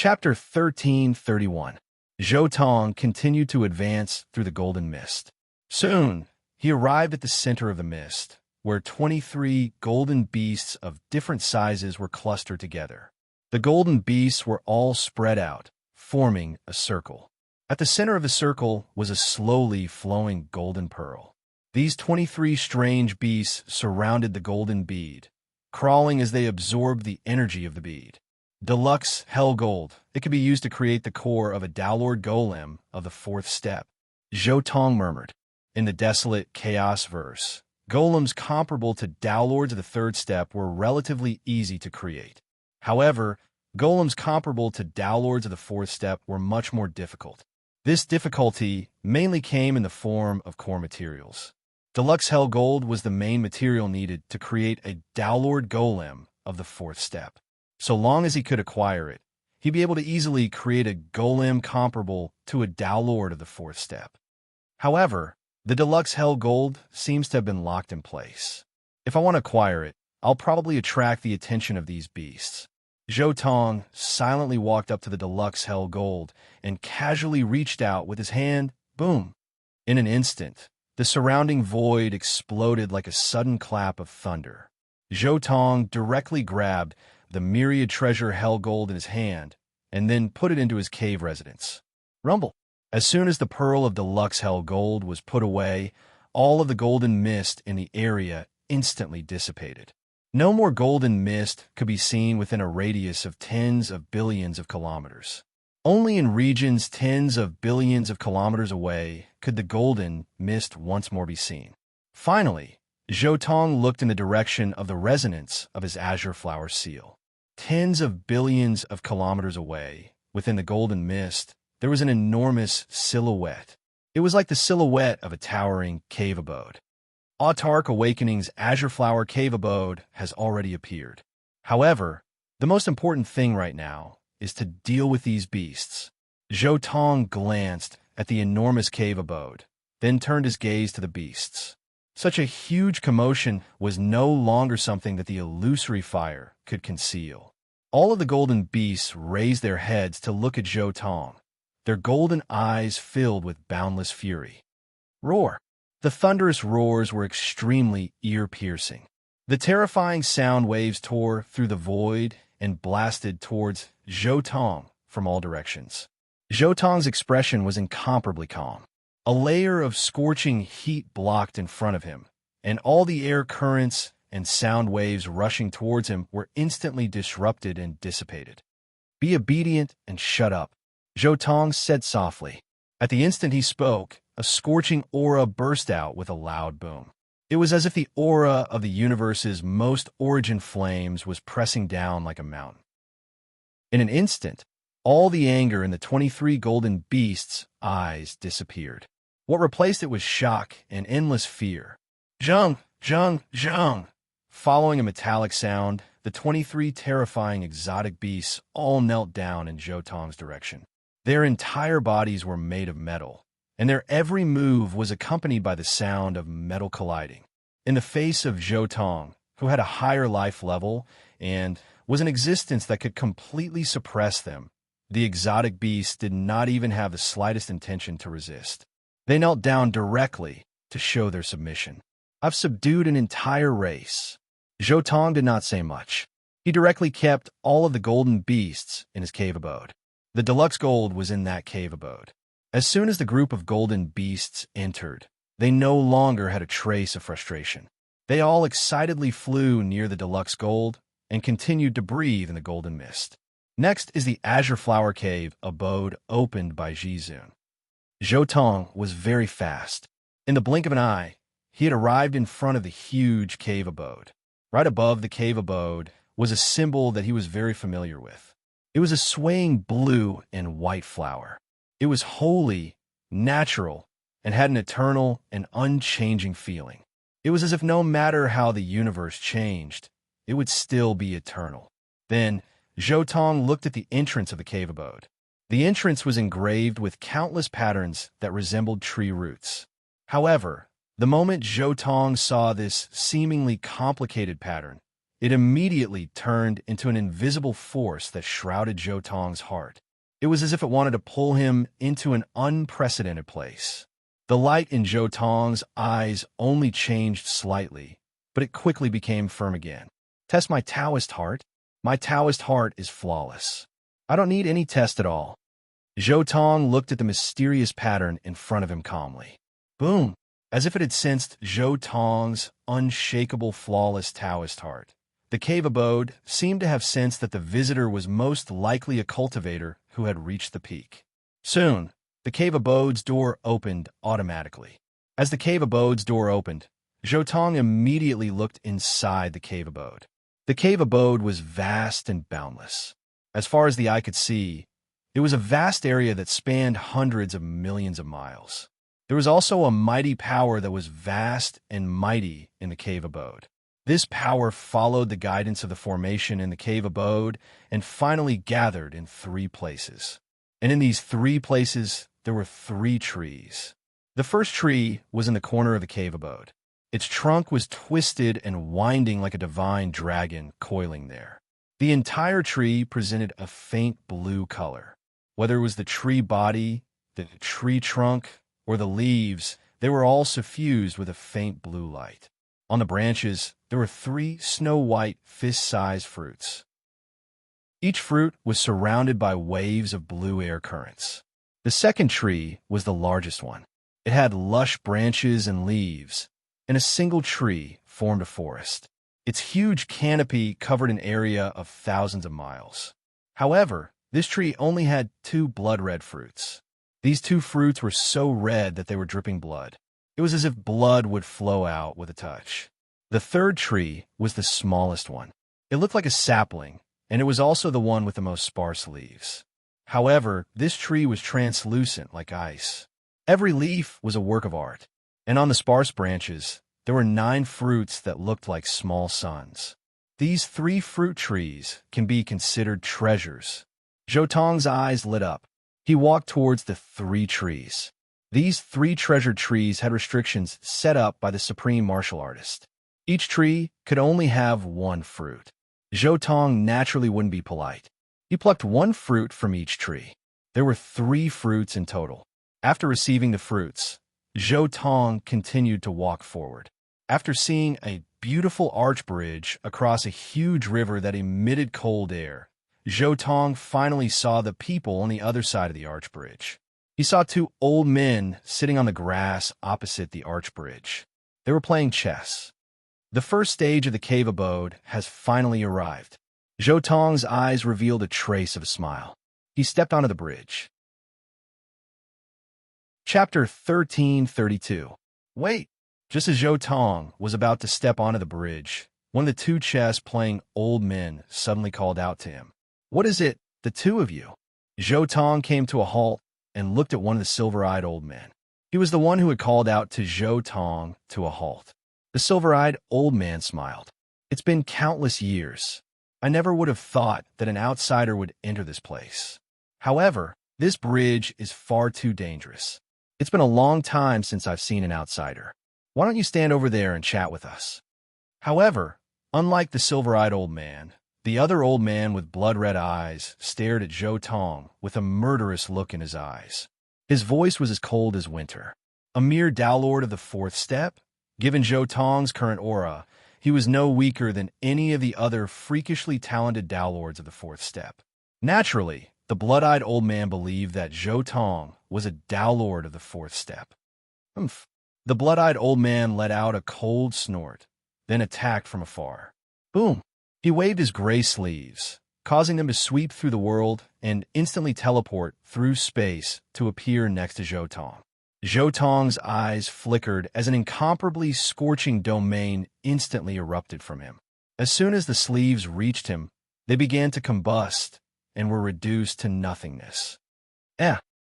Chapter 1331. Zhou Tong continued to advance through the golden mist. Soon, he arrived at the center of the mist, where 23 golden beasts of different sizes were clustered together. The golden beasts were all spread out, forming a circle. At the center of the circle was a slowly flowing golden pearl. These 23 strange beasts surrounded the golden bead, crawling as they absorbed the energy of the bead. Deluxe Hell Gold. It could be used to create the core of a Downlord Golem of the fourth step. Zhou Tong murmured. In the desolate chaos verse, golems comparable to Downlords of the third step were relatively easy to create. However, golems comparable to Downlords of the fourth step were much more difficult. This difficulty mainly came in the form of core materials. Deluxe Hell Gold was the main material needed to create a Downlord Golem of the fourth step. So long as he could acquire it, he'd be able to easily create a golem comparable to a Downlord of the fourth step. However, the Deluxe Hell Gold seems to have been locked in place. If I want to acquire it, I'll probably attract the attention of these beasts. Zhou Tong silently walked up to the Deluxe Hell Gold and casually reached out with his hand. Boom! In an instant, the surrounding void exploded like a sudden clap of thunder. Zhou Tong directly grabbed the myriad treasure Hell Gold in his hand and then put it into his cave residence. Rumble! As soon as the pearl of Deluxe Hell Gold was put away, all of the golden mist in the area instantly dissipated. No more golden mist could be seen within a radius of tens of billions of kilometers. Only in regions tens of billions of kilometers away could the golden mist once more be seen. Finally, Zhou Tong looked in the direction of the resonance of his azure flower seal. Tens of billions of kilometers away, within the golden mist, there was an enormous silhouette. It was like the silhouette of a towering cave abode. Autark Awakening's Azure Flower Cave Abode has already appeared. However, the most important thing right now is to deal with these beasts. Zhou Tong glanced at the enormous cave abode, then turned his gaze to the beasts. Such a huge commotion was no longer something that the illusory fire could conceal. All of the golden beasts raised their heads to look at Zhou Tong, their golden eyes filled with boundless fury. Roar! The thunderous roars were extremely ear-piercing. The terrifying sound waves tore through the void and blasted towards Zhou Tong from all directions. Zhou Tong's expression was incomparably calm. A layer of scorching heat blocked in front of him, and all the air currents and sound waves rushing towards him were instantly disrupted and dissipated. Be obedient and shut up, Zhou Tong said softly. At the instant he spoke, a scorching aura burst out with a loud boom. It was as if the aura of the universe's most origin flames was pressing down like a mountain. In an instant, all the anger in the 23 golden beasts' eyes disappeared. What replaced it was shock and endless fear. Zheng, Zheng, Zheng! Following a metallic sound, the 23 terrifying exotic beasts all knelt down in Zhou Tong's direction. Their entire bodies were made of metal, and their every move was accompanied by the sound of metal colliding. In the face of Zhou Tong, who had a higher life level and was an existence that could completely suppress them, the exotic beasts did not even have the slightest intention to resist. They knelt down directly to show their submission. I've subdued an entire race. Zhou Tong did not say much. He directly kept all of the golden beasts in his cave abode. The deluxe gold was in that cave abode. As soon as the group of golden beasts entered, they no longer had a trace of frustration. They all excitedly flew near the deluxe gold and continued to breathe in the golden mist. Next is the Azure Flower Cave abode opened by Jizun. Zhou Tong was very fast. In the blink of an eye, he had arrived in front of the huge cave abode. Right above the cave abode was a symbol that he was very familiar with. It was a swaying blue and white flower. It was holy, natural, and had an eternal and unchanging feeling. It was as if no matter how the universe changed, it would still be eternal. Then, Zhou Tong looked at the entrance of the cave abode. The entrance was engraved with countless patterns that resembled tree roots. However, the moment Zhou Tong saw this seemingly complicated pattern, it immediately turned into an invisible force that shrouded Zhou Tong's heart. It was as if it wanted to pull him into an unprecedented place. The light in Zhou Tong's eyes only changed slightly, but it quickly became firm again. Test my Taoist heart? My Taoist heart is flawless. I don't need any test at all. Zhou Tong looked at the mysterious pattern in front of him calmly. Boom! As if it had sensed Zhou Tong's unshakable, flawless Taoist heart. The cave abode seemed to have sensed that the visitor was most likely a cultivator who had reached the peak. Soon, the cave abode's door opened automatically. As the cave abode's door opened, Zhou Tong immediately looked inside the cave abode. The cave abode was vast and boundless. As far as the eye could see, it was a vast area that spanned hundreds of millions of miles. There was also a mighty power that was vast and mighty in the cave abode. This power followed the guidance of the formation in the cave abode and finally gathered in 3 places. And in these 3 places, there were 3 trees. The first tree was in the corner of the cave abode. Its trunk was twisted and winding like a divine dragon coiling there. The entire tree presented a faint blue color. Whether it was the tree body, the tree trunk, or the leaves, they were all suffused with a faint blue light. On the branches, there were 3 snow-white, fist-sized fruits. Each fruit was surrounded by waves of blue air currents. The second tree was the largest one. It had lush branches and leaves, and a single tree formed a forest. Its huge canopy covered an area of thousands of miles. However, this tree only had 2 blood-red fruits. These 2 fruits were so red that they were dripping blood. It was as if blood would flow out with a touch. The third tree was the smallest one. It looked like a sapling, and it was also the one with the most sparse leaves. However, this tree was translucent like ice. Every leaf was a work of art, and on the sparse branches, there were 9 fruits that looked like small suns. These 3 fruit trees can be considered treasures. Zhou Tong's eyes lit up. He walked towards the 3 trees. These 3 treasured trees had restrictions set up by the supreme martial artist. Each tree could only have 1 fruit. Zhou Tong naturally wouldn't be polite. He plucked 1 fruit from each tree. There were 3 fruits in total. After receiving the fruits, Zhou Tong continued to walk forward. After seeing a beautiful arch bridge across a huge river that emitted cold air, Zhou Tong finally saw the people on the other side of the arch bridge. He saw 2 old men sitting on the grass opposite the arch bridge. They were playing chess. The first stage of the cave abode has finally arrived. Zhou Tong's eyes revealed a trace of a smile. He stepped onto the bridge. Chapter 1332. Wait! Just as Zhou Tong was about to step onto the bridge, one of the 2 chess-playing old men suddenly called out to him. What is it, the 2 of you? Zhou Tong came to a halt and looked at one of the silver-eyed old men. He was the one who had called out to Zhou Tong to a halt. The silver-eyed old man smiled. It's been countless years. I never would have thought that an outsider would enter this place. However, this bridge is far too dangerous. It's been a long time since I've seen an outsider. Why don't you stand over there and chat with us? However, unlike the silver-eyed old man, the other old man with blood-red eyes stared at Zhou Tong with a murderous look in his eyes. His voice was as cold as winter. A mere Downlord of the 4th step? Given Zhou Tong's current aura, he was no weaker than any of the other freakishly talented Downlords of the 4th step. Naturally, the blood-eyed old man believed that Zhou Tong was a Downlord of the 4th step. Humph. The blood-eyed old man let out a cold snort, then attacked from afar. Boom! He waved his gray sleeves, causing them to sweep through the world and instantly teleport through space to appear next to Zhou Tong. Zhou Tong's eyes flickered as an incomparably scorching domain instantly erupted from him. As soon as the sleeves reached him, they began to combust and were reduced to nothingness.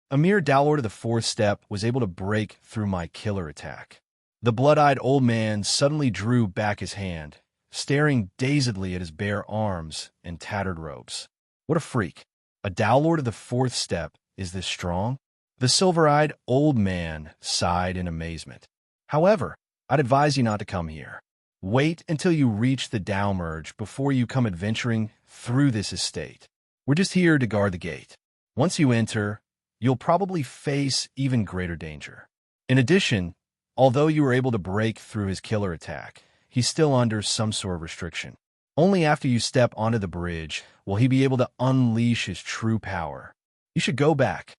A mere Downlord of the 4th step was able to break through my killer attack. The blood-eyed old man suddenly drew back his hand, staring dazedly at his bare arms and tattered robes. What a freak. A Downlord of the 4th step is this strong? The silver-eyed old man sighed in amazement. However, I'd advise you not to come here. Wait until you reach the Tao merge before you come adventuring through this estate. We're just here to guard the gate. Once you enter, you'll probably face even greater danger. In addition, although you were able to break through his killer attack, he's still under some sort of restriction. Only after you step onto the bridge will he be able to unleash his true power. You should go back,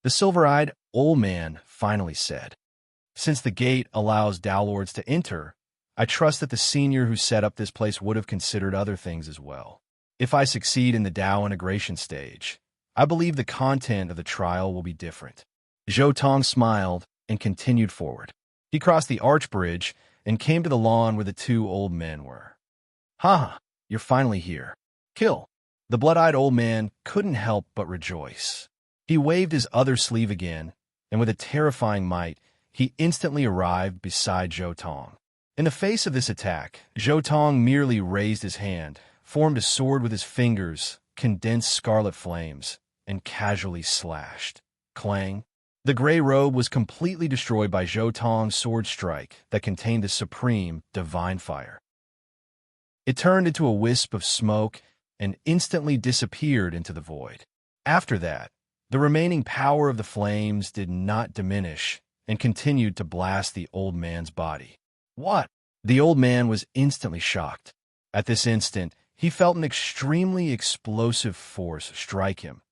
the silver-eyed old man finally said. Since the gate allows Tao Lords to enter, I trust that the senior who set up this place would have considered other things as well. If I succeed in the Tao integration stage, I believe the content of the trial will be different. Zhou Tong smiled and continued forward. He crossed the arch bridge and came to the lawn where the two old men were. "Ha! You're finally here. Kill." The blood-eyed old man couldn't help but rejoice. He waved his other sleeve again, and with a terrifying might, he instantly arrived beside Zhou Tong. In the face of this attack, Zhou Tong merely raised his hand, formed a sword with his fingers, condensed scarlet flames, and casually slashed. Clang! The gray robe was completely destroyed by Zhou Tong's sword strike that contained the supreme divine fire. It turned into a wisp of smoke and instantly disappeared into the void. After that, the remaining power of the flames did not diminish and continued to blast the old man's body. What? The old man was instantly shocked. At this instant, he felt an extremely explosive force strike him,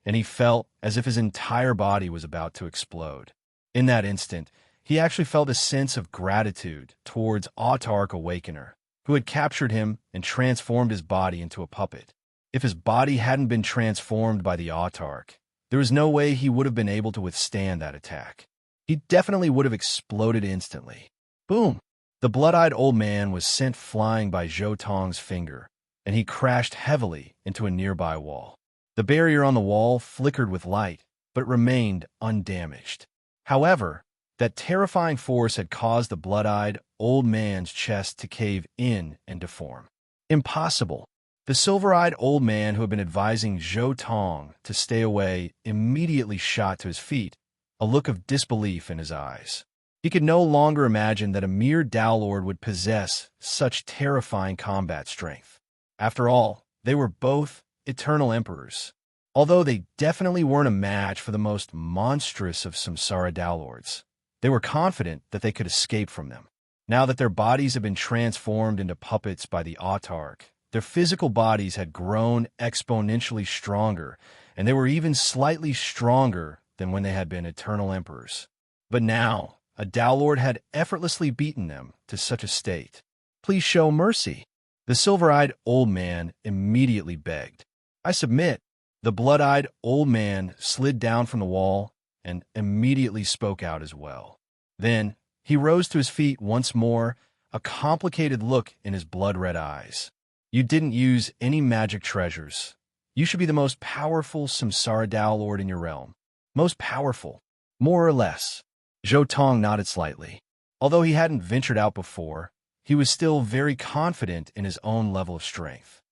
and he felt as if his entire body was about to explode. In that instant, he actually felt a sense of gratitude towards Autark Awakener, who had captured him and transformed his body into a puppet. If his body hadn't been transformed by the Autark, there was no way he would have been able to withstand that attack. He definitely would have exploded instantly. Boom! The blood-eyed old man was sent flying by Zhou Tong's finger, and he crashed heavily into a nearby wall. The barrier on the wall flickered with light, but remained undamaged. However, that terrifying force had caused the blood-eyed old man's chest to cave in and deform. Impossible! The silver-eyed old man who had been advising Zhou Tong to stay away immediately shot to his feet, a look of disbelief in his eyes. He could no longer imagine that a mere Tao Lord would possess such terrifying combat strength. After all, they were both eternal emperors. Although they definitely weren't a match for the most monstrous of Samsara Tao Lords, they were confident that they could escape from them. Now that their bodies had been transformed into puppets by the Autark, their physical bodies had grown exponentially stronger, and they were even slightly stronger than when they had been eternal emperors. But now, a Tao Lord had effortlessly beaten them to such a state. "Please show mercy," the silver-eyed old man immediately begged. "I submit." The blood-eyed old man slid down from the wall and immediately spoke out as well. Then, he rose to his feet once more, a complicated look in his blood-red eyes. "You didn't use any magic treasures. You should be the most powerful Samsara Tao Lord in your realm. Most powerful, more or less." Zhou Tong nodded slightly. Although he hadn't ventured out before, he was still very confident in his own level of strength.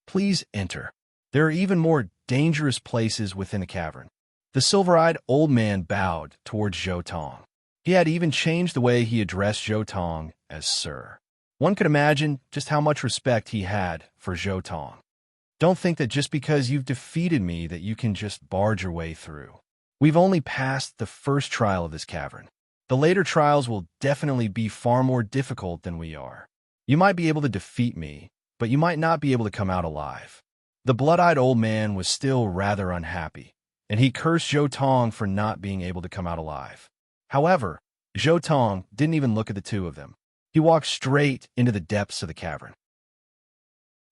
"Please enter. There are even more dangerous places within the cavern." The silver-eyed old man bowed towards Zhou Tong. He had even changed the way he addressed Zhou Tong as Sir. One could imagine just how much respect he had for Zhou Tong. "Don't think that just because you've defeated me that you can just barge your way through. We've only passed the first trial of this cavern. The later trials will definitely be far more difficult than we are. You might be able to defeat me, but you might not be able to come out alive." The blood-eyed old man was still rather unhappy, and he cursed Zhou Tong for not being able to come out alive. However, Zhou Tong didn't even look at the two of them. He walked straight into the depths of the cavern.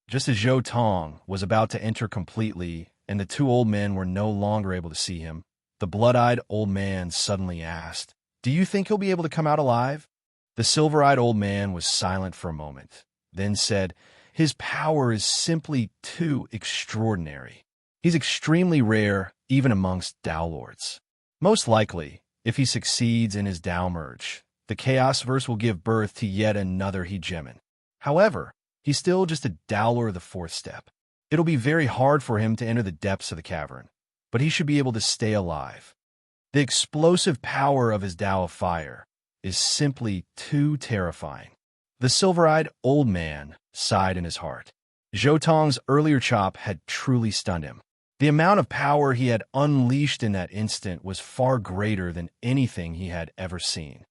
Just as Zhou Tong was about to enter completely and the two old men were no longer able to see him, the blood-eyed old man suddenly asked, "Do you think he'll be able to come out alive?" The silver-eyed old man was silent for a moment, then said, "His power is simply too extraordinary. He's extremely rare even amongst Tao Lords. Most likely, if he succeeds in his Tao merge, the Chaos Verse will give birth to yet another hegemon. However, he's still just a Tao Lord of the fourth step. It'll be very hard for him to enter the depths of the cavern, but he should be able to stay alive. The explosive power of his Tao of Fire is simply too terrifying." The silver-eyed old man sighed in his heart. Zhou Tong's earlier chop had truly stunned him. The amount of power he had unleashed in that instant was far greater than anything he had ever seen.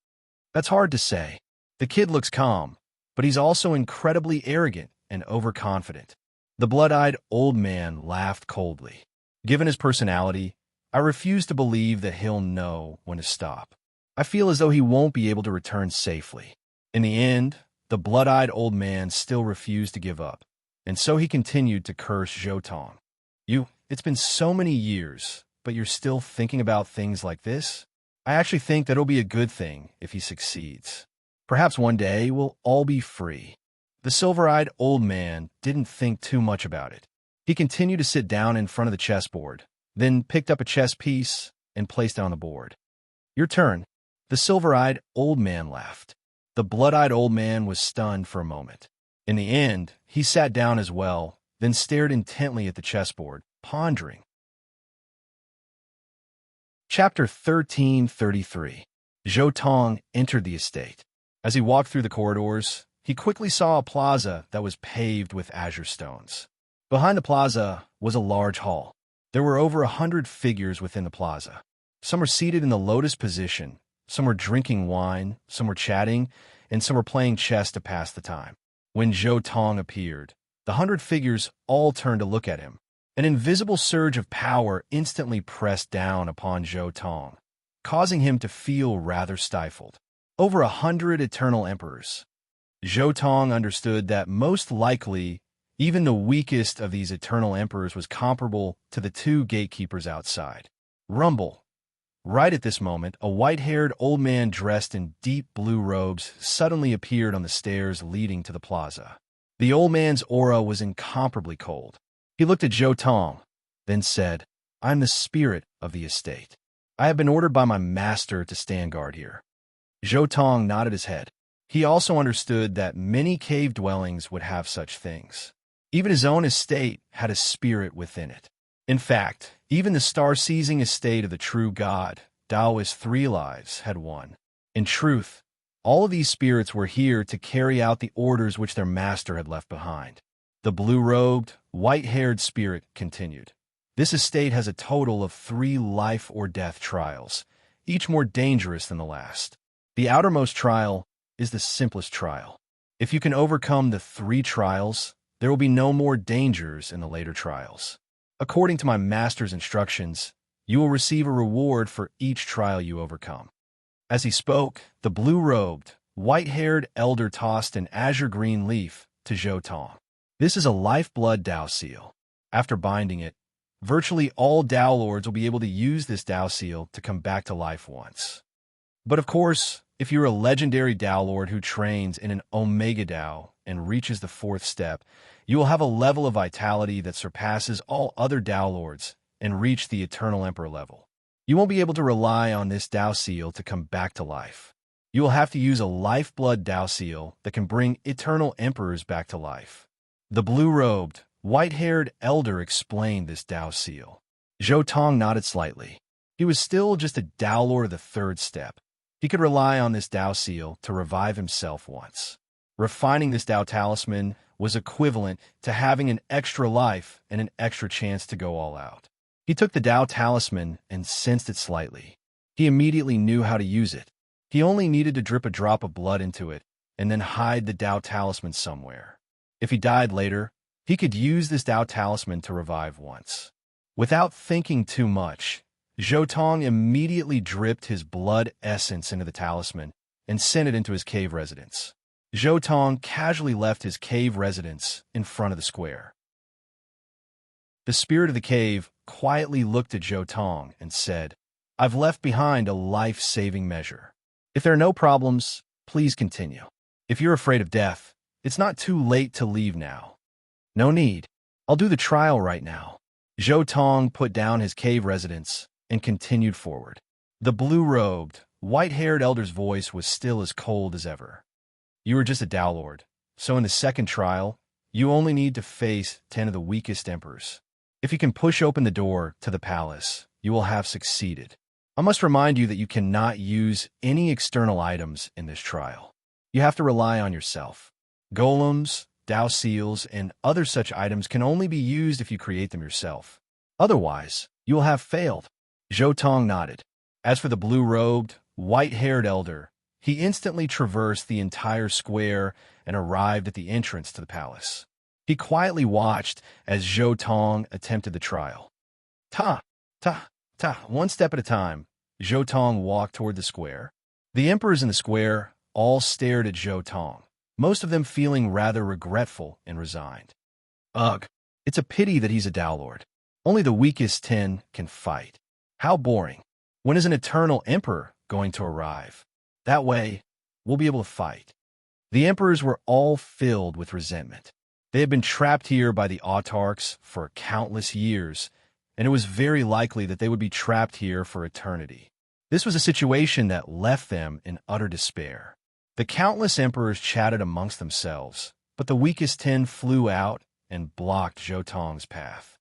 That's hard to say. The kid looks calm, but he's also incredibly arrogant and overconfident. The blood-eyed old man laughed coldly. Given his personality, I refuse to believe that he'll know when to stop. I feel as though he won't be able to return safely. In the end, the blood-eyed old man still refused to give up, and so he continued to curse Zhou Tong. It's been so many years, but you're still thinking about things like this? I actually think that it'll be a good thing if he succeeds. Perhaps one day we'll all be free. The silver-eyed old man didn't think too much about it. He continued to sit down in front of the chessboard, then picked up a chess piece and placed it on the board. Your turn. The silver-eyed old man laughed. The blood-eyed old man was stunned for a moment. In the end, he sat down as well, then stared intently at the chessboard, pondering. Chapter 1333. Zhou Tong entered the estate. As he walked through the corridors, he quickly saw a plaza that was paved with azure stones. Behind the plaza was a large hall. There were over 100 figures within the plaza. Some were seated in the lotus position, some were drinking wine, some were chatting, and some were playing chess to pass the time. When Zhou Tong appeared, the 100 figures all turned to look at him. An invisible surge of power instantly pressed down upon Zhou Tong, causing him to feel rather stifled. Over 100 eternal emperors. Zhou Tong understood that most likely, even the weakest of these eternal emperors was comparable to the two gatekeepers outside. Rumble. Right at this moment, a white-haired old man dressed in deep blue robes suddenly appeared on the stairs leading to the plaza. The old man's aura was incomparably cold. He looked at Zhou Tong, then said, I am the spirit of the estate. I have been ordered by my master to stand guard here. Zhou Tong nodded his head. He also understood that many cave dwellings would have such things. Even his own estate had a spirit within it. In fact, even the star-seizing estate of the true god, Taoist Three Lives, had one. In truth, all of these spirits were here to carry out the orders which their master had left behind. The blue-robed, white-haired spirit continued. This estate has a total of 3 life-or-death trials, each more dangerous than the last. The outermost trial is the simplest trial. If you can overcome the 3 trials, there will be no more dangers in the later trials. According to my master's instructions, you will receive a reward for each trial you overcome. As he spoke, the blue-robed, white-haired elder tossed an azure-green leaf to Zhou Tong. This is a lifeblood Tao seal. After binding it, virtually all Tao lords will be able to use this Tao seal to come back to life once. But of course, if you're a legendary Tao lord who trains in an Omega Tao and reaches the 4th step, you will have a level of vitality that surpasses all other Tao lords and reach the Eternal Emperor level. You won't be able to rely on this Tao seal to come back to life. You will have to use a lifeblood Tao seal that can bring Eternal Emperors back to life. The blue-robed, white-haired elder explained this Tao seal. Zhou Tong nodded slightly. He was still just a Tao lord of the 3rd step. He could rely on this Tao seal to revive himself once. Refining this Tao talisman was equivalent to having an extra life and an extra chance to go all out. He took the Tao talisman and sensed it slightly. He immediately knew how to use it. He only needed to drip a drop of blood into it and then hide the Tao talisman somewhere. If he died later, he could use this Tao talisman to revive once. Without thinking too much, Zhou Tong immediately dripped his blood essence into the talisman and sent it into his cave residence. Zhou Tong casually left his cave residence in front of the square. The spirit of the cave quietly looked at Zhou Tong and said, I've left behind a life-saving measure. If there are no problems, please continue. If you're afraid of death, it's not too late to leave now. No need. I'll do the trial right now. Zhou Tong put down his cave residence and continued forward. The blue-robed, white-haired elder's voice was still as cold as ever. You are just a Tao lord, so in the 2nd trial, you only need to face 10 of the weakest emperors. If you can push open the door to the palace, you will have succeeded. I must remind you that you cannot use any external items in this trial. You have to rely on yourself. Golems, Dao seals, and other such items can only be used if you create them yourself. Otherwise, you will have failed. Zhou Tong nodded. As for the blue-robed, white-haired elder, he instantly traversed the entire square and arrived at the entrance to the palace. He quietly watched as Zhou Tong attempted the trial. Ta, one step at a time, Zhou Tong walked toward the square. The emperors in the square all stared at Zhou Tong, most of them feeling rather regretful and resigned. Ugh, it's a pity that he's a Dao Lord. Only the weakest 10 can fight. How boring. When is an eternal emperor going to arrive? That way, we'll be able to fight. The emperors were all filled with resentment. They had been trapped here by the autarchs for countless years, and it was very likely that they would be trapped here for eternity. This was a situation that left them in utter despair. The countless emperors chatted amongst themselves, but the weakest 10 flew out and blocked Zhou Tong's path.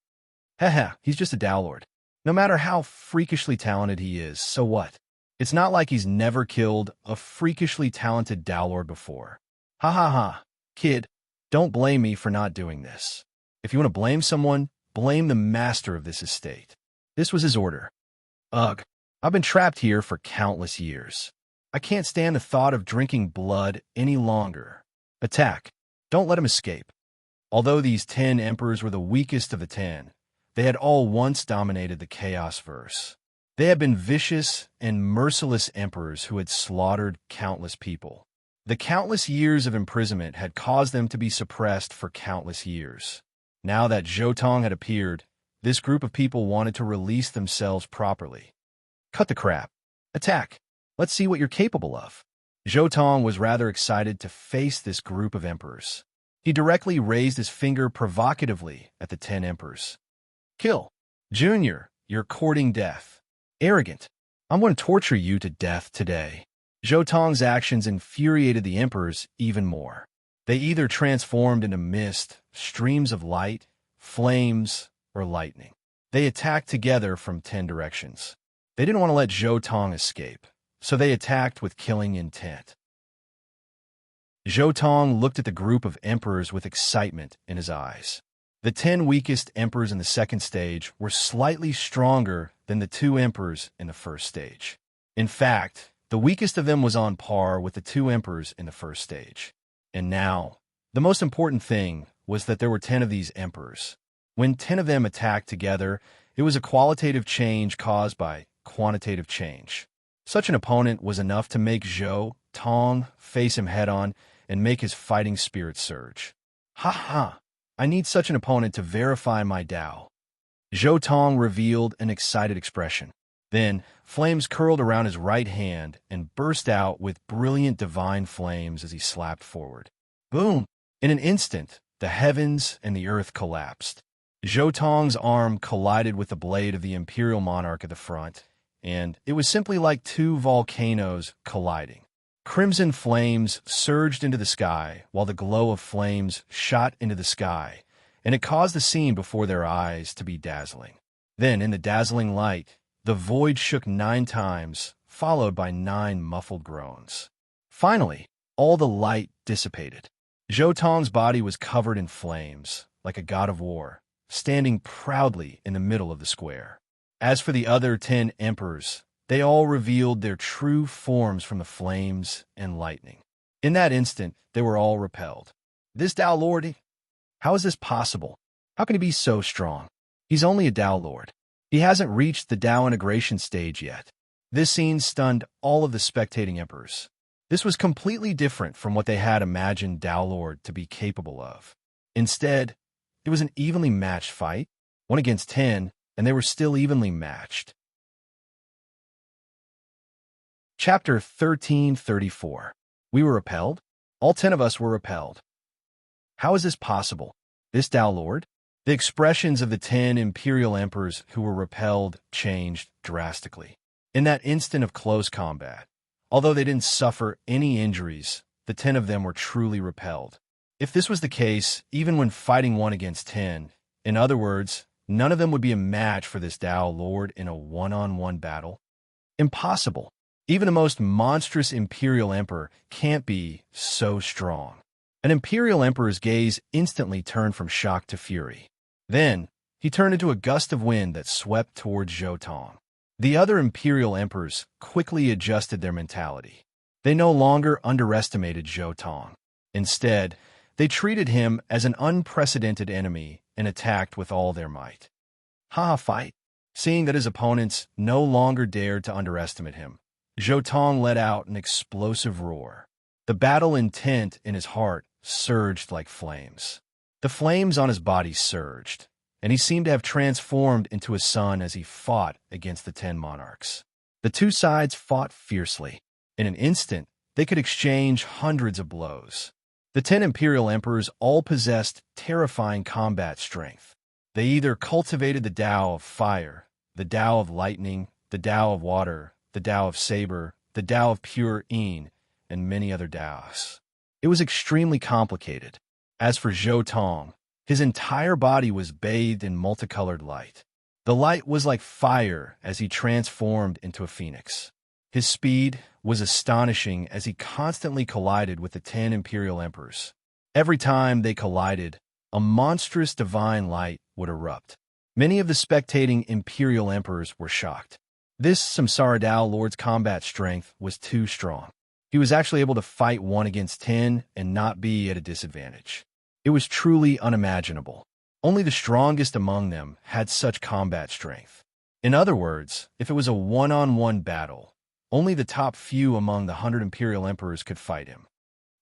Haha, he's just a Dao Lord. No matter how freakishly talented he is, so what? It's not like he's never killed a freakishly talented Dao Lord before. Ha ha ha, kid, don't blame me for not doing this. If you want to blame someone, blame the master of this estate. This was his order. Ugh, I've been trapped here for countless years. I can't stand the thought of drinking blood any longer. Attack. Don't let him escape. Although these 10 emperors were the weakest of the 10, they had all once dominated the Chaos Verse. They had been vicious and merciless emperors who had slaughtered countless people. The countless years of imprisonment had caused them to be suppressed for countless years. Now that Zhou Tong had appeared, this group of people wanted to release themselves properly. Cut the crap. Attack. Let's see what you're capable of. Zhou Tong was rather excited to face this group of emperors. He directly raised his finger provocatively at the 10 emperors. Kill. Junior, you're courting death. Arrogant. I'm going to torture you to death today. Zhou Tong's actions infuriated the emperors even more. They either transformed into mist, streams of light, flames, or lightning. They attacked together from 10 directions. They didn't want to let Zhou Tong escape, so they attacked with killing intent. Zhou Tong looked at the group of emperors with excitement in his eyes. The 10 weakest emperors in the second stage were slightly stronger than the 2 emperors in the first stage. In fact, the weakest of them was on par with the 2 emperors in the first stage. And now, the most important thing was that there were 10 of these emperors. When 10 of them attacked together, it was a qualitative change caused by quantitative change. Such an opponent was enough to make Zhou Tong face him head-on and make his fighting spirit surge. Ha ha! I need such an opponent to verify my Dao. Zhou Tong revealed an excited expression. Then, flames curled around his right hand and burst out with brilliant divine flames as he slapped forward. Boom! In an instant, the heavens and the earth collapsed. Zhou Tong's arm collided with the blade of the imperial monarch at the front, and it was simply like 2 volcanoes colliding. Crimson flames surged into the sky, while the glow of flames shot into the sky, and it caused the scene before their eyes to be dazzling. Then, in the dazzling light, the void shook 9 times, followed by 9 muffled groans. Finally, all the light dissipated. Zhou Tong's body was covered in flames, like a god of war, standing proudly in the middle of the square. As for the other 10 emperors, they all revealed their true forms from the flames and lightning. In that instant, they were all repelled. This Dao Lord? How is this possible? How can he be so strong? He's only a Dao Lord. He hasn't reached the Dao integration stage yet. This scene stunned all of the spectating emperors. This was completely different from what they had imagined Dao Lord to be capable of. Instead, it was an evenly matched fight, 1 against 10, and they were still evenly matched. Chapter 1334. We were repelled? All 10 of us were repelled. How is this possible? This Dao Lord? The expressions of the 10 imperial emperors who were repelled changed drastically. In that instant of close combat, although they didn't suffer any injuries, the 10 of them were truly repelled. If this was the case, even when fighting 1 against 10, in other words, none of them would be a match for this Dao Lord in a one-on-one battle. Impossible. Even the most monstrous Imperial Emperor can't be so strong. An Imperial Emperor's gaze instantly turned from shock to fury. Then, he turned into a gust of wind that swept towards Zhou Tong. The other Imperial Emperors quickly adjusted their mentality. They no longer underestimated Zhou Tong. Instead, they treated him as an unprecedented enemy and attacked with all their might. Fight! Seeing that his opponents no longer dared to underestimate him, Zhou Tong let out an explosive roar. The battle intent in his heart surged like flames. The flames on his body surged, and he seemed to have transformed into a sun as he fought against the 10 monarchs. The two sides fought fiercely. In an instant, they could exchange hundreds of blows. The 10 Imperial Emperors all possessed terrifying combat strength. They either cultivated the Tao of fire, the Tao of lightning, the Tao of water, the Tao of saber, the Tao of pure Yin, and many other Taos. It was extremely complicated. As for Zhou Tong, his entire body was bathed in multicolored light. The light was like fire as he transformed into a phoenix. His speed was astonishing as he constantly collided with the 10 Imperial Emperors. Every time they collided, a monstrous divine light would erupt. Many of the spectating Imperial Emperors were shocked. This Samsara Tao Lord's combat strength was too strong. He was actually able to fight 1 against 10 and not be at a disadvantage. It was truly unimaginable. Only the strongest among them had such combat strength. In other words, if it was a one-on-one battle, only the top few among the 100 Imperial Emperors could fight him.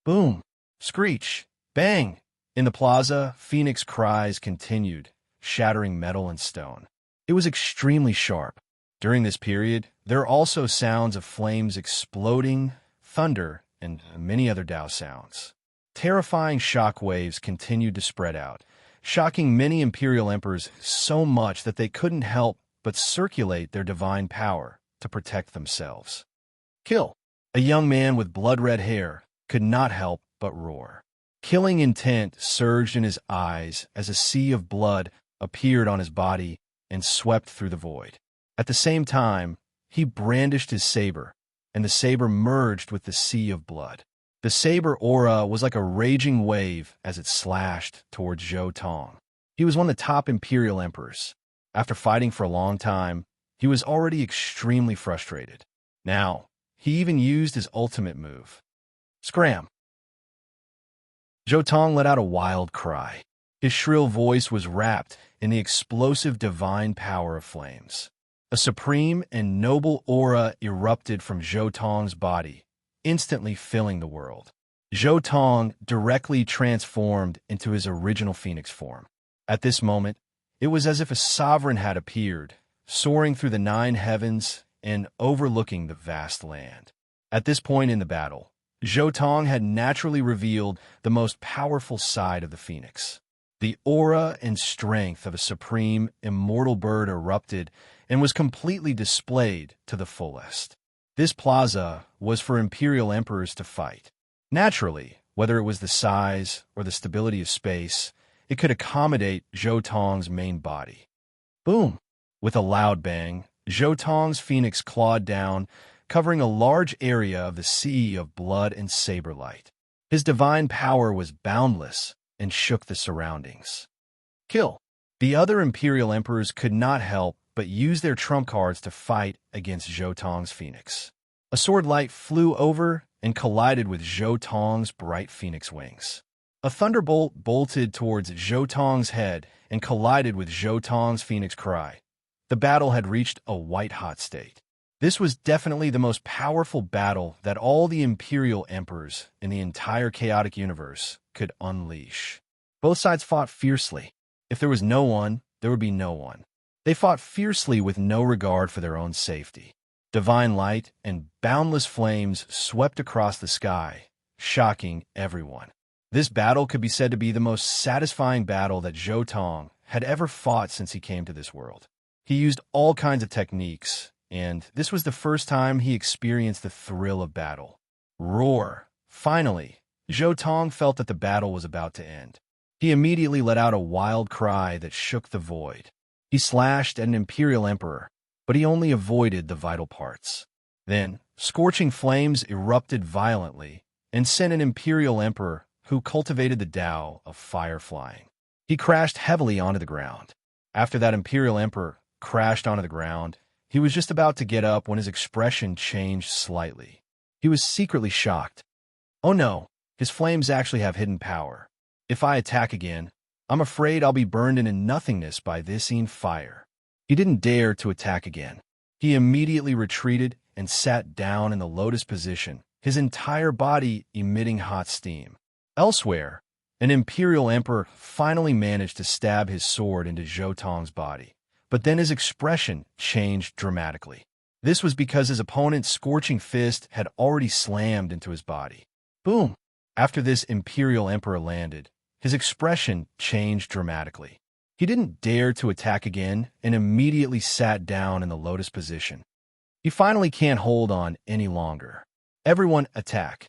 Boom! Screech! Bang! In the plaza, phoenix cries continued, shattering metal and stone. It was extremely sharp. During this period, there are also sounds of flames exploding, thunder, and many other Tao sounds. Terrifying shock waves continued to spread out, shocking many Imperial Emperors so much that they couldn't help but circulate their divine power to protect themselves. Kill! A young man with blood-red hair could not help but roar. Killing intent surged in his eyes as a sea of blood appeared on his body and swept through the void. At the same time, he brandished his saber, and the saber merged with the sea of blood. The saber aura was like a raging wave as it slashed towards Zhou Tong. He was one of the top Imperial Emperors. After fighting for a long time, he was already extremely frustrated. Now, he even used his ultimate move. Scram! Zhou Tong let out a wild cry. His shrill voice was wrapped in the explosive divine power of flames. A supreme and noble aura erupted from Zhou Tong's body, instantly filling the world. Zhou Tong directly transformed into his original phoenix form. At this moment, it was as if a sovereign had appeared, soaring through the 9 heavens and overlooking the vast land. At this point in the battle, Zhou Tong had naturally revealed the most powerful side of the phoenix. The aura and strength of a supreme, immortal bird erupted and was completely displayed to the fullest. This plaza was for Imperial Emperors to fight. Naturally, whether it was the size or the stability of space, it could accommodate Zhou Tong's main body. Boom! With a loud bang, Zhou Tong's phoenix clawed down, covering a large area of the sea of blood and saber light. His divine power was boundless and shook the surroundings. Kill! The other Imperial Emperors could not help but use their trump cards to fight against Zhou Tong's phoenix. A sword light flew over and collided with Zhou Tong's bright phoenix wings. A thunderbolt bolted towards Zhou Tong's head and collided with Zhou Tong's phoenix cry. The battle had reached a white-hot state. This was definitely the most powerful battle that all the Imperial Emperors in the entire chaotic universe could unleash. Both sides fought fiercely. If there was no one, there would be no one. They fought fiercely with no regard for their own safety. Divine light and boundless flames swept across the sky, shocking everyone. This battle could be said to be the most satisfying battle that Zhou Tong had ever fought since he came to this world. He used all kinds of techniques, and this was the first time he experienced the thrill of battle. Roar! Finally, Zhou Tong felt that the battle was about to end. He immediately let out a wild cry that shook the void. He slashed at an Imperial Emperor, but he only avoided the vital parts. Then, scorching flames erupted violently and sent an imperial emperor who cultivated the Tao of fire flying. He crashed heavily onto the ground. After that imperial emperor crashed onto the ground, he was just about to get up when his expression changed slightly. He was secretly shocked. Oh no, his flames actually have hidden power. If I attack again, I'm afraid I'll be burned into nothingness by this fire. He didn't dare to attack again. He immediately retreated and sat down in the lotus position, his entire body emitting hot steam. Elsewhere, an imperial emperor finally managed to stab his sword into Zhou Tong's body, but then his expression changed dramatically. This was because his opponent's scorching fist had already slammed into his body. Boom! After this imperial emperor landed, his expression changed dramatically. He didn't dare to attack again and immediately sat down in the lotus position. He finally can't hold on any longer. Everyone attack.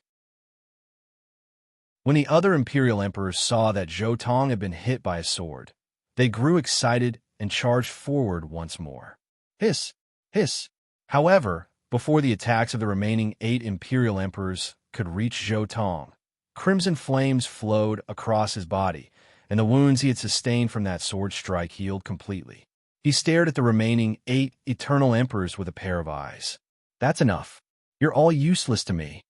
When the other imperial emperors saw that Zhou Tong had been hit by a sword, they grew excited and charged forward once more. Hiss! Hiss! However, before the attacks of the remaining 8 imperial emperors could reach Zhou Tong, crimson flames flowed across his body, and the wounds he had sustained from that sword strike healed completely. He stared at the remaining 8 eternal emperors with a pair of eyes. That's enough. You're all useless to me.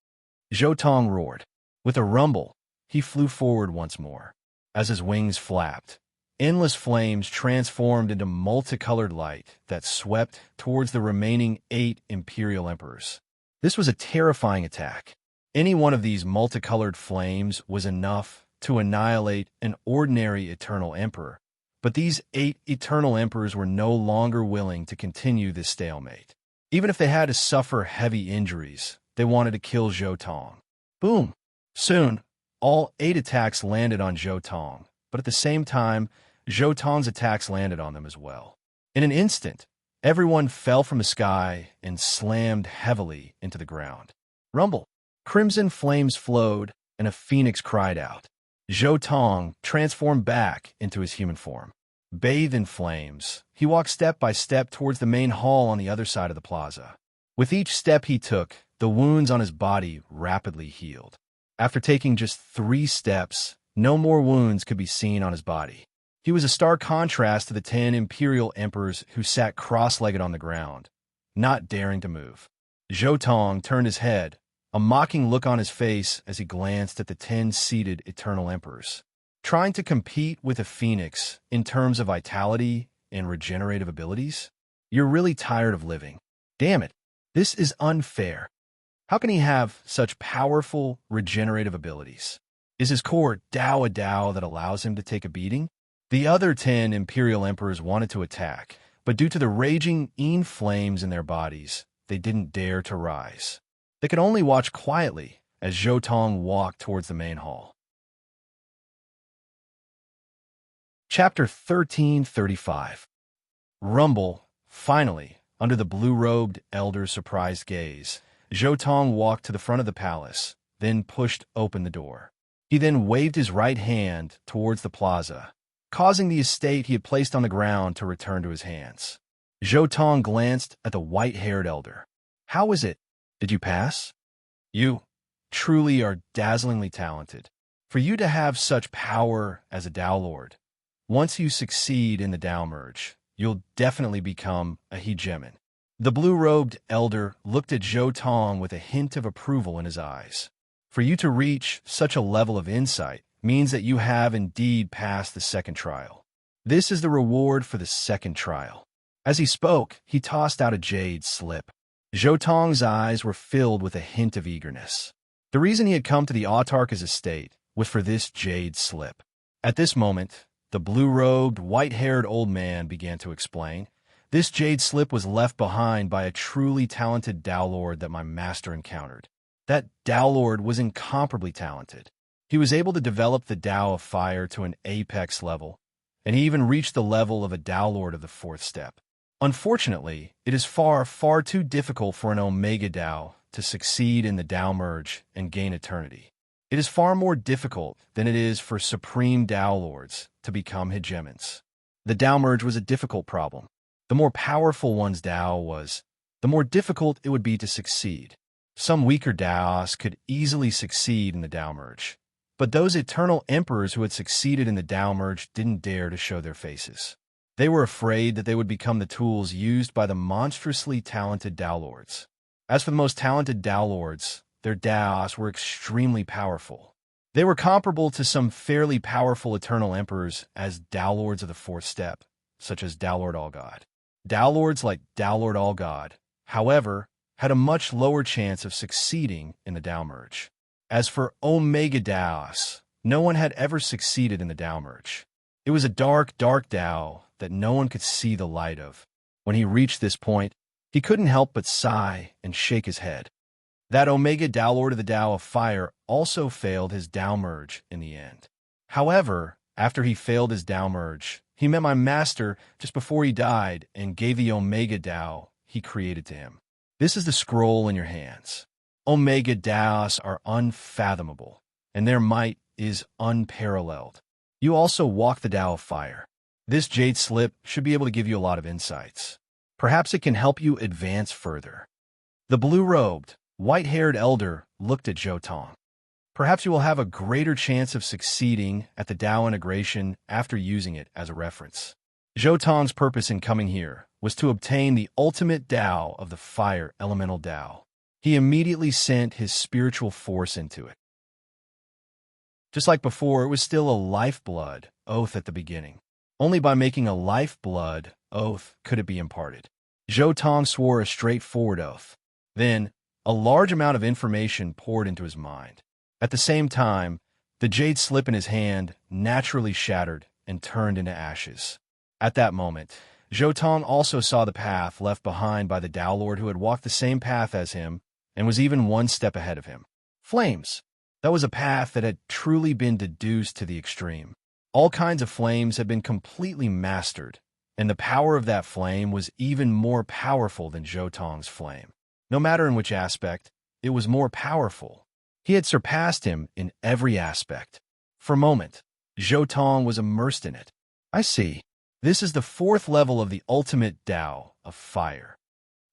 Zhou Tong roared. With a rumble, he flew forward once more. As his wings flapped, endless flames transformed into multicolored light that swept towards the remaining 8 imperial emperors. This was a terrifying attack. Any one of these multicolored flames was enough to annihilate an ordinary eternal emperor, but these 8 eternal emperors were no longer willing to continue this stalemate. Even if they had to suffer heavy injuries, they wanted to kill Zhou Tong. Boom! Soon, all 8 attacks landed on Zhou Tong, but at the same time, Zhou Tong's attacks landed on them as well. In an instant, everyone fell from the sky and slammed heavily into the ground. Rumble! Crimson flames flowed, and a phoenix cried out. Zhou Tong transformed back into his human form. Bathed in flames, he walked step by step towards the main hall on the other side of the plaza. With each step he took, the wounds on his body rapidly healed. After taking just 3 steps, no more wounds could be seen on his body. He was a stark contrast to the 10 imperial emperors who sat cross-legged on the ground, not daring to move. Zhou Tong turned his head, a mocking look on his face as he glanced at the 10 seated eternal emperors. Trying to compete with a phoenix in terms of vitality and regenerative abilities? You're really tired of living. Damn it, this is unfair. How can he have such powerful regenerative abilities? Is his core Tao a Tao that allows him to take a beating? The other 10 imperial emperors wanted to attack, but due to the raging flames in their bodies, they didn't dare to rise. They could only watch quietly as Zhou Tong walked towards the main hall. Chapter 1335. Rumble. Finally, under the blue-robed elder's surprised gaze, Zhou Tong walked to the front of the palace, then pushed open the door. He then waved his right hand towards the plaza, causing the estate he had placed on the ground to return to his hands. Zhou Tong glanced at the white-haired elder. How is it? Did you pass? You truly are dazzlingly talented. For you to have such power as a Tao Lord, once you succeed in the Tao merge, you'll definitely become a hegemon. The blue-robed elder looked at Zhou Tong with a hint of approval in his eyes. For you to reach such a level of insight means that you have indeed passed the second trial. This is the reward for the second trial. As he spoke, he tossed out a jade slip. Zhou Tong's eyes were filled with a hint of eagerness. The reason he had come to the autarch's estate was for this jade slip. At this moment, the blue-robed, white-haired old man began to explain. This jade slip was left behind by a truly talented Tao Lord that my master encountered. That Tao Lord was incomparably talented. He was able to develop the Tao of fire to an apex level, and he even reached the level of a Tao Lord of the 4th step. Unfortunately, it is far, far too difficult for an Omega Tao to succeed in the Tao merge and gain eternity. It is far more difficult than it is for supreme Tao Lords to become hegemons. The Tao merge was a difficult problem. The more powerful one's Tao was, the more difficult it would be to succeed. Some weaker Daos could easily succeed in the Tao merge, but those eternal emperors who had succeeded in the Tao merge didn't dare to show their faces. They were afraid that they would become the tools used by the monstrously talented Tao lords. As for the most talented Tao lords, their Daos were extremely powerful. They were comparable to some fairly powerful eternal emperors as Tao lords of the fourth step, such as Tao Lord All-God. Tao lords like Tao Lord All-God, however, had a much lower chance of succeeding in the Tao merge. As for Omega Daos, no one had ever succeeded in the Tao merge. It was a dark, dark Tao that no one could see the light of. When he reached this point, he couldn't help but sigh and shake his head. That Omega Tao Lord of the Tao of Fire also failed his Tao merge in the end. However, after he failed his Tao merge, he met my master just before he died and gave the Omega Tao he created to him. This is the scroll in your hands. Omega Daos are unfathomable, and their might is unparalleled. You also walk the Tao of Fire. This jade slip should be able to give you a lot of insights. Perhaps it can help you advance further. The blue-robed, white-haired elder looked at Zhou Tong. Perhaps you will have a greater chance of succeeding at the Tao integration after using it as a reference. Zhou Tong's purpose in coming here was to obtain the ultimate Tao of the Fire Elemental Tao. He immediately sent his spiritual force into it. Just like before, it was still a lifeblood oath at the beginning. Only by making a lifeblood oath could it be imparted. Zhou Tong swore a straightforward oath. Then, a large amount of information poured into his mind. At the same time, the jade slip in his hand naturally shattered and turned into ashes. At that moment, Zhou Tong also saw the path left behind by the Tao Lord who had walked the same path as him and was even one step ahead of him. Flames. That was a path that had truly been deduced to the extreme. All kinds of flames had been completely mastered, and the power of that flame was even more powerful than Zhou Tong's flame. No matter in which aspect, it was more powerful. He had surpassed him in every aspect. For a moment, Zhou Tong was immersed in it. I see. This is the fourth level of the ultimate Tao of Fire.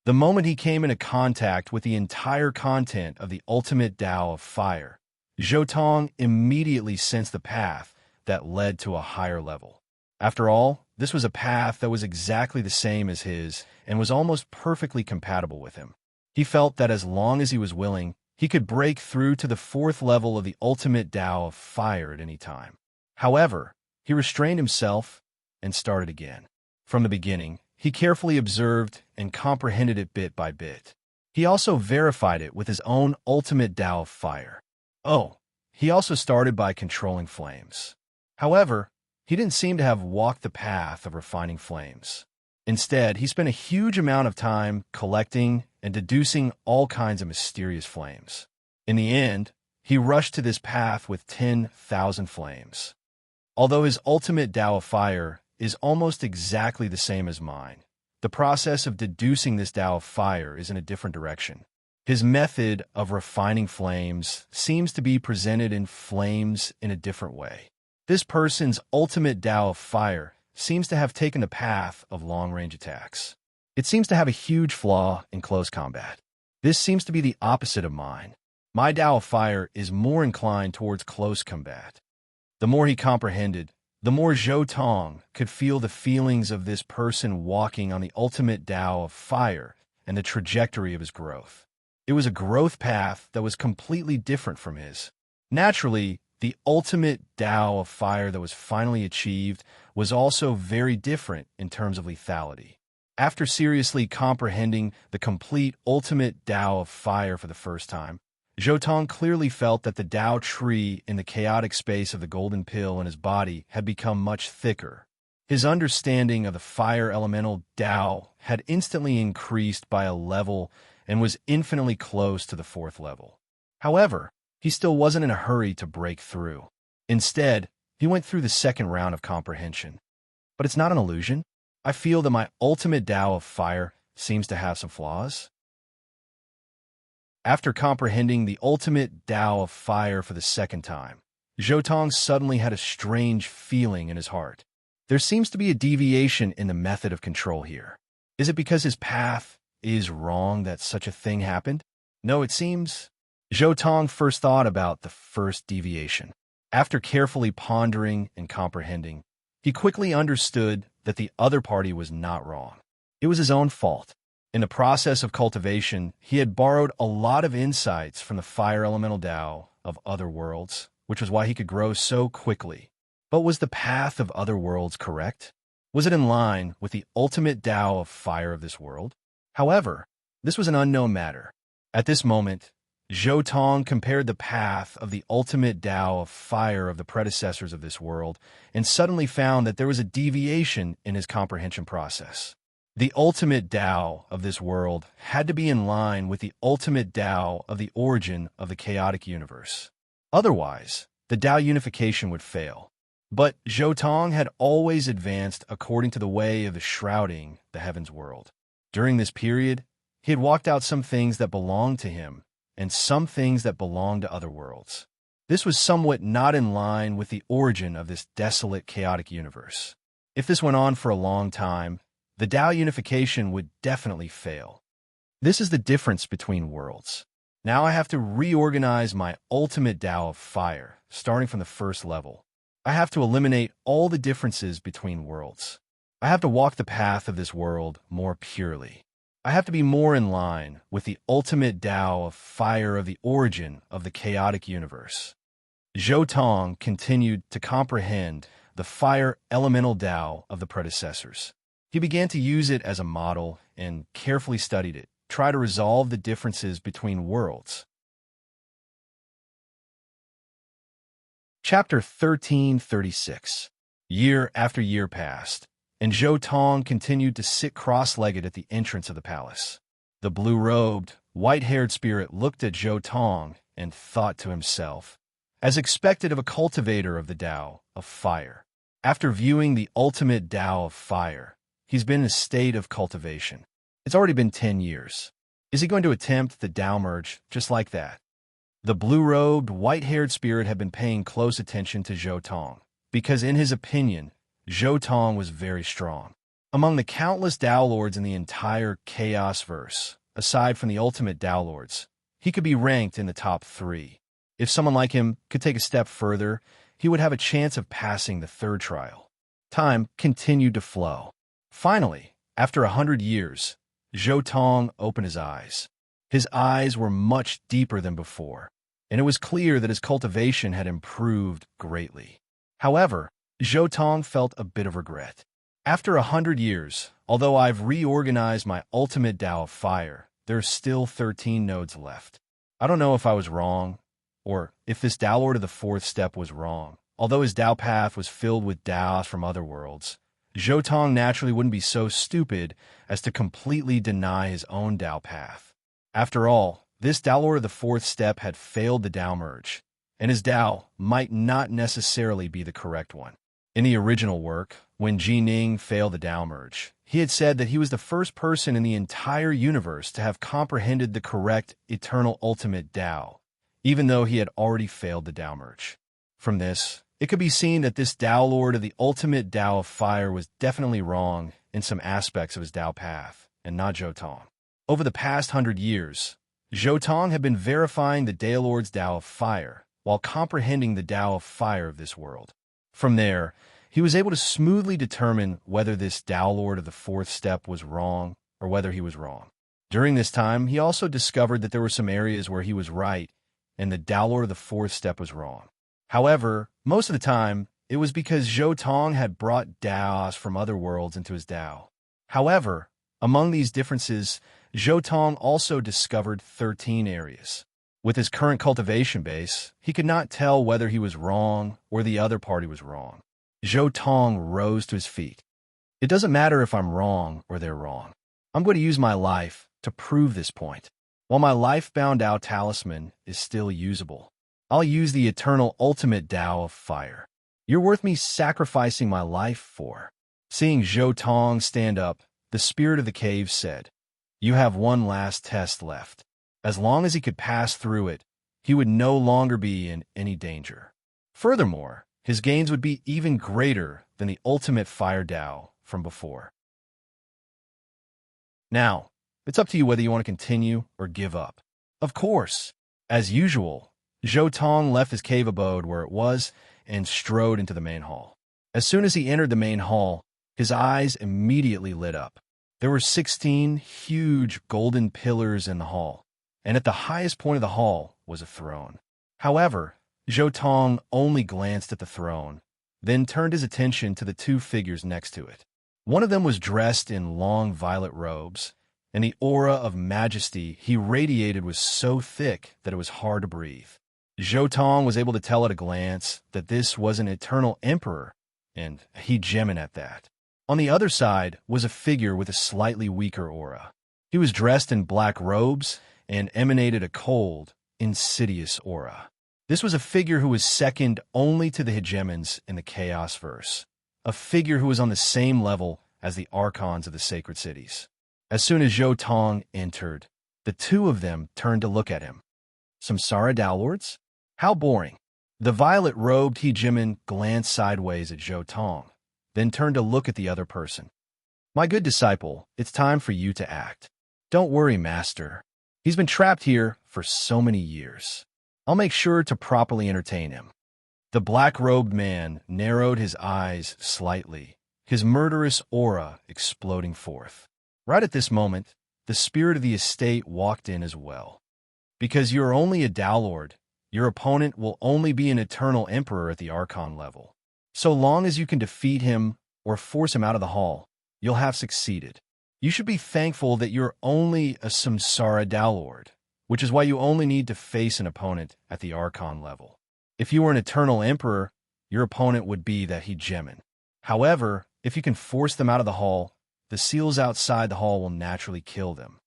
The moment he came into contact with the entire content of the ultimate Tao of Fire, Zhou Tong immediately sensed the path that led to a higher level. After all, this was a path that was exactly the same as his and was almost perfectly compatible with him. He felt that as long as he was willing, he could break through to the fourth level of the ultimate Tao of Fire at any time. However, he restrained himself and started again. From the beginning, he carefully observed and comprehended it bit by bit. He also verified it with his own ultimate Tao of Fire. Oh, he also started by controlling flames. However, he didn't seem to have walked the path of refining flames. Instead, he spent a huge amount of time collecting and deducing all kinds of mysterious flames. In the end, he rushed to this path with 10,000 flames. Although his ultimate Tao of Fire is almost exactly the same as mine, the process of deducing this Tao of Fire is in a different direction. His method of refining flames seems to be presented in flames in a different way. This person's ultimate Tao of Fire seems to have taken the path of long-range attacks. It seems to have a huge flaw in close combat. This seems to be the opposite of mine. My Tao of Fire is more inclined towards close combat. The more he comprehended, the more Zhou Tong could feel the feelings of this person walking on the ultimate Tao of Fire and the trajectory of his growth. It was a growth path that was completely different from his. Naturally, the ultimate Tao of Fire that was finally achieved was also very different in terms of lethality. After seriously comprehending the complete ultimate Tao of Fire for the first time, Zhou Tong clearly felt that the Tao tree in the chaotic space of the golden pill in his body had become much thicker. His understanding of the fire elemental Tao had instantly increased by a level and was infinitely close to the fourth level. However, he still wasn't in a hurry to break through. Instead, he went through the second round of comprehension. But it's not an illusion. I feel that my ultimate Tao of Fire seems to have some flaws. After comprehending the ultimate Tao of Fire for the second time, Zhou Tong suddenly had a strange feeling in his heart. There seems to be a deviation in the method of control here. Is it because his path is wrong that such a thing happened? No, it seems. Zhou Tong first thought about the first deviation. After carefully pondering and comprehending, he quickly understood that the other party was not wrong. It was his own fault. In the process of cultivation, he had borrowed a lot of insights from the fire elemental Tao of other worlds, which was why he could grow so quickly. But was the path of other worlds correct? Was it in line with the ultimate Tao of fire of this world? However, this was an unknown matter. At this moment, Zhou Tong compared the path of the ultimate Tao of fire of the predecessors of this world and suddenly found that there was a deviation in his comprehension process. The ultimate Tao of this world had to be in line with the ultimate Tao of the origin of the chaotic universe. Otherwise, the Tao unification would fail. But Zhou Tong had always advanced according to the way of the shrouding the heavens world. During this period, he had walked out some things that belonged to him and some things that belonged to other worlds. This was somewhat not in line with the origin of this desolate, chaotic universe. If this went on for a long time, the Tao unification would definitely fail. This is the difference between worlds. Now I have to reorganize my ultimate Tao of fire, starting from the first level. I have to eliminate all the differences between worlds. I have to walk the path of this world more purely. I have to be more in line with the ultimate Tao of fire of the origin of the chaotic universe. Zhou Tong continued to comprehend the fire elemental Tao of the predecessors. He began to use it as a model and carefully studied it, try to resolve the differences between worlds. Chapter 1336. Year after year passed, and Zhou Tong continued to sit cross-legged at the entrance of the palace. The blue-robed, white-haired spirit looked at Zhou Tong and thought to himself, as expected of a cultivator of the Tao of fire. After viewing the ultimate Tao of fire, he's been in a state of cultivation. It's already been 10 years. Is he going to attempt the Tao merge just like that? The blue-robed, white-haired spirit had been paying close attention to Zhou Tong, because in his opinion, Zhou Tong was very strong. Among the countless Tao Lords in the entire Chaos-verse, aside from the ultimate Tao Lords, he could be ranked in the top 3. If someone like him could take a step further, he would have a chance of passing the third trial. Time continued to flow. Finally, after 100 years, Zhou Tong opened his eyes. His eyes were much deeper than before, and it was clear that his cultivation had improved greatly. However, Zhou Tong felt a bit of regret. After 100 years, although I've reorganized my ultimate Tao of fire, there are still 13 nodes left. I don't know if I was wrong, or if this Tao Lord of the fourth step was wrong. Although his Tao path was filled with Taos from other worlds, Zhou Tong naturally wouldn't be so stupid as to completely deny his own Tao path. After all, this Tao Lord of the fourth step had failed the Tao merge, and his Tao might not necessarily be the correct one. In the original work, when Ji Ning failed the Tao merge, he had said that he was the first person in the entire universe to have comprehended the correct eternal ultimate Tao, even though he had already failed the Tao merge. From this, it could be seen that this Tao Lord of the ultimate Tao of fire was definitely wrong in some aspects of his Tao path, and not Zhou Tong. Over the past 100 years, Zhou Tong had been verifying the Tao Lord's Tao of fire, while comprehending the Tao of fire of this world. From there, he was able to smoothly determine whether this Tao Lord of the fourth step was wrong or whether he was wrong. During this time, he also discovered that there were some areas where he was right and the Tao Lord of the fourth step was wrong. However, most of the time, it was because Zhou Tong had brought Taos from other worlds into his Tao. However, among these differences, Zhou Tong also discovered 13 areas. With his current cultivation base, he could not tell whether he was wrong or the other party was wrong. Zhou Tong rose to his feet. It doesn't matter if I'm wrong or they're wrong. I'm going to use my life to prove this point. While my life-bound Tao talisman is still usable, I'll use the eternal ultimate Tao of fire. You're worth me sacrificing my life for. Seeing Zhou Tong stand up, the spirit of the cave said, "You have one last test left." As long as he could pass through it, he would no longer be in any danger. Furthermore, his gains would be even greater than the ultimate fire Tao from before. Now, It's up to you whether you want to continue or give up. Of course. As usual, Zhou Tong left his cave abode where it was and strode into the main hall. As soon as he entered the main hall, his eyes immediately lit up. There were 16 huge golden pillars in the hall, and at the highest point of the hall was a throne. However, Zhou Tong only glanced at the throne, then turned his attention to the two figures next to it. One of them was dressed in long violet robes, and the aura of majesty he radiated was so thick that it was hard to breathe. Zhou Tong was able to tell at a glance that this was an eternal emperor, and a hegemon at that. On the other side was a figure with a slightly weaker aura. He was dressed in black robes and emanated a cold, insidious aura. This was a figure who was second only to the hegemons in the Chaos verse, a figure who was on the same level as the archons of the sacred cities. As soon as Zhou Tong entered, the two of them turned to look at him. Samsara Downlords? How boring. The violet-robed hegemon glanced sideways at Zhou Tong, then turned to look at the other person. My good disciple, it's time for you to act. Don't worry, master. He's been trapped here for so many years. I'll make sure to properly entertain him. The black-robed man narrowed his eyes slightly, his murderous aura exploding forth. Right at this moment, the spirit of the estate walked in as well. Because you're only a Downlord, your opponent will only be an eternal emperor at the Archon level. So long as you can defeat him or force him out of the hall, you'll have succeeded. You should be thankful that you're only a Samsara Downlord, which is why you only need to face an opponent at the Archon level. If you were an eternal emperor, your opponent would be that hegemon. However, if you can force them out of the hall, the seals outside the hall will naturally kill them.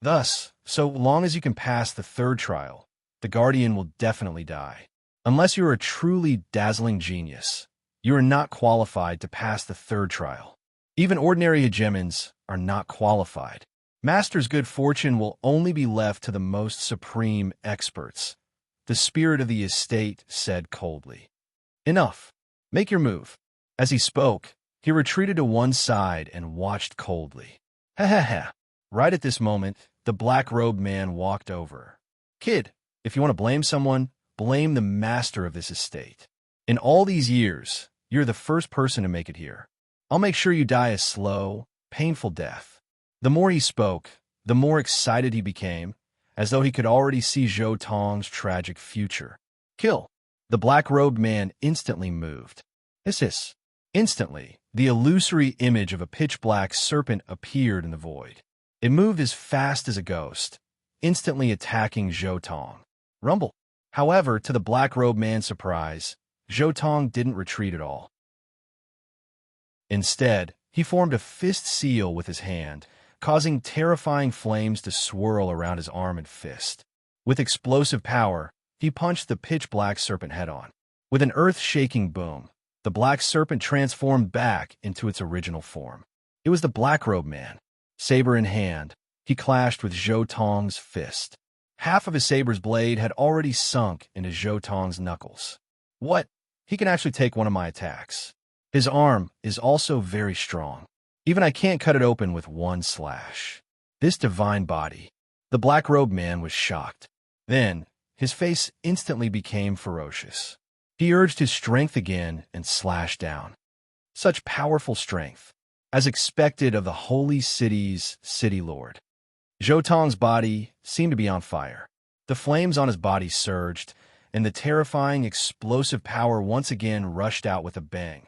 Thus, so long as you can pass the third trial, the Guardian will definitely die. Unless you're a truly dazzling genius, you are not qualified to pass the third trial. Even ordinary hegemons are not qualified. Master's good fortune will only be left to the most supreme experts, the spirit of the estate said coldly. Enough. Make your move. As he spoke, he retreated to one side and watched coldly. Ha ha ha. Right at this moment, the black-robed man walked over. Kid, if you want to blame someone, blame the master of this estate. In all these years, you're the first person to make it here. I'll make sure you die a slow, painful death. The more he spoke, the more excited he became, as though he could already see Zhou Tong's tragic future. Kill. The black-robed man instantly moved. Hiss. Instantly, the illusory image of a pitch-black serpent appeared in the void. It moved as fast as a ghost, instantly attacking Zhou Tong. Rumble. However, to the black-robed man's surprise, Zhou Tong didn't retreat at all. Instead, he formed a fist seal with his hand, causing terrifying flames to swirl around his arm and fist. With explosive power, he punched the pitch-black serpent head-on. With an earth-shaking boom, the black serpent transformed back into its original form. It was the black-robed man. Saber in hand, he clashed with Zhou Tong's fist. Half of his saber's blade had already sunk into Zhou Tong's knuckles. What? He can actually take one of my attacks. His arm is also very strong. Even I can't cut it open with one slash. This divine body. The black-robed man was shocked. Then, his face instantly became ferocious. He urged his strength again and slashed down. Such powerful strength, as expected of the holy city's city lord. Zhou Tong's body seemed to be on fire. The flames on his body surged, and the terrifying explosive power once again rushed out with a bang.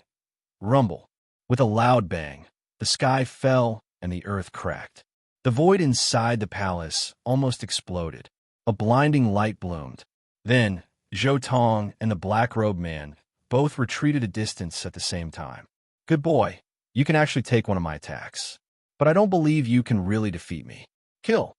Rumble. With a loud bang, the sky fell and the earth cracked. The void inside the palace almost exploded. A blinding light bloomed. Then, Zhou Tong and the black-robed man both retreated a distance at the same time. Good boy, you can actually take one of my attacks. But I don't believe you can really defeat me. Kill.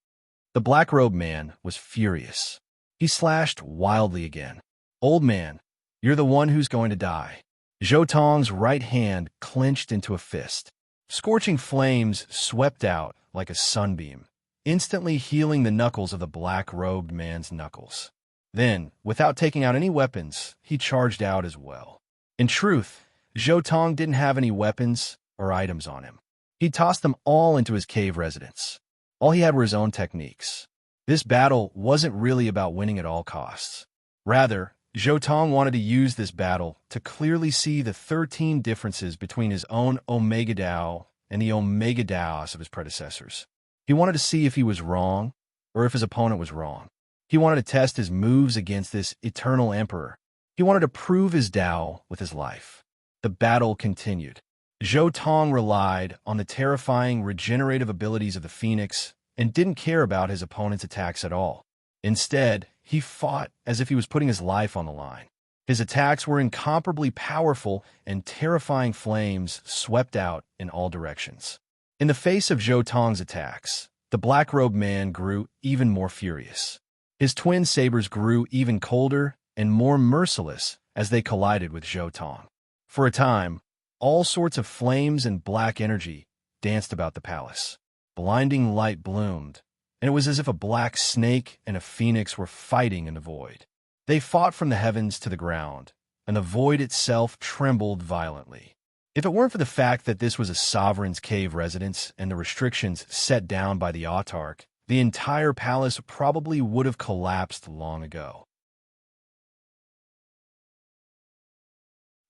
The black-robed man was furious. He slashed wildly again. Old man, you're the one who's going to die. Zhou Tong's right hand clenched into a fist. Scorching flames swept out like a sunbeam, instantly healing the knuckles of the black-robed man's knuckles. Then, without taking out any weapons, he charged out as well. In truth, Zhou Tong didn't have any weapons or items on him. He tossed them all into his cave residence. All he had were his own techniques. This battle wasn't really about winning at all costs. Rather, Zhou Tong wanted to use this battle to clearly see the 13 differences between his own Omega Dao and the Omega Daos of his predecessors. He wanted to see if he was wrong, or if his opponent was wrong. He wanted to test his moves against this eternal emperor. He wanted to prove his Dao with his life. The battle continued. Zhou Tong relied on the terrifying regenerative abilities of the Phoenix and didn't care about his opponent's attacks at all. Instead, he fought as if he was putting his life on the line. His attacks were incomparably powerful, and terrifying flames swept out in all directions. In the face of Zhou Tong's attacks, the black-robed man grew even more furious. His twin sabers grew even colder and more merciless as they collided with Zhou Tong. For a time, all sorts of flames and black energy danced about the palace. Blinding light bloomed, and it was as if a black snake and a phoenix were fighting in the void. They fought from the heavens to the ground, and the void itself trembled violently. If it weren't for the fact that this was a sovereign's cave residence and the restrictions set down by the autarch, the entire palace probably would have collapsed long ago.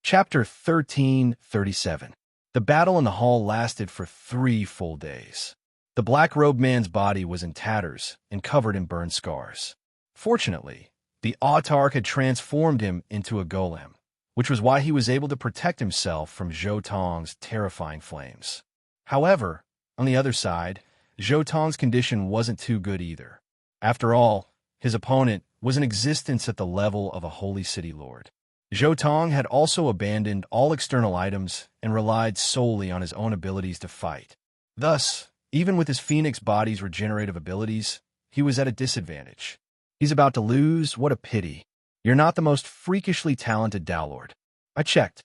Chapter 1337. The battle in the hall lasted for 3 full days. The black-robed man's body was in tatters and covered in burned scars. Fortunately, the autarch had transformed him into a golem, which was why he was able to protect himself from Zhou Tong's terrifying flames. However, on the other side, Zhou Tong's condition wasn't too good either. After all, his opponent was in existence at the level of a holy city lord. Zhou Tong had also abandoned all external items and relied solely on his own abilities to fight. Thus, even with his phoenix body's regenerative abilities, he was at a disadvantage. He's about to lose? What a pity. You're not the most freakishly talented Dao Lord. I checked.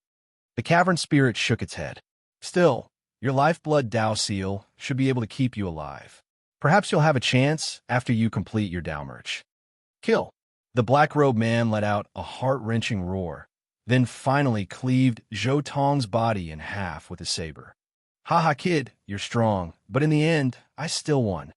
The cavern spirit shook its head. Still, your lifeblood Dao seal should be able to keep you alive. Perhaps you'll have a chance after you complete your Dao merge. Kill. The black-robed man let out a heart-wrenching roar, then finally cleaved Zhou Tong's body in half with his saber. "Haha, kid, you're strong, but in the end, I still won."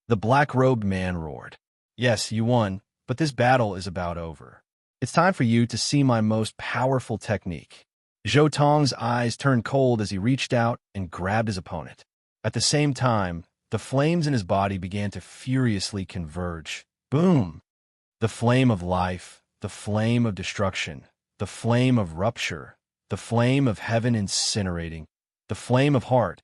The black-robed man roared. "Yes, you won, but this battle is about over. It's time for you to see my most powerful technique." Zhou Tong's eyes turned cold as he reached out and grabbed his opponent. At the same time, the flames in his body began to furiously converge. Boom! The flame of life, the flame of destruction, the flame of rupture, the flame of heaven incinerating, the flame of heart.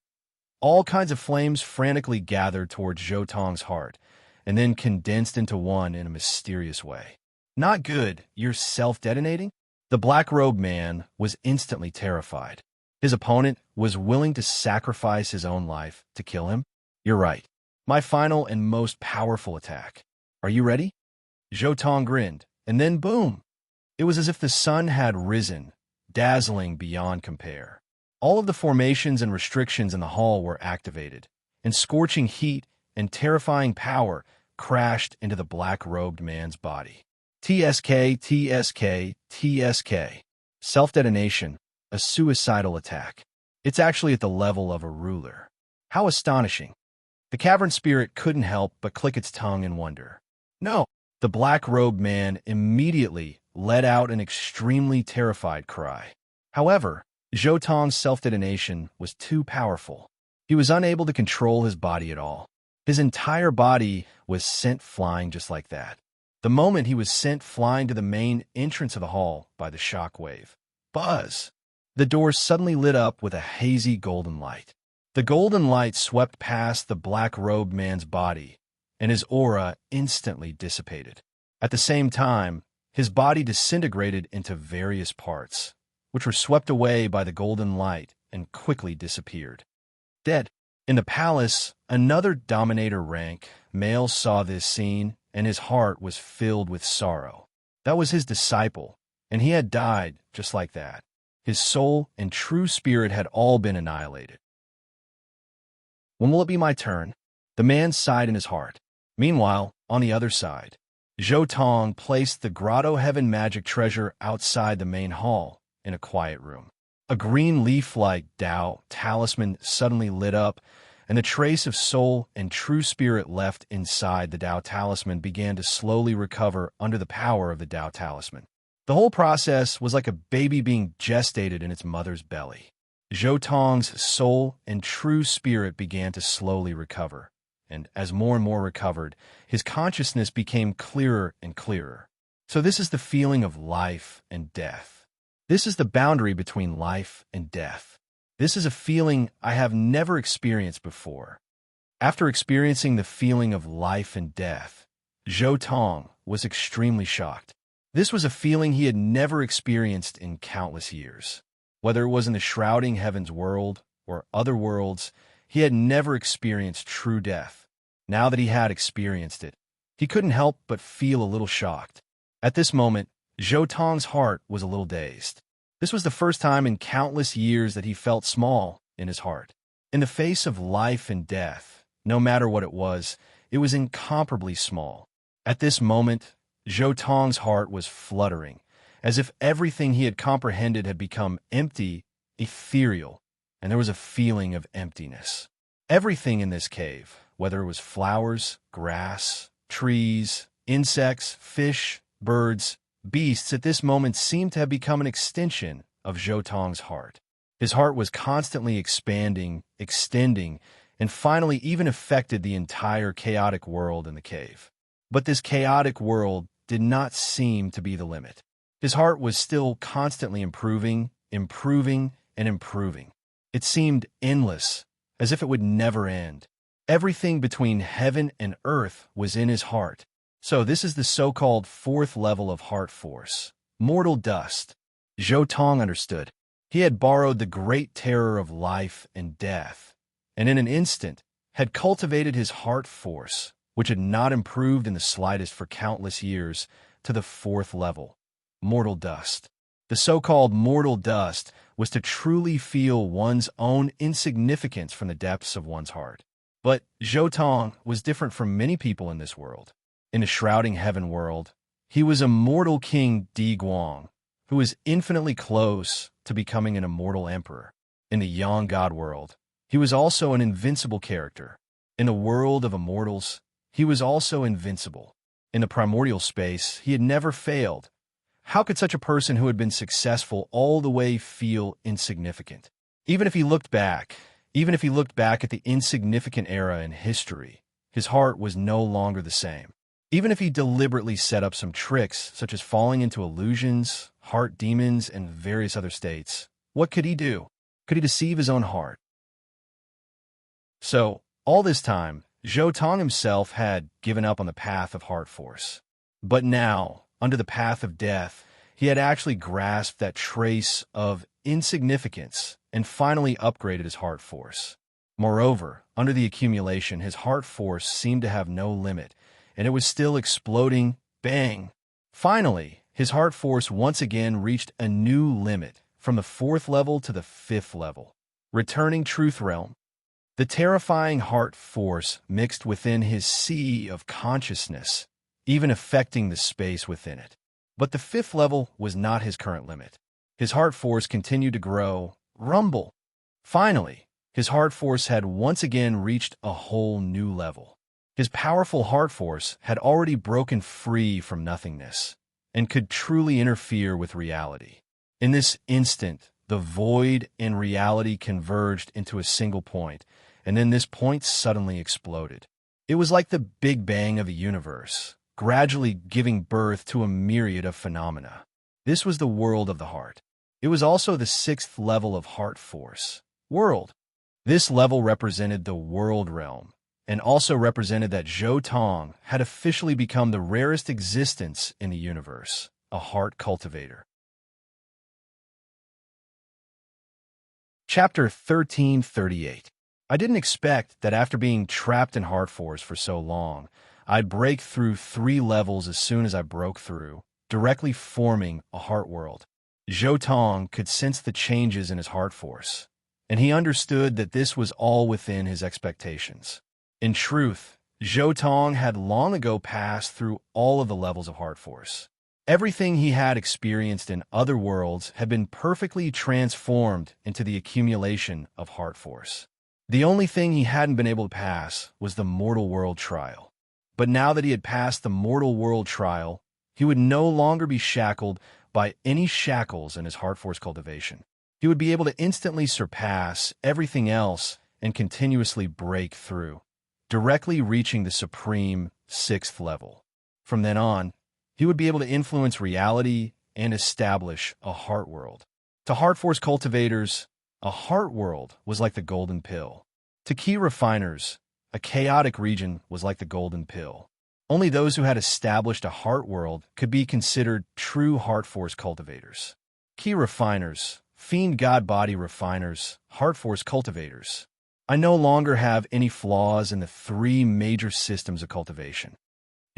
All kinds of flames frantically gathered towards Zhou Tong's heart, and then condensed into one in a mysterious way. "Not good, you're self-detonating?" The black-robed man was instantly terrified. His opponent was willing to sacrifice his own life to kill him? "You're right. My final and most powerful attack. Are you ready?" Zhou Tong grinned, and then boom! It was as if the sun had risen, dazzling beyond compare. All of the formations and restrictions in the hall were activated, and scorching heat and terrifying power crashed into the black-robed man's body. TSK, TSK, TSK. Self-detonation, a suicidal attack. It's actually at the level of a ruler. How astonishing. The cavern spirit couldn't help but click its tongue in wonder. No! The black-robed man immediately let out an extremely terrified cry. However, Zhou Tong's self-detonation was too powerful. He was unable to control his body at all. His entire body was sent flying just like that. The moment he was sent flying to the main entrance of the hall by the shock wave. Buzz! The doors suddenly lit up with a hazy golden light. The golden light swept past the black-robed man's body, and his aura instantly dissipated. At the same time, his body disintegrated into various parts, which were swept away by the golden light and quickly disappeared. Dead. In the palace, another dominator rank male saw this scene, and his heart was filled with sorrow. That was his disciple, and he had died just like that. His soul and true spirit had all been annihilated. When will it be my turn? The man sighed in his heart. Meanwhile, on the other side, Zhou Tong placed the Grotto Heaven magic treasure outside the main hall in a quiet room. A green leaf-like Dao talisman suddenly lit up, and the trace of soul and true spirit left inside the Tao Talisman began to slowly recover under the power of the Tao Talisman. The whole process was like a baby being gestated in its mother's belly. Zhou Tong's soul and true spirit began to slowly recover, and as more and more recovered, his consciousness became clearer and clearer. So this is the feeling of life and death. This is the boundary between life and death. This is a feeling I have never experienced before. After experiencing the feeling of life and death, Zhou Tong was extremely shocked. This was a feeling he had never experienced in countless years. Whether it was in the shrouding heavens world or other worlds, he had never experienced true death. Now that he had experienced it, he couldn't help but feel a little shocked. At this moment, Zhou Tong's heart was a little dazed. This was the first time in countless years that he felt small in his heart. In the face of life and death, no matter what it was incomparably small. At this moment, Zhou Tong's heart was fluttering, as if everything he had comprehended had become empty, ethereal, and there was a feeling of emptiness. Everything in this cave, whether it was flowers, grass, trees, insects, fish, birds, beasts, at this moment seemed to have become an extension of Zhou Tong's heart. His heart was constantly expanding, extending, and finally even affected the entire chaotic world in the cave. But this chaotic world did not seem to be the limit. His heart was still constantly improving, improving, and improving. It seemed endless, as if it would never end. Everything between heaven and earth was in his heart. So this is the so-called fourth level of heart force, mortal dust. Zhou Tong understood. He had borrowed the great terror of life and death, and in an instant had cultivated his heart force, which had not improved in the slightest for countless years, to the fourth level, mortal dust. The so-called mortal dust was to truly feel one's own insignificance from the depths of one's heart. But Zhou Tong was different from many people in this world. In the shrouding heaven world, he was a mortal king Di Guang, who was infinitely close to becoming an immortal emperor. In the Yang God world, he was also an invincible character. In the world of immortals, he was also invincible. In the primordial space, he had never failed. How could such a person who had been successful all the way feel insignificant? Even if he looked back at the insignificant era in history, his heart was no longer the same. Even if he deliberately set up some tricks, such as falling into illusions, heart demons, and various other states, what could he do? Could he deceive his own heart? So, all this time, Zhou Tong himself had given up on the path of heart force. But now, under the path of death, he had actually grasped that trace of insignificance and finally upgraded his heart force. Moreover, under the accumulation, his heart force seemed to have no limit, and it was still exploding, bang. Finally, his heart force once again reached a new limit, from the fourth level to the fifth level. Returning truth realm. The terrifying heart force mixed within his sea of consciousness, even affecting the space within it. But the fifth level was not his current limit. His heart force continued to grow, rumble. Finally, his heart force had once again reached a whole new level. His powerful heart force had already broken free from nothingness and could truly interfere with reality. In this instant, the void and reality converged into a single point, and then this point suddenly exploded. It was like the Big Bang of the universe, gradually giving birth to a myriad of phenomena. This was the world of the heart. It was also the sixth level of heart force, world. This level represented the world realm, and also represented that Zhou Tong had officially become the rarest existence in the universe, a heart cultivator. Chapter 1338. I didn't expect that after being trapped in heart force for so long, I'd break through 3 levels as soon as I broke through, directly forming a heart world. Zhou Tong could sense the changes in his heart force, and he understood that this was all within his expectations. In truth, Zhou Tong had long ago passed through all of the levels of heart force. Everything he had experienced in other worlds had been perfectly transformed into the accumulation of heart force. The only thing he hadn't been able to pass was the mortal world trial. But now that he had passed the mortal world trial, he would no longer be shackled by any shackles in his heart force cultivation. He would be able to instantly surpass everything else and continuously break through, directly reaching the supreme 6th level. From then on, he would be able to influence reality and establish a heart world. To heart force cultivators, a heart world was like the golden pill. To key refiners, a chaotic region was like the golden pill. Only those who had established a heart world could be considered true heart force cultivators. Key refiners, fiend god body refiners, heart force cultivators. I no longer have any flaws in the 3 major systems of cultivation.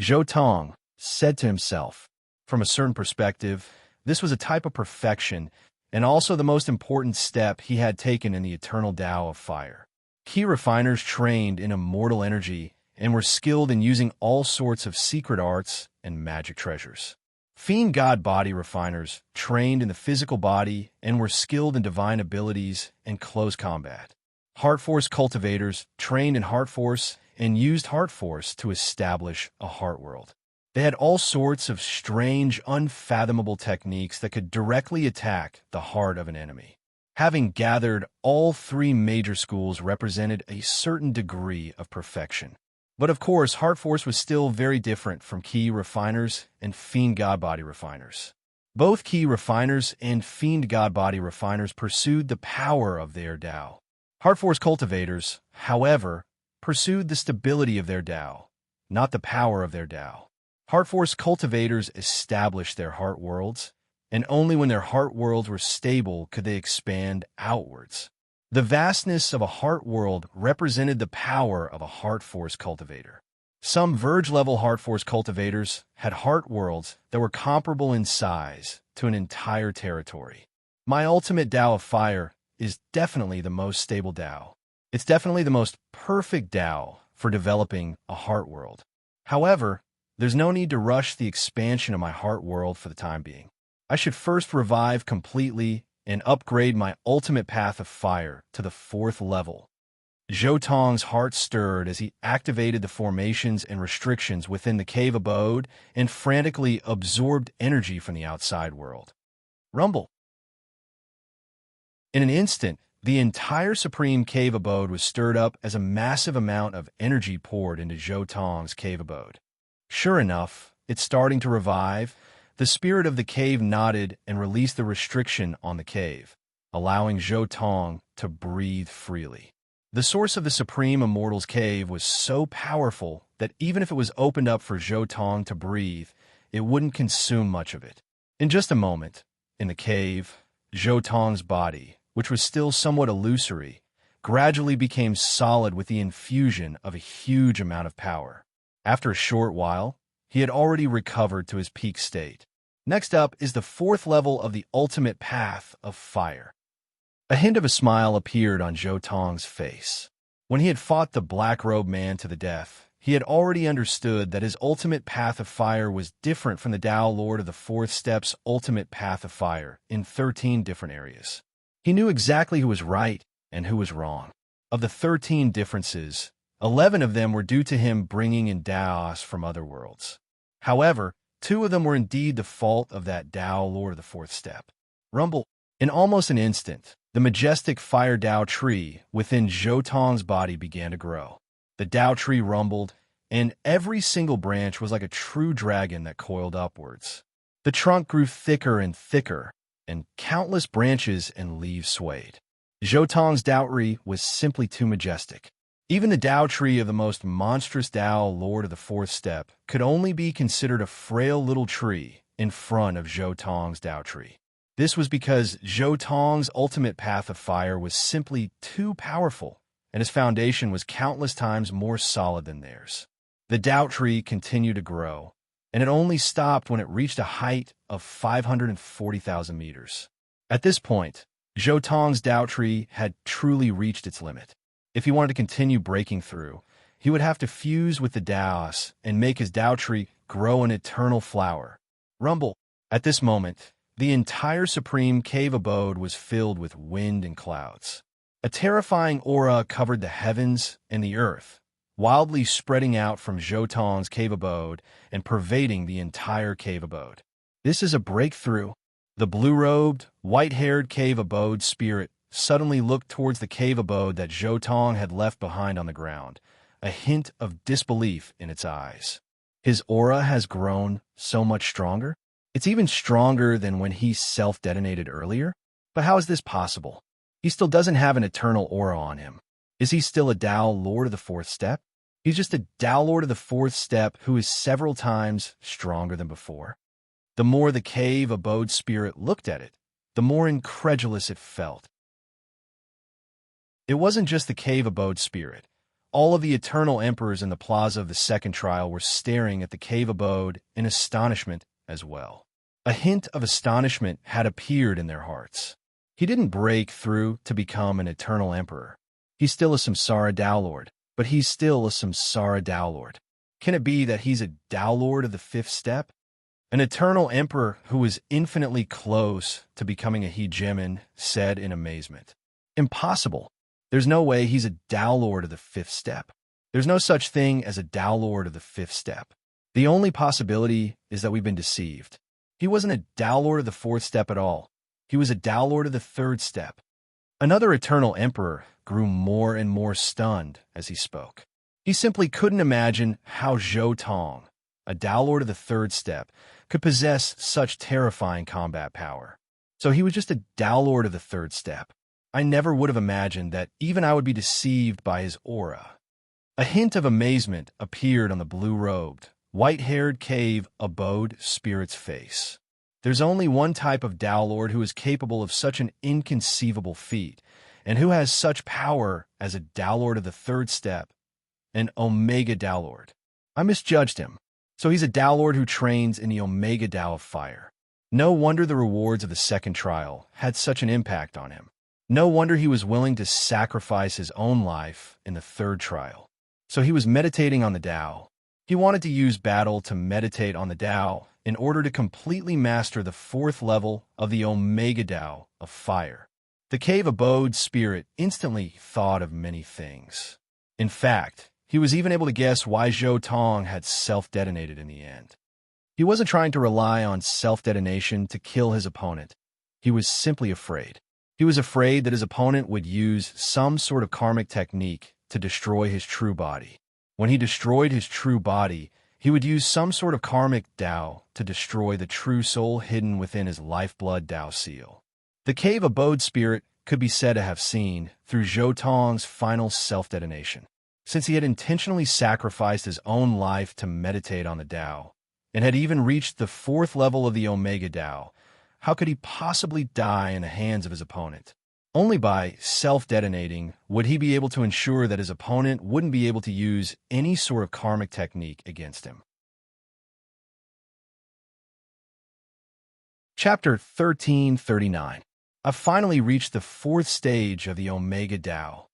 Zhou Tong said to himself. From a certain perspective, this was a type of perfection and also the most important step he had taken in the eternal Tao of fire. Key refiners trained in immortal energy and were skilled in using all sorts of secret arts and magic treasures. Fiend god body refiners trained in the physical body and were skilled in divine abilities and close combat. Heart force cultivators trained in heart force and used heart force to establish a heart world. They had all sorts of strange, unfathomable techniques that could directly attack the heart of an enemy. Having gathered all 3 major schools represented a certain degree of perfection. But of course, heart force was still very different from key refiners and fiend god body refiners. Both key refiners and fiend god body refiners pursued the power of their Tao. Heart force cultivators, however, pursued the stability of their Tao, not the power of their Tao. Heart force cultivators established their heart worlds, and only when their heart worlds were stable could they expand outwards. The vastness of a heart world represented the power of a heart force cultivator. Some verge-level heart force cultivators had heart worlds that were comparable in size to an entire territory. My ultimate Tao of fire is definitely the most stable Tao. It's definitely the most perfect Tao for developing a heart world. However, there's no need to rush the expansion of my heart world for the time being. I should first revive completely and upgrade my ultimate path of fire to the 4th level. Zhou Tong's heart stirred as he activated the formations and restrictions within the cave abode and frantically absorbed energy from the outside world. Rumble. In an instant, the entire supreme cave abode was stirred up as a massive amount of energy poured into Zhou Tong's cave abode. Sure enough, it's starting to revive. The spirit of the cave nodded and released the restriction on the cave, allowing Zhou Tong to breathe freely. The source of the Supreme Immortal's cave was so powerful that even if it was opened up for Zhou Tong to breathe, it wouldn't consume much of it. In just a moment, in the cave, Zhou Tong's body, which was still somewhat illusory, gradually became solid with the infusion of a huge amount of power. After a short while, he had already recovered to his peak state. Next up is the 4th level of the ultimate path of fire. A hint of a smile appeared on Zhou Tong's face. When he had fought the black-robed man to the death, he had already understood that his ultimate path of fire was different from the Tao Lord of the 4th Step's ultimate path of fire in 13 different areas. He knew exactly who was right and who was wrong. Of the 13 differences, 11 of them were due to him bringing in Taos from other worlds. However, 2 of them were indeed the fault of that Tao Lord of the 4th Step. Rumble. In almost an instant, the majestic fire Tao tree within Zhou Tong's body began to grow. The Tao tree rumbled, and every single branch was like a true dragon that coiled upwards. The trunk grew thicker and thicker, and countless branches and leaves swayed. Zhou Tong's Tao tree was simply too majestic. Even the Tao tree of the most monstrous Tao Lord of the 4th Step could only be considered a frail little tree in front of Zhou Tong's Tao tree. This was because Zhou Tong's ultimate path of fire was simply too powerful, and his foundation was countless times more solid than theirs. The Tao tree continued to grow, and it only stopped when it reached a height of 540,000 meters. At this point, Zhou Tong's Tao tree had truly reached its limit. If he wanted to continue breaking through, he would have to fuse with the Taos and make his Tao tree grow an eternal flower. Rumble. At this moment, the entire supreme cave abode was filled with wind and clouds. A terrifying aura covered the heavens and the earth, wildly spreading out from Zhou Tong's cave abode and pervading the entire cave abode. This is a breakthrough. The blue-robed, white-haired cave abode spirit suddenly looked towards the cave abode that Zhou Tong had left behind on the ground, a hint of disbelief in its eyes. His aura has grown so much stronger? It's even stronger than when he self-detonated earlier? But how is this possible? He still doesn't have an eternal aura on him. Is he still a Tao Lord of the Fourth Step? He's just a Tao Lord of the Fourth Step who is several times stronger than before. The more the cave abode spirit looked at it, the more incredulous it felt. It wasn't just the cave abode spirit. All of the eternal emperors in the plaza of the second trial were staring at the cave abode in astonishment as well. A hint of astonishment had appeared in their hearts. He didn't break through to become an eternal emperor. He's still a Samsara Tao Lord, but he's still a Samsara Tao Lord. Can it be that he's a Tao Lord of the fifth step? An eternal emperor who is infinitely close to becoming a hegemon said in amazement. Impossible. There's no way he's a Tao Lord of the fifth step. There's no such thing as a Tao Lord of the fifth step. The only possibility is that we've been deceived. He wasn't a Tao Lord of the fourth step at all. He was a Tao Lord of the third step. Another eternal emperor grew more and more stunned as he spoke. He simply couldn't imagine how Zhou Tong, a Tao Lord of the third step, could possess such terrifying combat power. So he was just a Tao Lord of the third step. I never would have imagined that even I would be deceived by his aura. A hint of amazement appeared on the blue-robed, white-haired cave abode spirit's face. There's only one type of Tao Lord who is capable of such an inconceivable feat, and who has such power as a Tao Lord of the third step, an Omega Tao Lord. I misjudged him. So he's a Tao Lord who trains in the Omega Tao of Fire. No wonder the rewards of the second trial had such an impact on him. No wonder he was willing to sacrifice his own life in the third trial. So he was meditating on the Tao. He wanted to use battle to meditate on the Tao in order to completely master the fourth level of the Omega Tao of Fire. The cave abode spirit instantly thought of many things. In fact, he was even able to guess why Zhou Tong had self-detonated in the end. He wasn't trying to rely on self-detonation to kill his opponent. He was simply afraid. He was afraid that his opponent would use some sort of karmic technique to destroy his true body. When he destroyed his true body, he would use some sort of karmic Tao to destroy the true soul hidden within his lifeblood Tao seal. The cave abode spirit could be said to have seen through Zhou Tong's final self-detonation. Since he had intentionally sacrificed his own life to meditate on the Tao, and had even reached the fourth level of the Omega Tao, how could he possibly die in the hands of his opponent? Only by self-detonating would he be able to ensure that his opponent wouldn't be able to use any sort of karmic technique against him. Chapter 1339. I've finally reached the fourth stage of the Omega Tao.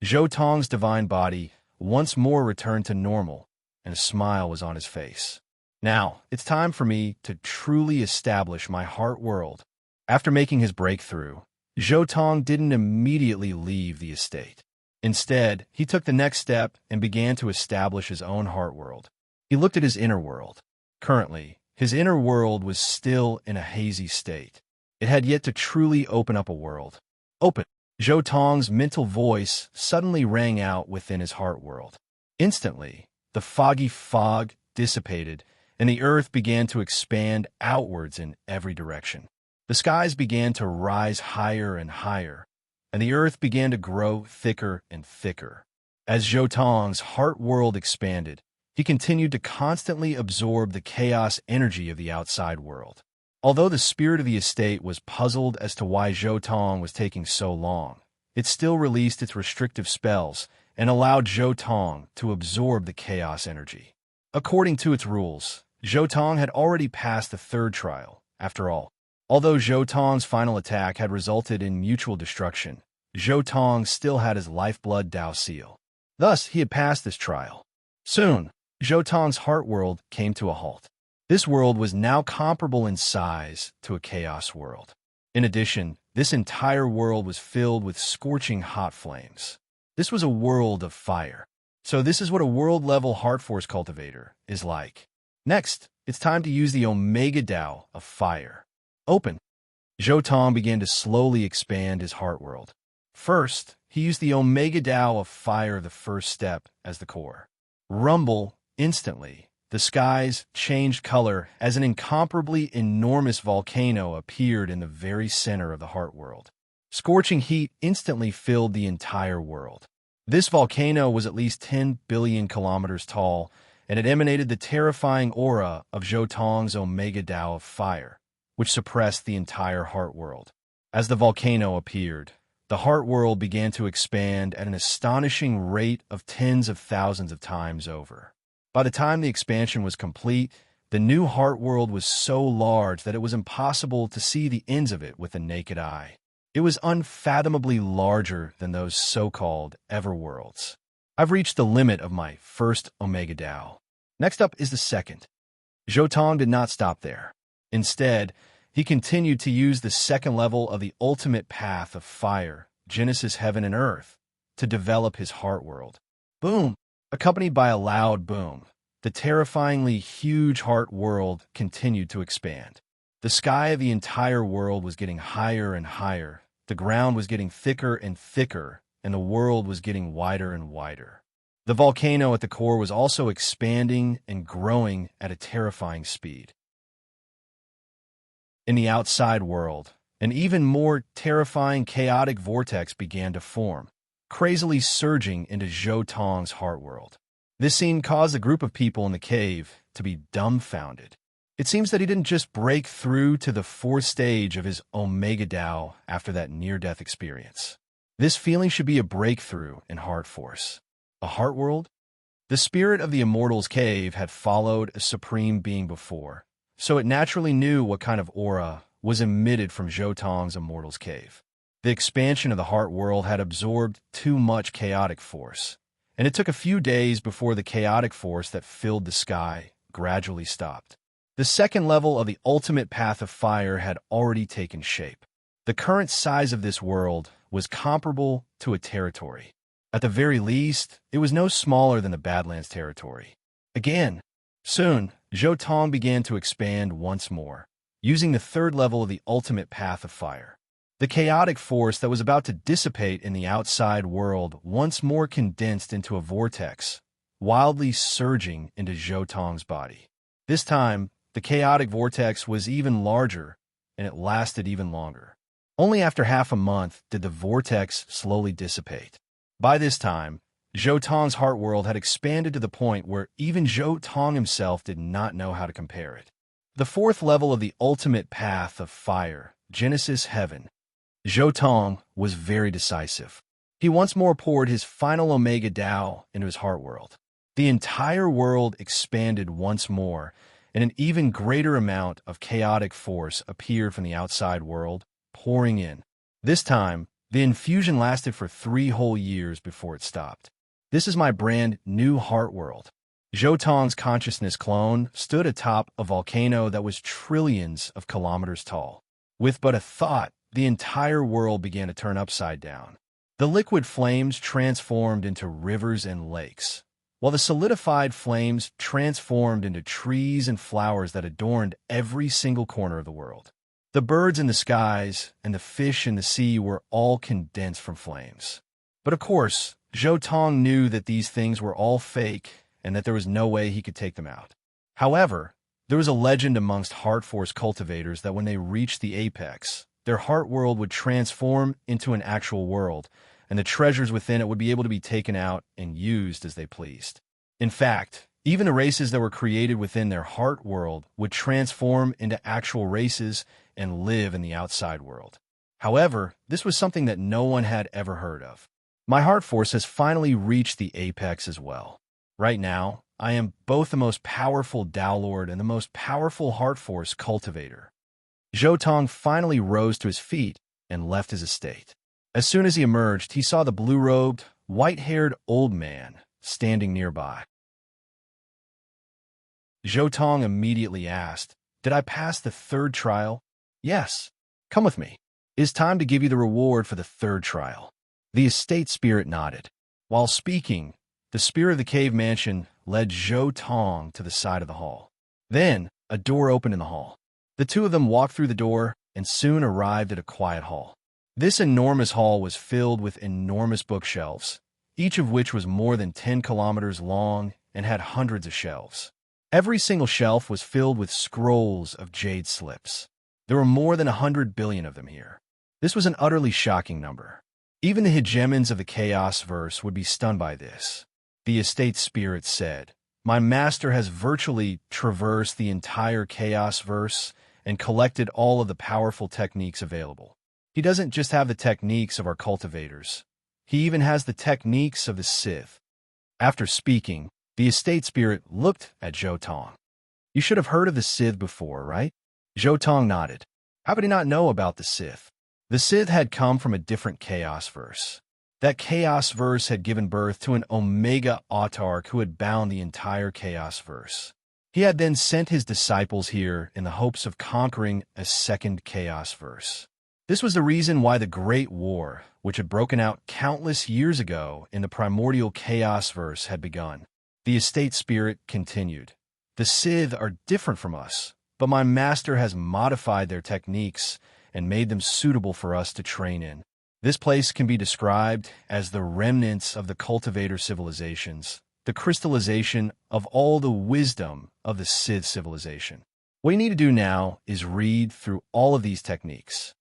Zhou Tong's divine body once more returned to normal, and a smile was on his face. Now, it's time for me to truly establish my heart world. After making his breakthrough, Zhou Tong didn't immediately leave the estate. Instead, he took the next step and began to establish his own heart world. He looked at his inner world. Currently, his inner world was still in a hazy state. It had yet to truly open up a world. Open! Zhou Tong's mental voice suddenly rang out within his heart world. Instantly, the foggy fog dissipated, and the earth began to expand outwards in every direction. The skies began to rise higher and higher, and the earth began to grow thicker and thicker. As Zhou Tong's heart world expanded, he continued to constantly absorb the chaos energy of the outside world. Although the spirit of the estate was puzzled as to why Zhou Tong was taking so long, it still released its restrictive spells and allowed Zhou Tong to absorb the chaos energy. According to its rules, Zhou Tong had already passed the third trial. After all, although Zhou Tong's final attack had resulted in mutual destruction, Zhou Tong still had his lifeblood Tao seal. Thus, he had passed this trial. Soon, Zhou Tong's heart world came to a halt. This world was now comparable in size to a chaos world. In addition, This entire world was filled with scorching hot flames. This was a world of fire. So this is what a world-level heart force cultivator is like. Next, it's time to use the Omega Dao of fire. Open. Zhou Tong began to slowly expand his heart world. First, he used the Omega Dao of fire, the first step, as the core. Rumble, instantly, the skies changed color as an incomparably enormous volcano appeared in the very center of the heart world. Scorching heat instantly filled the entire world. This volcano was at least 10 billion kilometers tall, and it emanated the terrifying aura of Zhou Tong's Omega Dao of fire, which suppressed the entire heart world. As the volcano appeared, the heart world began to expand at an astonishing rate of tens of thousands of times over. By the time the expansion was complete, the new heart world was so large that it was impossible to see the ends of it with the naked eye. It was unfathomably larger than those so-called everworlds. I've reached the limit of my first Omega Dao. Next up is the second. Zhou Tong did not stop there. Instead, he continued to use the second level of the ultimate path of fire, Genesis Heaven and Earth, to develop his heart world. Boom! Accompanied by a loud boom, the terrifyingly huge heart world continued to expand. The sky of the entire world was getting higher and higher, the ground was getting thicker and thicker, and the world was getting wider and wider. The volcano at the core was also expanding and growing at a terrifying speed. In the outside world, an even more terrifying chaotic vortex began to form, crazily surging into Zhou Tong's heart world. This scene caused a group of people in the cave to be dumbfounded. It seems that he didn't just break through to the fourth stage of his Omega Dao after that near-death experience. This feeling should be a breakthrough in heart force. A heart world? The spirit of the Immortal's Cave had followed a supreme being before, so it naturally knew what kind of aura was emitted from Zhou Tong's Immortal's Cave. The expansion of the heart world had absorbed too much chaotic force, and it took a few days before the chaotic force that filled the sky gradually stopped. The second level of the ultimate path of fire had already taken shape. The current size of this world was comparable to a territory. At the very least, it was no smaller than the Badlands territory. Again, soon, Zhou Tong began to expand once more, using the third level of the ultimate path of fire. The chaotic force that was about to dissipate in the outside world once more condensed into a vortex, wildly surging into Zhou Tong's body. This time, the chaotic vortex was even larger, and it lasted even longer. Only after half a month did the vortex slowly dissipate. By this time, Zhou Tong's heart world had expanded to the point where even Zhou Tong himself did not know how to compare it. The fourth level of the ultimate path of fire, Genesis Heaven. Zhou Tong was very decisive. He once more poured his final Omega Dao into his heart world. The entire world expanded once more, and an even greater amount of chaotic force appeared from the outside world, pouring in. This time, the infusion lasted for 3 whole years before it stopped. This is my brand new heart world. Zhou Tong's consciousness clone stood atop a volcano that was trillions of kilometers tall. With but a thought, the entire world began to turn upside down. The liquid flames transformed into rivers and lakes, while the solidified flames transformed into trees and flowers that adorned every single corner of the world. The birds in the skies and the fish in the sea were all condensed from flames. But of course, Zhou Tong knew that these things were all fake and that there was no way he could take them out. However, there was a legend amongst heart force cultivators that when they reached the apex, their heart world would transform into an actual world, and the treasures within it would be able to be taken out and used as they pleased. In fact, even the races that were created within their heart world would transform into actual races and live in the outside world. However, this was something that no one had ever heard of. My heart force has finally reached the apex as well. Right now, I am both the most powerful Tao Lord and the most powerful heart force cultivator. Zhou Tong finally rose to his feet and left his estate. As soon as he emerged, he saw the blue-robed, white-haired old man standing nearby. Zhou Tong immediately asked, "Did I pass the third trial?" "Yes. Come with me." It's time to give you the reward for the third trial. The estate spirit nodded. While speaking, the spirit of the cave mansion led Zhou Tong to the side of the hall. Then, a door opened in the hall. The two of them walked through the door and soon arrived at a quiet hall. This enormous hall was filled with enormous bookshelves, each of which was more than 10 kilometers long and had hundreds of shelves. Every single shelf was filled with scrolls of jade slips. There were more than 100 billion of them here. This was an utterly shocking number. Even the hegemons of the chaos verse would be stunned by this. The estate spirit said, "My master has virtually traversed the entire chaos verse and collected all of the powerful techniques available. He doesn't just have the techniques of our cultivators. He even has the techniques of the Sith." After speaking, the estate spirit looked at Zhou Tong. "You should have heard of the Sith before, right?" Zhou Tong nodded. How could he not know about the Sith? The Sith had come from a different chaos verse. That chaos verse had given birth to an Omega Autarch who had bound the entire chaos verse. He had then sent his disciples here in the hopes of conquering a second chaos verse. This was the reason why the Great War, which had broken out countless years ago in the primordial chaos verse, had begun. The estate spirit continued. "The Sith are different from us, but my master has modified their techniques and made them suitable for us to train in. This place can be described as the remnants of the cultivator civilizations, the crystallization of all the wisdom of the Sith civilization. What you need to do now is read through all of these techniques."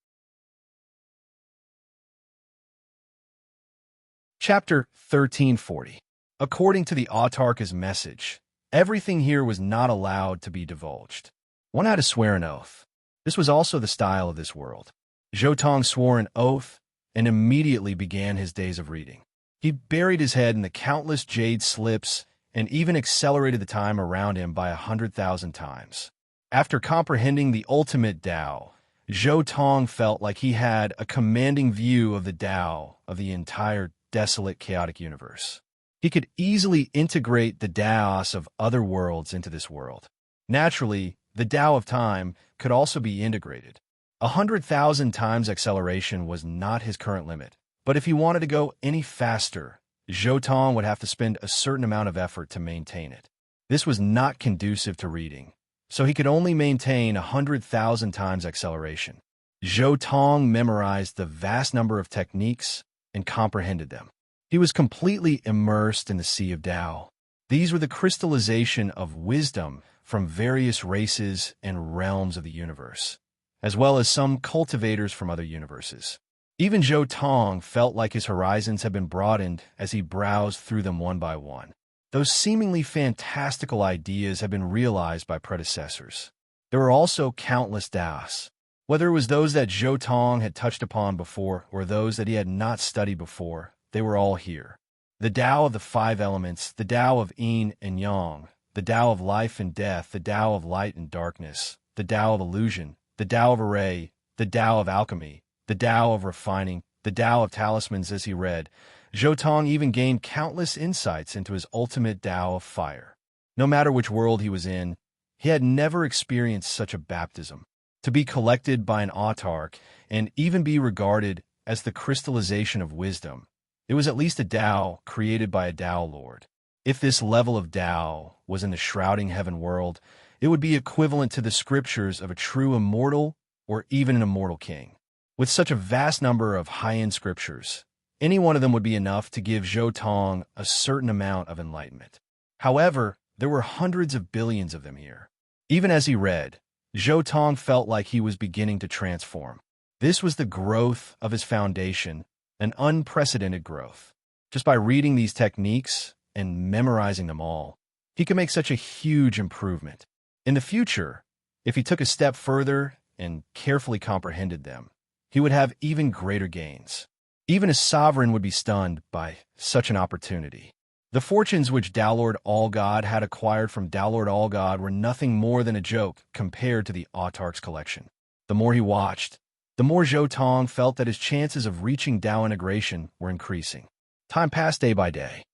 Chapter 1340. According to the Autarch's message, everything here was not allowed to be divulged. One had to swear an oath. This was also the style of this world. Zhou Tong swore an oath and immediately began his days of reading. He buried his head in the countless jade slips and even accelerated the time around him by 100,000 times. After comprehending the ultimate Tao, Zhou Tong felt like he had a commanding view of the Tao of the entire desolate, chaotic universe. He could easily integrate the Taos of other worlds into this world. Naturally, the Tao of time could also be integrated. 100,000 times acceleration was not his current limit, but if he wanted to go any faster, Zhou Tong would have to spend a certain amount of effort to maintain it. This was not conducive to reading, so he could only maintain 100,000 times acceleration. Zhou Tong memorized the vast number of techniques and comprehended them. He was completely immersed in the sea of Tao. These were the crystallization of wisdom from various races and realms of the universe, as well as some cultivators from other universes. Even Zhou Tong felt like his horizons had been broadened as he browsed through them one by one. Those seemingly fantastical ideas had been realized by predecessors. There were also countless Taos. Whether it was those that Zhou Tong had touched upon before or those that he had not studied before, they were all here. The Tao of the five elements, the Tao of yin and yang, the Tao of life and death, the Tao of light and darkness, the Tao of illusion, the Tao of array, the Tao of alchemy, the Tao of refining, the Tao of talismans. As he read, Zhou Tong even gained countless insights into his ultimate Tao of fire. No matter which world he was in, he had never experienced such a baptism. To be collected by an autarch and even be regarded as the crystallization of wisdom, it was at least a Tao created by a Tao Lord. If this level of Tao was in the shrouding heaven world, it would be equivalent to the scriptures of a true immortal or even an immortal king. With such a vast number of high-end scriptures, any one of them would be enough to give Zhou Tong a certain amount of enlightenment. However, there were hundreds of billions of them here. Even as he read, Zhou Tong felt like he was beginning to transform. This was the growth of his foundation, an unprecedented growth. Just by reading these techniques and memorizing them all, he could make such a huge improvement. In the future, if he took a step further and carefully comprehended them, he would have even greater gains. Even a sovereign would be stunned by such an opportunity. The fortunes which Downlord Allgod had acquired from Downlord Allgod were nothing more than a joke compared to the Autarch's collection. The more he watched, the more Zhou Tong felt that his chances of reaching Tao integration were increasing. Time passed day by day.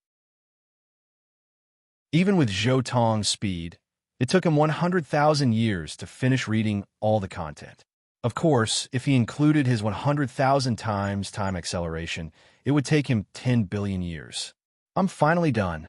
Even with Zhou Tong's speed, it took him 100,000 years to finish reading all the content. Of course, if he included his 100,000 times time acceleration, it would take him 10 billion years. I'm finally done.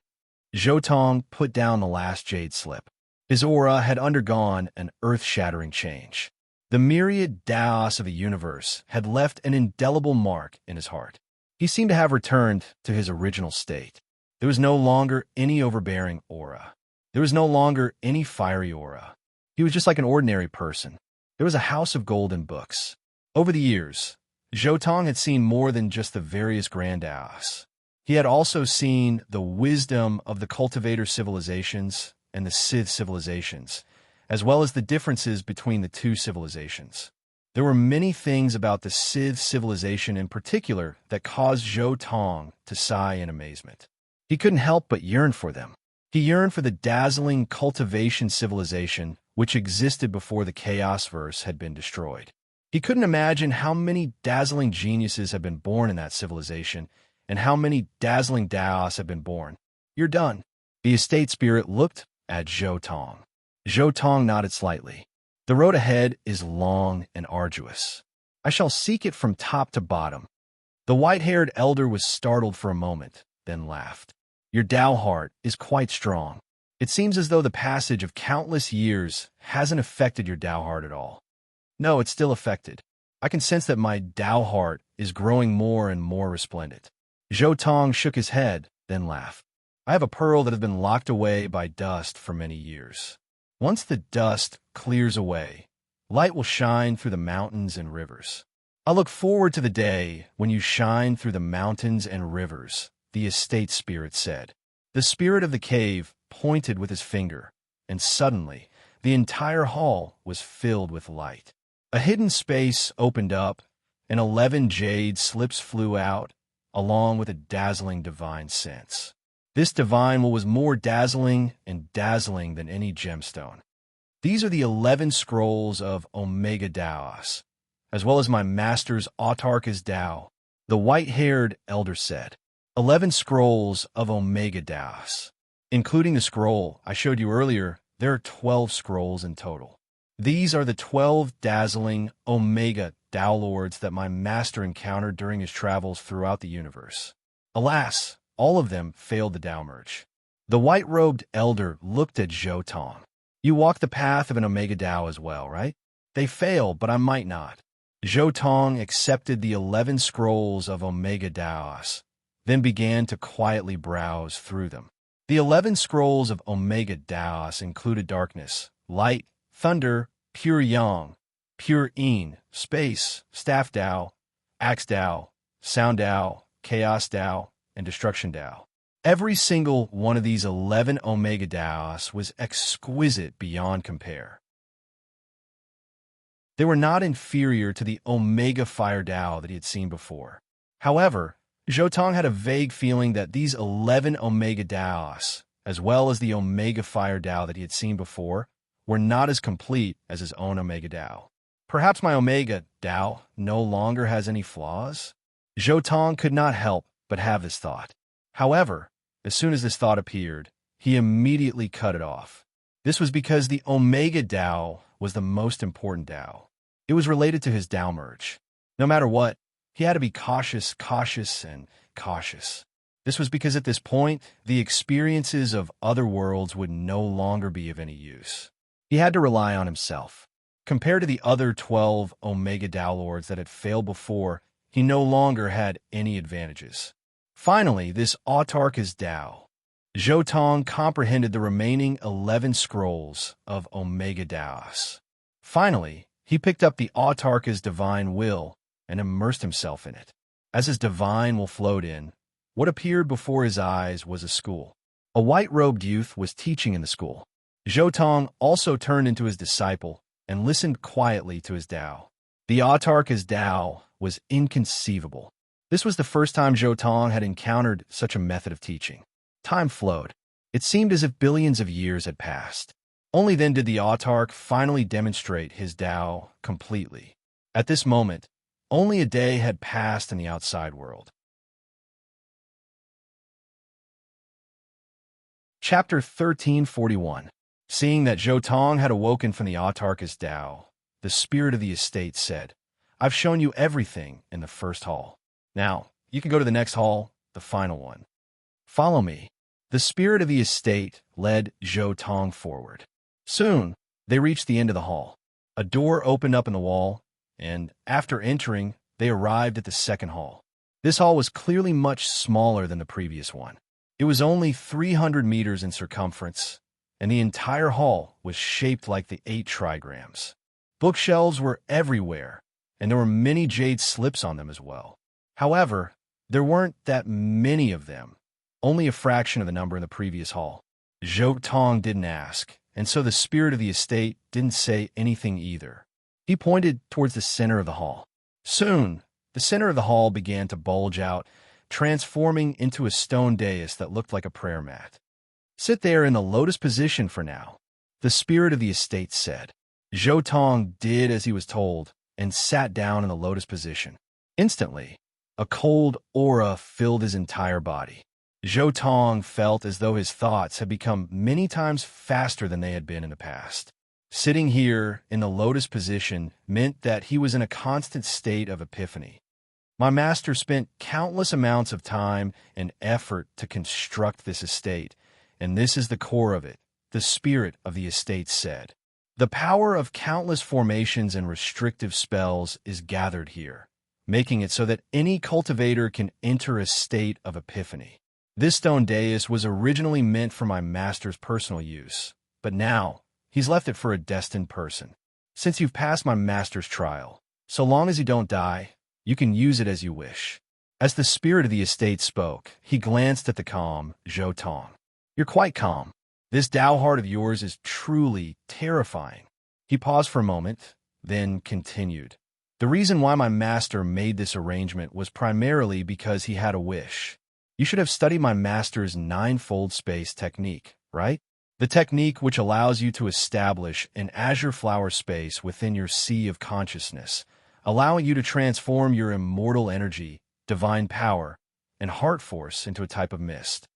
Zhou Tong put down the last jade slip. His aura had undergone an earth-shattering change. The myriad Daos of the universe had left an indelible mark in his heart. He seemed to have returned to his original state. There was no longer any overbearing aura. There was no longer any fiery aura. He was just like an ordinary person. There was a house of golden books. Over the years, Zhou Tong had seen more than just the various grand Daos. He had also seen the wisdom of the cultivator civilizations and the Sith civilizations, as well as the differences between the two civilizations. There were many things about the Sith civilization in particular that caused Zhou Tong to sigh in amazement. He couldn't help but yearn for them. He yearned for the dazzling cultivation civilization which existed before the Chaos Verse had been destroyed. He couldn't imagine how many dazzling geniuses had been born in that civilization and how many dazzling Daos had been born. You're done. The estate spirit looked at Zhou Tong. Zhou Tong nodded slightly. The road ahead is long and arduous. I shall seek it from top to bottom. The white-haired elder was startled for a moment, then laughed. Your Tao heart is quite strong. It seems as though the passage of countless years hasn't affected your Tao heart at all. No, it's still affected. I can sense that my Tao heart is growing more and more resplendent. Zhou Tong shook his head, then laughed. I have a pearl that has been locked away by dust for many years. Once the dust clears away, light will shine through the mountains and rivers. I look forward to the day when you shine through the mountains and rivers, the estate spirit said. The spirit of the cave pointed with his finger, and suddenly the entire hall was filled with light. A hidden space opened up, and 11 jade slips flew out, along with a dazzling divine sense. This divine was more dazzling and dazzling than any gemstone. These are the 11 scrolls of Omega Daos, as well as my master's Autarka's Tao, the white-haired elder said. 11 scrolls of Omega Daos. Including the scroll I showed you earlier, there are 12 scrolls in total. These are the 12 dazzling Omega Tao Lords that my master encountered during his travels throughout the universe. Alas, all of them failed the Tao merge. The white-robed elder looked at Zhou Tong. You walk the path of an Omega Tao as well, right? They fail, but I might not. Zhou Tong accepted the 11 scrolls of Omega Daos, then began to quietly browse through them. The 11 scrolls of Omega Daos included darkness, light, thunder, pure yang, pure yin, space, staff Tao, axe Tao, sound Tao, chaos Tao, and destruction Tao. Every single one of these 11 Omega Daos was exquisite beyond compare. They were not inferior to the Omega Fire Tao that he had seen before. However, Zhou Tong had a vague feeling that these 11 Omega Daos, as well as the Omega Fire Tao that he had seen before, were not as complete as his own Omega Tao. Perhaps my Omega Tao no longer has any flaws? Zhou Tong could not help but have this thought. However, as soon as this thought appeared, he immediately cut it off. This was because the Omega Tao was the most important Tao. It was related to his Tao merge. No matter what, he had to be cautious, and cautious. This was because at this point, the experiences of other worlds would no longer be of any use. He had to rely on himself. Compared to the other 12 Omega Tao Lords that had failed before, he no longer had any advantages. Finally, this Autarka's Tao. Zhou Tong comprehended the remaining 11 scrolls of Omega Daos. Finally, he picked up the Autarka's divine will and immersed himself in it. As his divine will flowed in, what appeared before his eyes was a school. A white-robed youth was teaching in the school. Zhou Tong also turned into his disciple and listened quietly to his Tao. The Autarka's Tao was inconceivable. This was the first time Zhou Tong had encountered such a method of teaching. Time flowed. It seemed as if billions of years had passed. Only then did the Autark finally demonstrate his Tao completely. At this moment, only a day had passed in the outside world. Chapter 1341. Seeing that Zhou Tong had awoken from the Autarka's Tao, the spirit of the estate said, "I've shown you everything in the first hall. Now, you can go to the next hall, the final one. Follow me." The spirit of the estate led Zhou Tong forward. Soon, they reached the end of the hall. A door opened up in the wall, and after entering, they arrived at the second hall. This hall was clearly much smaller than the previous one. It was only 300 meters in circumference, and the entire hall was shaped like the 8 trigrams. Bookshelves were everywhere, and there were many jade slips on them as well. However, there weren't that many of them, only a fraction of the number in the previous hall. Zhou Tong didn't ask, and so the spirit of the estate didn't say anything either. He pointed towards the center of the hall. Soon, the center of the hall began to bulge out, transforming into a stone dais that looked like a prayer mat. "Sit there in the lotus position for now," the spirit of the estate said. Zhou Tong did as he was told and sat down in the lotus position. Instantly, a cold aura filled his entire body. Zhou Tong felt as though his thoughts had become many times faster than they had been in the past. Sitting here in the lotus position meant that he was in a constant state of epiphany. "My master spent countless amounts of time and effort to construct this estate, and this is the core of it," the spirit of the estate said. "The power of countless formations and restrictive spells is gathered here, making it so that any cultivator can enter a state of epiphany. This stone dais was originally meant for my master's personal use, but now he's left it for a destined person. Since you've passed my master's trial, so long as you don't die, you can use it as you wish." As the spirit of the estate spoke, he glanced at the calm Zhou Tong. "You're quite calm. This Tao heart of yours is truly terrifying." He paused for a moment, then continued. "The reason why my master made this arrangement was primarily because he had a wish. You should have studied my master's 9-fold space technique, right? The technique which allows you to establish an azure flower space within your sea of consciousness, allowing you to transform your immortal energy, divine power, and heart force into a type of mist.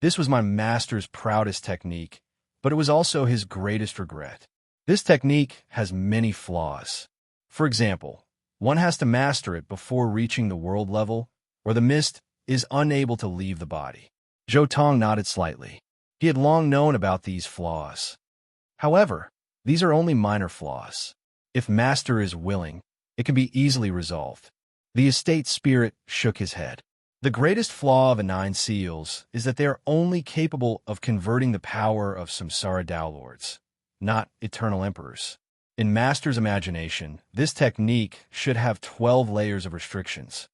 This was my master's proudest technique, but it was also his greatest regret. This technique has many flaws. For example, one has to master it before reaching the world level, or the mist is unable to leave the body." Zhou Tong nodded slightly. He had long known about these flaws. However, these are only minor flaws. If master is willing, it can be easily resolved. The estate spirit shook his head. "The greatest flaw of the 9 seals is that they are only capable of converting the power of samsara Tao lords, not eternal emperors. In master's imagination, this technique should have 12 layers of restrictions.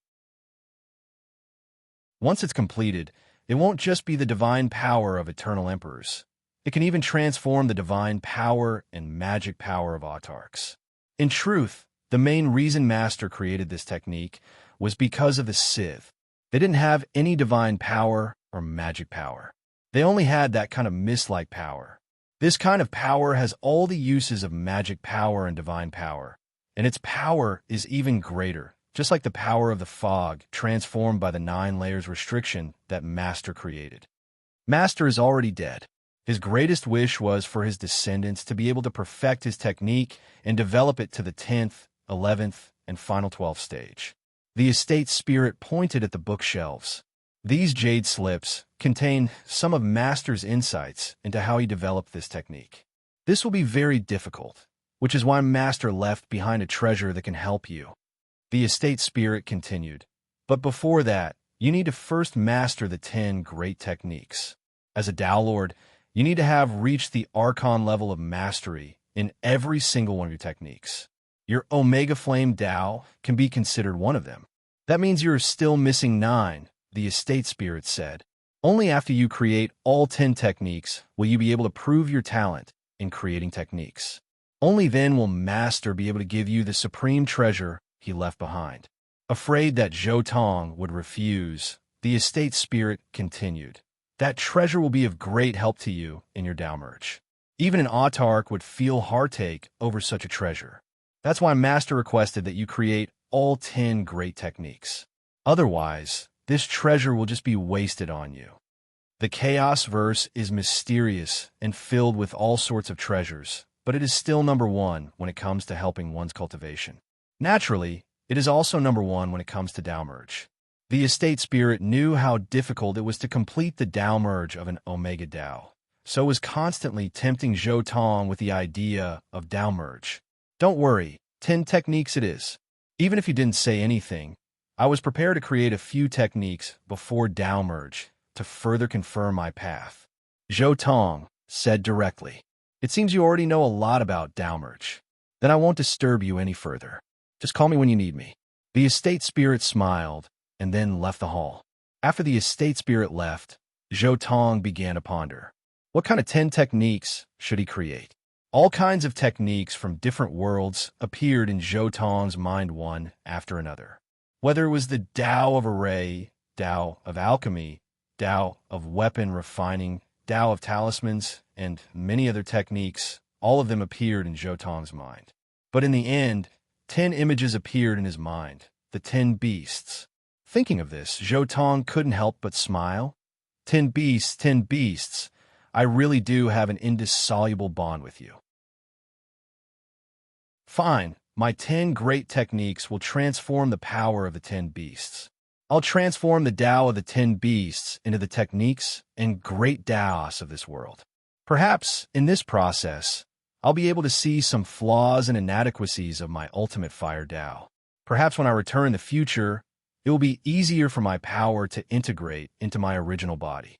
Once it's completed, it won't just be the divine power of eternal emperors. It can even transform the divine power and magic power of autarchs. In truth, the main reason Master created this technique was because of the Sith. They didn't have any divine power or magic power. They only had that kind of mist-like power. This kind of power has all the uses of magic power and divine power, and its power is even greater, just like the power of the fog transformed by the 9 layers restriction that Master created. Master is already dead. His greatest wish was for his descendants to be able to perfect his technique and develop it to the 10th, 11th, and final 12th stage. The estate spirit pointed at the bookshelves. These jade slips contain some of Master's insights into how he developed this technique. This will be very difficult, which is why Master left behind a treasure that can help you. The estate spirit continued. But before that, you need to first master the 10 great techniques. As a Tao Lord, you need to have reached the Archon level of mastery in every single one of your techniques. Your Omega Flame Tao can be considered one of them. That means you're still missing 9, the estate spirit said. Only after you create all 10 techniques will you be able to prove your talent in creating techniques. Only then will Master be able to give you the supreme treasure he left behind. Afraid that Zhou Tong would refuse, the estate spirit continued. That treasure will be of great help to you in your Tao merge. Even an autarch would feel heartache over such a treasure. That's why Master requested that you create all 10 great techniques. Otherwise, this treasure will just be wasted on you. The Chaos verse is mysterious and filled with all sorts of treasures, but it is still number one when it comes to helping one's cultivation. Naturally, it is also number one when it comes to Tao merge. The estate spirit knew how difficult it was to complete the Tao merge of an Omega Tao, so was constantly tempting Zhou Tong with the idea of Tao merge. Don't worry, 10 techniques it is. Even if you didn't say anything, I was prepared to create a few techniques before Tao merge to further confirm my path. Zhou Tong said directly. It seems you already know a lot about Tao merge. Then I won't disturb you any further. Just call me when you need me. The estate spirit smiled and then left the hall. After the estate spirit left, Zhou Tong began to ponder. What kind of 10 techniques should he create? All kinds of techniques from different worlds appeared in Zhou Tong's mind one after another. Whether it was the Tao of array, Tao of alchemy, Tao of weapon refining, Tao of talismans, and many other techniques, all of them appeared in Zhou Tong's mind. But in the end, 10 images appeared in his mind, the 10 beasts. Thinking of this, Zhou Tong couldn't help but smile. 10 beasts, 10 beasts. I really do have an indissoluble bond with you. Fine, my 10 great techniques will transform the power of the 10 beasts. I'll transform the Tao of the 10 beasts into the techniques and great Taos of this world. Perhaps, in this process, I'll be able to see some flaws and inadequacies of my ultimate fire Tao. Perhaps when I return in the future, it will be easier for my power to integrate into my original body.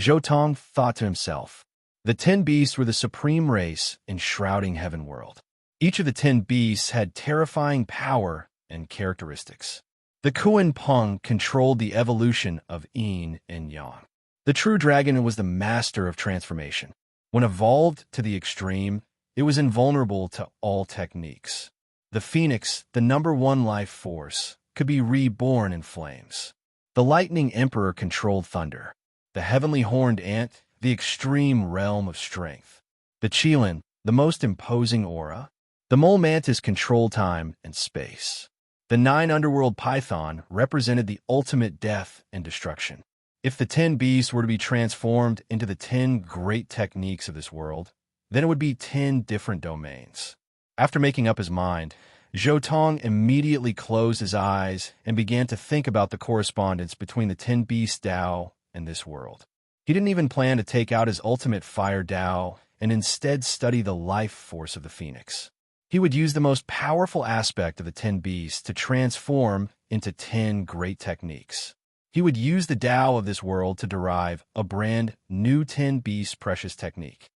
Zhou Tong thought to himself. The 10 beasts were the supreme race enshrouding heaven world. Each of the 10 beasts had terrifying power and characteristics. The Kuan Peng controlled the evolution of yin and yang. The true dragon was the master of transformation. When evolved to the extreme, it was invulnerable to all techniques. The phoenix, the number one life force, could be reborn in flames. The lightning emperor controlled thunder. The heavenly horned ant, the extreme realm of strength. The qilin, the most imposing aura. The mole mantis controlled time and space. The 9 underworld python represented the ultimate death and destruction. If the 10 beasts were to be transformed into the 10 great techniques of this world, then it would be 10 different domains. After making up his mind, Zhou Tong immediately closed his eyes and began to think about the correspondence between the 10 beast Tao and this world. He didn't even plan to take out his ultimate fire Tao and instead study the life force of the phoenix. He would use the most powerful aspect of the 10 beasts to transform into 10 great techniques. He would use the Tao of this world to derive a brand new 10 beasts precious technique.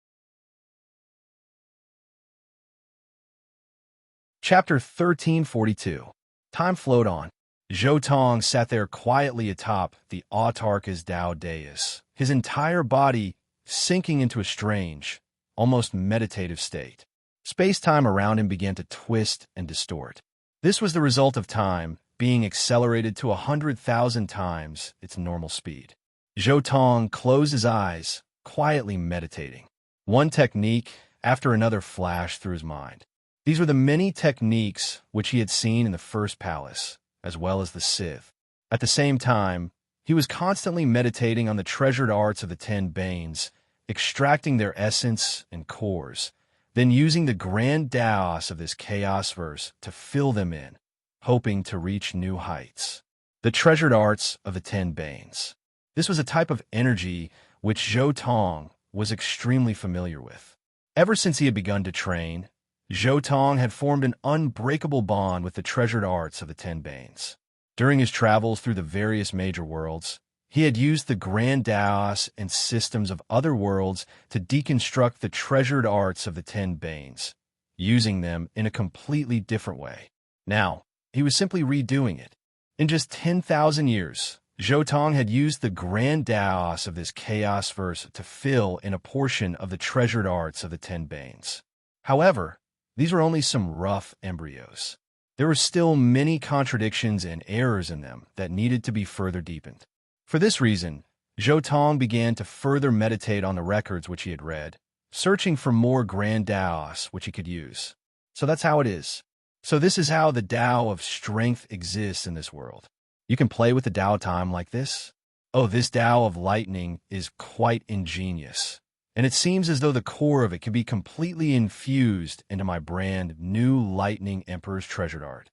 Chapter 1342. Time flowed on. Zhou Tong sat there quietly atop the autarka's Tao dais, his entire body sinking into a strange, almost meditative state. Space-time around him began to twist and distort. This was the result of time being accelerated to 100,000 times its normal speed. Zhou Tong closed his eyes, quietly meditating. One technique after another flashed through his mind. These were the many techniques which he had seen in the first palace, as well as the Sith. At the same time, he was constantly meditating on the treasured arts of the 10 Banes, extracting their essence and cores, then using the grand Taos of this chaos verse to fill them in, hoping to reach new heights. The treasured arts of the 10 Banes. This was a type of energy which Zhou Tong was extremely familiar with. Ever since he had begun to train, Zhou Tong had formed an unbreakable bond with the treasured arts of the 10 Banes. During his travels through the various major worlds, he had used the grand Taos and systems of other worlds to deconstruct the treasured arts of the 10 Banes, using them in a completely different way. Now, he was simply redoing it. In just 10,000 years, Zhou Tong had used the grand Taos of this chaos verse to fill in a portion of the treasured arts of the 10 Banes. However, these were only some rough embryos. There were still many contradictions and errors in them that needed to be further deepened. For this reason, Zhou Tong began to further meditate on the records which he had read, searching for more grand Taos which he could use. So that's how it is. So this is how the Tao of strength exists in this world. You can play with the Tao time like this. Oh, this Tao of lightning is quite ingenious. and it seems as though the core of it can be completely infused into my brand new Lightning Emperor's treasured art.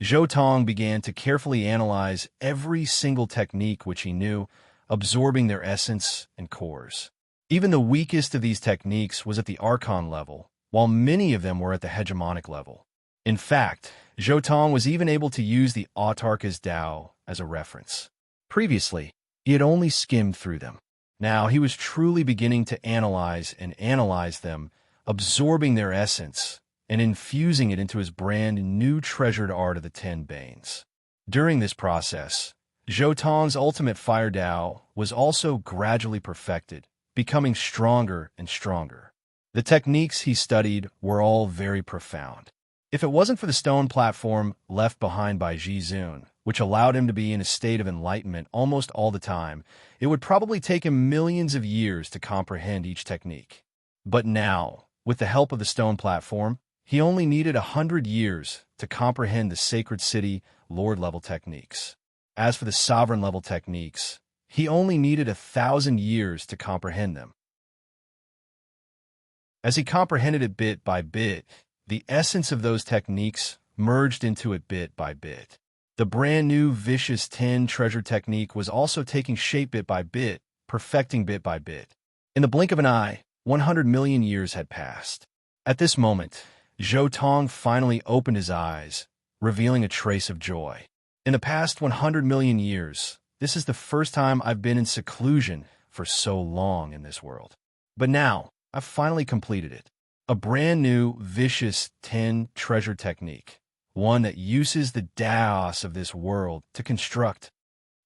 Zhou Tong began to carefully analyze every single technique which he knew, absorbing their essence and cores. Even the weakest of these techniques was at the Archon level, while many of them were at the hegemonic level. In fact, Zhou Tong was even able to use the Autarka's Tao as a reference. Previously, he had only skimmed through them. Now he was truly beginning to analyze them, absorbing their essence, and infusing it into his brand new treasured art of the Ten Banes. During this process, Zhou Tong's ultimate fire Tao was also gradually perfected, becoming stronger and stronger. The techniques he studied were all very profound. If it wasn't for the stone platform left behind by Ji Zun, which allowed him to be in a state of enlightenment almost all the time, it would probably take him millions of years to comprehend each technique. But now, with the help of the stone platform, he only needed 100 years to comprehend the sacred city lord-level techniques. As for the sovereign-level techniques, he only needed 1,000 years to comprehend them. As he comprehended it bit by bit, the essence of those techniques merged into it bit by bit. The brand new Vicious 10 treasure technique was also taking shape bit by bit, perfecting bit by bit. In the blink of an eye, 100 million years had passed. At this moment, Zhou Tong finally opened his eyes, revealing a trace of joy. In the past 100 million years, this is the first time I've been in seclusion for so long in this world. But now, I've finally completed it. A brand new Vicious 10 treasure technique. One that uses the Daos of this world to construct.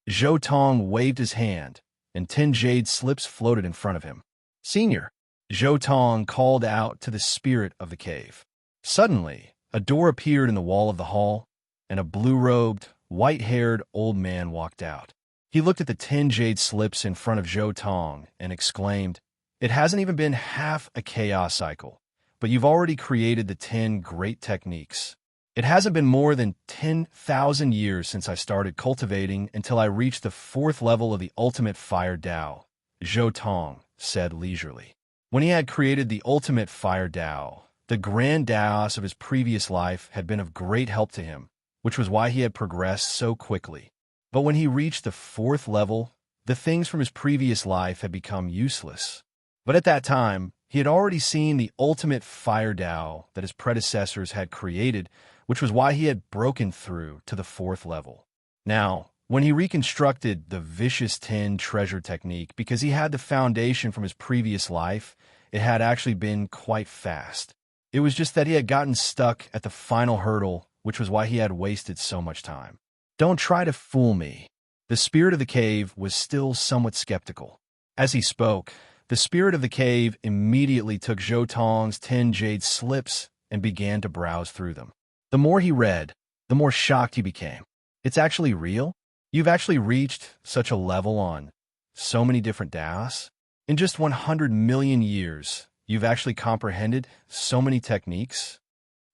Zhou Tong waved his hand, and 10 jade slips floated in front of him. Senior, Zhou Tong called out to the spirit of the cave. Suddenly, a door appeared in the wall of the hall, and a blue-robed, white-haired old man walked out. He looked at the 10 jade slips in front of Zhou Tong and exclaimed, "It hasn't even been half a chaos cycle, but you've already created the 10 great techniques. It hasn't been more than 10,000 years since I started cultivating until I reached the 4th level of the ultimate fire Tao," Zhou Tong said leisurely. When he had created the ultimate fire Tao, the grand Daos of his previous life had been of great help to him, which was why he had progressed so quickly. But when he reached the 4th level, the things from his previous life had become useless. But at that time, he had already seen the ultimate fire Tao that his predecessors had created, which was why he had broken through to the 4th level. Now, when he reconstructed the Vicious 10 treasure technique because he had the foundation from his previous life, it had actually been quite fast. It was just that he had gotten stuck at the final hurdle, which was why he had wasted so much time. "Don't try to fool me." The spirit of the cave was still somewhat skeptical. As he spoke, the spirit of the cave immediately took Zhou Tong's 10 jade slips and began to browse through them. The more he read, the more shocked he became. "It's actually real? You've actually reached such a level on so many different Daos? In just 100 million years, you've actually comprehended so many techniques?"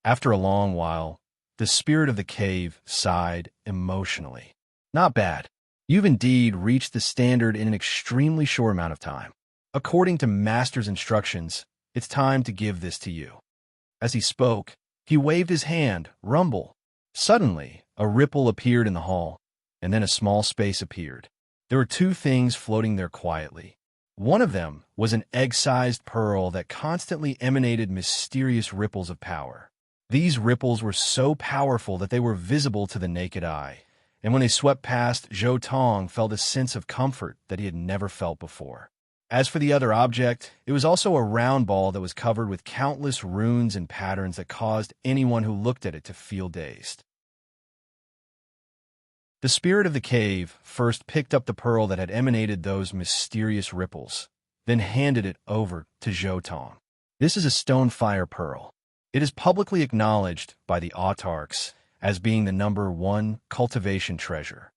After a long while, the spirit of the cave sighed emotionally. "Not bad. You've indeed reached the standard in an extremely short amount of time. According to Master's instructions, it's time to give this to you." As he spoke, he waved his hand, rumble. Suddenly, a ripple appeared in the hall, and then a small space appeared. There were 2 things floating there quietly. One of them was an egg-sized pearl that constantly emanated mysterious ripples of power. These ripples were so powerful that they were visible to the naked eye, and when they swept past, Zhou Tong felt a sense of comfort that he had never felt before. As for the other object, it was also a round ball that was covered with countless runes and patterns that caused anyone who looked at it to feel dazed. The spirit of the cave first picked up the pearl that had emanated those mysterious ripples, then handed it over to Zhou Tong. "This is a stonefire pearl. It is publicly acknowledged by the autarchs as being the #1 cultivation treasure."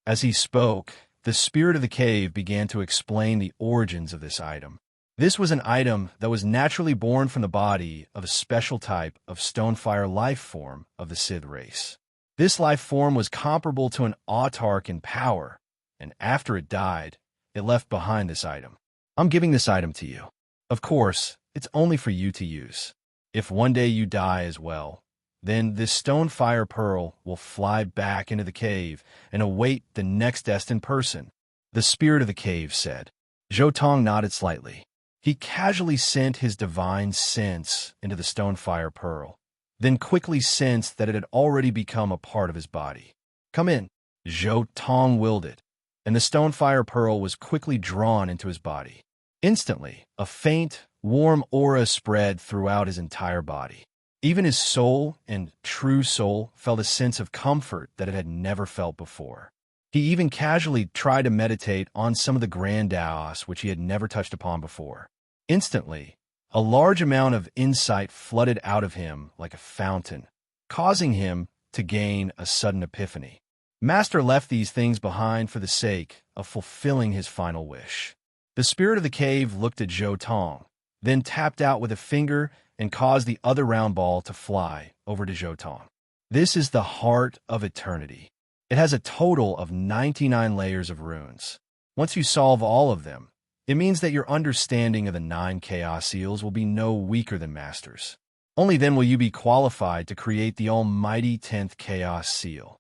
As he spoke, the spirit of the cave began to explain the origins of this item. This was an item that was naturally born from the body of a special type of stonefire life form of the Sith race. This life form was comparable to an autarch in power, and after it died, it left behind this item. "I'm giving this item to you." Of course, it's only for you to use. If one day you die as well, then this stone fire pearl will fly back into the cave and await the next destined person. The spirit of the cave said. Zhou Tong nodded slightly. He casually sent his divine sense into the stone fire pearl, then quickly sensed that it had already become a part of his body. Come in. Zhou Tong willed it, and the stone fire pearl was quickly drawn into his body. Instantly, a faint, warm aura spread throughout his entire body. Even his soul and true soul felt a sense of comfort that it had never felt before. He even casually tried to meditate on some of the grand Taos which he had never touched upon before. Instantly, a large amount of insight flooded out of him like a fountain, causing him to gain a sudden epiphany. Master left these things behind for the sake of fulfilling his final wish. The spirit of the cave looked at Zhou Tong, then tapped out with a finger and caused the other round ball to fly over to Zhou Tong. This is the heart of eternity. It has a total of 99 layers of runes. Once you solve all of them, it means that your understanding of the 9 chaos seals will be no weaker than Master's. Only then will you be qualified to create the almighty 10th chaos seal.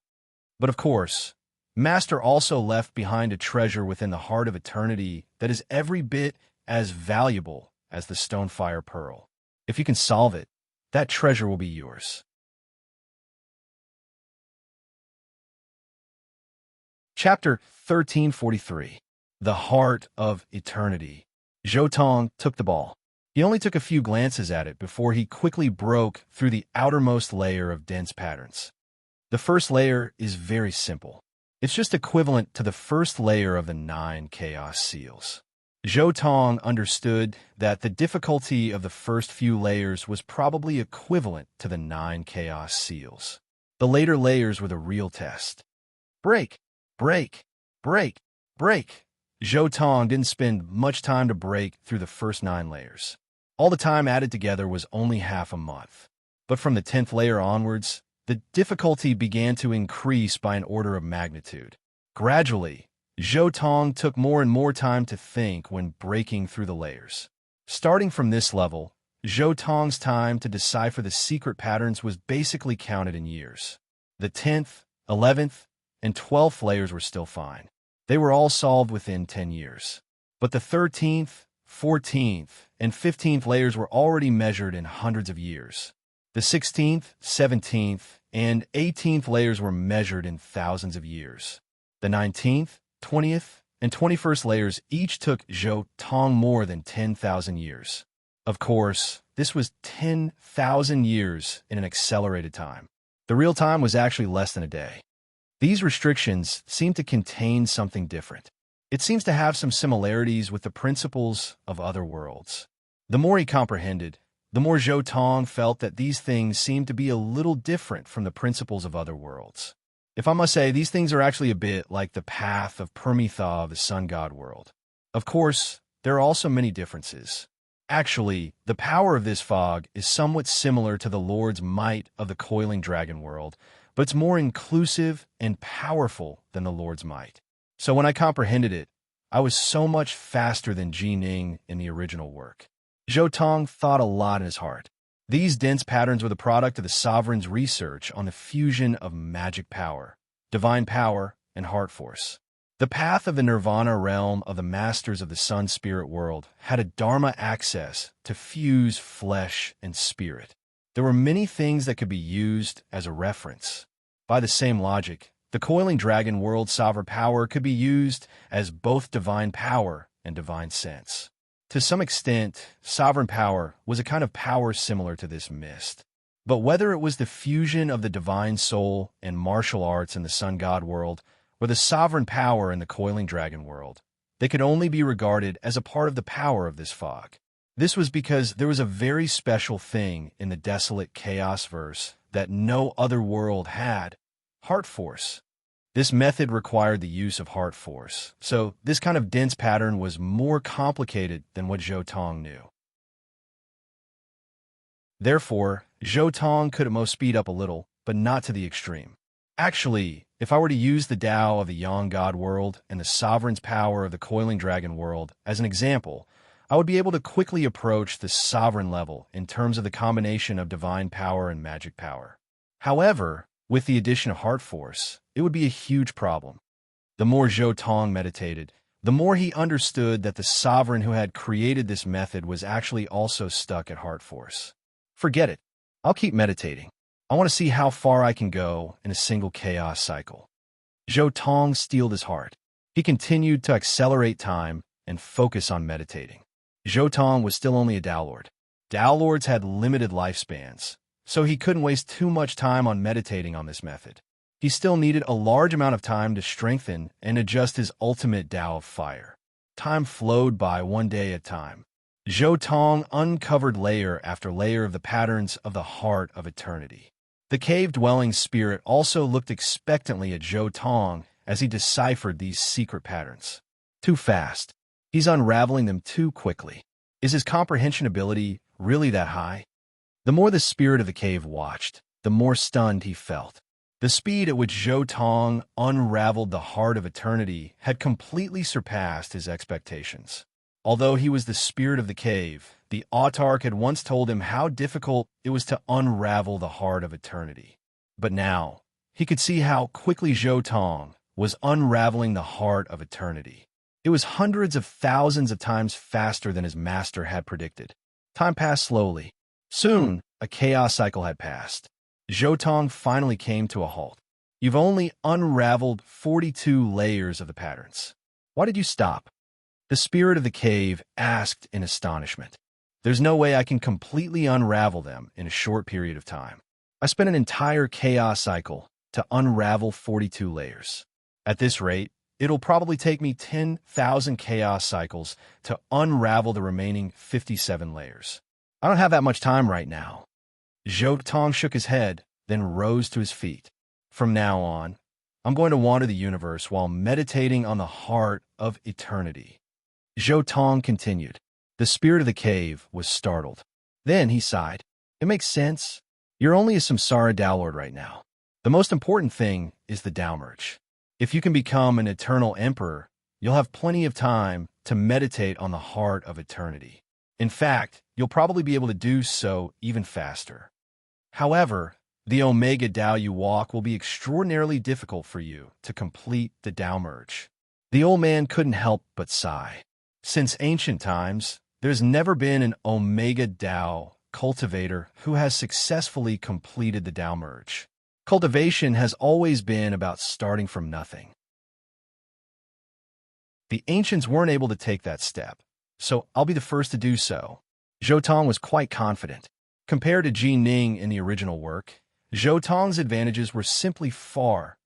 But of course, Master also left behind a treasure within the heart of eternity that is every bit as valuable as the Stonefire Pearl. If you can solve it, that treasure will be yours. Chapter 1343. The Heart of Eternity. Zhou Tong took the ball. He only took a few glances at it before he quickly broke through the outermost layer of dense patterns. The first layer is very simple. It's just equivalent to the first layer of the 9 chaos seals. Zhou Tong understood that the difficulty of the first few layers was probably equivalent to the 9 chaos seals. The later layers were the real test. Break, break, break, break. Zhou Tong didn't spend much time to break through the first 9 layers. All the time added together was only half a month. But from the 10th layer onwards, the difficulty began to increase by an order of magnitude. Gradually, Zhou Tong took more and more time to think when breaking through the layers. Starting from this level, Zhou Tong's time to decipher the secret patterns was basically counted in years. The 10th, 11th, and 12th layers were still fine. They were all solved within 10 years. But the 13th, 14th, and 15th layers were already measured in hundreds of years. The 16th, 17th, and 18th layers were measured in thousands of years. The 19th, 20th, and 21st layers each took Zhou Tong more than 10,000 years. Of course, this was 10,000 years in an accelerated time. The real time was actually less than a day. These restrictions seem to contain something different. It seems to have some similarities with the principles of other worlds. The more he comprehended, the more Zhou Tong felt that these things seemed to be a little different from the principles of other worlds. If I must say, these things are actually a bit like the path of Permitha of the sun god world. Of course, there are also many differences. Actually, the power of this fog is somewhat similar to the Lord's might of the coiling dragon world, but it's more inclusive and powerful than the Lord's might. So when I comprehended it, I was so much faster than Ji Ning in the original work. Zhou Tong thought a lot in his heart. These dense patterns were the product of the sovereign's research on the fusion of magic power, divine power, and heart force. The path of the nirvana realm of the masters of the sun spirit world had a dharma access to fuse flesh and spirit. There were many things that could be used as a reference. By the same logic, the coiling dragon world sovereign power could be used as both divine power and divine sense. To some extent, sovereign power was a kind of power similar to this mist. But whether it was the fusion of the divine soul and martial arts in the sun god world, or the sovereign power in the coiling dragon world, they could only be regarded as a part of the power of this fog. This was because there was a very special thing in the desolate chaos verse that no other world had: heart force. This method required the use of heart force, so this kind of dense pattern was more complicated than what Zhou Tong knew. Therefore, Zhou Tong could at most speed up a little, but not to the extreme. Actually, if I were to use the Tao of the Yang God world and the sovereign's power of the coiling dragon world as an example, I would be able to quickly approach the sovereign level in terms of the combination of divine power and magic power. However, with the addition of heart force, it would be a huge problem. The more Zhou Tong meditated, the more he understood that the sovereign who had created this method was actually also stuck at heart force. Forget it. I'll keep meditating. I want to see how far I can go in a single chaos cycle. Zhou Tong steeled his heart. He continued to accelerate time and focus on meditating. Zhou Tong was still only a Tao Lord. Tao Lords had limited lifespans, so he couldn't waste too much time on meditating on this method. He still needed a large amount of time to strengthen and adjust his ultimate Tao of fire. Time flowed by one day at a time. Zhou Tong uncovered layer after layer of the patterns of the heart of eternity. The cave-dwelling spirit also looked expectantly at Zhou Tong as he deciphered these secret patterns. Too fast. He's unraveling them too quickly. Is his comprehension ability really that high? The more the spirit of the cave watched, the more stunned he felt. The speed at which Zhou Tong unraveled the heart of eternity had completely surpassed his expectations. Although he was the spirit of the cave, the autarch had once told him how difficult it was to unravel the heart of eternity. But now, he could see how quickly Zhou Tong was unraveling the heart of eternity. It was hundreds of thousands of times faster than his master had predicted. Time passed slowly. Soon, a chaos cycle had passed. Zhou Tong finally came to a halt. You've only unraveled 42 layers of the patterns. Why did you stop? The spirit of the cave asked in astonishment. There's no way I can completely unravel them in a short period of time. I spent an entire chaos cycle to unravel 42 layers. At this rate, it'll probably take me 10,000 chaos cycles to unravel the remaining 57 layers. I don't have that much time right now. Zhou Tong shook his head, then rose to his feet. From now on, I'm going to wander the universe while meditating on the heart of eternity. Zhou Tong continued. The spirit of the cave was startled. Then he sighed. It makes sense. You're only a samsara Tao Lord right now. The most important thing is the Tao merge. If you can become an eternal emperor, you'll have plenty of time to meditate on the heart of eternity. In fact, you'll probably be able to do so even faster. However, the Omega Tao you walk will be extraordinarily difficult for you to complete the Tao merge. The old man couldn't help but sigh. Since ancient times, there's never been an Omega Tao cultivator who has successfully completed the Tao merge. Cultivation has always been about starting from nothing. The ancients weren't able to take that step, so I'll be the first to do so. Zhou Tong was quite confident. Compared to Ji Ning in the original work, Zhou Tong's advantages were simply far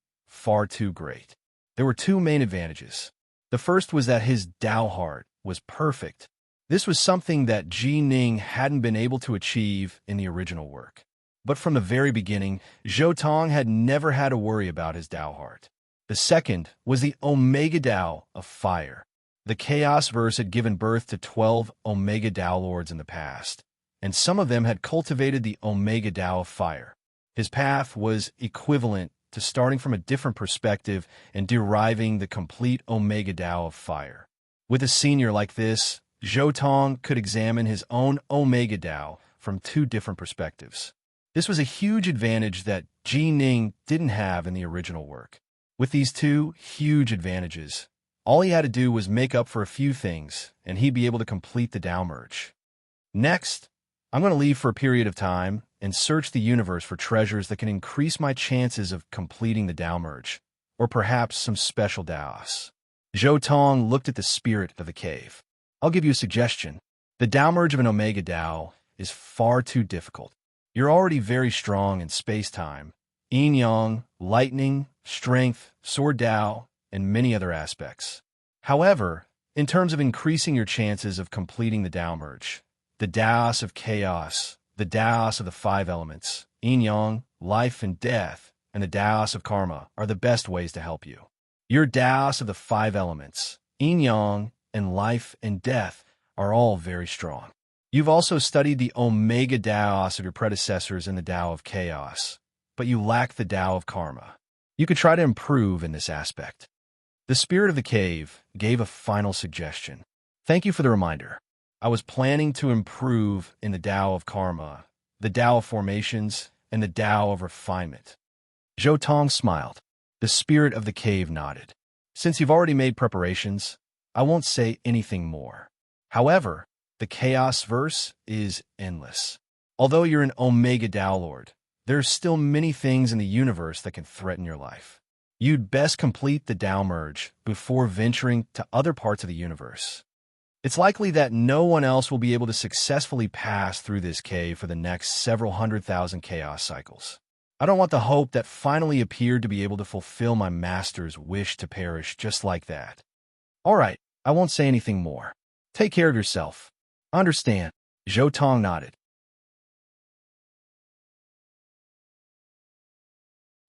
too great. There were two main advantages. The first was that his Tao heart was perfect. This was something that Ji Ning hadn't been able to achieve in the original work. But from the very beginning, Zhou Tong had never had to worry about his Tao heart. The second was the Omega Tao of fire. The Chaos Verse had given birth to 12 Omega Tao Lords in the past, and some of them had cultivated the Omega Tao of fire. His path was equivalent to starting from a different perspective and deriving the complete Omega Tao of fire. With a senior like this, Zhou Tong could examine his own Omega Tao from two different perspectives. This was a huge advantage that Ji Ning didn't have in the original work. With these two huge advantages, all he had to do was make up for a few things, and he'd be able to complete the Tao merge. Next, I'm going to leave for a period of time and search the universe for treasures that can increase my chances of completing the Tao merge, or perhaps some special Taos. Zhou Tong looked at the spirit of the cave. I'll give you a suggestion. The Tao merge of an Omega Tao is far too difficult. You're already very strong in space-time, yin-yang, lightning, strength, sword Tao, and many other aspects. However, in terms of increasing your chances of completing the Tao merge, the Taos of chaos, the Taos of the five elements, yin-yang, life and death, and the Taos of karma are the best ways to help you. Your Taos of the five elements, yin-yang, and life and death are all very strong. You've also studied the Omega Taos of your predecessors in the Tao of chaos, but you lack the Tao of karma. You could try to improve in this aspect. The spirit of the cave gave a final suggestion. Thank you for the reminder. I was planning to improve in the Tao of Karma, the Tao of Formations, and the Tao of Refinement. Zhou Tong smiled. The spirit of the cave nodded. Since you've already made preparations, I won't say anything more. However, the Chaos Verse is endless. Although you're an Omega Tao Lord, there are still many things in the universe that can threaten your life. You'd best complete the Tao Merge before venturing to other parts of the universe. It's likely that no one else will be able to successfully pass through this cave for the next several 100,000 chaos cycles. I don't want the hope that finally appeared to be able to fulfill my master's wish to perish just like that. All right, I won't say anything more. Take care of yourself. Understand. Zhou Tong nodded.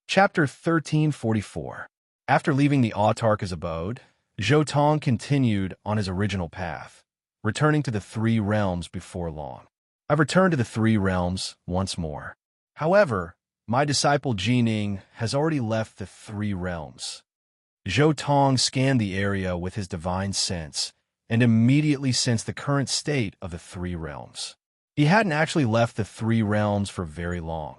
Chapter 1344. After leaving the autarch's abode, Zhou Tong continued on his original path, returning to the three realms before long. I've returned to the three realms once more. However, my disciple Jining has already left the three realms. Zhou Tong scanned the area with his divine sense and immediately sensed the current state of the three realms. He hadn't actually left the three realms for very long.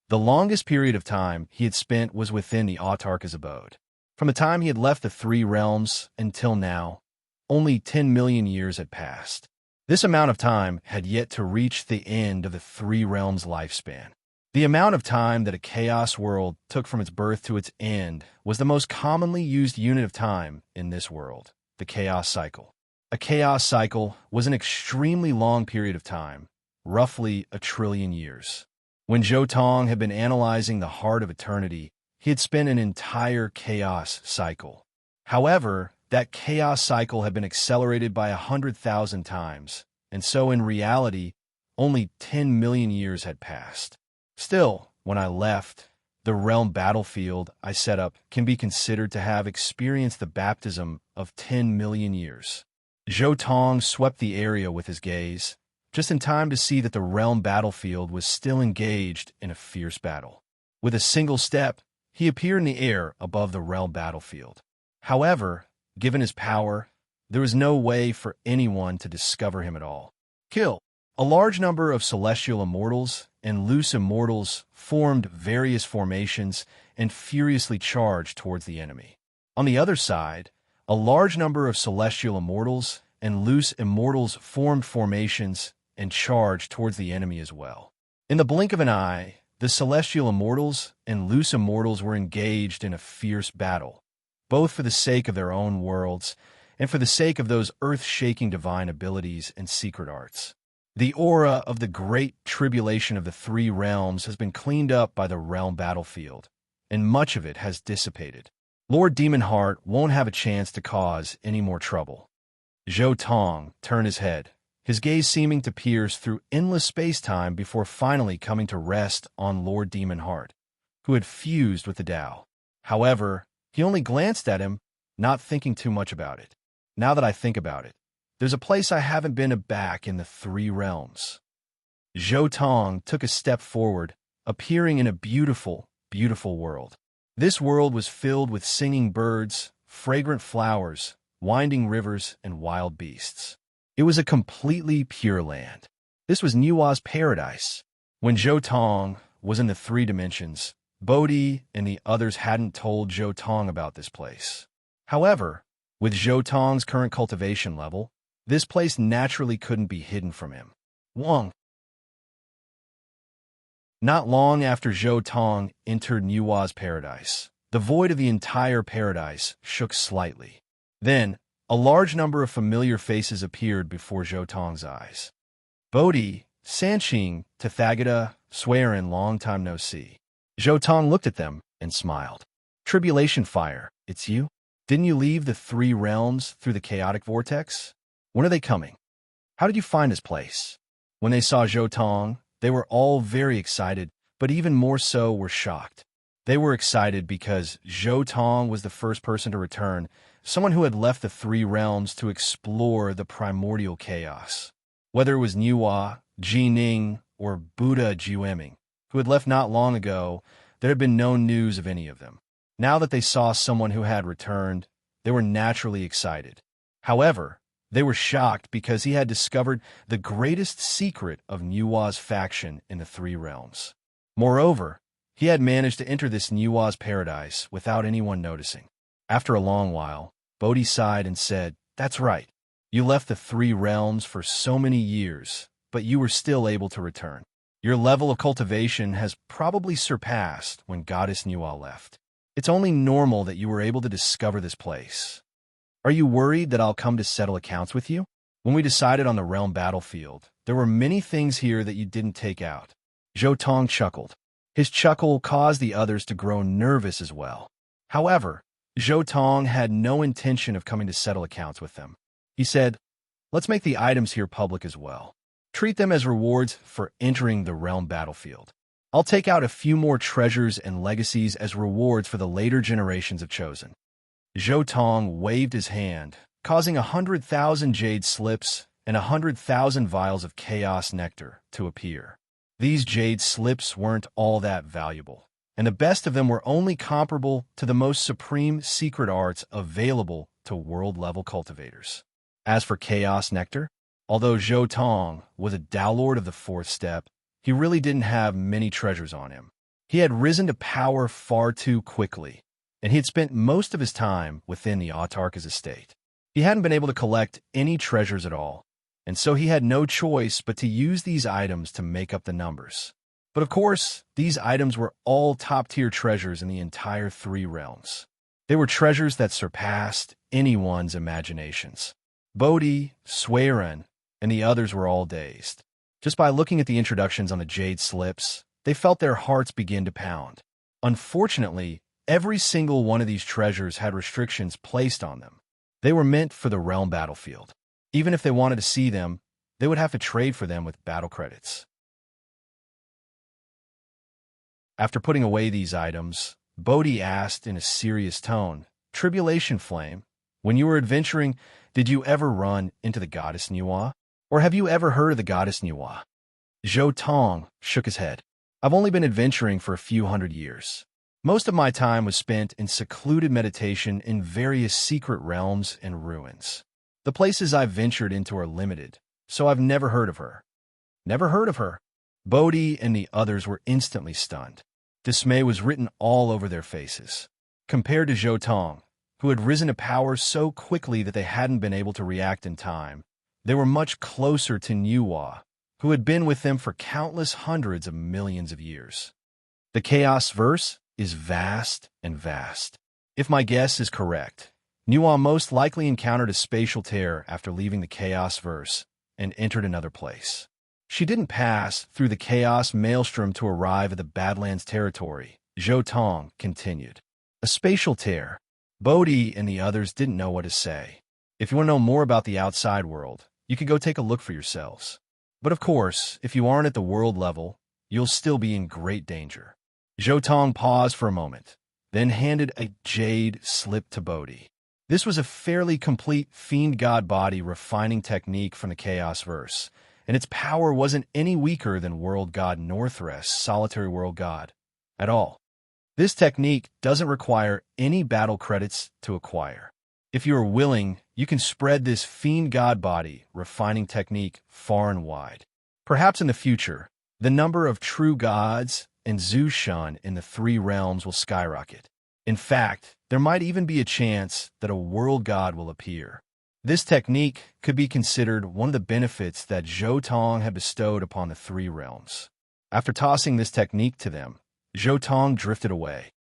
The longest period of time he had spent was within the autarch's abode. From the time he had left the three realms until now, only 10 million years had passed. This amount of time had yet to reach the end of the three realms' lifespan. The amount of time that a chaos world took from its birth to its end was the most commonly used unit of time in this world, the chaos cycle. A chaos cycle was an extremely long period of time, roughly 1 trillion years. When Zhou Tong had been analyzing the heart of eternity, he had spent an entire chaos cycle. However, that chaos cycle had been accelerated by 100,000 times, and so in reality, only 10 million years had passed. Still, when I left, the realm battlefield I set up can be considered to have experienced the baptism of 10 million years. Zhou Tong swept the area with his gaze, just in time to see that the realm battlefield was still engaged in a fierce battle. With a single step, he appeared in the air above the realm battlefield. However, given his power, there was no way for anyone to discover him at all. Kill. A large number of celestial immortals and loose immortals formed various formations and furiously charged towards the enemy. On the other side, a large number of celestial immortals and loose immortals formed formations and charged towards the enemy as well. In the blink of an eye, the celestial immortals and loose immortals were engaged in a fierce battle, both for the sake of their own worlds and for the sake of those earth-shaking divine abilities and secret arts. The aura of the great tribulation of the three realms has been cleaned up by the realm battlefield, and much of it has dissipated. Lord Demon Heart won't have a chance to cause any more trouble. Zhou Tong turned his head, his gaze seeming to pierce through endless space-time before finally coming to rest on Lord Demon Heart, who had fused with the Tao. However, he only glanced at him, not thinking too much about it. Now that I think about it, there's a place I haven't been back in the three realms. Zhou Tong took a step forward, appearing in a beautiful, beautiful world. This world was filled with singing birds, fragrant flowers, winding rivers, and wild beasts. It was a completely pure land. This was Niwa's paradise. When Zhou Tong was in the three dimensions, Bodhi and the others hadn't told Zhou Tong about this place. However, with Zhou Tong's current cultivation level, this place naturally couldn't be hidden from him. Wang. Not long after Zhou Tong entered Niwa's paradise, the void of the entire paradise shook slightly. Then, a large number of familiar faces appeared before Zhou Tong's eyes. Bodhi, Sanqing, Tathagata, Swearin, long time no see. Zhou Tong looked at them and smiled. Tribulation Fire, it's you? Didn't you leave the three realms through the chaotic vortex? When are they coming? How did you find this place? When they saw Zhou Tong, they were all very excited, but even more so were shocked. They were excited because Zhou Tong was the first person to return, someone who had left the three realms to explore the primordial chaos. Whether it was Niwa, Jining, or Buddha Jiueming, who had left not long ago, there had been no news of any of them. Now that they saw someone who had returned, they were naturally excited. However, They were shocked because he had discovered the greatest secret of Nuwa's faction in the Three Realms. Moreover, he had managed to enter this Nuwa's paradise without anyone noticing. After a long while, Bodhi sighed and said, "That's right. You left the Three Realms for so many years, but you were still able to return. Your level of cultivation has probably surpassed when Goddess Nuwa left. It's only normal that you were able to discover this place. Are you worried that I'll come to settle accounts with you? When we decided on the realm battlefield, there were many things here that you didn't take out." Zhou Tong chuckled. His chuckle caused the others to grow nervous as well. However, Zhou Tong had no intention of coming to settle accounts with them. He said, "Let's make the items here public as well. Treat them as rewards for entering the realm battlefield. I'll take out a few more treasures and legacies as rewards for the later generations of Chosen." Zhou Tong waved his hand, causing 100,000 jade slips and 100,000 vials of chaos nectar to appear. These jade slips weren't all that valuable, and the best of them were only comparable to the most supreme secret arts available to world-level cultivators. As for chaos nectar, although Zhou Tong was a Tao Lord of the fourth step, he really didn't have many treasures on him. He had risen to power far too quickly, and he had spent most of his time within the Autarka's estate. He hadn't been able to collect any treasures at all, and so he had no choice but to use these items to make up the numbers. But of course, these items were all top-tier treasures in the entire Three Realms. They were treasures that surpassed anyone's imaginations. Bodhi, Swearin, and the others were all dazed. Just by looking at the introductions on the jade slips, they felt their hearts begin to pound. Unfortunately, every single one of these treasures had restrictions placed on them. They were meant for the realm battlefield. Even if they wanted to see them, they would have to trade for them with battle credits. After putting away these items, Bodhi asked in a serious tone, "Tribulation Flame, when you were adventuring, did you ever run into the Goddess Nuwa? Or have you ever heard of the Goddess Nuwa?" Zhou Tong shook his head. "I've only been adventuring for a few hundred years. Most of my time was spent in secluded meditation in various secret realms and ruins. The places I've ventured into are limited, so I've never heard of her." "Never heard of her?" Bodhi and the others were instantly stunned. Dismay was written all over their faces. Compared to Zhou Tong, who had risen to power so quickly that they hadn't been able to react in time, they were much closer to Nuwa, who had been with them for countless hundreds of millions of years. The Chaos Verse is vast and vast. If my guess is correct, Nuwa most likely encountered a spatial tear after leaving the Chaos Verse and entered another place. She didn't pass through the Chaos Maelstrom to arrive at the Badlands territory, Zhou Tong continued. A spatial tear. Bodhi and the others didn't know what to say. If you want to know more about the outside world, you could go take a look for yourselves. But of course, if you aren't at the world level, you'll still be in great danger. Zhou Tong paused for a moment, then handed a jade slip to Bodhi. This was a fairly complete fiend god body refining technique from the Chaos Verse, and its power wasn't any weaker than World God Northrest's Solitary World God at all. This technique doesn't require any battle credits to acquire. If you are willing, you can spread this fiend god body refining technique far and wide. Perhaps in the future, the number of true gods and Zushun in the Three Realms will skyrocket. In fact, there might even be a chance that a world god will appear. This technique could be considered one of the benefits that Zhou Tong had bestowed upon the Three Realms. After tossing this technique to them, Zhou Tong drifted away.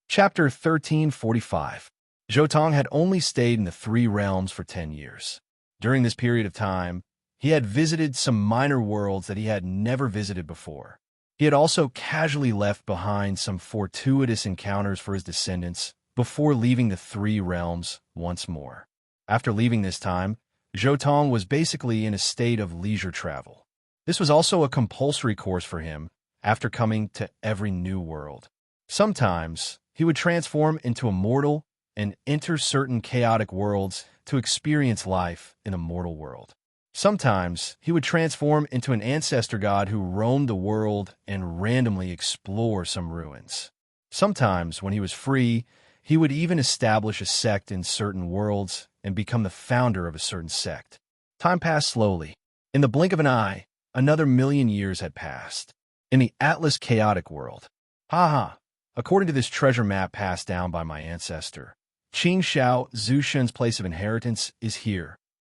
Chapter 1345. Zhou Tong had only stayed in the Three Realms for 10 years. During this period of time, he had visited some minor worlds that he had never visited before. He had also casually left behind some fortuitous encounters for his descendants before leaving the Three Realms once more. After leaving this time, Zhou Tong was basically in a state of leisure travel. This was also a compulsory course for him after coming to every new world. Sometimes, he would transform into a mortal and enter certain chaotic worlds to experience life in a mortal world. Sometimes, he would transform into an ancestor god who roamed the world and randomly explore some ruins. Sometimes, when he was free, He would even establish a sect in certain worlds and become the founder of a certain sect. Time passed slowly. In the blink of an eye, another 1,000,000 years had passed. In the Atlas chaotic world. According to this treasure map passed down by my ancestor, Qin Shao Zushen's place of inheritance is here.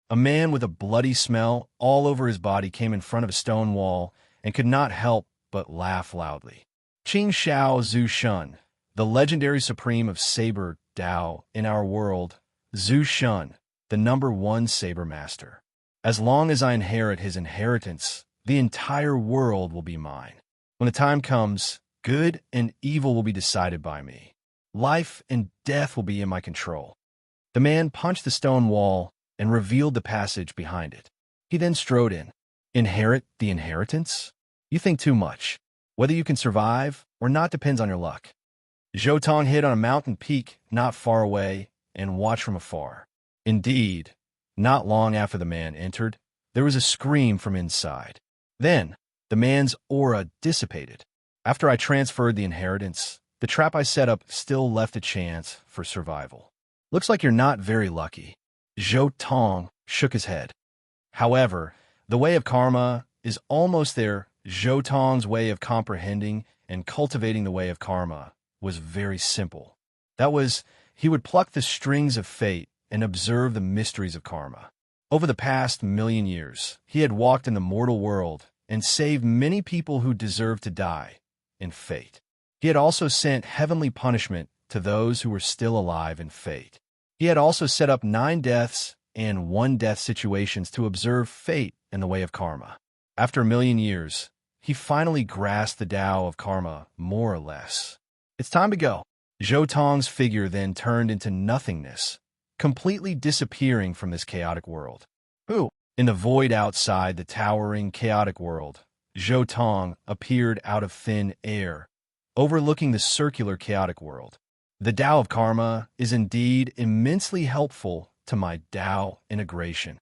A man with a bloody smell all over his body came in front of a stone wall and could not help but laugh loudly. Qin Shao Zushen, the legendary supreme of saber Dao in our world, Zushen, the #1 saber master. As long as I inherit his inheritance, the entire world will be mine. When the time comes, good and evil will be decided by me. Life and death will be in my control. The man punched the stone wall and revealed the passage behind it. He then strode in. Inherit the inheritance? You think too much. Whether you can survive or not depends on your luck. Zhou Tong hid on a mountain peak not far away and watched from afar. Indeed, not long after the man entered, there was a scream from inside. Then, the man's aura dissipated. After I transferred the inheritance, the trap I set up still left a chance for survival. Looks like you're not very lucky. Zhou Tong shook his head. However, the way of karma is almost there. Zhou Tong's way of comprehending and cultivating the way of karma was very simple. That was, he would pluck the strings of fate and observe the mysteries of karma. Over the past 1,000,000 years, he had walked in the mortal world and saved many people who deserved to die in fate. He had also sent heavenly punishment to those who were still alive in fate. He had also set up 9 deaths and 1 death situations to observe fate in the way of karma. After 1,000,000 years, he finally grasped the Tao of karma, more or less. It's time to go. Zhou Tong's figure then turned into nothingness, completely disappearing from this chaotic world. Who? In the void outside the towering chaotic world, Zhou Tong appeared out of thin air, overlooking the circular chaotic world. The Tao of karma is indeed immensely helpful to my Tao integration.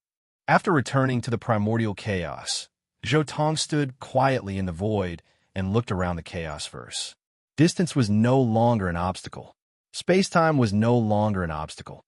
After returning to the primordial chaos, Zhou Tong stood quietly in the void and looked around the chaos-verse. Distance was no longer an obstacle. Space-time was no longer an obstacle.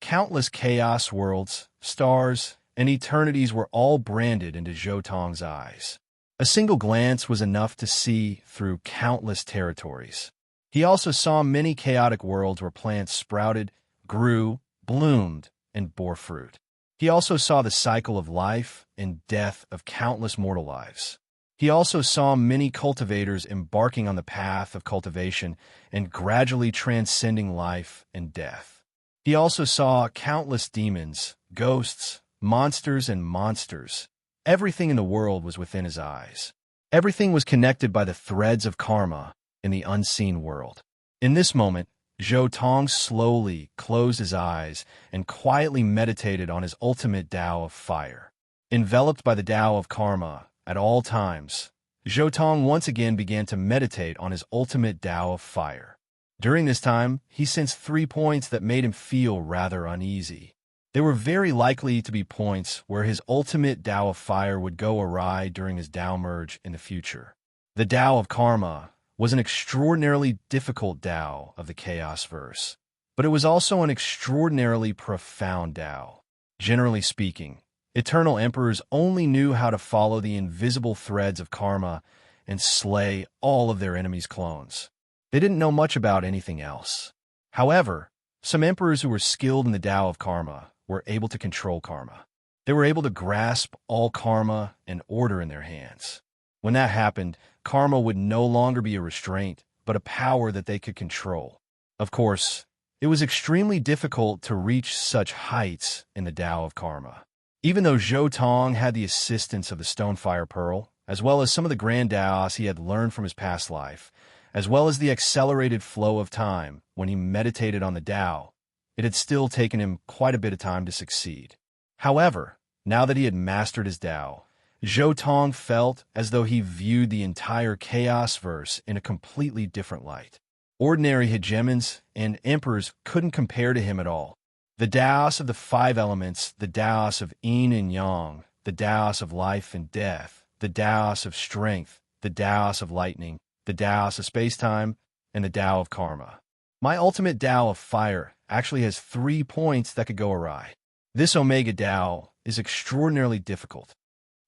Countless chaos worlds, stars, and eternities were all branded into Zhou Tong's eyes. A single glance was enough to see through countless territories. He also saw many chaotic worlds where plants sprouted, grew, bloomed, and bore fruit. He also saw the cycle of life and death of countless mortal lives. He also saw many cultivators embarking on the path of cultivation and gradually transcending life and death. He also saw countless demons, ghosts, monsters, and monsters. Everything in the world was within his eyes. Everything was connected by the threads of karma in the unseen world. In this moment, Zhou Tong slowly closed his eyes and quietly meditated on his ultimate Tao of fire. Enveloped by the Tao of karma at all times, Zhou Tong once again began to meditate on his ultimate Tao of fire. During this time, he sensed 3 points that made him feel rather uneasy. They were very likely to be points where his ultimate Tao of fire would go awry during his Tao merge in the future. The Tao of karma was an extraordinarily difficult Tao of the chaos verse, but it was also an extraordinarily profound Tao. Generally speaking, eternal emperors only knew how to follow the invisible threads of karma and slay all of their enemies' clones. They didn't know much about anything else. However, some emperors who were skilled in the Tao of karma were able to control karma. They were able to grasp all karma and order in their hands. When that happened, karma would no longer be a restraint, but a power that they could control. Of course, it was extremely difficult to reach such heights in the Tao of karma. Even though Zhou Tong had the assistance of the Stonefire Pearl, as well as some of the grand Taos he had learned from his past life, as well as the accelerated flow of time when he meditated on the Tao, it had still taken him quite a bit of time to succeed. However, now that he had mastered his Tao, Zhou Tong felt as though he viewed the entire chaos verse in a completely different light. Ordinary hegemons and emperors couldn't compare to him at all. The Taos of the 5 elements, the Taos of yin and yang, the Taos of life and death, the Taos of strength, the Taos of lightning, the Taos of space-time, and the Tao of karma. My ultimate Tao of fire actually has 3 points that could go awry. This Omega Tao is extraordinarily difficult.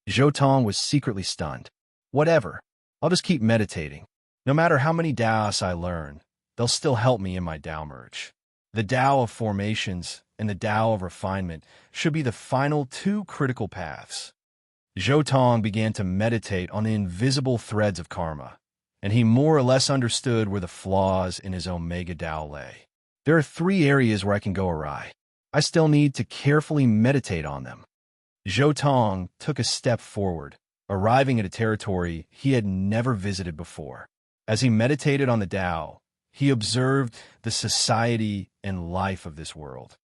Zhou Tong was secretly stunned. Whatever. I'll just keep meditating. No matter how many Taos I learn, they'll still help me in my Tao merge. The Tao of formations and the Tao of refinement should be the final 2 critical paths. Zhou Tong began to meditate on the invisible threads of karma, and he more or less understood where the flaws in his Omega Tao lay. There are 3 areas where I can go awry. I still need to carefully meditate on them. Zhou Tong took a step forward, arriving at a territory he had never visited before. As he meditated on the Tao, he observed the society and life of this world.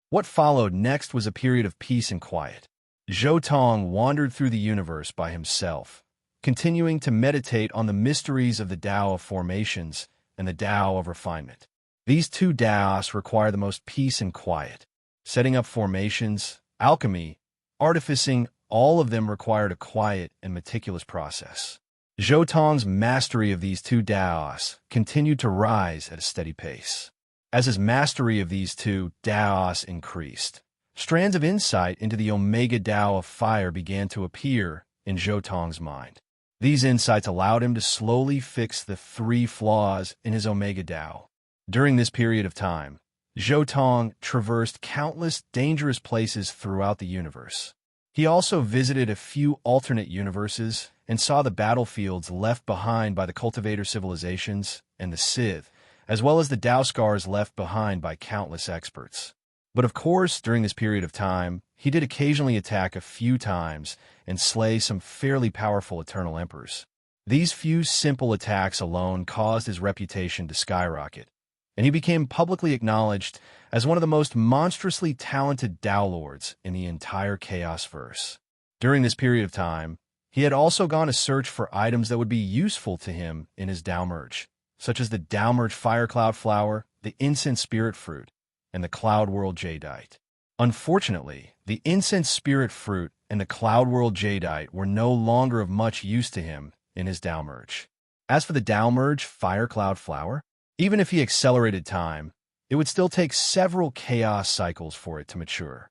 What followed next was a period of peace and quiet. Zhou Tong wandered through the universe by himself, continuing to meditate on the mysteries of the Tao of formations and the Tao of refinement. These 2 Taos require the most peace and quiet. Setting up formations, alchemy, artificing, all of them required a quiet and meticulous process. Zhou Tong's mastery of these 2 Taos continued to rise at a steady pace. As his mastery of these 2 Taos increased, strands of insight into the Omega Tao of fire began to appear in Zhou Tong's mind. These insights allowed him to slowly fix the 3 flaws in his Omega Tao. During this period of time, Zhou Tong traversed countless dangerous places throughout the universe. He also visited a few alternate universes and saw the battlefields left behind by the cultivator civilizations and the Sith, as well as the Tao scars left behind by countless experts. But of course, during this period of time, he did occasionally attack a few times and slay some fairly powerful Eternal Emperors. These few simple attacks alone caused his reputation to skyrocket, and he became publicly acknowledged as one of the most monstrously talented Tao Lords in the entire Chaos-verse. During this period of time, he had also gone to search for items that would be useful to him in his Tao merge, such as the Tao merge Fire Cloud Flower, the Incense Spirit Fruit, and the Cloud World Jadeite. Unfortunately, the Incense Spirit Fruit and the Cloud World Jadeite were no longer of much use to him in his Tao merge. As for the Tao merge Fire Cloud Flower, even if he accelerated time, it would still take several chaos cycles for it to mature.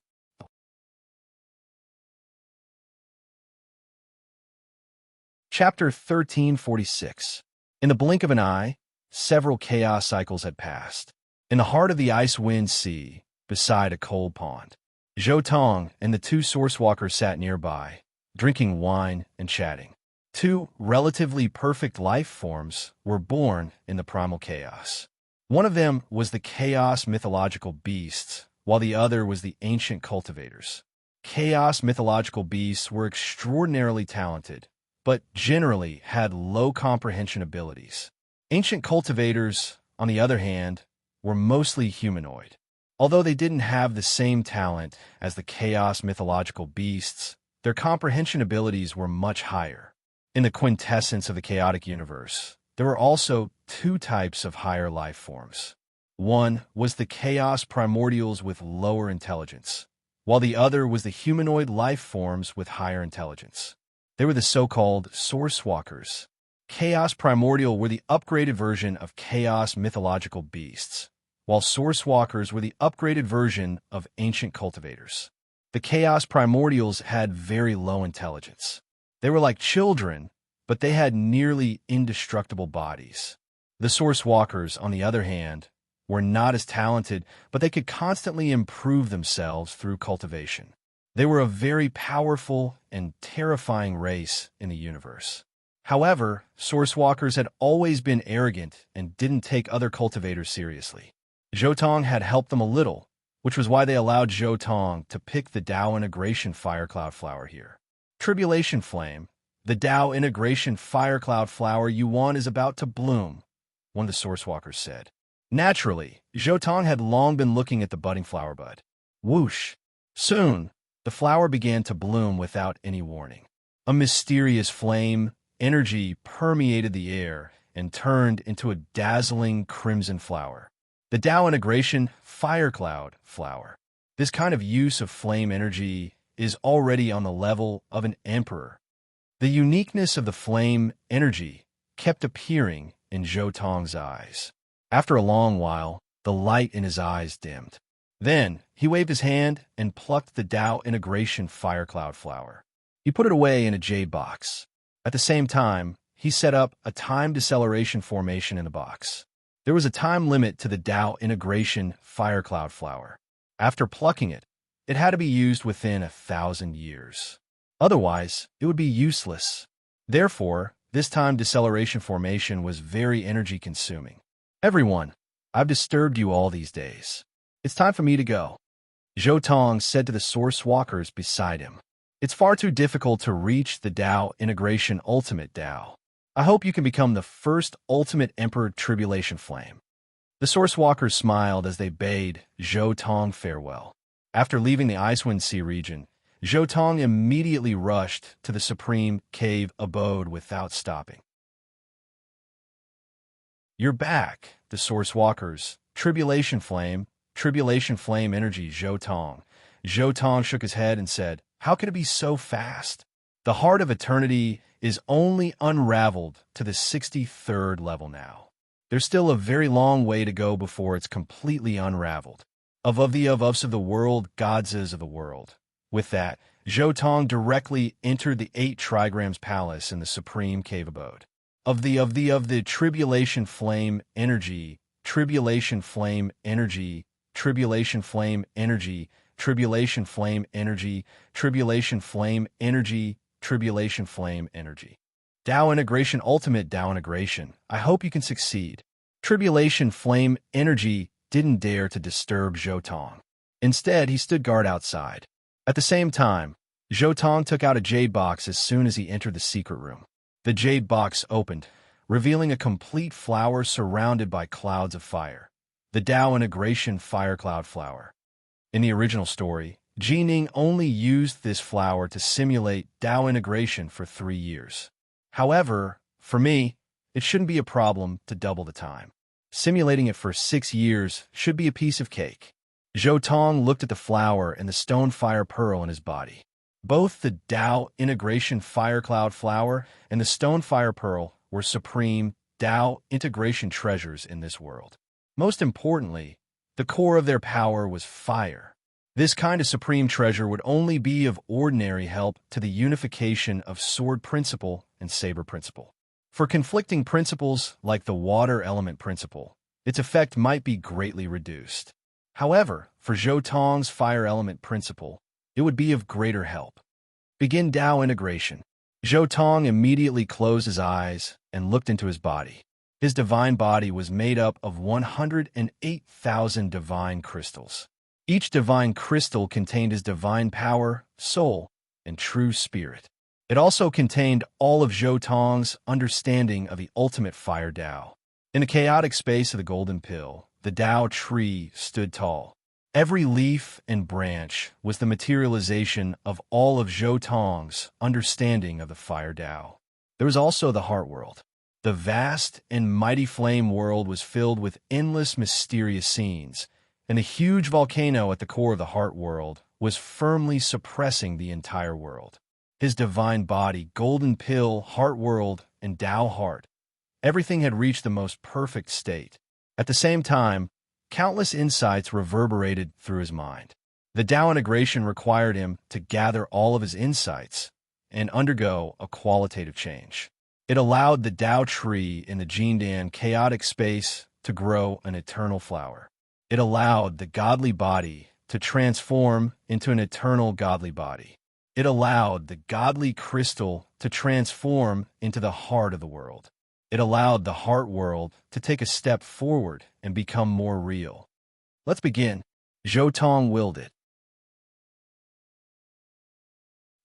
Chapter 1346. In the blink of an eye, several chaos cycles had passed. In the heart of the ice-wind sea, beside a cold pond, Zhou Tong and the 2 source walkers sat nearby, drinking wine and chatting. 2 relatively perfect life forms were born in the primal chaos. One of them was the chaos mythological beasts, while the other was the ancient cultivators. Chaos mythological beasts were extraordinarily talented, but generally had low comprehension abilities. Ancient cultivators, on the other hand, were mostly humanoid. Although they didn't have the same talent as the chaos mythological beasts, their comprehension abilities were much higher. In the quintessence of the chaotic universe, there were also 2 types of higher life forms. One was the chaos primordials with lower intelligence, while the other was the humanoid life forms with higher intelligence. They were the so-called Source Walkers. Chaos Primordial were the upgraded version of Chaos Mythological Beasts, while Source Walkers were the upgraded version of Ancient Cultivators. The Chaos Primordials had very low intelligence. They were like children, but they had nearly indestructible bodies. The Source Walkers, on the other hand, were not as talented, but they could constantly improve themselves through cultivation. They were a very powerful and terrifying race in the universe. However, Source Walkers had always been arrogant and didn't take other cultivators seriously. Zhou Tong had helped them a little, which was why they allowed Zhou Tong to pick the Tao Integration Fire Cloud Flower here. Tribulation Flame, the Tao Integration Fire Cloud Flower you want is about to bloom, one of the Source Walkers said. Naturally, Zhou Tong had long been looking at the budding flower bud. Whoosh! Soon, the flower began to bloom without any warning. A mysterious flame, energy permeated the air and turned into a dazzling crimson flower. The Tao Integration Fire Cloud Flower. This kind of use of flame energy is already on the level of an emperor. The uniqueness of the flame energy kept appearing in Zhou Tong's eyes. After a long while, the light in his eyes dimmed. Then, he waved his hand and plucked the Tao Integration Fire Cloud flower. He put it away in a jade box. At the same time, he set up a time deceleration formation in the box. There was a time limit to the Tao Integration Fire Cloud flower. After plucking it, it had to be used within 1,000 years. Otherwise, it would be useless. Therefore, this time deceleration formation was very energy-consuming. Everyone, I've disturbed you all these days. It's time for me to go. Zhou Tong said to the source walkers beside him. It's far too difficult to reach the Tao Integration Ultimate Tao. I hope you can become the first Ultimate Emperor Tribulation Flame. The source walkers smiled as they bade Zhou Tong farewell. After leaving the Icewind Sea region, Zhou Tong immediately rushed to the Supreme Cave abode without stopping. You're back, the source walkers. Tribulation Flame energy, Zhou Tong. Zhou Tong shook his head and said, how could it be so fast? The heart of eternity is only unraveled to the 63rd level now. There's still a very long way to go before it's completely unraveled. Of the world, gods of the world. With that, Zhou Tong directly entered the 8 trigrams palace in the Supreme Cave abode. Of the Tribulation Flame energy, Tribulation Flame energy, Tribulation Flame energy, Tribulation Flame energy, Tribulation Flame energy, Tribulation Flame energy. Tao Integration Ultimate Tao Integration. I hope you can succeed. Tribulation Flame energy didn't dare to disturb Zhou Tong. Instead, he stood guard outside. At the same time, Zhou Tong took out a jade box as soon as he entered the secret room. The jade box opened, revealing a complete flower surrounded by clouds of fire. The Tao Integration Fire Cloud flower. In the original story, Jining only used this flower to simulate Tao integration for 3 years. However, for me, it shouldn't be a problem to double the time. Simulating it for 6 years should be a piece of cake. Zhou Tong looked at the flower and the stone fire pearl in his body. Both the Tao Integration Fire Cloud flower and the stone fire pearl were supreme Tao integration treasures in this world. Most importantly, the core of their power was fire. This kind of supreme treasure would only be of ordinary help to the unification of sword principle and saber principle. For conflicting principles like the water element principle, its effect might be greatly reduced. However, for Zhou Tong's fire element principle, it would be of greater help. Begin Tao integration. Zhou Tong immediately closed his eyes and looked into his body. His divine body was made up of 108,000 divine crystals. Each divine crystal contained his divine power, soul, and true spirit. It also contained all of Zhou Tong's understanding of the ultimate fire Tao. In the chaotic space of the golden pill, the Tao tree stood tall. Every leaf and branch was the materialization of all of Zhou Tong's understanding of the fire Tao. There was also the heart world. The vast and mighty flame world was filled with endless mysterious scenes, and the huge volcano at the core of the heart world was firmly suppressing the entire world. His divine body, golden pill, heart world, and Tao heart, everything had reached the most perfect state. At the same time, countless insights reverberated through his mind. The Tao integration required him to gather all of his insights and undergo a qualitative change. It allowed the Tao tree in the Jindan chaotic space to grow an eternal flower. It allowed the godly body to transform into an eternal godly body. It allowed the godly crystal to transform into the heart of the world. It allowed the heart world to take a step forward and become more real. Let's begin. Zhou Tong willed it.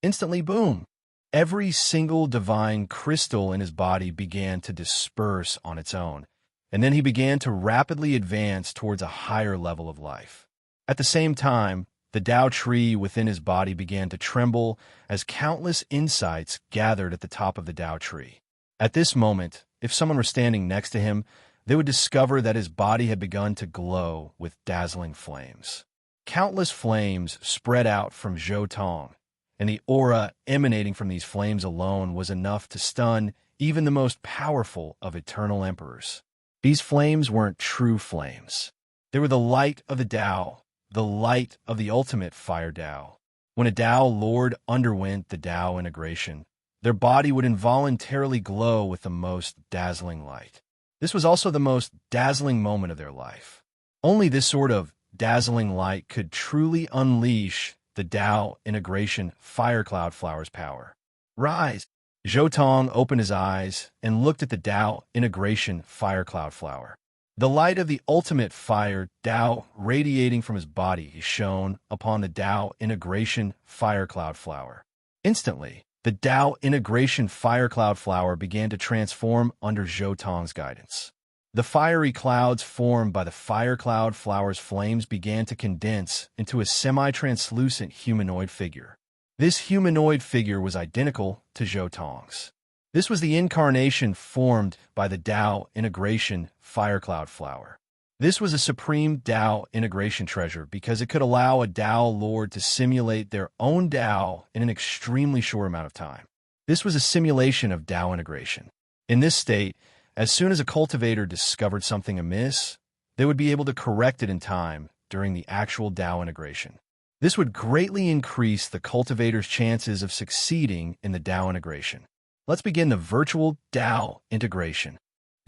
Instantly, boom! Every single divine crystal in his body began to disperse on its own, and then he began to rapidly advance towards a higher level of life. At the same time, the Tao tree within his body began to tremble as countless insights gathered at the top of the Tao tree. At this moment, if someone were standing next to him, they would discover that his body had begun to glow with dazzling flames. Countless flames spread out from Zhou Tong, and the aura emanating from these flames alone was enough to stun even the most powerful of eternal emperors. These flames weren't true flames. They were the light of the Tao, the light of the ultimate fire Tao. When a Tao lord underwent the Tao integration, their body would involuntarily glow with the most dazzling light. This was also the most dazzling moment of their life. Only this sort of dazzling light could truly unleash the Tao integration fire cloud flower's power. Rise! Zhou Tong opened his eyes and looked at the Tao integration fire cloud flower. The light of the ultimate fire Tao radiating from his body shone upon the Tao integration fire cloud flower. Instantly, the Tao integration fire cloud flower began to transform under Zhou Tong's guidance. The fiery clouds formed by the fire cloud flower's flames began to condense into a semi-translucent humanoid figure. This humanoid figure was identical to Zhou Tong's. This was the incarnation formed by the Tao integration fire cloud flower. This was a supreme Tao integration treasure because it could allow a Tao lord to simulate their own Tao in an extremely short amount of time. This was a simulation of Tao integration. In this state, as soon as a cultivator discovered something amiss, they would be able to correct it in time during the actual Tao integration. This would greatly increase the cultivator's chances of succeeding in the Tao integration. Let's begin the virtual Tao integration.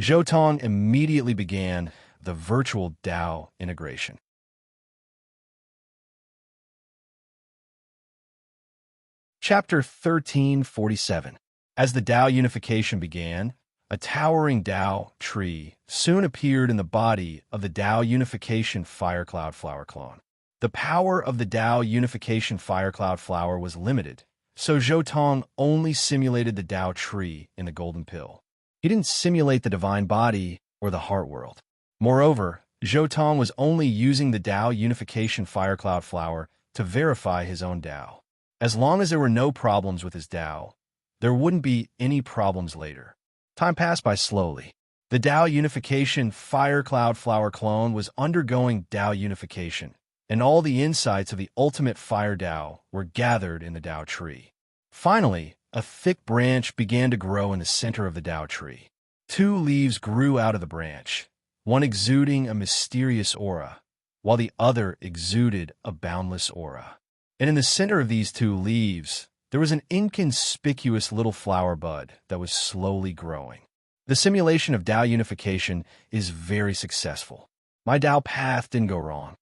Zhou Tong immediately began the virtual Tao integration. Chapter 1347. As the Tao unification began, a towering Tao tree soon appeared in the body of the Tao unification fire cloud flower clone. The power of the Tao unification fire cloud flower was limited, so Zhou Tong only simulated the Tao tree in the golden pill. He didn't simulate the divine body or the heart world. Moreover, Zhou Tong was only using the Tao unification fire cloud flower to verify his own Tao. As long as there were no problems with his Tao, there wouldn't be any problems later. Time passed by slowly. The Tao unification fire cloud flower clone was undergoing Tao unification, and all the insights of the ultimate fire Tao were gathered in the Tao tree. Finally, a thick branch began to grow in the center of the Tao tree. 2 leaves grew out of the branch, one exuding a mysterious aura, while the other exuded a boundless aura. And in the center of these 2 leaves, there was an inconspicuous little flower bud that was slowly growing. The simulation of Tao unification is very successful. My Tao path didn't go wrong.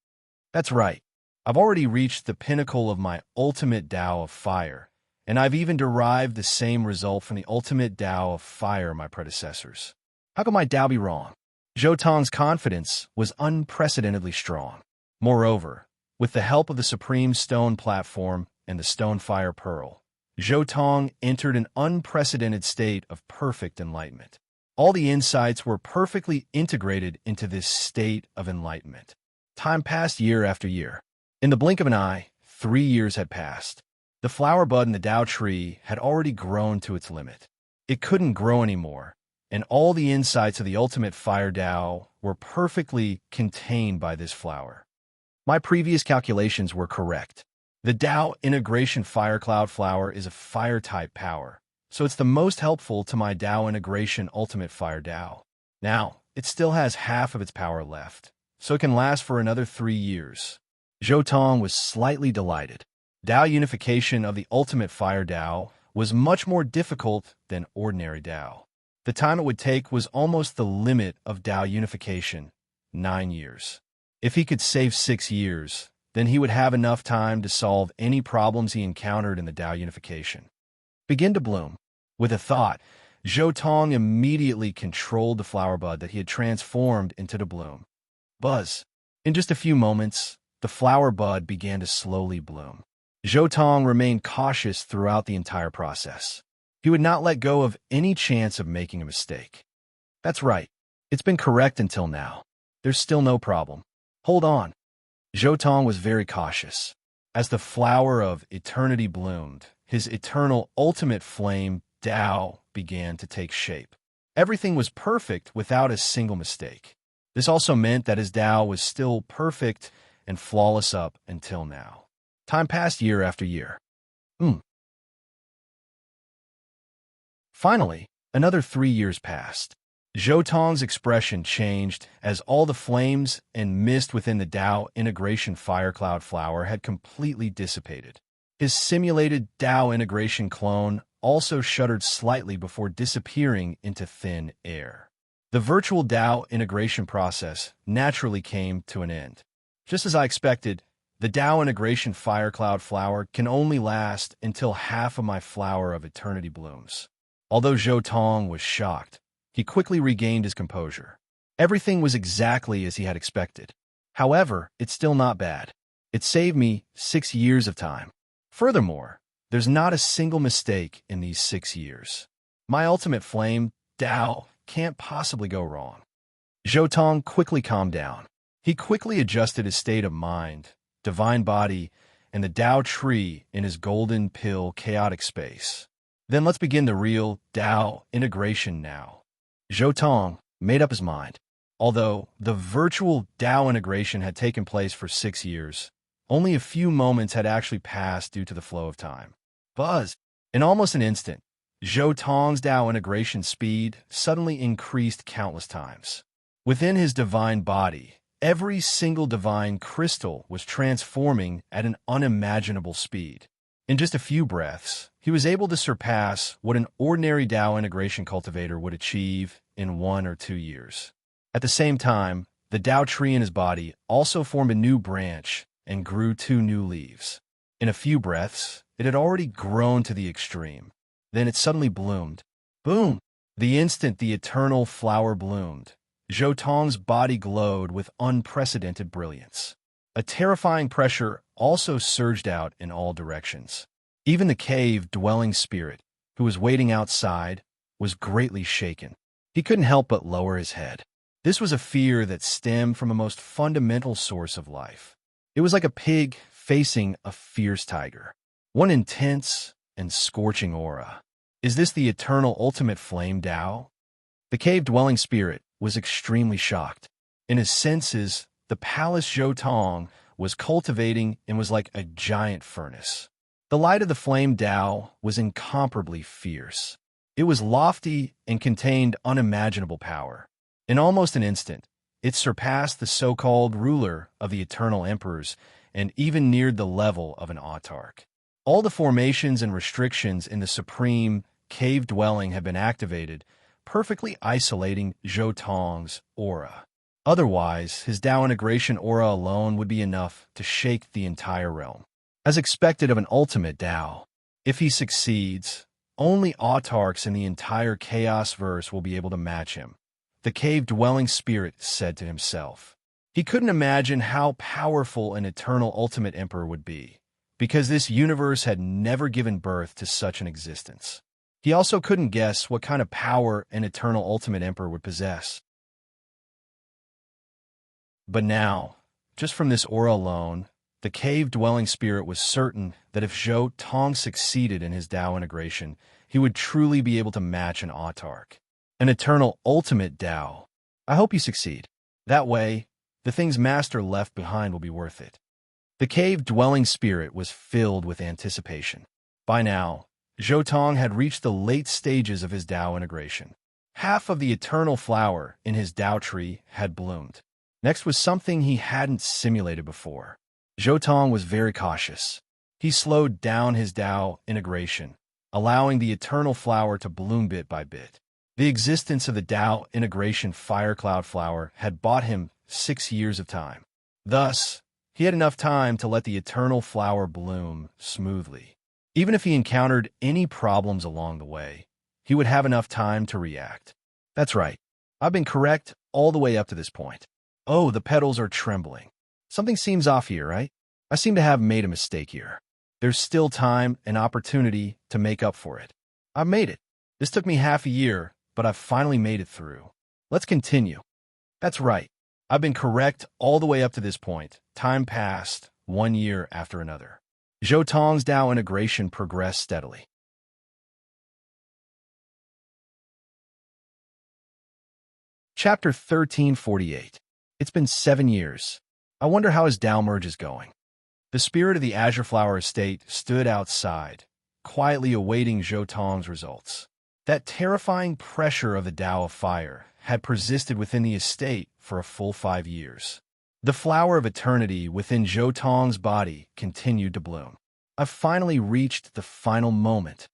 That's right. I've already reached the pinnacle of my ultimate Tao of fire, and I've even derived the same result from the ultimate Tao of fire my predecessors. How could my Tao be wrong? Zhou Tong's confidence was unprecedentedly strong. Moreover, with the help of the Supreme Stone Platform and the Stone Fire Pearl, Zhou Tong entered an unprecedented state of perfect enlightenment. All the insights were perfectly integrated into this state of enlightenment. Time passed year after year. In the blink of an eye, 3 years had passed. The flower bud in the Tao tree had already grown to its limit. It couldn't grow anymore, and all the insights of the ultimate fire Tao were perfectly contained by this flower. My previous calculations were correct. The Tao integration fire cloud flower is a fire-type power, so it's the most helpful to my Tao integration ultimate fire Tao. Now, it still has half of its power left, so it can last for another 3 years. Zhou Tong was slightly delighted. Tao unification of the ultimate fire Tao was much more difficult than ordinary Tao. The time it would take was almost the limit of Tao unification, 9 years. If he could save 6 years, then he would have enough time to solve any problems he encountered in the Tao unification. Begin to bloom. With a thought, Zhou Tong immediately controlled the flower bud that he had transformed into the bloom. Buzz. In just a few moments, the flower bud began to slowly bloom. Zhou Tong remained cautious throughout the entire process. He would not let go of any chance of making a mistake. That's right. It's been correct until now. There's still no problem. Hold on. Zhou Tong was very cautious. As the flower of eternity bloomed, his eternal ultimate flame, Tao, began to take shape. Everything was perfect without a single mistake. This also meant that his Tao was still perfect and flawless up until now. Time passed year after year. Finally, Another 3 years passed. Zhou Tong's expression changed as all the flames and mist within the Tao integration firecloud flower had completely dissipated. His simulated Tao integration clone also shuddered slightly before disappearing into thin air. The virtual Tao integration process naturally came to an end. Just as I expected, the Tao integration firecloud flower can only last until half of my flower of eternity blooms. Although Zhou Tong was shocked, he quickly regained his composure. Everything was exactly as he had expected. However, it's still not bad. It saved me 6 years of time. Furthermore, there's not a single mistake in these 6 years. My ultimate flame, Tao, can't possibly go wrong. Zhou Tong quickly calmed down. He quickly adjusted his state of mind, divine body, and the Tao tree in his golden pill chaotic space. Then let's begin the real Tao integration now. Zhou Tong made up his mind. Although the virtual Tao integration had taken place for 6 years, only a few moments had actually passed due to the flow of time. Buzz! In almost an instant, Zhou Tong's Tao integration speed suddenly increased countless times. Within his divine body, every single divine crystal was transforming at an unimaginable speed. In just a few breaths, he was able to surpass what an ordinary Tao integration cultivator would achieve in 1 or 2 years. At the same time, the Tao tree in his body also formed a new branch and grew 2 new leaves. In a few breaths, it had already grown to the extreme. Then it suddenly bloomed. Boom! The instant the eternal flower bloomed, Zhou Tong's body glowed with unprecedented brilliance. A terrifying pressure also surged out in all directions. Even the cave-dwelling spirit, who was waiting outside, was greatly shaken. He couldn't help but lower his head. This was a fear that stemmed from a most fundamental source of life. It was like a pig facing a fierce tiger. One intense and scorching aura. Is this the eternal ultimate flame Tao? The cave-dwelling spirit was extremely shocked. In his senses, the palace Zhou Tong was cultivating and was like a giant furnace. The light of the flame Tao was incomparably fierce. It was lofty and contained unimaginable power. In almost an instant, it surpassed the so-called ruler of the eternal emperors and even neared the level of an autarch. All the formations and restrictions in the supreme cave dwelling had been activated, perfectly isolating Zhou Tong's aura. Otherwise, his Tao integration aura alone would be enough to shake the entire realm. As expected of an ultimate Tao, if he succeeds, only autarchs in the entire chaos verse will be able to match him, the cave-dwelling spirit said to himself. He couldn't imagine how powerful an eternal ultimate emperor would be, because this universe had never given birth to such an existence. He also couldn't guess what kind of power an eternal ultimate emperor would possess. But now, just from this aura alone, the cave-dwelling spirit was certain that if Zhou Tong succeeded in his Tao integration, he would truly be able to match an autarch, an eternal ultimate Tao. I hope you succeed. That way, the things Master left behind will be worth it. The cave-dwelling spirit was filled with anticipation. By now, Zhou Tong had reached the late stages of his Tao integration. Half of the eternal flower in his Tao tree had bloomed. Next was something he hadn't simulated before. Zhou Tong was very cautious. He slowed down his Tao integration, allowing the eternal flower to bloom bit by bit. The existence of the Tao integration fire cloud flower had bought him 6 years of time. Thus, he had enough time to let the eternal flower bloom smoothly. Even if he encountered any problems along the way, he would have enough time to react. That's right. I've been correct all the way up to this point. Oh, the petals are trembling. Something seems off here, right? I seem to have made a mistake here. There's still time and opportunity to make up for it. I've made it. This took me half a year, but I've finally made it through. Let's continue. That's right. I've been correct all the way up to this point. Time passed, 1 year after another. Zhou Tong's Tao integration progressed steadily. Chapter 1348. It's been 7 years. I wonder how his Tao merge is going. The spirit of the Azure Flower Estate stood outside, quietly awaiting Zhou Tong's results. That terrifying pressure of the Tao of Fire had persisted within the estate for a full 5 years. The flower of eternity within Zhou Tong's body continued to bloom. I've finally reached the final moment.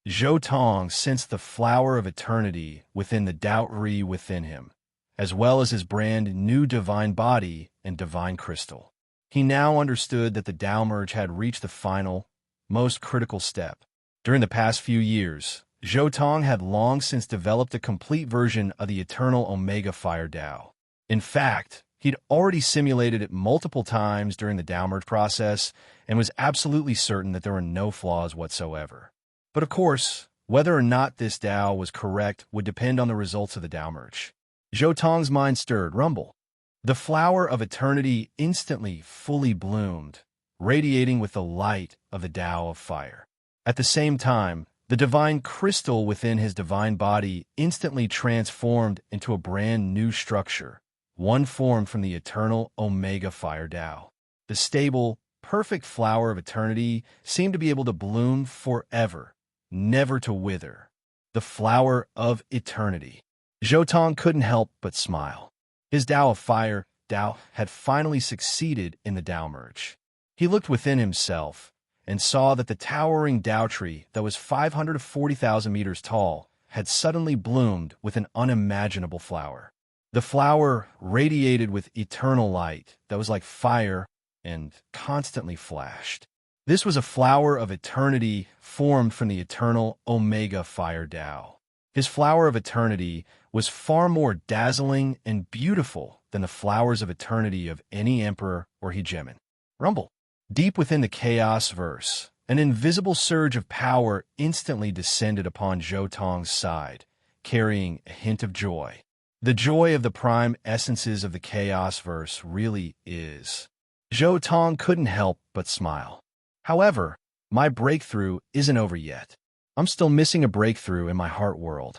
Zhou Tong sensed the flower of eternity within the Tao Ri within him, as well as his brand new divine body and divine crystal. He now understood that the Tao merge had reached the final, most critical step. During the past few years, Zhou Tong had long since developed a complete version of the eternal Omega Fire Tao. In fact, he'd already simulated it multiple times during the Tao merge process and was absolutely certain that there were no flaws whatsoever. But of course, whether or not this Tao was correct would depend on the results of the Tao merge. Zhou Tong's mind stirred, rumble. The flower of eternity instantly fully bloomed, radiating with the light of the Tao of Fire. At the same time, the divine crystal within his divine body instantly transformed into a brand new structure, one formed from the eternal Omega Fire Tao. The stable, perfect flower of eternity seemed to be able to bloom forever, never to wither. The flower of eternity. Zhou Tong couldn't help but smile. His Tao of Fire, Tao, had finally succeeded in the Tao merge. He looked within himself and saw that the towering Tao tree that was 540,000 meters tall had suddenly bloomed with an unimaginable flower. The flower radiated with eternal light that was like fire and constantly flashed. This was a flower of eternity formed from the eternal Omega Fire Tao. His flower of eternity was far more dazzling and beautiful than the flowers of eternity of any emperor or hegemon. Rumble. Deep within the chaos verse, an invisible surge of power instantly descended upon Zhou Tong's side, carrying a hint of joy. The joy of the prime essences of the chaos verse really is. Zhou Tong couldn't help but smile. However, my breakthrough isn't over yet. I'm still missing a breakthrough in my heart world.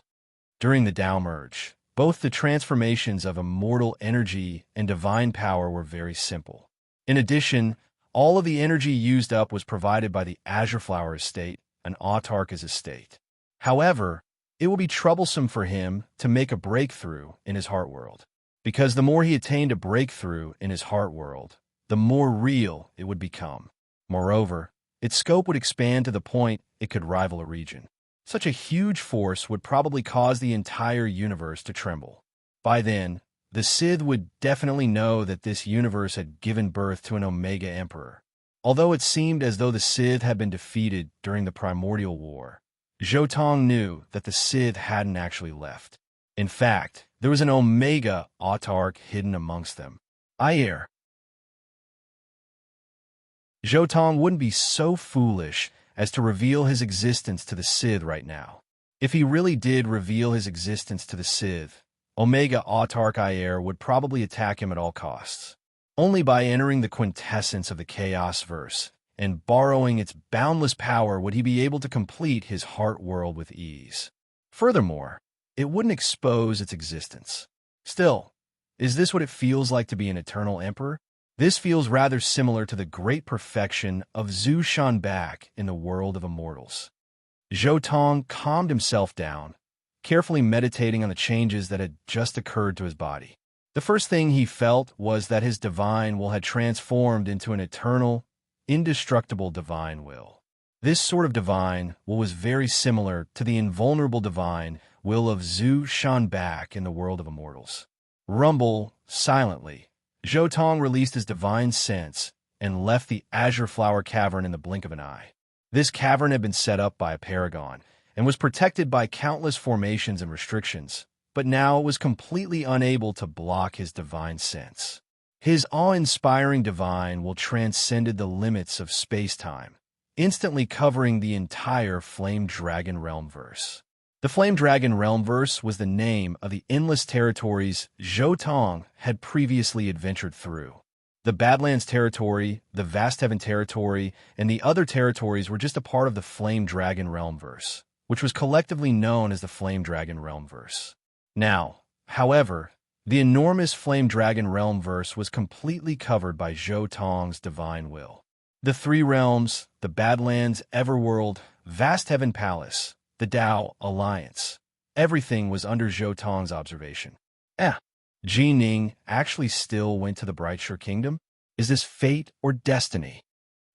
During the Tao merge, both the transformations of immortal energy and divine power were very simple. In addition, all of the energy used up was provided by the Azure Flower estate and Autarka's estate. However, it will be troublesome for him to make a breakthrough in his heart world, because the more he attained a breakthrough in his heart world, the more real it would become. Moreover, its scope would expand to the point it could rival a region. Such a huge force would probably cause the entire universe to tremble. By then, the Sith would definitely know that this universe had given birth to an Omega Emperor. Although it seemed as though the Sith had been defeated during the Primordial War, Zhou Tong knew that the Sith hadn't actually left. In fact, there was an Omega Autark hidden amongst them. Zhou Tong wouldn't be so foolish as to reveal his existence to the Sith right now. If he really did reveal his existence to the Sith, Omega Autark Ayer would probably attack him at all costs. Only by entering the quintessence of the Chaos Verse and borrowing its boundless power would he be able to complete his heart world with ease. Furthermore, it wouldn't expose its existence. Still, is this what it feels like to be an eternal emperor? This feels rather similar to the great perfection of Zhu Shanbak in the world of immortals. Zhou Tong calmed himself down, carefully meditating on the changes that had just occurred to his body. The first thing he felt was that his divine will had transformed into an eternal, indestructible divine will. This sort of divine will was very similar to the invulnerable divine will of Zhu Shanbak in the world of immortals. Rumble, silently, Zhou Tong released his divine sense and left the Azure Flower Cavern in the blink of an eye. This cavern had been set up by a paragon and was protected by countless formations and restrictions, but now it was completely unable to block his divine sense. His awe-inspiring divine will transcended the limits of space-time, instantly covering the entire Flame Dragon Realmverse. The Flame Dragon Realmverse was the name of the endless territories Zhou Tong had previously adventured through. The Badlands territory, the Vast Heaven territory, and the other territories were just a part of the Flame Dragon Realmverse, which was collectively known as the Flame Dragon Realmverse. Now, however, the enormous Flame Dragon Realmverse was completely covered by Zhou Tong's divine will. The three realms, the Badlands, Everworld, Vast Heaven Palace, the Tao Alliance. Everything was under Zhou Tong's observation. Ji Ning actually still went to the Brightshore Kingdom? Is this fate or destiny?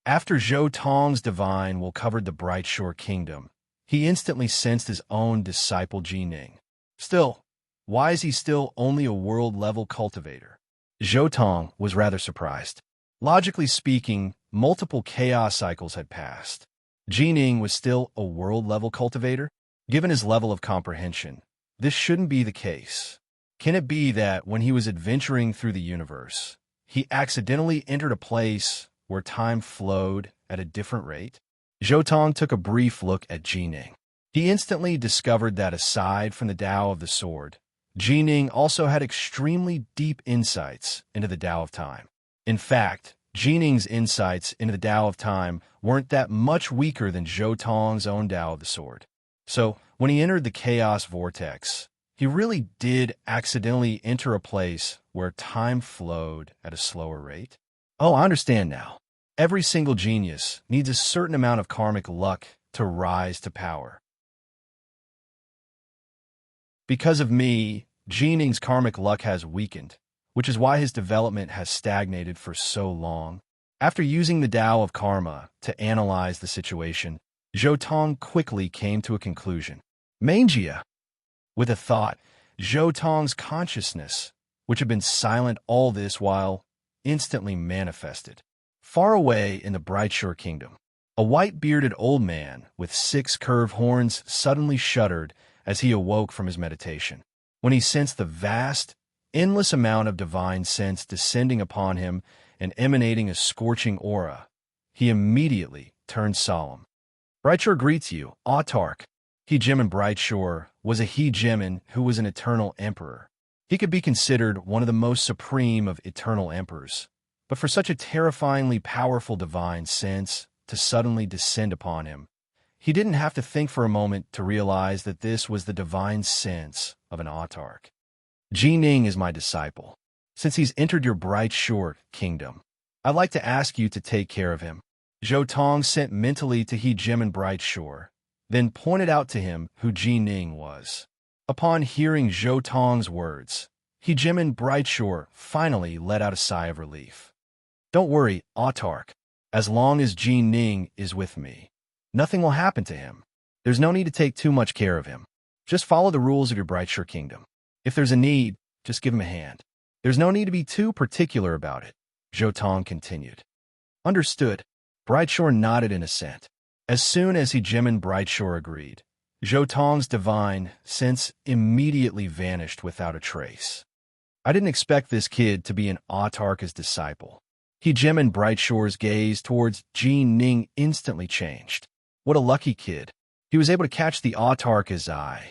After Zhou Tong's divine will covered the Brightshore Kingdom, he instantly sensed his own disciple Ji Ning. Still, why is he still only a world-level cultivator? Zhou Tong was rather surprised. Logically speaking, multiple chaos cycles had passed. Ji Ning was still a world-level cultivator? Given his level of comprehension, this shouldn't be the case. Can it be that when he was adventuring through the universe, he accidentally entered a place where time flowed at a different rate? Zhou Tong took a brief look at Ji Ning. He instantly discovered that aside from the Tao of the Sword, Ji Ning also had extremely deep insights into the Tao of Time. In fact, Ji Ning's insights into the Tao of Time weren't that much weaker than Zhou Tong's own Tao of the Sword. So, when he entered the Chaos Vortex, he really did accidentally enter a place where time flowed at a slower rate. Oh, I understand now. Every single genius needs a certain amount of karmic luck to rise to power. Because of me, Ji Ning's karmic luck has weakened, which is why his development has stagnated for so long. After using the Tao of Karma to analyze the situation, Zhou Tong quickly came to a conclusion. Mangia! With a thought, Zhou Tong's consciousness, which had been silent all this while, instantly manifested. Far away in the Brightshore Kingdom, a white-bearded old man with 6 curved horns suddenly shuddered as he awoke from his meditation. When he sensed the vast, endless amount of divine sense descending upon him and emanating a scorching aura, he immediately turned solemn. Brightshore greets you, Autark. He-Jimin Brightshore was a He-Jimin who was an eternal emperor. He could be considered one of the most supreme of eternal emperors, but for such a terrifyingly powerful divine sense to suddenly descend upon him, he didn't have to think for a moment to realize that this was the divine sense of an Autark. Ji Ning is my disciple. Since he's entered your Brightshore Kingdom, I'd like to ask you to take care of him. Zhou Tong sent mentally to He-Jimin Brightshore, then pointed out to him who Ji Ning was. Upon hearing Zhou Tong's words, He-Jimin Brightshore finally let out a sigh of relief. Don't worry, Autark. As long as Ji Ning is with me, nothing will happen to him. There's no need to take too much care of him. Just follow the rules of your Brightshore Kingdom. If there's a need, just give him a hand. There's no need to be too particular about it, Zhou Tong continued. Understood. Brightshore nodded in assent. As soon as He-Jimin Brightshore agreed, Zhou Tong's divine sense immediately vanished without a trace. I didn't expect this kid to be an Autarka's disciple. He-Jimin Brightshore's gaze towards Ji Ning instantly changed. What a lucky kid. He was able to catch the Autarka's eye.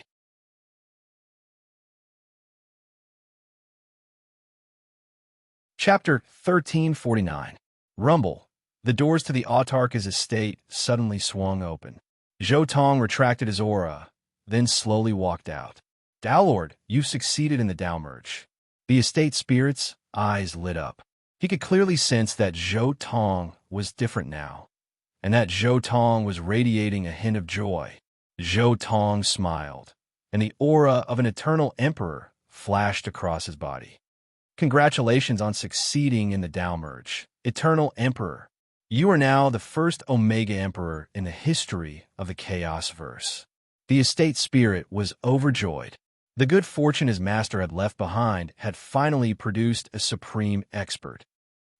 Chapter 1349. Rumble. The doors to the Autarka's estate suddenly swung open. Zhou Tong retracted his aura, then slowly walked out. Tao Lord, you've succeeded in the Tao merge. The estate spirit's eyes lit up. He could clearly sense that Zhou Tong was different now, and that Zhou Tong was radiating a hint of joy. Zhou Tong smiled, and the aura of an eternal emperor flashed across his body. Congratulations on succeeding in the Tao merge, Eternal Emperor. You are now the first Omega Emperor in the history of the Chaos Verse. The estate spirit was overjoyed. The good fortune his master had left behind had finally produced a supreme expert.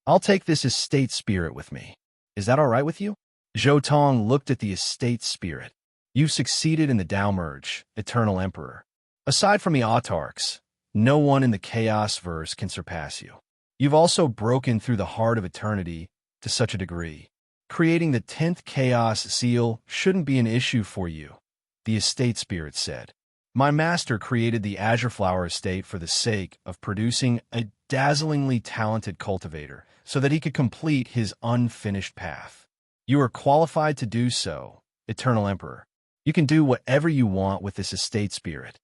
I'll take this estate spirit with me. Is that all right with you? Zhou Tong looked at the estate spirit. You've succeeded in the Tao merge, Eternal Emperor. Aside from the Autarks, no one in the Chaos Verse can surpass you. You've also broken through the heart of eternity to such a degree. Creating the 10th Chaos Seal shouldn't be an issue for you, the estate spirit said. My master created the Azure Flower Estate for the sake of producing a dazzlingly talented cultivator so that he could complete his unfinished path. You are qualified to do so, Eternal Emperor. You can do whatever you want with this estate spirit.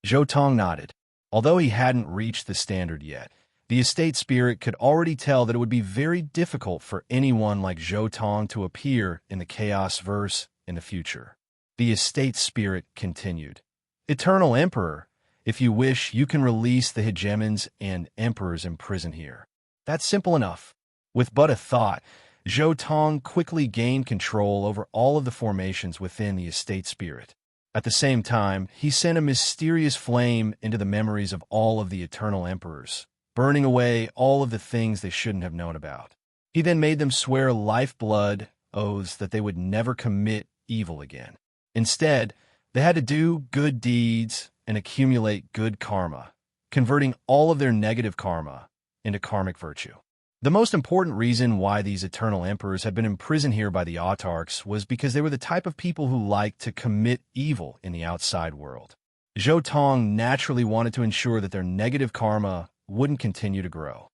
Zhou Tong nodded. Although he hadn't reached the standard yet, the estate spirit could already tell that it would be very difficult for anyone like Zhou Tong to appear in the Chaos Verse in the future. The estate spirit continued. Eternal Emperor, if you wish, you can release the hegemons and emperors imprisoned here. That's simple enough. With but a thought, Zhou Tong quickly gained control over all of the formations within the estate spirit. At the same time, he sent a mysterious flame into the memories of all of the eternal emperors, burning away all of the things they shouldn't have known about. He then made them swear lifeblood oaths that they would never commit evil again. Instead, they had to do good deeds and accumulate good karma, converting all of their negative karma into karmic virtue. The most important reason why these eternal emperors had been imprisoned here by the autarchs was because they were the type of people who liked to commit evil in the outside world. Zhou Tong naturally wanted to ensure that their negative karma wouldn't continue to grow.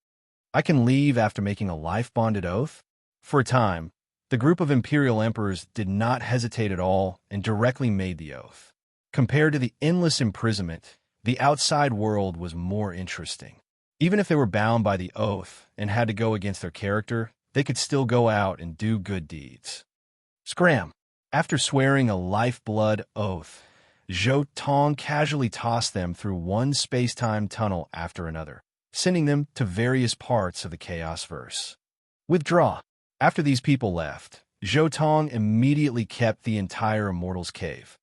I can leave after making a life-bonded oath? For a time, the group of imperial emperors did not hesitate at all and directly made the oath. Compared to the endless imprisonment, the outside world was more interesting. Even if they were bound by the oath and had to go against their character, they could still go out and do good deeds. Scram! After swearing a lifeblood oath, Zhou Tong casually tossed them through one space-time tunnel after another, sending them to various parts of the Chaos Verse. Withdraw. After these people left, Zhou Tong immediately kept the entire Immortals Cave.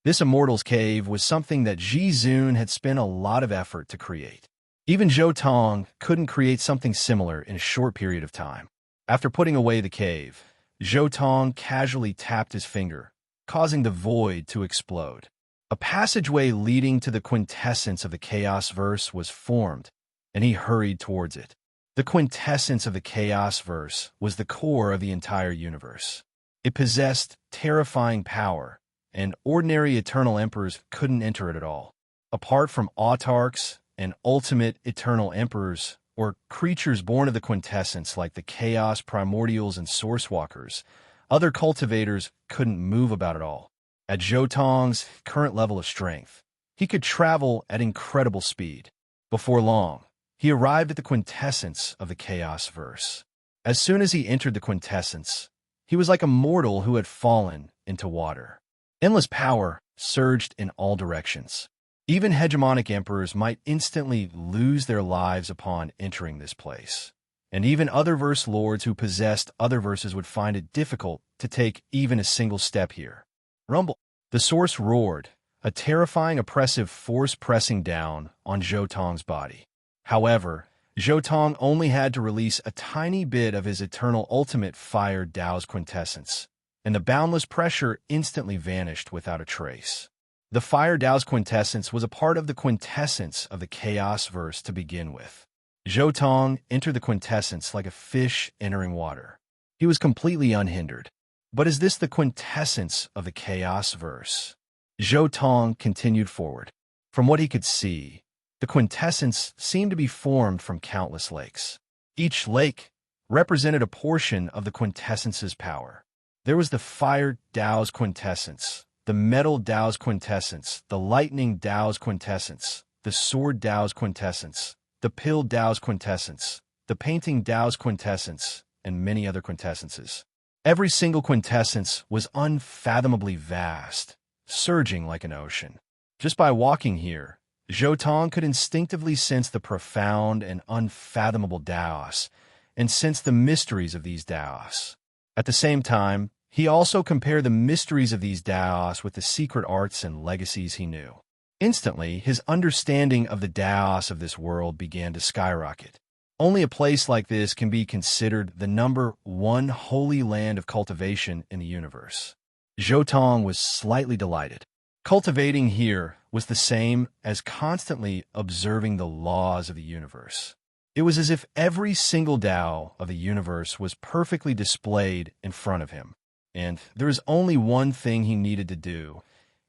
This Immortals Cave was something that Ji Zun had spent a lot of effort to create. Even Zhou Tong couldn't create something similar in a short period of time. After putting away the cave, Zhou Tong casually tapped his finger, causing the void to explode. A passageway leading to the quintessence of the Chaos Verse was formed, and he hurried towards it. The quintessence of the Chaos Verse was the core of the entire universe. It possessed terrifying power, and ordinary eternal emperors couldn't enter it at all. Apart from autarchs and ultimate eternal emperors, or creatures born of the quintessence like the chaos primordials and sourcewalkers, other cultivators couldn't move about at all. At Zhou Tong's current level of strength, he could travel at incredible speed. Before long, he arrived at the quintessence of the Chaos Verse. As soon as he entered the quintessence, he was like a mortal who had fallen into water. Endless power surged in all directions. Even hegemonic emperors might instantly lose their lives upon entering this place. And even other verse lords who possessed other verses would find it difficult to take even a single step here. Rumble. The source roared, a terrifying oppressive force pressing down on Zhou Tong's body. However, Zhou Tong only had to release a tiny bit of his eternal ultimate fire Dao's quintessence, and the boundless pressure instantly vanished without a trace. The Fire Dao's quintessence was a part of the quintessence of the Chaos Verse to begin with. Zhou Tong entered the quintessence like a fish entering water. He was completely unhindered. But is this the quintessence of the Chaos Verse? Zhou Tong continued forward. From what he could see, the quintessence seemed to be formed from countless lakes. Each lake represented a portion of the quintessence's power. There was the Fire Dao's quintessence, the Metal Dao's quintessence, the Lightning Dao's quintessence, the Sword Dao's quintessence, the Pill Dao's quintessence, the Painting Dao's quintessence, and many other quintessences. Every single quintessence was unfathomably vast, surging like an ocean. Just by walking here, Zhou Tong could instinctively sense the profound and unfathomable Daos, and sense the mysteries of these Daos. At the same time, he also compared the mysteries of these Daos with the secret arts and legacies he knew. Instantly, his understanding of the Daos of this world began to skyrocket. Only a place like this can be considered the number one holy land of cultivation in the universe. Zhou Tong was slightly delighted. Cultivating here was the same as constantly observing the laws of the universe. It was as if every single Dao of the universe was perfectly displayed in front of him. And there was only one thing he needed to do,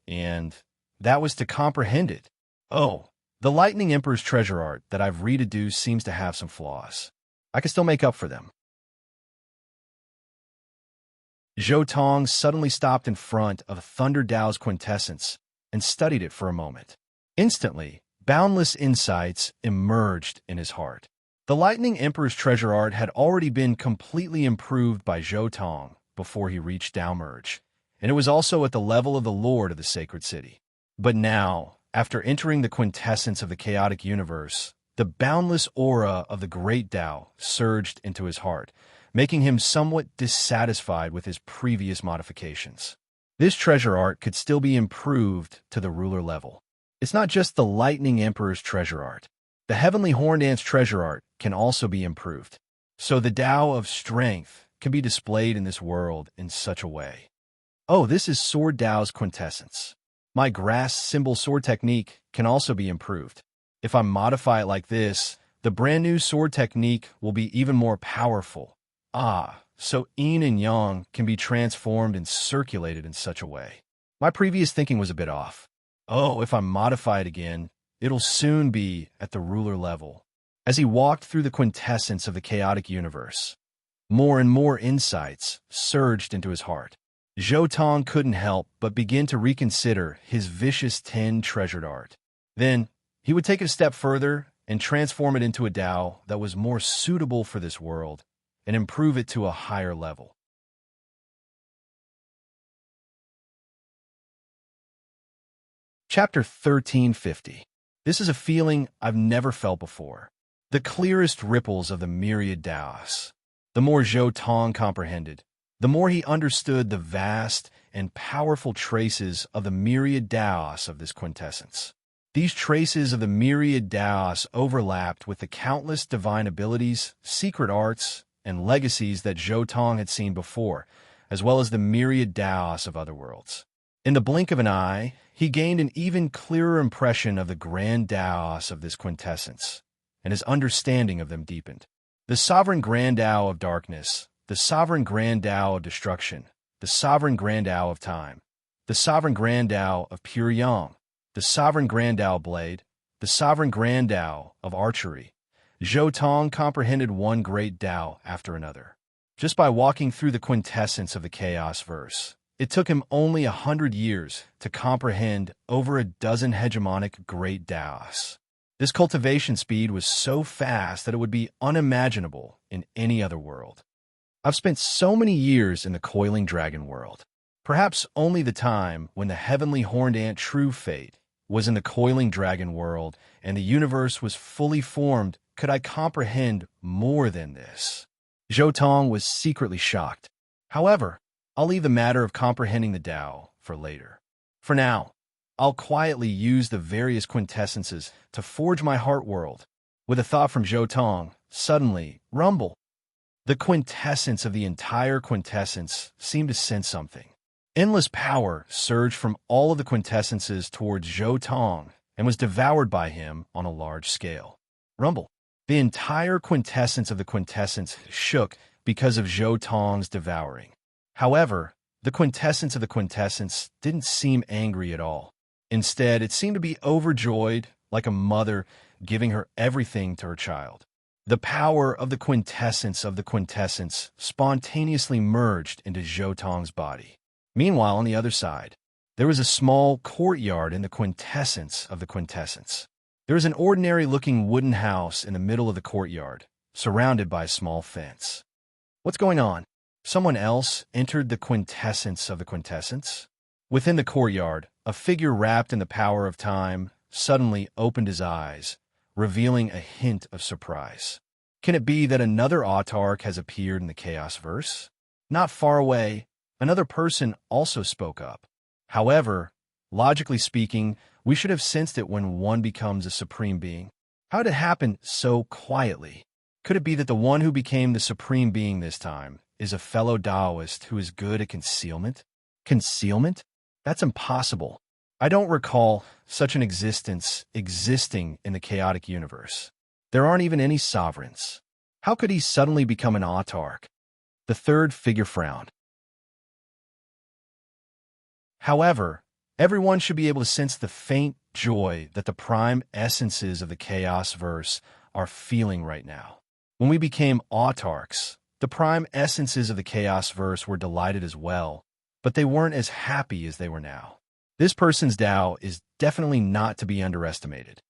and that was to comprehend it. Oh, the Lightning Emperor's treasure art that I've rededuced seems to have some flaws. I can still make up for them. Zhou Tong suddenly stopped in front of Thunder Dao's quintessence and studied it for a moment. Instantly, boundless insights emerged in his heart. The Lightning Emperor's treasure art had already been completely improved by Zhou Tong before he reached Tao merge, and it was also at the level of the Lord of the sacred city. But now, after entering the quintessence of the chaotic universe, the boundless aura of the great Tao surged into his heart, making him somewhat dissatisfied with his previous modifications. This treasure art could still be improved to the ruler level. It's not just the Lightning Emperor's treasure art. The Heavenly Horned Ant's treasure art can also be improved. So the Tao of strength can be displayed in this world in such a way. Oh, this is Sword Tao's quintessence. My grass symbol sword technique can also be improved. If I modify it like this, the brand new sword technique will be even more powerful. So yin and yang can be transformed and circulated in such a way. My previous thinking was a bit off. Oh, if I modify it again, it'll soon be at the ruler level. As he walked through the quintessence of the chaotic universe, more and more insights surged into his heart. Zhou Tong couldn't help but begin to reconsider his vicious 10 treasured art. Then, he would take it a step further and transform it into a Tao that was more suitable for this world and improve it to a higher level. Chapter 1350. This is a feeling I've never felt before. The clearest ripples of the myriad Taos. The more Zhou Tong comprehended, the more he understood the vast and powerful traces of the myriad Taos of this quintessence. These traces of the myriad Taos overlapped with the countless divine abilities, secret arts, and legacies that Zhou Tong had seen before, as well as the myriad Taos of other worlds. In the blink of an eye, he gained an even clearer impression of the grand Taos of this quintessence, and his understanding of them deepened. The sovereign grand Tao of darkness, the sovereign grand Tao of destruction, the sovereign grand Tao of time, the sovereign grand Tao of pure yang, the sovereign grand Tao blade, the sovereign grand Tao of archery. Zhou Tong comprehended one great Tao after another. Just by walking through the quintessence of the chaos verse, it took him only 100 years to comprehend over a dozen hegemonic great Taos. This cultivation speed was so fast that it would be unimaginable in any other world. I've spent so many years in the coiling dragon world. Perhaps only the time when the heavenly horned ant true fate was in the coiling dragon world and the universe was fully formed could I comprehend more than this. Zhou Tong was secretly shocked. However, I'll leave the matter of comprehending the Tao for later. For now, I'll quietly use the various quintessences to forge my heart world. With a thought from Zhou Tong, suddenly, rumble. The quintessence of the entire quintessence seemed to sense something. Endless power surged from all of the quintessences towards Zhou Tong and was devoured by him on a large scale. Rumble. The entire quintessence of the quintessence shook because of Zhou Tong's devouring. However, the quintessence of the quintessence didn't seem angry at all. Instead, it seemed to be overjoyed, like a mother giving her everything to her child. The power of the quintessence spontaneously merged into Zhou Tong's body. Meanwhile, on the other side, there was a small courtyard in the quintessence of the quintessence. There was an ordinary-looking wooden house in the middle of the courtyard, surrounded by a small fence. What's going on? Someone else entered the quintessence of the quintessence? Within the courtyard, a figure wrapped in the power of time suddenly opened his eyes, revealing a hint of surprise. Can it be that another autarch has appeared in the Chaos Verse? Not far away, another person also spoke up. However, logically speaking, we should have sensed it when one becomes a supreme being. How did it happen so quietly? Could it be that the one who became the supreme being this time is a fellow Taoist who is good at concealment? Concealment? That's impossible. I don't recall such an existence existing in the chaotic universe. There aren't even any sovereigns. How could he suddenly become an autarch? The third figure frowned. However, everyone should be able to sense the faint joy that the prime essences of the chaos verse are feeling right now. When we became autarchs, the prime essences of the chaos verse were delighted as well, but they weren't as happy as they were now. This person's Tao is definitely not to be underestimated.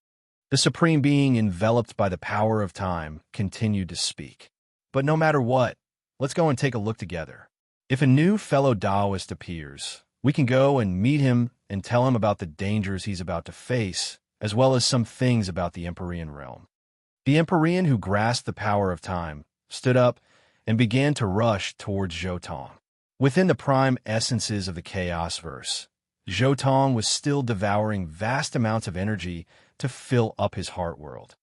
The supreme being enveloped by the power of time continued to speak. But no matter what, let's go and take a look together. If a new fellow Taoist appears, we can go and meet him and tell him about the dangers he's about to face, as well as some things about the Empyrean realm. The Empyrean, who grasped the power of time, stood up and began to rush towards Zhou Tong. Within the prime essences of the Chaos Verse, Zhou Tong was still devouring vast amounts of energy to fill up his heart world.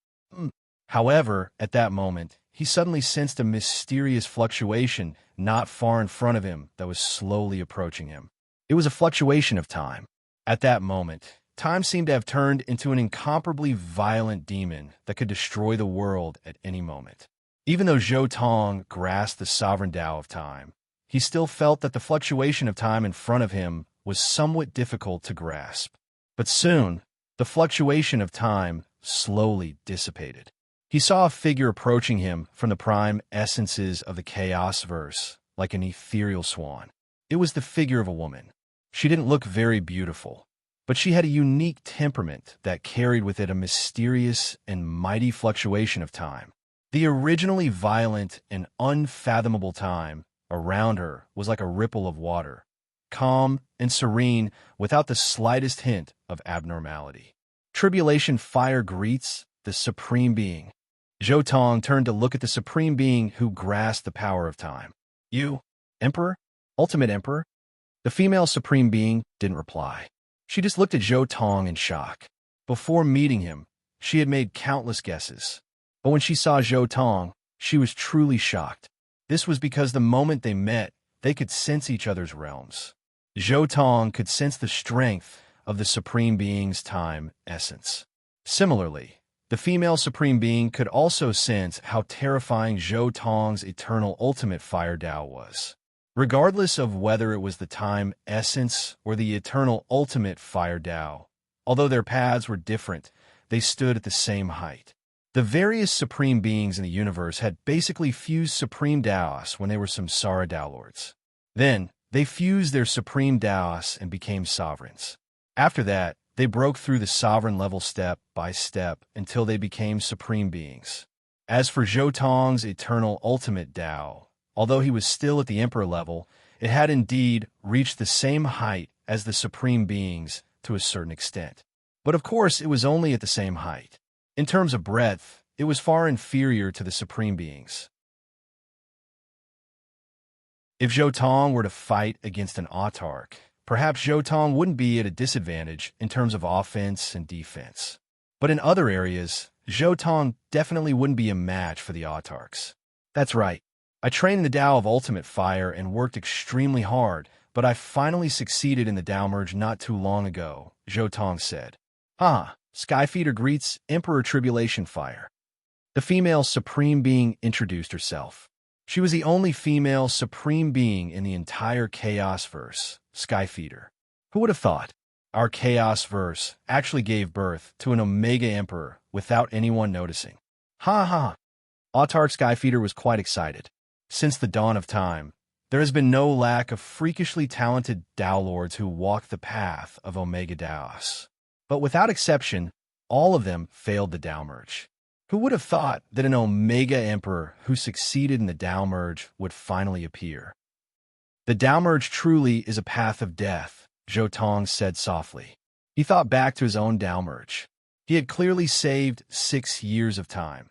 However, at that moment, he suddenly sensed a mysterious fluctuation not far in front of him that was slowly approaching him. It was a fluctuation of time. At that moment, time seemed to have turned into an incomparably violent demon that could destroy the world at any moment. Even though Zhou Tong grasped the sovereign Tao of time, he still felt that the fluctuation of time in front of him was somewhat difficult to grasp. But soon, the fluctuation of time slowly dissipated. He saw a figure approaching him from the prime essences of the Chaos Verse, like an ethereal swan. It was the figure of a woman. She didn't look very beautiful, but she had a unique temperament that carried with it a mysterious and mighty fluctuation of time. The originally violent and unfathomable time around her was like a ripple of water, calm and serene without the slightest hint of abnormality. Tribulation fire greets the Supreme Being. Zhou Tong turned to look at the Supreme Being who grasped the power of time. You, Emperor? Ultimate Emperor? The female Supreme Being didn't reply. She just looked at Zhou Tong in shock. Before meeting him, she had made countless guesses. But when she saw Zhou Tong, she was truly shocked. This was because the moment they met, they could sense each other's realms. Zhou Tong could sense the strength of the Supreme Being's time essence. Similarly, the female Supreme Being could also sense how terrifying Zhou Tong's eternal ultimate fire Tao was. Regardless of whether it was the time essence or the eternal ultimate fire Tao, although their paths were different, they stood at the same height. The various Supreme Beings in the universe had basically fused Supreme Taos when they were Samsara Tao Lords. Then, they fused their Supreme Taos and became sovereigns. After that, they broke through the sovereign level step by step until they became Supreme Beings. As for Zhou Tong's eternal ultimate Tao, although he was still at the Emperor level, it had indeed reached the same height as the Supreme Beings to a certain extent. But of course, it was only at the same height. In terms of breadth, it was far inferior to the Supreme Beings. If Zhou Tong were to fight against an autarch, perhaps Zhou Tong wouldn't be at a disadvantage in terms of offense and defense. But in other areas, Zhou Tong definitely wouldn't be a match for the autarchs. That's right. I trained in the Tao of Ultimate Fire and worked extremely hard, but I finally succeeded in the Tao merge not too long ago, Zhou Tong said. Skyfeeder greets Emperor Tribulation Fire. The female Supreme Being introduced herself. She was the only female Supreme Being in the entire Chaos Verse, Skyfeeder. Who would have thought? Our Chaos Verse actually gave birth to an Omega Emperor without anyone noticing. Autarch Skyfeeder was quite excited. Since the dawn of time, there has been no lack of freakishly talented Tao Lords who walk the path of Omega Taos. But without exception, all of them failed the Tao merge. Who would have thought that an Omega Emperor who succeeded in the Tao merge would finally appear? The Tao merge truly is a path of death, Zhou Tong said softly. He thought back to his own Tao merge. He had clearly saved 6 years of time.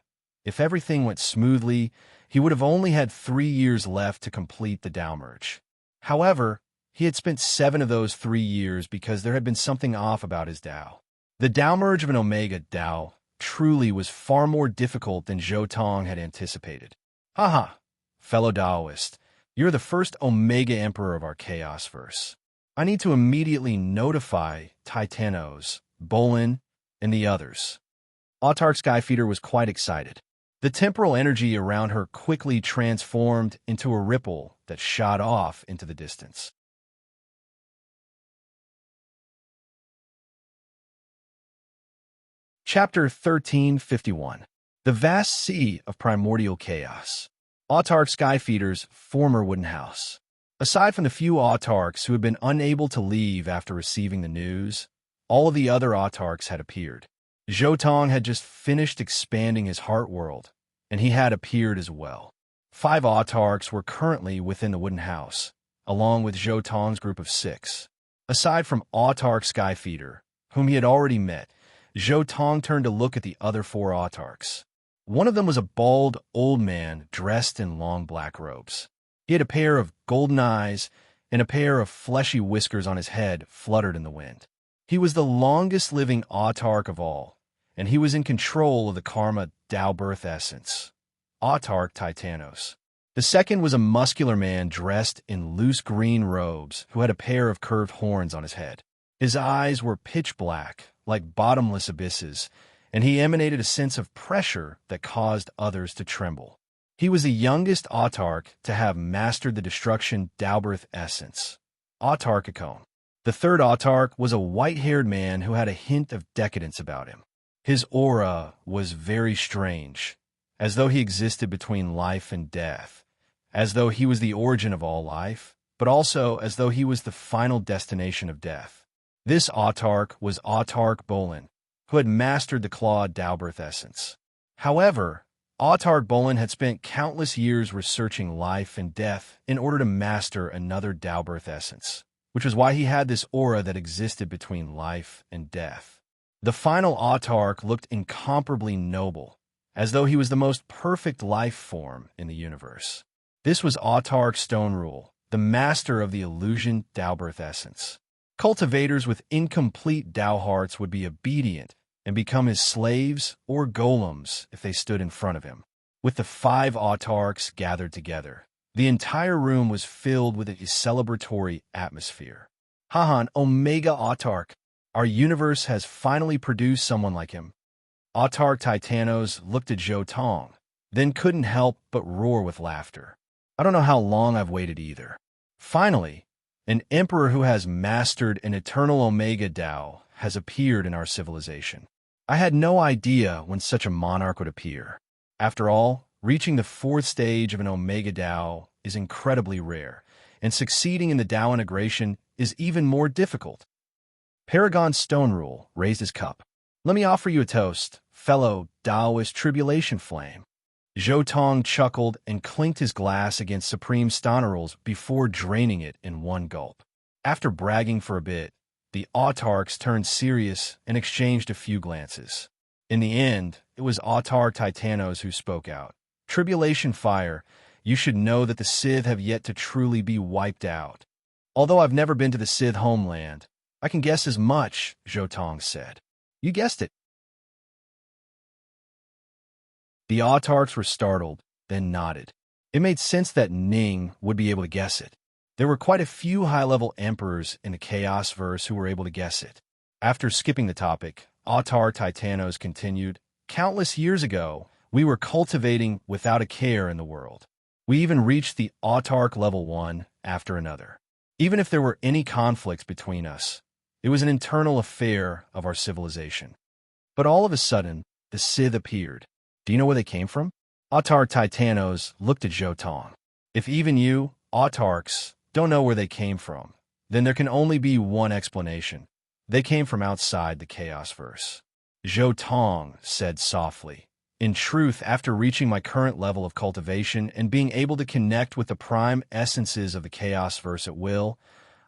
If everything went smoothly, he would have only had 3 years left to complete the Tao merge. However, he had spent 7 of those 3 years because there had been something off about his Tao. The Tao merge of an Omega Tao truly was far more difficult than Zhou Tong had anticipated. Fellow Taoist, you're the first Omega Emperor of our Chaos Verse. I need to immediately notify Titanos, Bolin, and the others. Autarch Skyfeeder was quite excited. The temporal energy around her quickly transformed into a ripple that shot off into the distance. Chapter 1351. The Vast Sea of Primordial Chaos. Autarch Skyfeeder's former wooden house. Aside from the few autarchs who had been unable to leave after receiving the news, all of the other autarchs had appeared. Zhou Tong had just finished expanding his heart world, and he had appeared as well. 5 autarchs were currently within the wooden house, along with Zhou Tong's group of 6. Aside from Autark Skyfeeder, whom he had already met, Zhou Tong turned to look at the other 4 autarks. One of them was a bald, old man dressed in long black robes. He had a pair of golden eyes, and a pair of fleshy whiskers on his head fluttered in the wind. He was the longest-living autark of all, and he was in control of the Karma Tao Birth Essence, Autark Titanos. The second was a muscular man dressed in loose green robes who had a pair of curved horns on his head. His eyes were pitch black, like bottomless abysses, and he emanated a sense of pressure that caused others to tremble. He was the youngest autark to have mastered the destruction Daubirth essence, Autarkicon. The third autark was a white-haired man who had a hint of decadence about him. His aura was very strange, as though he existed between life and death, as though he was the origin of all life, but also as though he was the final destination of death. This autark was Autark Bolin, who had mastered the Clawed Daubirth essence. However, Autark Bolin had spent countless years researching life and death in order to master another Daubirth essence, which was why he had this aura that existed between life and death. The final autark looked incomparably noble, as though he was the most perfect life form in the universe. This was Autark Stone Rule, the master of the illusion Daubirth essence. Cultivators with incomplete Dao hearts would be obedient and become his slaves or golems if they stood in front of him. With the 5 autarks gathered together, the entire room was filled with a celebratory atmosphere. Hahan, Omega Autark, our universe has finally produced someone like him. Autark Titanos looked at Zhou Tong, then couldn't help but roar with laughter. I don't know how long I've waited either. Finally, an emperor who has mastered an eternal Omega Dao has appeared in our civilization. I had no idea when such a monarch would appear. After all, reaching the 4th stage of an Omega Dao is incredibly rare, and succeeding in the Dao integration is even more difficult. Paragon Stone Rule raised his cup. Let me offer you a toast, fellow Taoist tribulation flame. Zhou Tong chuckled and clinked his glass against Supreme Stonerals before draining it in one gulp. After bragging for a bit, the autarks turned serious and exchanged a few glances. In the end, it was Autark Titanos who spoke out. Tribulation Fire, you should know that the Sith have yet to truly be wiped out. Although I've never been to the Sith homeland, I can guess as much, Zhou Tong said. You guessed it. The autarks were startled, then nodded. It made sense that Ning would be able to guess it. There were quite a few high-level emperors in the Chaos-verse who were able to guess it. After skipping the topic, Autark Titanos continued, countless years ago, we were cultivating without a care in the world. We even reached the Autark level 1 after another. Even if there were any conflicts between us, it was an internal affair of our civilization. But all of a sudden, the Sith appeared. Do you know where they came from? Autark Titanos looked at Zhou Tong. If even you, autarks, don't know where they came from, then there can only be one explanation. They came from outside the Chaos-verse. Zhou Tong said softly. In truth, after reaching my current level of cultivation and being able to connect with the prime essences of the Chaos-verse at will,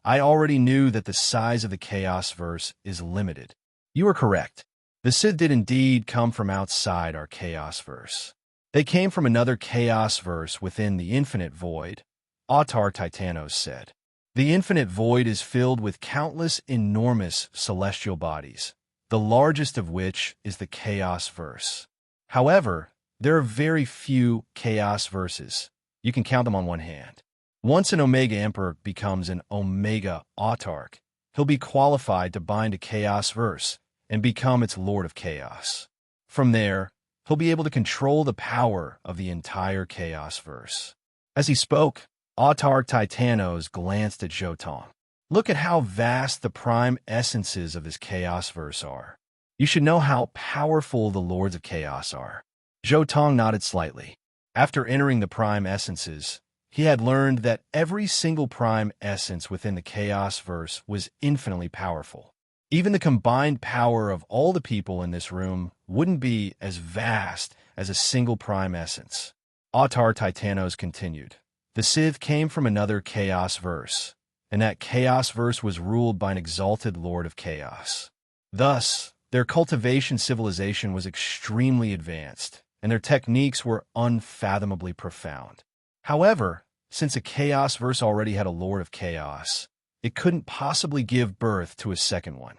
I already knew that the size of the Chaos-verse is limited. You are correct. The Sith did indeed come from outside our Chaos-verse. They came from another Chaos-verse within the infinite void, Autark Titanos said. The infinite void is filled with countless enormous celestial bodies, the largest of which is the Chaos-verse. However, there are very few Chaos-verses. You can count them on one hand. Once an Omega Emperor becomes an Omega Autark, he'll be qualified to bind a Chaos-verse and become its Lord of Chaos. From there, he'll be able to control the power of the entire Chaos-verse. As he spoke, Autark Titanos glanced at Zhou Tong. Look at how vast the prime essences of this Chaos-verse are. You should know how powerful the Lords of Chaos are. Zhou Tong nodded slightly. After entering the prime essences, he had learned that every single prime essence within the Chaos-verse was infinitely powerful. Even the combined power of all the people in this room wouldn't be as vast as a single prime essence. Autark Titanos continued. The Sith came from another chaos verse, and that chaos verse was ruled by an exalted Lord of Chaos. Thus, their cultivation civilization was extremely advanced, and their techniques were unfathomably profound. However, since a chaos verse already had a Lord of Chaos, it couldn't possibly give birth to a second one.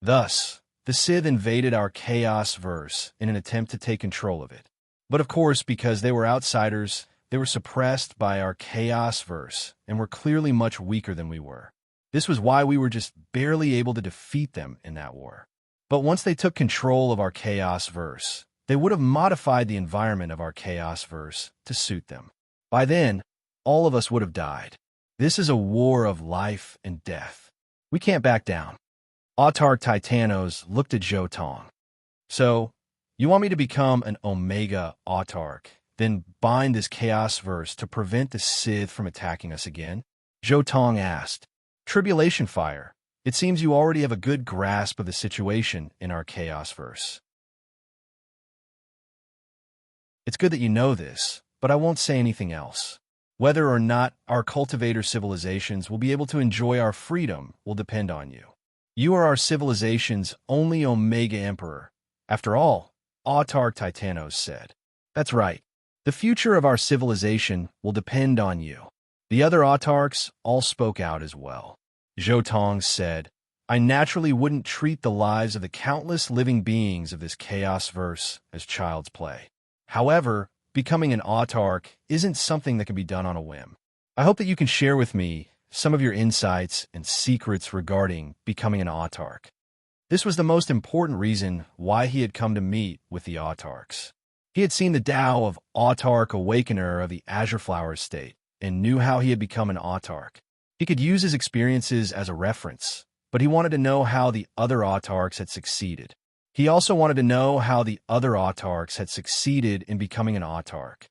Thus, the Sith invaded our chaos verse in an attempt to take control of it. But of course, because they were outsiders, they were suppressed by our chaos verse and were clearly much weaker than we were. This was why we were just barely able to defeat them in that war. But once they took control of our chaos verse, they would have modified the environment of our chaos verse to suit them. By then, all of us would have died. This is a war of life and death. We can't back down. Autarch Titanos looked at Zhou Tong. So, you want me to become an Omega Autarch, then bind this chaos verse to prevent the Sith from attacking us again? Zhou Tong asked. Tribulation Fire, it seems you already have a good grasp of the situation in our chaos verse. It's good that you know this, but I won't say anything else. Whether or not our cultivator civilizations will be able to enjoy our freedom will depend on you. You are our civilization's only Omega Emperor. After all, Autarch Titanos said. That's right. The future of our civilization will depend on you. The other Autarchs all spoke out as well. Zhou Tong said, I naturally wouldn't treat the lives of the countless living beings of this chaos verse as child's play. However, becoming an Autarch isn't something that can be done on a whim. I hope that you can share with me some of your insights and secrets regarding becoming an Autarch. This was the most important reason why he had come to meet with the Autarchs. He had seen the Tao of Autarch Awakener of the Azure Flower State and knew how he had become an Autarch. He could use his experiences as a reference, but he wanted to know how the other Autarchs had succeeded. He also wanted to know how the other Autarchs had succeeded in becoming an Autarch.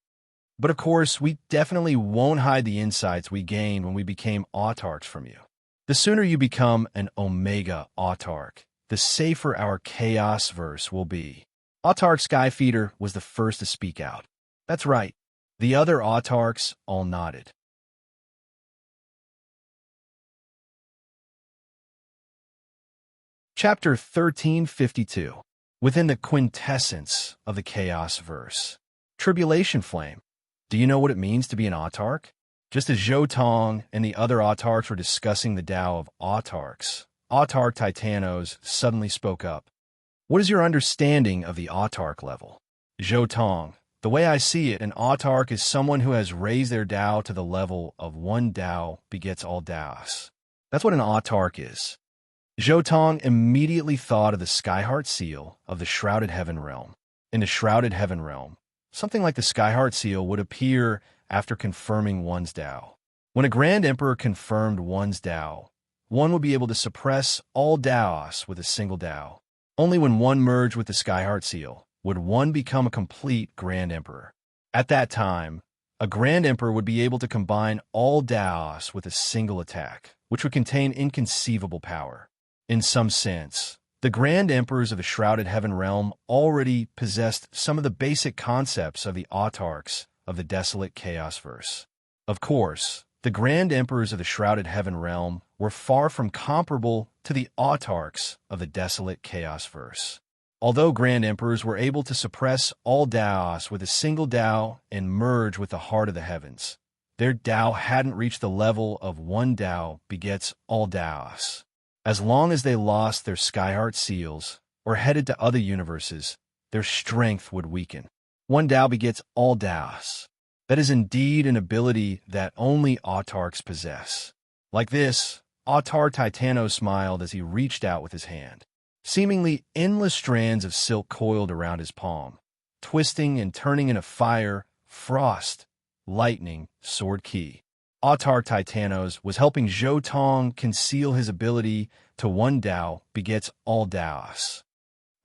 But of course, we definitely won't hide the insights we gained when we became Autarchs from you. The sooner you become an Omega Autarch, the safer our chaos verse will be. Autarch Skyfeeder was the first to speak out. That's right. The other Autarchs all nodded. Chapter 1352. Within the quintessence of the Chaos Verse. Tribulation Flame. Do you know what it means to be an Autarch? Just as Zhou Tong and the other Autarchs were discussing the Tao of Autarchs, Autarch Titanos suddenly spoke up. What is your understanding of the Autarch level? Zhou Tong. The way I see it, an Autarch is someone who has raised their Tao to the level of one Tao begets all Taos. That's what an Autarch is. Zhou Tong immediately thought of the Skyheart Seal of the Shrouded Heaven Realm. In the Shrouded Heaven Realm, something like the Skyheart Seal would appear after confirming one's Tao. When a Grand Emperor confirmed one's Tao, one would be able to suppress all Taos with a single Tao. Only when one merged with the Skyheart Seal would one become a complete Grand Emperor. At that time, a Grand Emperor would be able to combine all Taos with a single attack, which would contain inconceivable power. In some sense, the Grand Emperors of the Shrouded Heaven Realm already possessed some of the basic concepts of the Autarchs of the Desolate Chaos Verse. Of course, the Grand Emperors of the Shrouded Heaven Realm were far from comparable to the Autarchs of the Desolate Chaos Verse. Although Grand Emperors were able to suppress all Taos with a single Tao and merge with the heart of the heavens, their Tao hadn't reached the level of one Tao begets all Taos. As long as they lost their Skyheart Seals or headed to other universes, their strength would weaken. One Tao begets all Taos. That is indeed an ability that only Autarchs possess. Like this, Autarch Titano smiled as he reached out with his hand. Seemingly endless strands of silk coiled around his palm, twisting and turning into fire, frost, lightning, sword ki. Autarch Titanos was helping Zhou Tong conceal his ability to one Tao begets all Taos.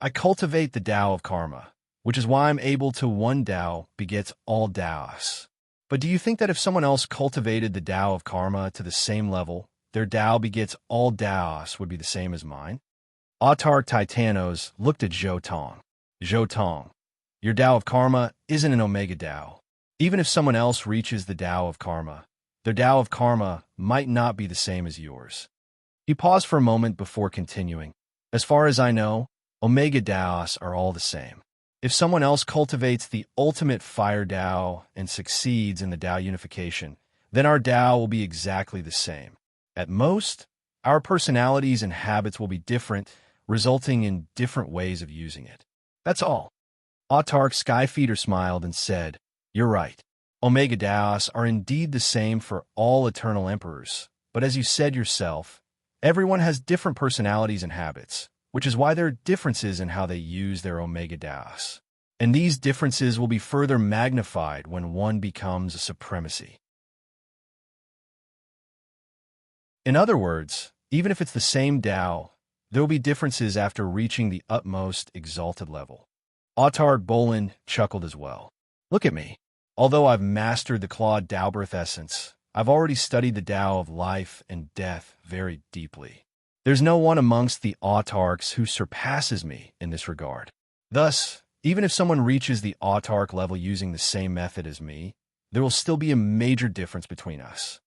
I cultivate the Tao of Karma, which is why I'm able to one Tao begets all Taos. But do you think that if someone else cultivated the Tao of Karma to the same level, their Tao begets all Taos would be the same as mine? Autarch Titanos looked at Zhou Tong. Zhou Tong, your Tao of Karma isn't an Omega Tao. Even if someone else reaches the Tao of Karma, their Tao of Karma might not be the same as yours. He paused for a moment before continuing. As far as I know, Omega Taos are all the same. If someone else cultivates the ultimate fire Tao and succeeds in the Tao unification, then our Tao will be exactly the same. At most, our personalities and habits will be different, resulting in different ways of using it. That's all. Autark Skyfeeder smiled and said, "You're right. Omega Taos are indeed the same for all eternal emperors, but as you said yourself, everyone has different personalities and habits, which is why there are differences in how they use their Omega Taos. And these differences will be further magnified when one becomes a supremacy." In other words, even if it's the same Tao, there will be differences after reaching the utmost exalted level. Autark Bolin chuckled as well. "Look at me. Although I've mastered the Claude Tao birth essence, I've already studied the Tao of life and death very deeply. There's no one amongst the Autarks who surpasses me in this regard. Thus, even if someone reaches the Autark level using the same method as me, there will still be a major difference between us.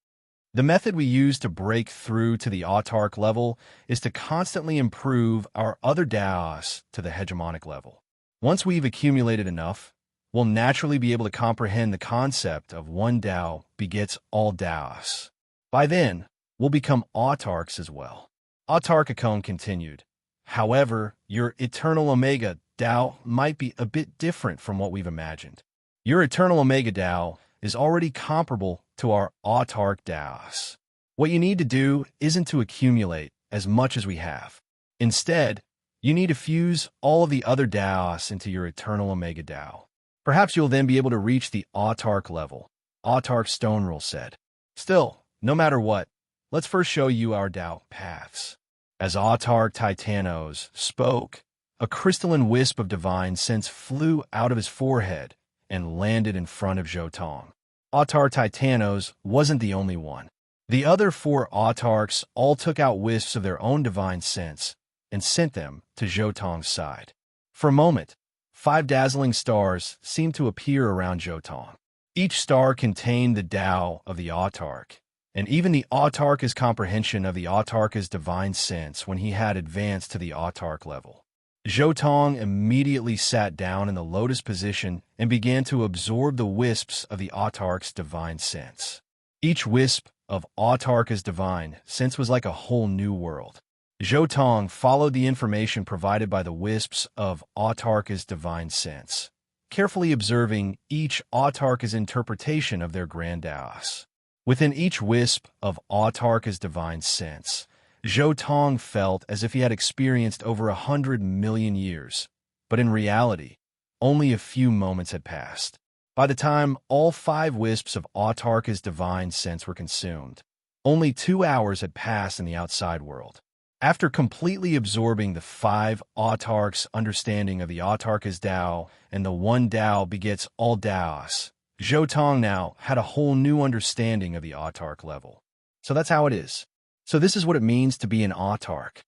The method we use to break through to the Autark level is to constantly improve our other Taos to the hegemonic level. Once we've accumulated enough, we'll naturally be able to comprehend the concept of one Tao begets all Taos. By then, we'll become Autarks as well." Autark Akon continued, "However, your eternal Omega Tao might be a bit different from what we've imagined. Your eternal Omega Tao is already comparable to our Autark Taos. What you need to do isn't to accumulate as much as we have. Instead, you need to fuse all of the other Taos into your eternal Omega Tao. Perhaps you'll then be able to reach the Autark level," Autark Stone Rule said. "Still, no matter what, let's first show you our Tao paths." As Autark Titanos spoke, a crystalline wisp of divine sense flew out of his forehead and landed in front of Zhotong. Autark Titanos wasn't the only one. The other 4 Autarks all took out wisps of their own divine sense and sent them to Zhotong's side. For a moment, 5 dazzling stars seemed to appear around Zhotong. Each star contained the Tao of the Autark, and even the Autarka's comprehension of the Autarka's divine sense when he had advanced to the Autark level. Zhotong immediately sat down in the lotus position and began to absorb the wisps of the Autark's divine sense. Each wisp of Autarka's divine sense was like a whole new world. Zhotong followed the information provided by the wisps of Autarka's divine sense, carefully observing each Autarka's interpretation of their grand Taos. Within each wisp of Autarka's divine sense, Zhotong felt as if he had experienced over 100 million years, but in reality, only a few moments had passed. By the time all 5 wisps of Autarka's divine sense were consumed, only 2 hours had passed in the outside world. After completely absorbing the 5 Autarks' understanding of the Autarka's Tao and the one Tao begets all Taos, Zhotong now had a whole new understanding of the Autark level. So that's how it is. So this is what it means to be an Autark.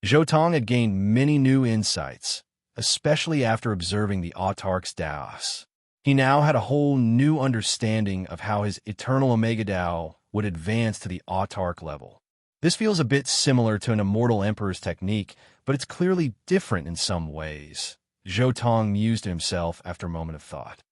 Zhotong had gained many new insights, especially after observing the Autark's Taos. He now had a whole new understanding of how his eternal Omega Tao would advance to the Autark level. This feels a bit similar to an immortal emperor's technique, but it's clearly different in some ways. Zhotong mused to himself after a moment of thought.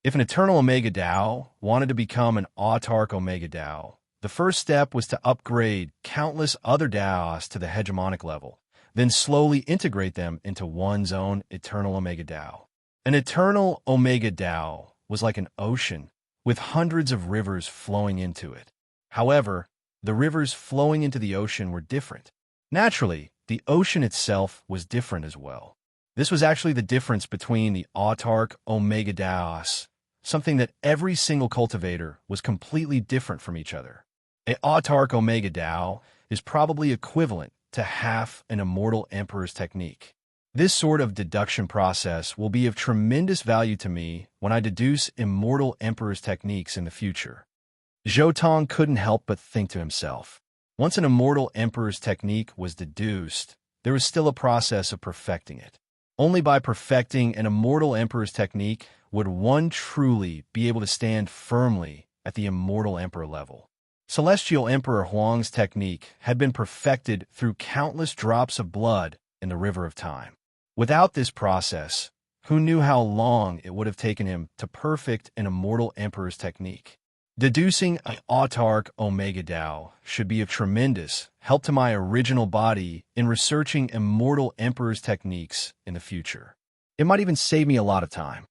If an eternal Omega Tao wanted to become an Autark Omega Tao, the first step was to upgrade countless other Taos to the hegemonic level, then slowly integrate them into one's own eternal Omega Tao. An eternal Omega Tao was like an ocean with hundreds of rivers flowing into it. However, the rivers flowing into the ocean were different. Naturally, the ocean itself was different as well. This was actually the difference between the Autark Omega Taos, something that every single cultivator was completely different from each other. A Autark Omega Tao is probably equivalent to half an immortal emperor's technique. This sort of deduction process will be of tremendous value to me when I deduce immortal emperor's techniques in the future. Zhotong couldn't help but think to himself, once an immortal emperor's technique was deduced, there was still a process of perfecting it. Only by perfecting an immortal emperor's technique would one truly be able to stand firmly at the immortal emperor level. Celestial Emperor Huang's technique had been perfected through countless drops of blood in the river of time. Without this process, who knew how long it would have taken him to perfect an immortal emperor's technique? Deducing an autark Omega Tao should be of tremendous help to my original body in researching immortal emperor's techniques in the future. It might even save me a lot of time.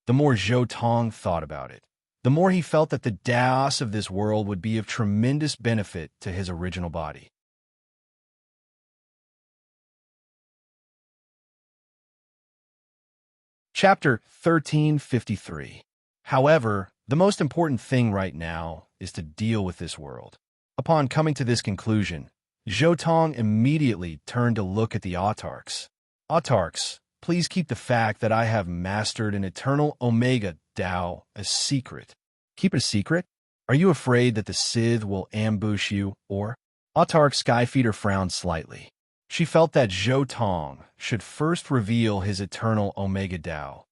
The more Zhou Tong thought about it, the more he felt that the Taos of this world would be of tremendous benefit to his original body. Chapter 1353. However, the most important thing right now is to deal with this world. Upon coming to this conclusion, Zhou Tong immediately turned to look at the autarks. Autarks, please keep the fact that I have mastered an eternal Omega Tao a secret. Keep it a secret? Are you afraid that the Sith will ambush you, or? Autark Skyfeeder frowned slightly. She felt that Zhou Tong should first reveal his eternal Omega Tao,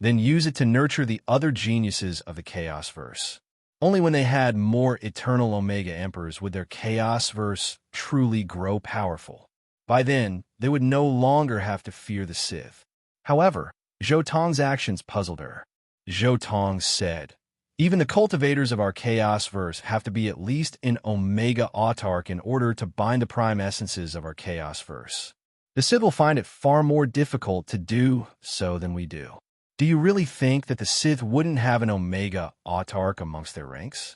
then use it to nurture the other geniuses of the Chaos Verse. Only when they had more eternal Omega Emperors would their Chaos Verse truly grow powerful. By then, they would no longer have to fear the Sith. However, Zhou Tong's actions puzzled her. Zhou Tong said, "Even the cultivators of our Chaos Verse have to be at least an Omega Autark in order to bind the prime essences of our Chaos Verse. The Sith will find it far more difficult to do so than we do. Do you really think that the Sith wouldn't have an Omega Autark amongst their ranks?"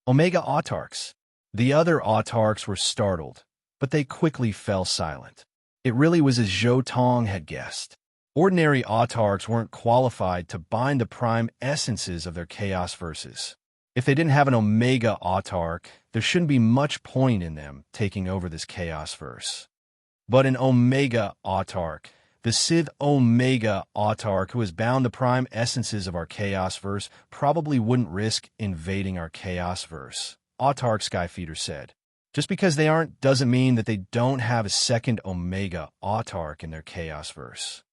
Omega Autarks. The other Autarks were startled, but they quickly fell silent. It really was as Zhou Tong had guessed. Ordinary Autarks weren't qualified to bind the prime essences of their Chaos Verses. If they didn't have an Omega Autark, there shouldn't be much point in them taking over this Chaos Verse. But an Omega Autark, the Sith Omega Autark who has bound the prime essences of our Chaos Verse, probably wouldn't risk invading our Chaos Verse, Autark Skyfeeder said. Just because they aren't doesn't mean that they don't have a second Omega Autark in their Chaos Verse.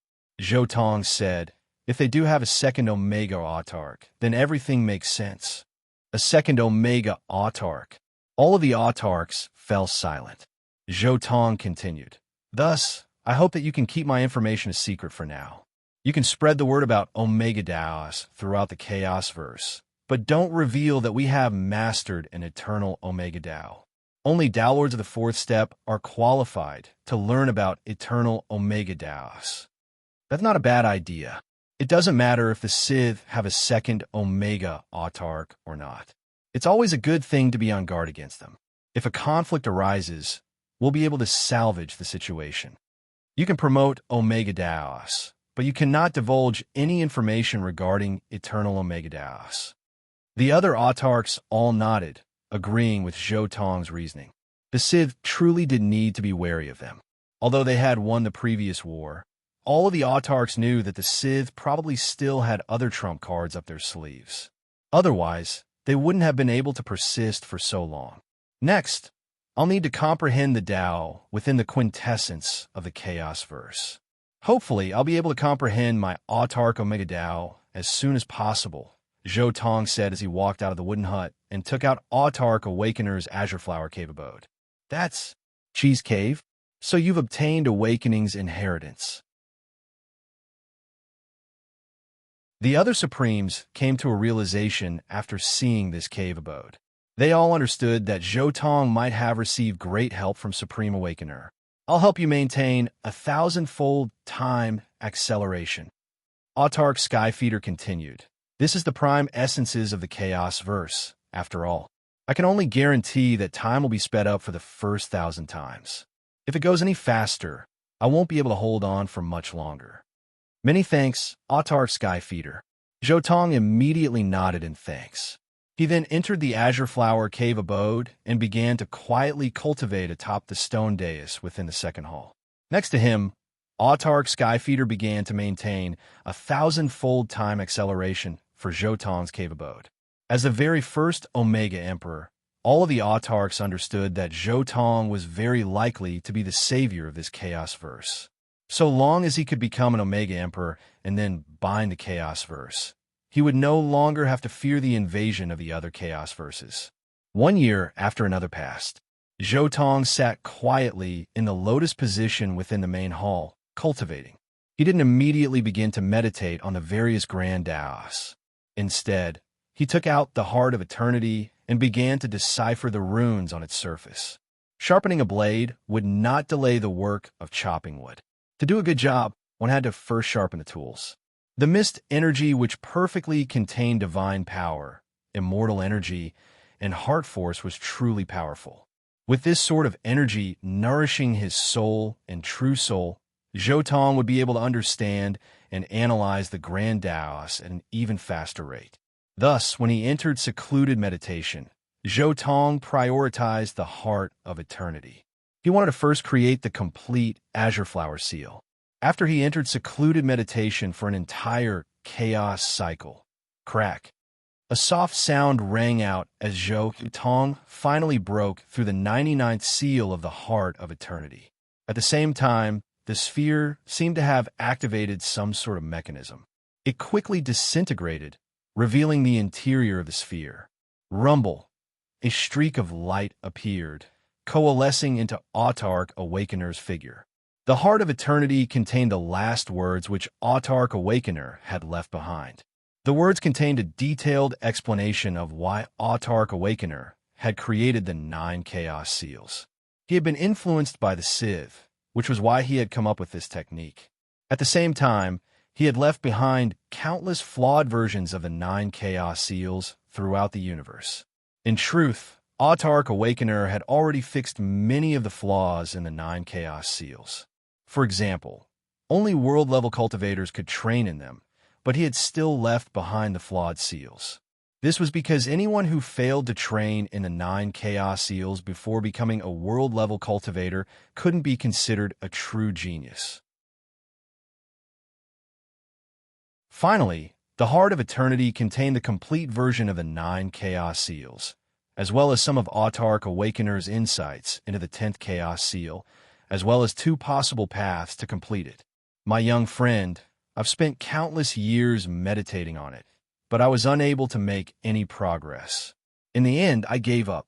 Zhou Tong said, "If they do have a second Omega Autark, then everything makes sense." A second Omega Autark. All of the Autarks fell silent. Zhou Tong continued, "Thus, I hope that you can keep my information a secret for now. You can spread the word about Omega Taos throughout the Chaos Verse, but don't reveal that we have mastered an eternal Omega Tao. Only Tao Lords of the Fourth Step are qualified to learn about eternal Omega Taos." That's not a bad idea. It doesn't matter if the Sith have a second Omega Autark or not. It's always a good thing to be on guard against them. If a conflict arises, we'll be able to salvage the situation. You can promote Omega Taos, but you cannot divulge any information regarding eternal Omega Taos. The other Autarks all nodded, agreeing with Zhou Tong's reasoning. The Sith truly did need to be wary of them. Although they had won the previous war, all of the Autarks knew that the Sith probably still had other trump cards up their sleeves. Otherwise, they wouldn't have been able to persist for so long. Next, I'll need to comprehend the Tao within the quintessence of the Chaos Verse. Hopefully, I'll be able to comprehend my Autark Omega Tao as soon as possible, Zhou Tong said as he walked out of the wooden hut and took out Autark Awakener's Azure Flower Cave abode. "That's Cheese Cave? So you've obtained Awakening's inheritance." The other Supremes came to a realization after seeing this cave abode. They all understood that Zhou Tong might have received great help from Supreme Awakener. "I'll help you maintain 1,000-fold time acceleration." Autark Skyfeeder continued. "This is the prime essences of the Chaos Verse, after all. I can only guarantee that time will be sped up for the first 1,000 times. If it goes any faster, I won't be able to hold on for much longer." "Many thanks, Autark Skyfeeder." Zhou Tong immediately nodded in thanks. He then entered the Azure Flower Cave abode and began to quietly cultivate atop the stone dais within the second hall. Next to him, Autark Skyfeeder began to maintain 1,000-fold time acceleration for Zhou Tong's cave abode. As the very first Omega Emperor, all of the Autarks understood that Zhou Tong was very likely to be the savior of this Chaos Verse. So long as he could become an Omega Emperor and then bind the Chaos Verse, he would no longer have to fear the invasion of the other Chaos Verses. 1 year after another passed, Zhou Tong sat quietly in the lotus position within the main hall, cultivating. He didn't immediately begin to meditate on the various grand Daos. Instead, he took out the Heart of Eternity and began to decipher the runes on its surface. Sharpening a blade would not delay the work of chopping wood. To do a good job, one had to first sharpen the tools. The mist energy, which perfectly contained divine power, immortal energy, and heart force, was truly powerful. With this sort of energy nourishing his soul and true soul, Zhou Tong would be able to understand and analyze the Grand Daos at an even faster rate. Thus, when he entered secluded meditation, Zhou Tong prioritized the Heart of Eternity. He wanted to first create the complete Azure Flower Seal. After he entered secluded meditation for an entire chaos cycle, crack, a soft sound rang out as Zhou Tong finally broke through the 99th seal of the Heart of Eternity. At the same time, the sphere seemed to have activated some sort of mechanism. It quickly disintegrated, revealing the interior of the sphere. Rumble, a streak of light appeared, coalescing into Autarch Awakener's figure. The Heart of Eternity contained the last words which Autarch Awakener had left behind. The words contained a detailed explanation of why Autarch Awakener had created the 9 Chaos Seals. He had been influenced by the Civ, which was why he had come up with this technique. At the same time, he had left behind countless flawed versions of the 9 Chaos Seals throughout the universe. In truth, Autarch Awakener had already fixed many of the flaws in the 9 Chaos Seals. For example, only world-level cultivators could train in them, but he had still left behind the flawed seals. This was because anyone who failed to train in the 9 Chaos Seals before becoming a world-level cultivator couldn't be considered a true genius. Finally, the Heart of Eternity contained the complete version of the 9 Chaos Seals, as well as some of Autarch Awakener's insights into the 10th Chaos Seal, as well as 2 possible paths to complete it. My young friend, I've spent countless years meditating on it, but I was unable to make any progress. In the end, I gave up.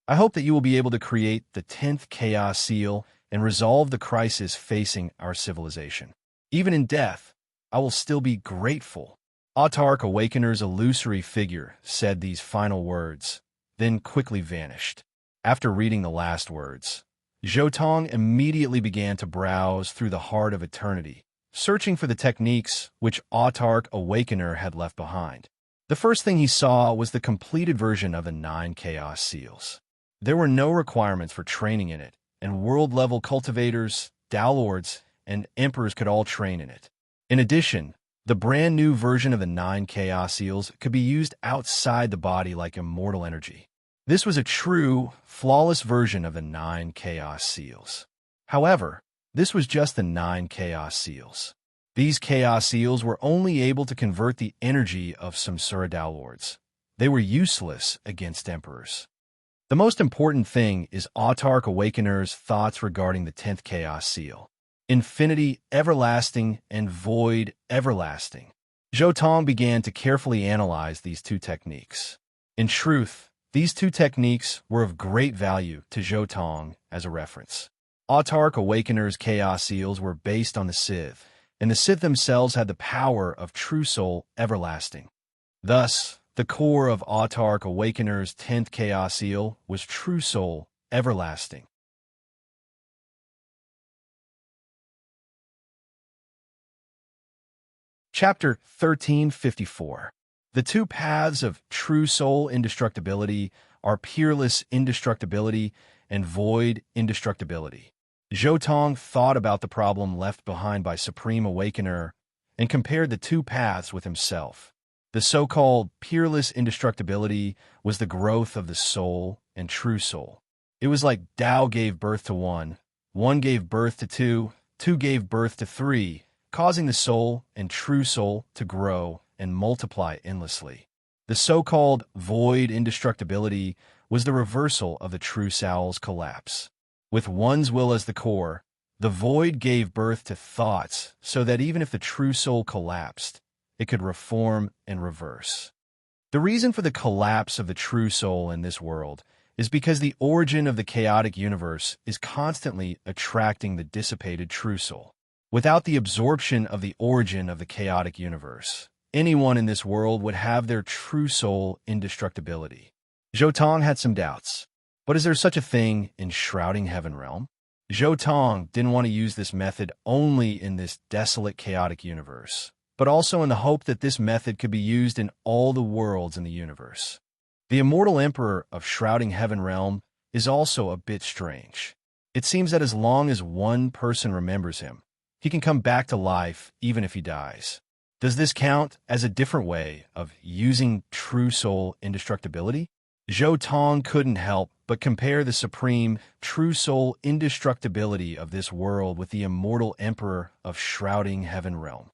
I hope that you will be able to create the 10th Chaos Seal and resolve the crisis facing our civilization. Even in death, I will still be grateful. Autarch Awakener's illusory figure said these final words, then quickly vanished. After reading the last words, Zhou Tong immediately began to browse through the Heart of Eternity, searching for the techniques which Autarch Awakener had left behind. The first thing he saw was the completed version of the 9 Chaos Seals. There were no requirements for training in it, and world-level cultivators, Dao Lords, and Emperors could all train in it. In addition, the brand-new version of the 9 Chaos Seals could be used outside the body like immortal energy. This was a true, flawless version of the 9 Chaos Seals. However, this was just the 9 Chaos Seals. These Chaos Seals were only able to convert the energy of Samsara Dao Lords. They were useless against Emperors. The most important thing is Autarch Awakener's thoughts regarding the 10th Chaos Seal. Infinity everlasting and void everlasting. Zhou Tong began to carefully analyze these 2 techniques. In truth, these 2 techniques were of great value to Zhou Tong as a reference. Autarch Awakener's Chaos Seals were based on the Civ, and the Civ themselves had the power of True Soul everlasting. Thus, the core of Autarch Awakener's 10th Chaos Seal was True Soul everlasting. Chapter 1354. The 2 paths of true soul indestructibility are peerless indestructibility and void indestructibility. Zhou Tong thought about the problem left behind by Supreme Awakener and compared the 2 paths with himself. The so-called peerless indestructibility was the growth of the soul and true soul. It was like Tao gave birth to 1, 1 gave birth to 2, 2 gave birth to 3, causing the soul and true soul to grow and multiply endlessly. The so-called void indestructibility was the reversal of the true soul's collapse. With 1's will as the core, The void gave birth to thoughts so that even if the true soul collapsed, it could reform and reverse. The reason for the collapse of the true soul in this world is because the origin of the chaotic universe is constantly attracting the dissipated true soul. Without the absorption of the origin of the chaotic universe, anyone in this world would have their true soul indestructibility. Zhou Tong had some doubts. But is there such a thing in shrouding heaven realm? Zhou Tong didn't want to use this method only in this desolate, chaotic universe, but also in the hope that this method could be used in all the worlds in the universe. The immortal emperor of shrouding heaven realm is also a bit strange. It seems that as long as one person remembers him, he can come back to life even if he dies. Does this count as a different way of using true soul indestructibility? Zhou Tong couldn't help but compare the supreme, true soul indestructibility of this world with the immortal emperor of shrouding heaven realm.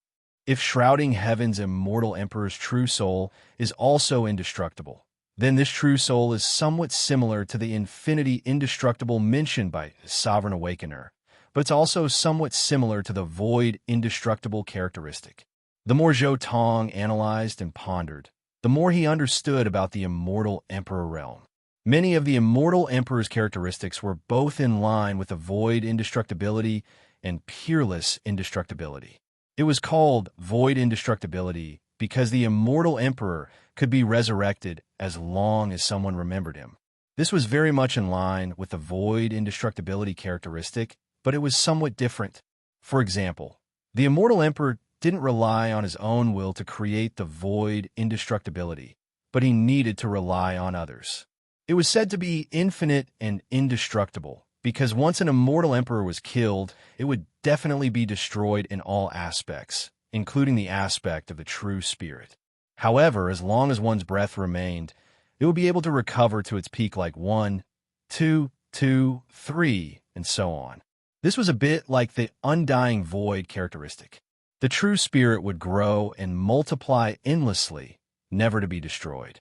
If shrouding heaven's immortal emperor's true soul is also indestructible, then this true soul is somewhat similar to the infinity indestructible mentioned by Sovereign Awakener, but it's also somewhat similar to the void indestructible characteristic. The more Zhou Tong analyzed and pondered, the more he understood about the immortal emperor realm. Many of the immortal emperor's characteristics were both in line with the void indestructibility and peerless indestructibility. It was called void indestructibility because the immortal emperor could be resurrected as long as someone remembered him. This was very much in line with the void indestructibility characteristic, but it was somewhat different. For example, the immortal emperor didn't rely on his own will to create the void indestructibility, but he needed to rely on others. It was said to be infinite and indestructible, because once an immortal emperor was killed, it would definitely be destroyed in all aspects, including the aspect of the true spirit. However, as long as one's breath remained, it would be able to recover to its peak like 1, 2, 2, 3, and so on. This was a bit like the undying void characteristic. The true spirit would grow and multiply endlessly, never to be destroyed.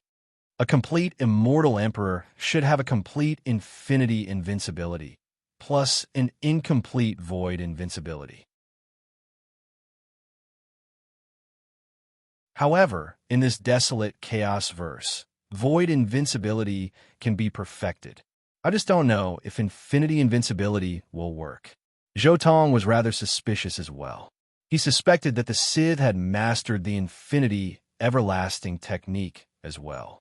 A complete immortal emperor should have a complete infinity invincibility, plus an incomplete void invincibility. However, in this desolate chaos verse, void invincibility can be perfected. I just don't know if infinity invincibility will work. Zhou Tong was rather suspicious as well. He suspected that the Sith had mastered the infinity everlasting technique as well.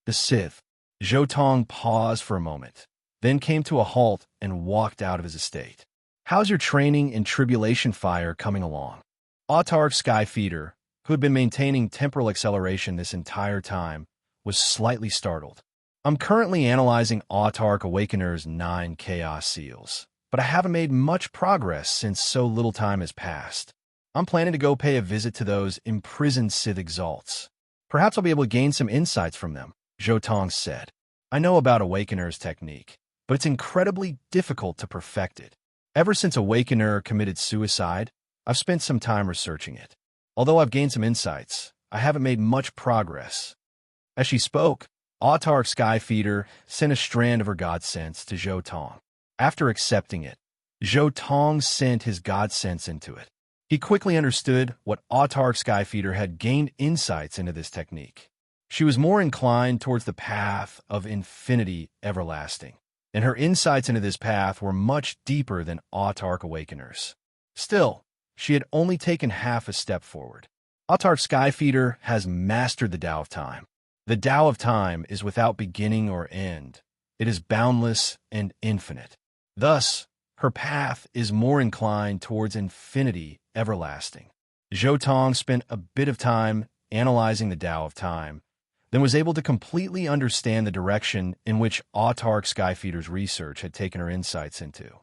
The Sith. Zhou Tong paused for a moment, then came to a halt and walked out of his estate. How's your training in tribulation fire coming along? Autarch Skyfeeder, who had been maintaining temporal acceleration this entire time, was slightly startled. I'm currently analyzing Autarch Awakener's 9 Chaos Seals, but I haven't made much progress since so little time has passed. I'm planning to go pay a visit to those imprisoned Sith Exalts. Perhaps I'll be able to gain some insights from them, Zhou Tong said. I know about Awakener's technique, but it's incredibly difficult to perfect it. Ever since Awakener committed suicide, I've spent some time researching it. Although I've gained some insights, I haven't made much progress. As she spoke, Autarch Skyfeeder sent a strand of her God sense to Zhou Tong. After accepting it, Zhou Tong sent his God sense into it. He quickly understood what Autarch Skyfeeder had gained insights into this technique. She was more inclined towards the path of infinity everlasting, and her insights into this path were much deeper than Autarch Awakener's. Still, she had only taken half a step forward. Autarch Skyfeeder has mastered the Tao of Time. The Tao of Time is without beginning or end. It is boundless and infinite. Thus, her path is more inclined towards infinity everlasting. Zhou Tong spent a bit of time analyzing the Tao of Time, then was able to completely understand the direction in which Autarch Skyfeeder's research had taken her insights into.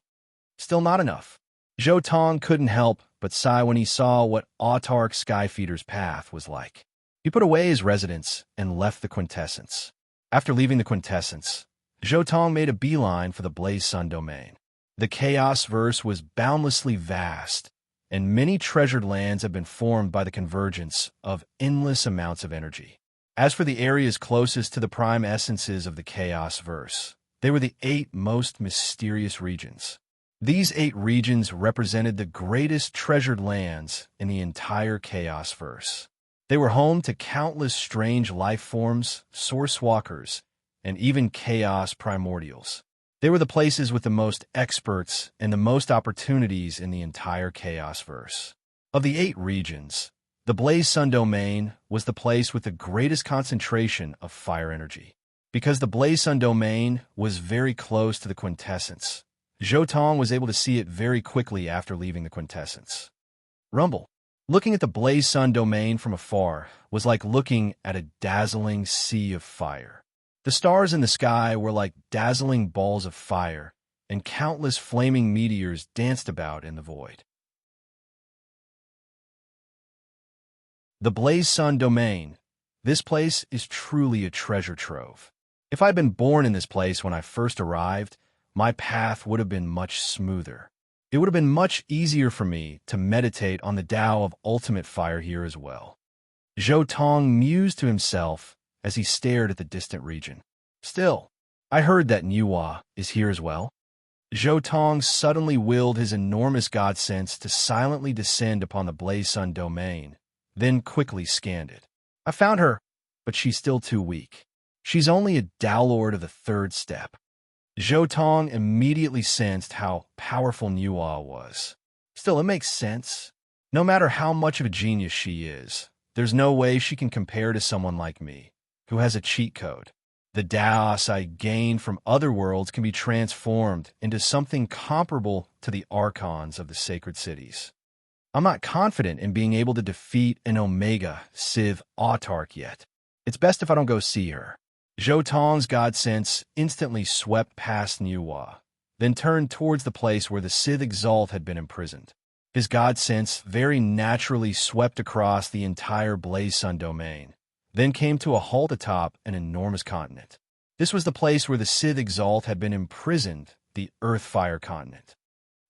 Still not enough. Zhou Tong couldn't help but sigh when he saw what Autarch Skyfeeder's path was like. He put away his residence and left the quintessence. After leaving the quintessence, Zhou Tong made a beeline for the Blaze Sun domain. The Chaos Verse was boundlessly vast, and many treasured lands have been formed by the convergence of endless amounts of energy. As for the areas closest to the prime essences of the Chaos Verse, they were the 8 most mysterious regions. These 8 regions represented the greatest treasured lands in the entire Chaosverse. They were home to countless strange life forms, source walkers, and even chaos primordials. They were the places with the most experts and the most opportunities in the entire Chaosverse. Of the 8 regions, the Blaze Sun domain was the place with the greatest concentration of fire energy. Because the Blaze Sun domain was very close to the quintessence, Jotong was able to see it very quickly after leaving the quintessence. Rumble. Looking at the Blaze Sun domain from afar was like looking at a dazzling sea of fire. The stars in the sky were like dazzling balls of fire, and countless flaming meteors danced about in the void. The Blaze Sun domain. This place is truly a treasure trove. If I'd been born in this place when I first arrived, my path would have been much smoother. It would have been much easier for me to meditate on the Tao of ultimate fire here as well. Zhou Tong mused to himself as he stared at the distant region. Still, I heard that Nuwa is here as well. Zhou Tong suddenly willed his enormous god sense to silently descend upon the Blaze Sun domain, then quickly scanned it. I found her, but she's still too weak. She's only a Tao Lord of the 3rd step. Zhou Tong immediately sensed how powerful Nuwa was. Still, it makes sense. No matter how much of a genius she is, there's no way she can compare to someone like me, who has a cheat code. The Daos I gained from other worlds can be transformed into something comparable to the Archons of the sacred cities. I'm not confident in being able to defeat an Omega Civ Autarch yet. It's best if I don't go see her. Zhou Tong's god sense instantly swept past Nuwa, then turned towards the place where the Sith Exalt had been imprisoned. His god sense very naturally swept across the entire Blaze Sun domain, then came to a halt atop an enormous continent. This was the place where the Sith Exalt had been imprisoned, the Earthfire continent.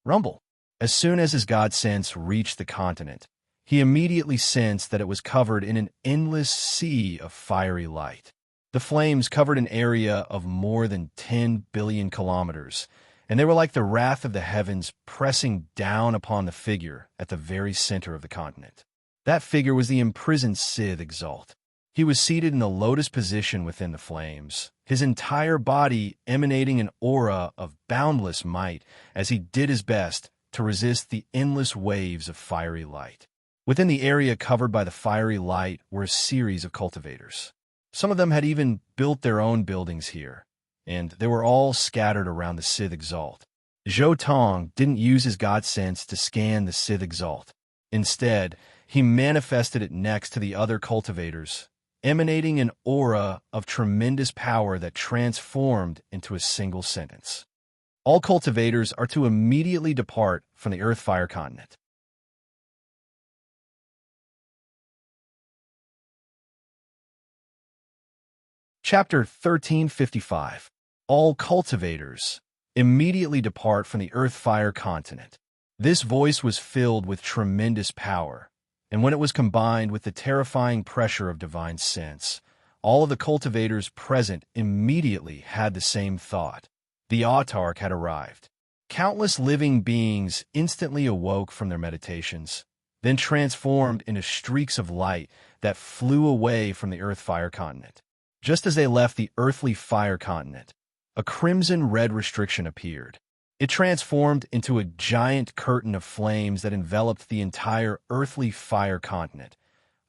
Rumble. As soon as his god sense reached the continent, he immediately sensed that it was covered in an endless sea of fiery light. The flames covered an area of more than 10 billion kilometers, and they were like the wrath of the heavens pressing down upon the figure at the very center of the continent. That figure was the imprisoned Sith Exalt. He was seated in a lotus position within the flames, his entire body emanating an aura of boundless might as he did his best to resist the endless waves of fiery light. Within the area covered by the fiery light were a series of cultivators. Some of them had even built their own buildings here, and they were all scattered around the Sith Exalt. Zhou Tong didn't use his god sense to scan the Sith Exalt. Instead, he manifested it next to the other cultivators, emanating an aura of tremendous power that transformed into a single sentence. All cultivators are to immediately depart from the Earthfire continent. Chapter 1355. All cultivators immediately depart from the Earthfire continent. This voice was filled with tremendous power, and when it was combined with the terrifying pressure of divine sense, all of the cultivators present immediately had the same thought. The Autarch had arrived. Countless living beings instantly awoke from their meditations, then transformed into streaks of light that flew away from the Earthfire continent. Just as they left the earthly fire continent, a crimson-red restriction appeared. It transformed into a giant curtain of flames that enveloped the entire earthly fire continent,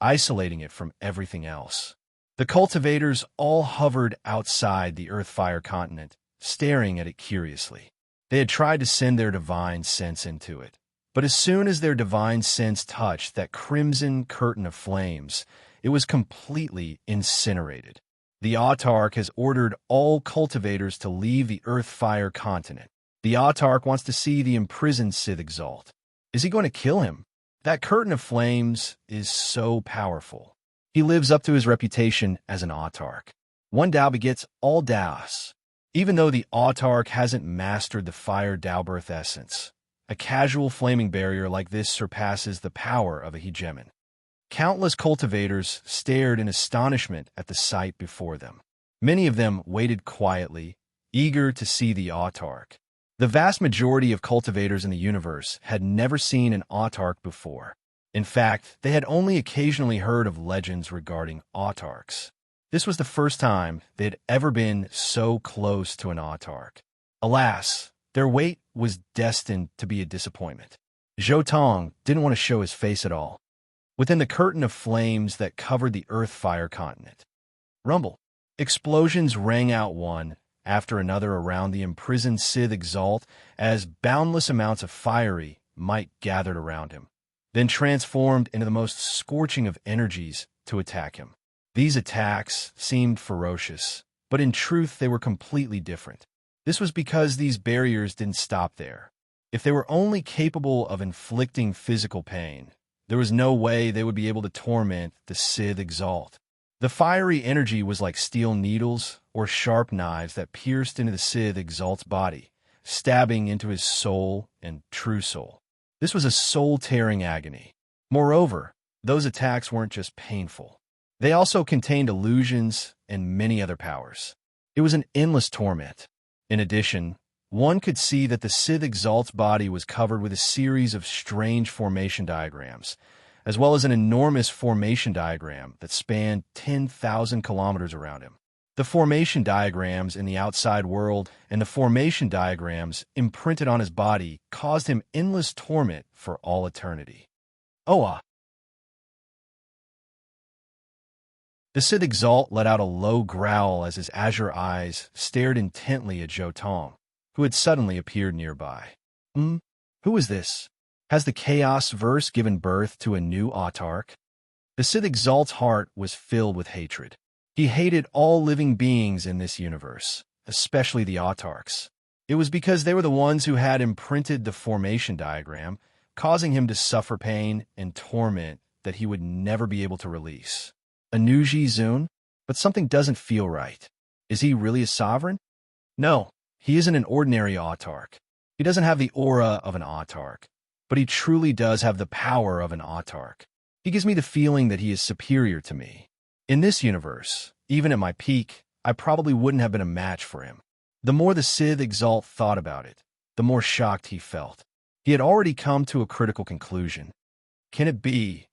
isolating it from everything else. The cultivators all hovered outside the Earthfire continent, staring at it curiously. They had tried to send their divine sense into it, but as soon as their divine sense touched that crimson curtain of flames, it was completely incinerated. The Autarch has ordered all cultivators to leave the Earthfire continent. The Autarch wants to see the imprisoned Sith Exalt. Is he going to kill him? That curtain of flames is so powerful. He lives up to his reputation as an Autarch. One Tao begets all Taos. Even though the Autarch hasn't mastered the fire Tao birth essence, a casual flaming barrier like this surpasses the power of a hegemon. Countless cultivators stared in astonishment at the sight before them. Many of them waited quietly, eager to see the Autarch. The vast majority of cultivators in the universe had never seen an autarch before. In fact, they had only occasionally heard of legends regarding autarchs. This was the first time they had ever been so close to an autarch. Alas, their wait was destined to be a disappointment. Zhou Tong didn't want to show his face at all. Within the curtain of flames that covered the Earth-Fire continent, rumble. Explosions rang out one after another around the imprisoned Sith Exalt as boundless amounts of fiery might gathered around him, then transformed into the most scorching of energies to attack him. These attacks seemed ferocious, but in truth they were completely different. This was because these barriers didn't stop there. If they were only capable of inflicting physical pain, there was no way they would be able to torment the Sith Exalt. The fiery energy was like steel needles or sharp knives that pierced into the Sith Exalt's body, stabbing into his soul and true soul. This was a soul-tearing agony. Moreover, those attacks weren't just painful. They also contained illusions and many other powers. It was an endless torment. In addition, one could see that the Sith Exalt's body was covered with a series of strange formation diagrams, as well as an enormous formation diagram that spanned 10,000 kilometers around him. The formation diagrams in the outside world and the formation diagrams imprinted on his body caused him endless torment for all eternity. Oa! The Sith Exalt let out a low growl as his azure eyes stared intently at Zhou Tong, who had suddenly appeared nearby. Who is this? Has the Chaos Verse given birth to a new autarch? The Sith Exalt's heart was filled with hatred. He hated all living beings in this universe, especially the autarchs. It was because they were the ones who had imprinted the formation diagram, causing him to suffer pain and torment that he would never be able to release. A new Zun? But something doesn't feel right. Is he really a sovereign? No, he isn't an ordinary autarch. He doesn't have the aura of an autarch, but he truly does have the power of an autarch. He gives me the feeling that he is superior to me. In this universe, even at my peak, I probably wouldn't have been a match for him. The more the Sith Exalt thought about it, the more shocked he felt. He had already come to a critical conclusion. Can it be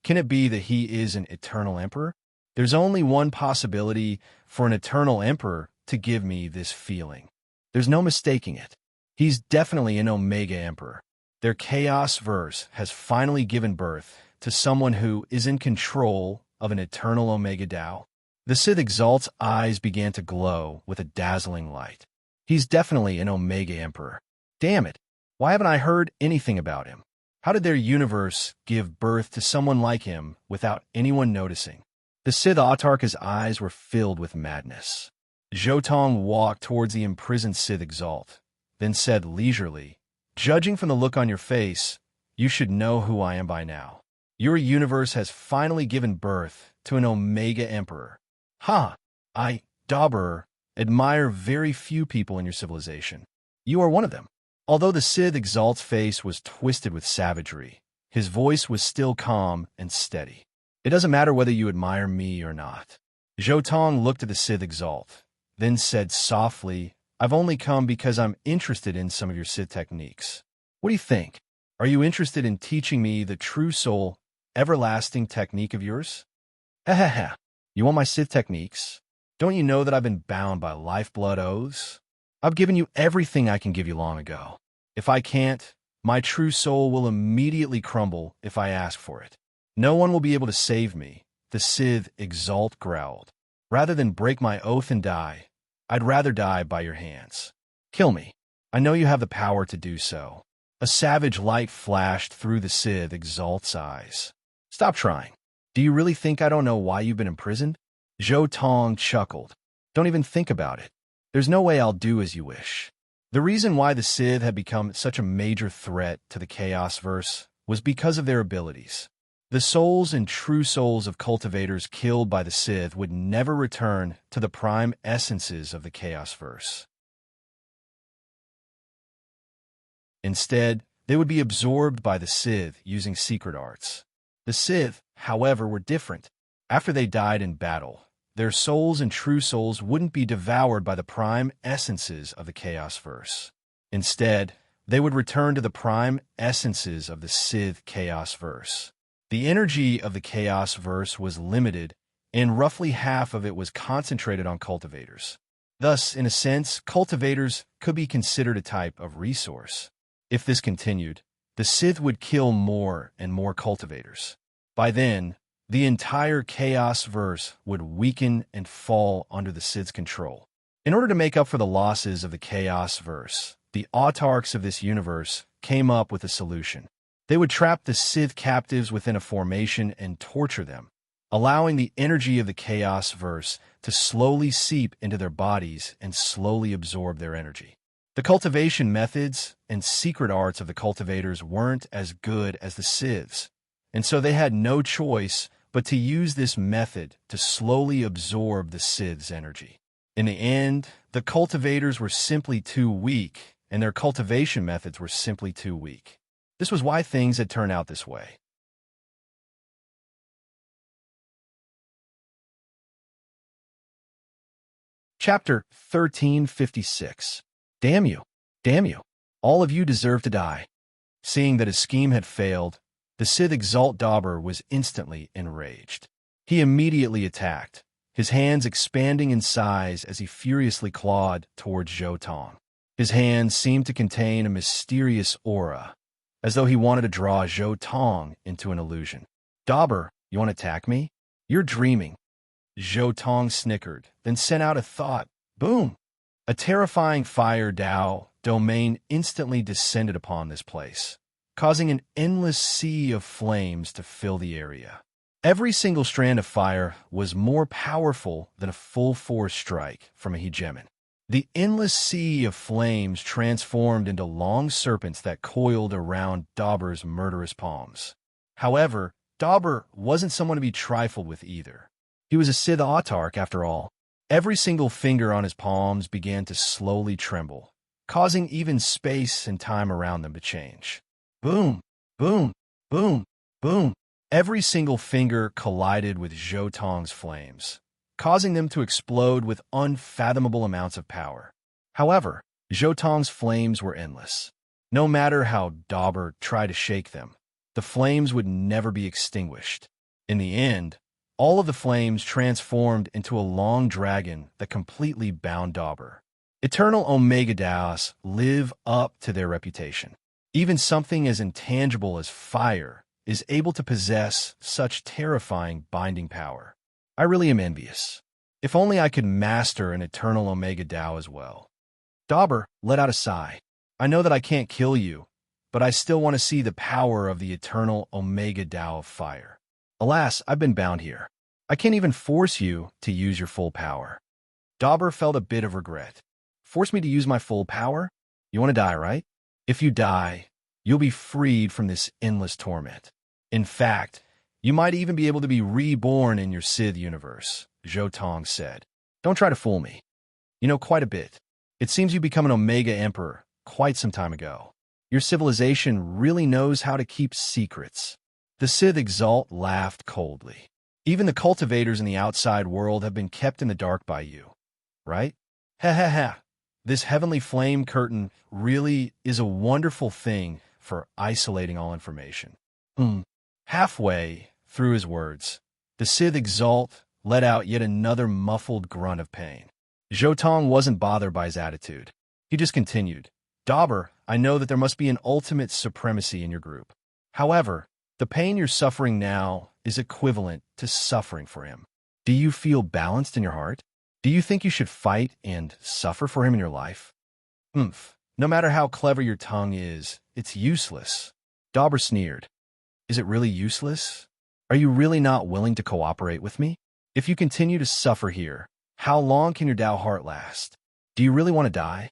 that he is an eternal emperor? There's only one possibility for an eternal emperor to give me this feeling. There's no mistaking it. He's definitely an Omega Emperor. Their Chaos Verse has finally given birth to someone who is in control of an eternal Omega Tao. The Sith Exalt's eyes began to glow with a dazzling light. He's definitely an Omega Emperor. Damn it! Why haven't I heard anything about him? How did their universe give birth to someone like him without anyone noticing? The Sith Autarch's eyes were filled with madness. Zhou Tong walked towards the imprisoned Sith Exalt, then said leisurely, "Judging from the look on your face, you should know who I am by now. Your universe has finally given birth to an Omega Emperor. I, Dauber, admire very few people in your civilization. You are one of them." Although the Sith Exalt's face was twisted with savagery, his voice was still calm and steady. "It doesn't matter whether you admire me or not." Zhou Tong looked at the Sith Exalt, then said softly, "I've only come because I'm interested in some of your Sith techniques. What do you think? Are you interested in teaching me the true soul, everlasting technique of yours?" "Heh. You want my Sith techniques? Don't you know that I've been bound by lifeblood oaths? I've given you everything I can give you long ago. If I can't, my true soul will immediately crumble if I ask for it. No one will be able to save me," the Sith Exalt growled. "Rather than break my oath and die, I'd rather die by your hands. Kill me. I know you have the power to do so." A savage light flashed through the Sith Exalt's eyes. "Stop trying. Do you really think I don't know why you've been imprisoned?" Zhou Tong chuckled. "Don't even think about it. There's no way I'll do as you wish." The reason why the Sith had become such a major threat to the Chaos Verse was because of their abilities. The souls and true souls of cultivators killed by the Sith would never return to the prime essences of the Chaos Verse. Instead, they would be absorbed by the Sith using secret arts. The Sith, however, were different. After they died in battle, their souls and true souls wouldn't be devoured by the prime essences of the Chaos Verse. Instead, they would return to the prime essences of the Sith Chaos Verse. The energy of the Chaos Verse was limited, and roughly half of it was concentrated on cultivators. Thus, in a sense, cultivators could be considered a type of resource. If this continued, the Sith would kill more and more cultivators. By then, the entire Chaos Verse would weaken and fall under the Sith's control. In order to make up for the losses of the Chaos Verse, the autarchs of this universe came up with a solution. They would trap the Sith captives within a formation and torture them, allowing the energy of the Chaos Verse to slowly seep into their bodies and slowly absorb their energy. The cultivation methods and secret arts of the cultivators weren't as good as the Sith's, and so they had no choice but to use this method to slowly absorb the Sith's energy. In the end, the cultivators were simply too weak, and their cultivation methods were simply too weak. This was why things had turned out this way. Chapter 1356. Damn you! Damn you! All of you deserve to die. Seeing that his scheme had failed, the Sith Exalt Dauber was instantly enraged. He immediately attacked, his hands expanding in size as he furiously clawed towards Zhou Tong. His hands seemed to contain a mysterious aura, as though he wanted to draw Zhou Tong into an illusion. Dauber, you want to attack me? You're dreaming. Zhou Tong snickered, then sent out a thought. Boom! A terrifying fire Dao domain instantly descended upon this place, causing an endless sea of flames to fill the area. Every single strand of fire was more powerful than a full-force strike from a hegemon. The endless sea of flames transformed into long serpents that coiled around Dauber's murderous palms. However, Dauber wasn't someone to be trifled with either. He was a Sith autarch, after all. Every single finger on his palms began to slowly tremble, causing even space and time around them to change. Boom, boom, boom, boom. Every single finger collided with Zhou Tong's flames, causing them to explode with unfathomable amounts of power. However, Zhou Tong's flames were endless. No matter how Dauber tried to shake them, the flames would never be extinguished. In the end, all of the flames transformed into a long dragon that completely bound Dauber. Eternal Omega Daos live up to their reputation. Even something as intangible as fire is able to possess such terrifying binding power. I really am envious. If only I could master an Eternal Omega Dao as well. Dauber let out a sigh. I know that I can't kill you, but I still want to see the power of the Eternal Omega Dao of fire. Alas, I've been bound here. I can't even force you to use your full power. Dauber felt a bit of regret. Force me to use my full power? You want to die, right? If you die, you'll be freed from this endless torment. In fact, you might even be able to be reborn in your Sith universe, Zhou Tong said. Don't try to fool me. You know quite a bit. It seems you become an Omega Emperor quite some time ago. Your civilization really knows how to keep secrets. The Sith Exalt laughed coldly. Even the cultivators in the outside world have been kept in the dark by you, right? Ha ha ha. This heavenly flame curtain really is a wonderful thing for isolating all information. Halfway through his words, the Sith Exalt let out yet another muffled grunt of pain. Zhou Tong wasn't bothered by his attitude. He just continued. Dauber, I know that there must be an ultimate supremacy in your group. However, the pain you're suffering now is equivalent to suffering for him. Do you feel balanced in your heart? Do you think you should fight and suffer for him in your life? No matter how clever your tongue is, it's useless. Dauber sneered. Is it really useless? Are you really not willing to cooperate with me? If you continue to suffer here, how long can your Dao heart last? Do you really want to die?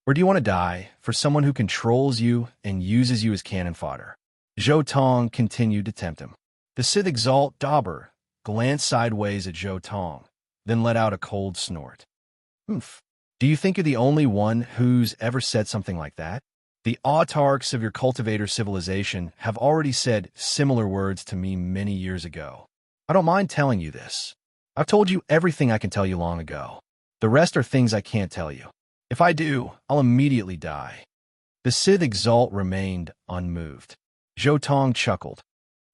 Or do you want to die for someone who controls you and uses you as cannon fodder? Zhou Tong continued to tempt him. The Sith Exalt Dauber glanced sideways at Zhou Tong, then let out a cold snort. Do you think you're the only one who's ever said something like that? The autarchs of your cultivator civilization have already said similar words to me many years ago. I don't mind telling you this. I've told you everything I can tell you long ago. The rest are things I can't tell you. If I do, I'll immediately die." The Sith Exalt remained unmoved. Zhou Tong chuckled.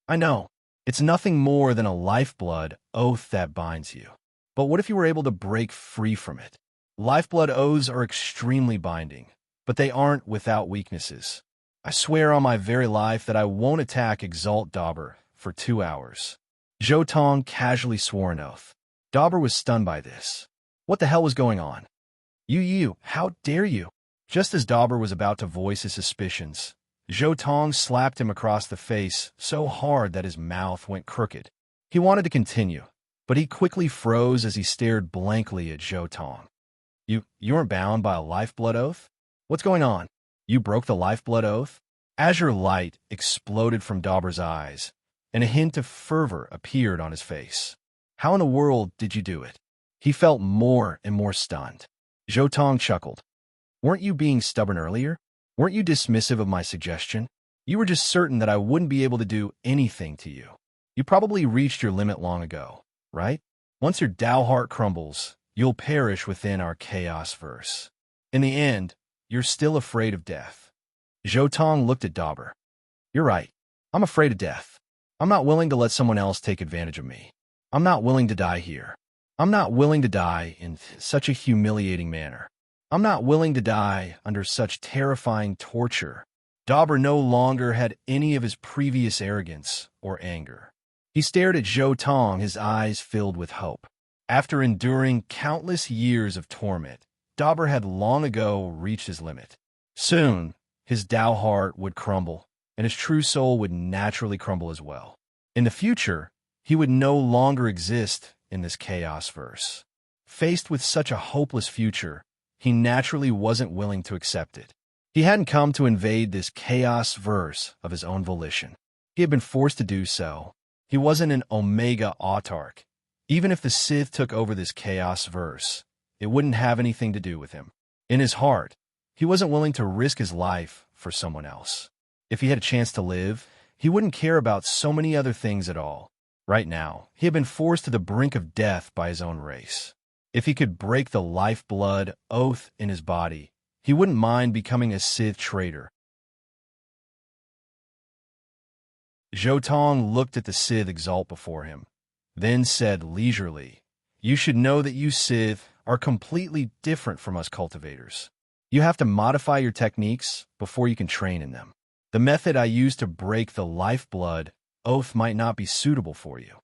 "I know. It's nothing more than a lifeblood oath that binds you. But what if you were able to break free from it? Lifeblood oaths are extremely binding, but they aren't without weaknesses. I swear on my very life that I won't attack Exalt Dauber for 2 hours." Zhou Tong casually swore an oath. Dauber was stunned by this. What the hell was going on? You, how dare you? Just as Dauber was about to voice his suspicions, Zhou Tong slapped him across the face so hard that his mouth went crooked. He wanted to continue, but he quickly froze as he stared blankly at Zhou Tong. You aren't bound by a lifeblood oath? What's going on? You broke the lifeblood oath?" Azure light exploded from Dauber's eyes, and a hint of fervor appeared on his face. "How in the world did you do it?" He felt more and more stunned. Zhou Tong chuckled. "Weren't you being stubborn earlier? Weren't you dismissive of my suggestion? You were just certain that I wouldn't be able to do anything to you. You probably reached your limit long ago, right? Once your Tao heart crumbles, you'll perish within our chaos verse. In the end, you're still afraid of death." Zhou Tong looked at Dauber. "You're right. I'm afraid of death. I'm not willing to let someone else take advantage of me. I'm not willing to die here. I'm not willing to die in such a humiliating manner. I'm not willing to die under such terrifying torture." Dauber no longer had any of his previous arrogance or anger. He stared at Zhou Tong, his eyes filled with hope. After enduring countless years of torment, Dauber had long ago reached his limit. Soon, his Tao heart would crumble, and his true soul would naturally crumble as well. In the future, he would no longer exist in this chaos verse. Faced with such a hopeless future, he naturally wasn't willing to accept it. He hadn't come to invade this chaos verse of his own volition. He had been forced to do so. He wasn't an Omega autarch. Even if the Sith took over this chaos verse, it wouldn't have anything to do with him. In his heart, he wasn't willing to risk his life for someone else. If he had a chance to live, he wouldn't care about so many other things at all. Right now, he had been forced to the brink of death by his own race. If he could break the lifeblood oath in his body, he wouldn't mind becoming a Sith traitor. Zhou Tong looked at the Sith Exalt before him, then said leisurely, "You should know that you Sith are completely different from us cultivators. You have to modify your techniques before you can train in them. The method I use to break the lifeblood oath might not be suitable for you."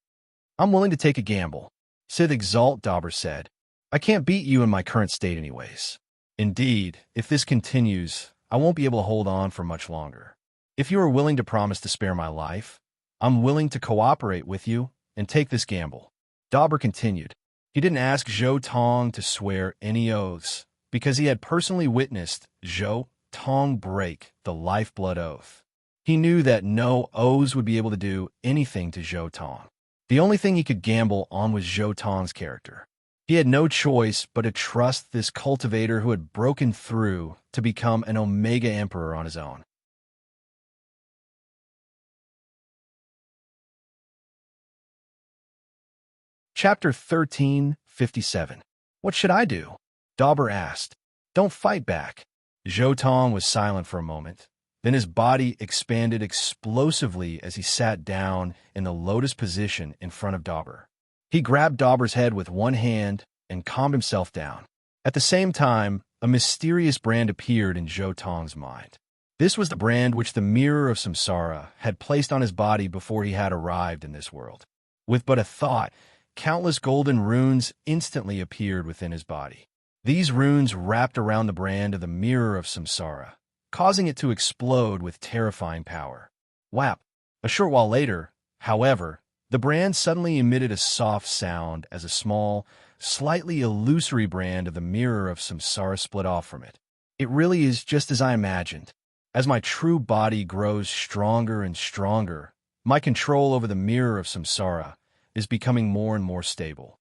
"I'm willing to take a gamble," Sith Exalt Dauber said. "I can't beat you in my current state anyways. Indeed, if this continues, I won't be able to hold on for much longer. If you are willing to promise to spare my life, I'm willing to cooperate with you and take this gamble." Dauber continued. He didn't ask Zhou Tong to swear any oaths because he had personally witnessed Zhou Tong break the lifeblood oath. He knew that no oaths would be able to do anything to Zhou Tong. The only thing he could gamble on was Zhou Tong's character. He had no choice but to trust this cultivator who had broken through to become an Omega Emperor on his own. Chapter 1357. What should I do? Dauber asked. Don't fight back. Zhou Tong was silent for a moment. Then his body expanded explosively as he sat down in the lotus position in front of Dauber. He grabbed Dauber's head with one hand and calmed himself down. At the same time, a mysterious brand appeared in Zhou Tong's mind. This was the brand which the Mirror of Samsara had placed on his body before he had arrived in this world. With but a thought, countless golden runes instantly appeared within his body. These runes wrapped around the brand of the Mirror of Samsara, causing it to explode with terrifying power. Whap! A short while later, however, the brand suddenly emitted a soft sound as a small, slightly illusory brand of the Mirror of Samsara split off from it. It really is just as I imagined. As my true body grows stronger and stronger, my control over the Mirror of Samsara is becoming more and more stable.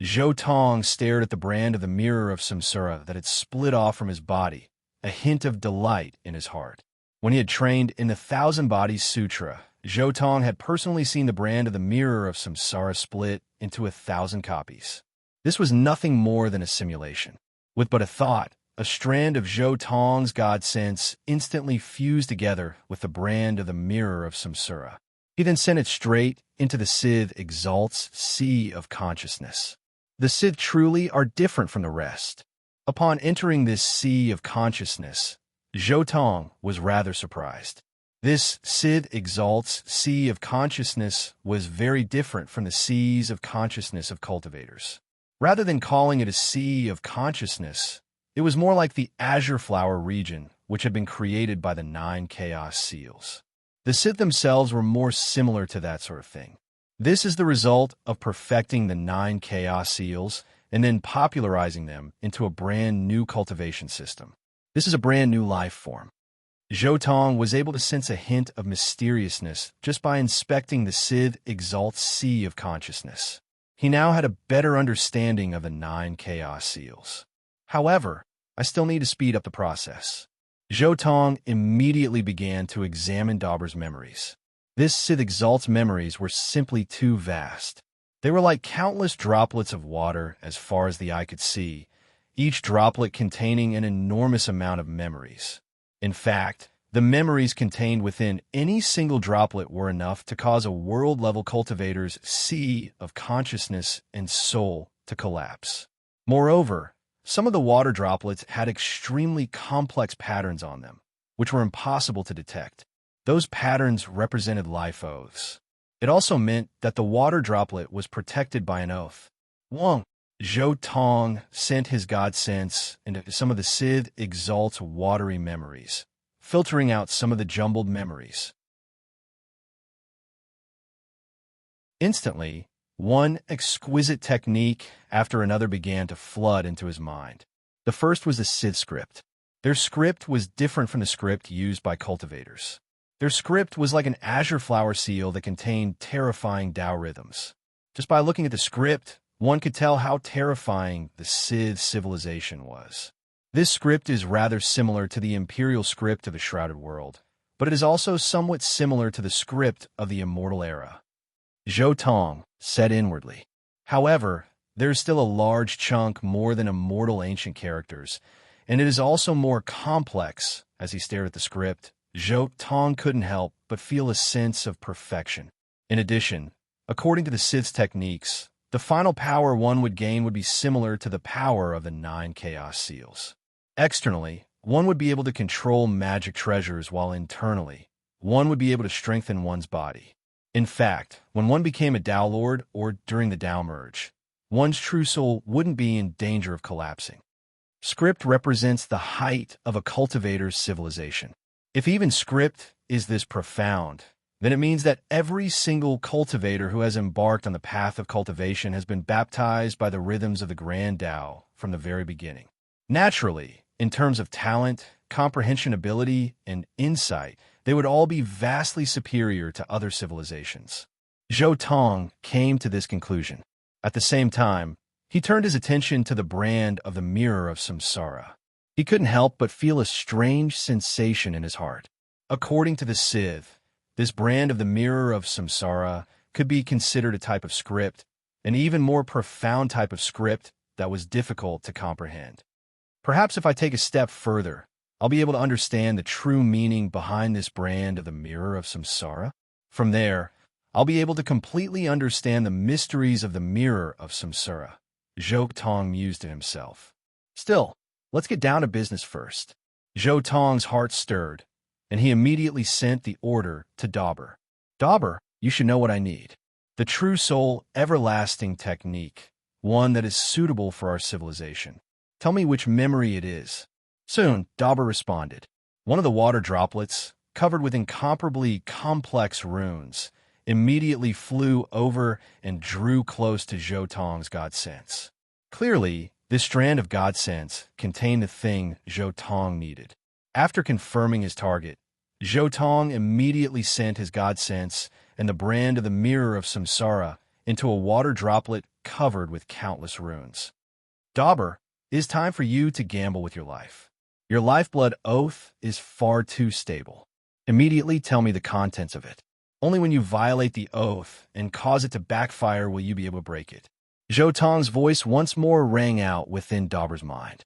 Zhou Tong stared at the brand of the Mirror of Samsara that had split off from his body, a hint of delight in his heart. When he had trained in the Thousand Bodies Sutra, Zhou Tong had personally seen the brand of the Mirror of Samsara split into 1,000 copies. This was nothing more than a simulation. With but a thought, a strand of Zhou Tong's God sense instantly fused together with the brand of the mirror of Samsara. He then sent it straight into the Sith Exalt's sea of consciousness. The Sith truly are different from the rest. Upon entering this sea of consciousness, Zhou Tong was rather surprised. This Sith Exalt's sea of consciousness was very different from the seas of consciousness of cultivators. Rather than calling it a sea of consciousness, it was more like the azure flower region, which had been created by the 9 chaos seals. The Sith themselves were more similar to that sort of thing. This is the result of perfecting the 9 chaos seals and then popularizing them into a brand new cultivation system. This is a brand new life form. Zhou Tong was able to sense a hint of mysteriousness just by inspecting the Sith Exalt's sea of consciousness. He now had a better understanding of the 9 chaos seals. However, I still need to speed up the process. Zhou Tong immediately began to examine Dauber's memories. This Sith Exalt's memories were simply too vast. They were like countless droplets of water as far as the eye could see, each droplet containing an enormous amount of memories. In fact, the memories contained within any single droplet were enough to cause a world-level cultivator's sea of consciousness and soul to collapse. Moreover, some of the water droplets had extremely complex patterns on them, which were impossible to detect. Those patterns represented life oaths. It also meant that the water droplet was protected by an oath. Wang Zhou Tong sent his God sense into some of the Sith Exalt's watery memories, filtering out some of the jumbled memories. Instantly, one exquisite technique after another began to flood into his mind. The first was the Sith script. Their script was different from the script used by cultivators. Their script was like an azure flower seal that contained terrifying Tao rhythms. Just by looking at the script, one could tell how terrifying the Sith civilization was. This script is rather similar to the imperial script of the Shrouded World, but it is also somewhat similar to the script of the Immortal Era. Zhou Tong said inwardly. However, there is still a large chunk more than immortal ancient characters, and it is also more complex. As he stared at the script, Zhou Tong couldn't help but feel a sense of perfection. In addition, according to the Sith's techniques, the final power one would gain would be similar to the power of the 9 chaos seals. Externally, one would be able to control magic treasures, while internally, one would be able to strengthen one's body. In fact, when one became a Tao Lord or during the Tao Merge, one's true soul wouldn't be in danger of collapsing. Script represents the height of a cultivator's civilization. If even script is this profound, then it means that every single cultivator who has embarked on the path of cultivation has been baptized by the rhythms of the Grand Tao from the very beginning. Naturally, in terms of talent, comprehension ability, and insight, they would all be vastly superior to other civilizations. Zhou Tong came to this conclusion. At the same time, he turned his attention to the brand of the mirror of Samsara. He couldn't help but feel a strange sensation in his heart. According to the Sith, this brand of the mirror of Samsara could be considered a type of script, an even more profound type of script that was difficult to comprehend. Perhaps if I take a step further, I'll be able to understand the true meaning behind this brand of the mirror of Samsara. From there, I'll be able to completely understand the mysteries of the mirror of Samsara, Zhou Tong mused to himself. Still, let's get down to business first. Zhou Tong's heart stirred, and he immediately sent the order to Dauber. Dauber, you should know what I need. The true soul everlasting technique, one that is suitable for our civilization. Tell me which memory it is. Soon, Dauber responded. One of the water droplets, covered with incomparably complex runes, immediately flew over and drew close to Zhou Tong's God sense. Clearly, this strand of God sense contained the thing Zhou Tong needed. After confirming his target, Zhou Tong immediately sent his God sense and the brand of the mirror of Samsara into a water droplet covered with countless runes. Dauber, it is time for you to gamble with your life. Your lifeblood oath is far too stable. Immediately tell me the contents of it. Only when you violate the oath and cause it to backfire will you be able to break it. Zhou Tong's voice once more rang out within Dauber's mind.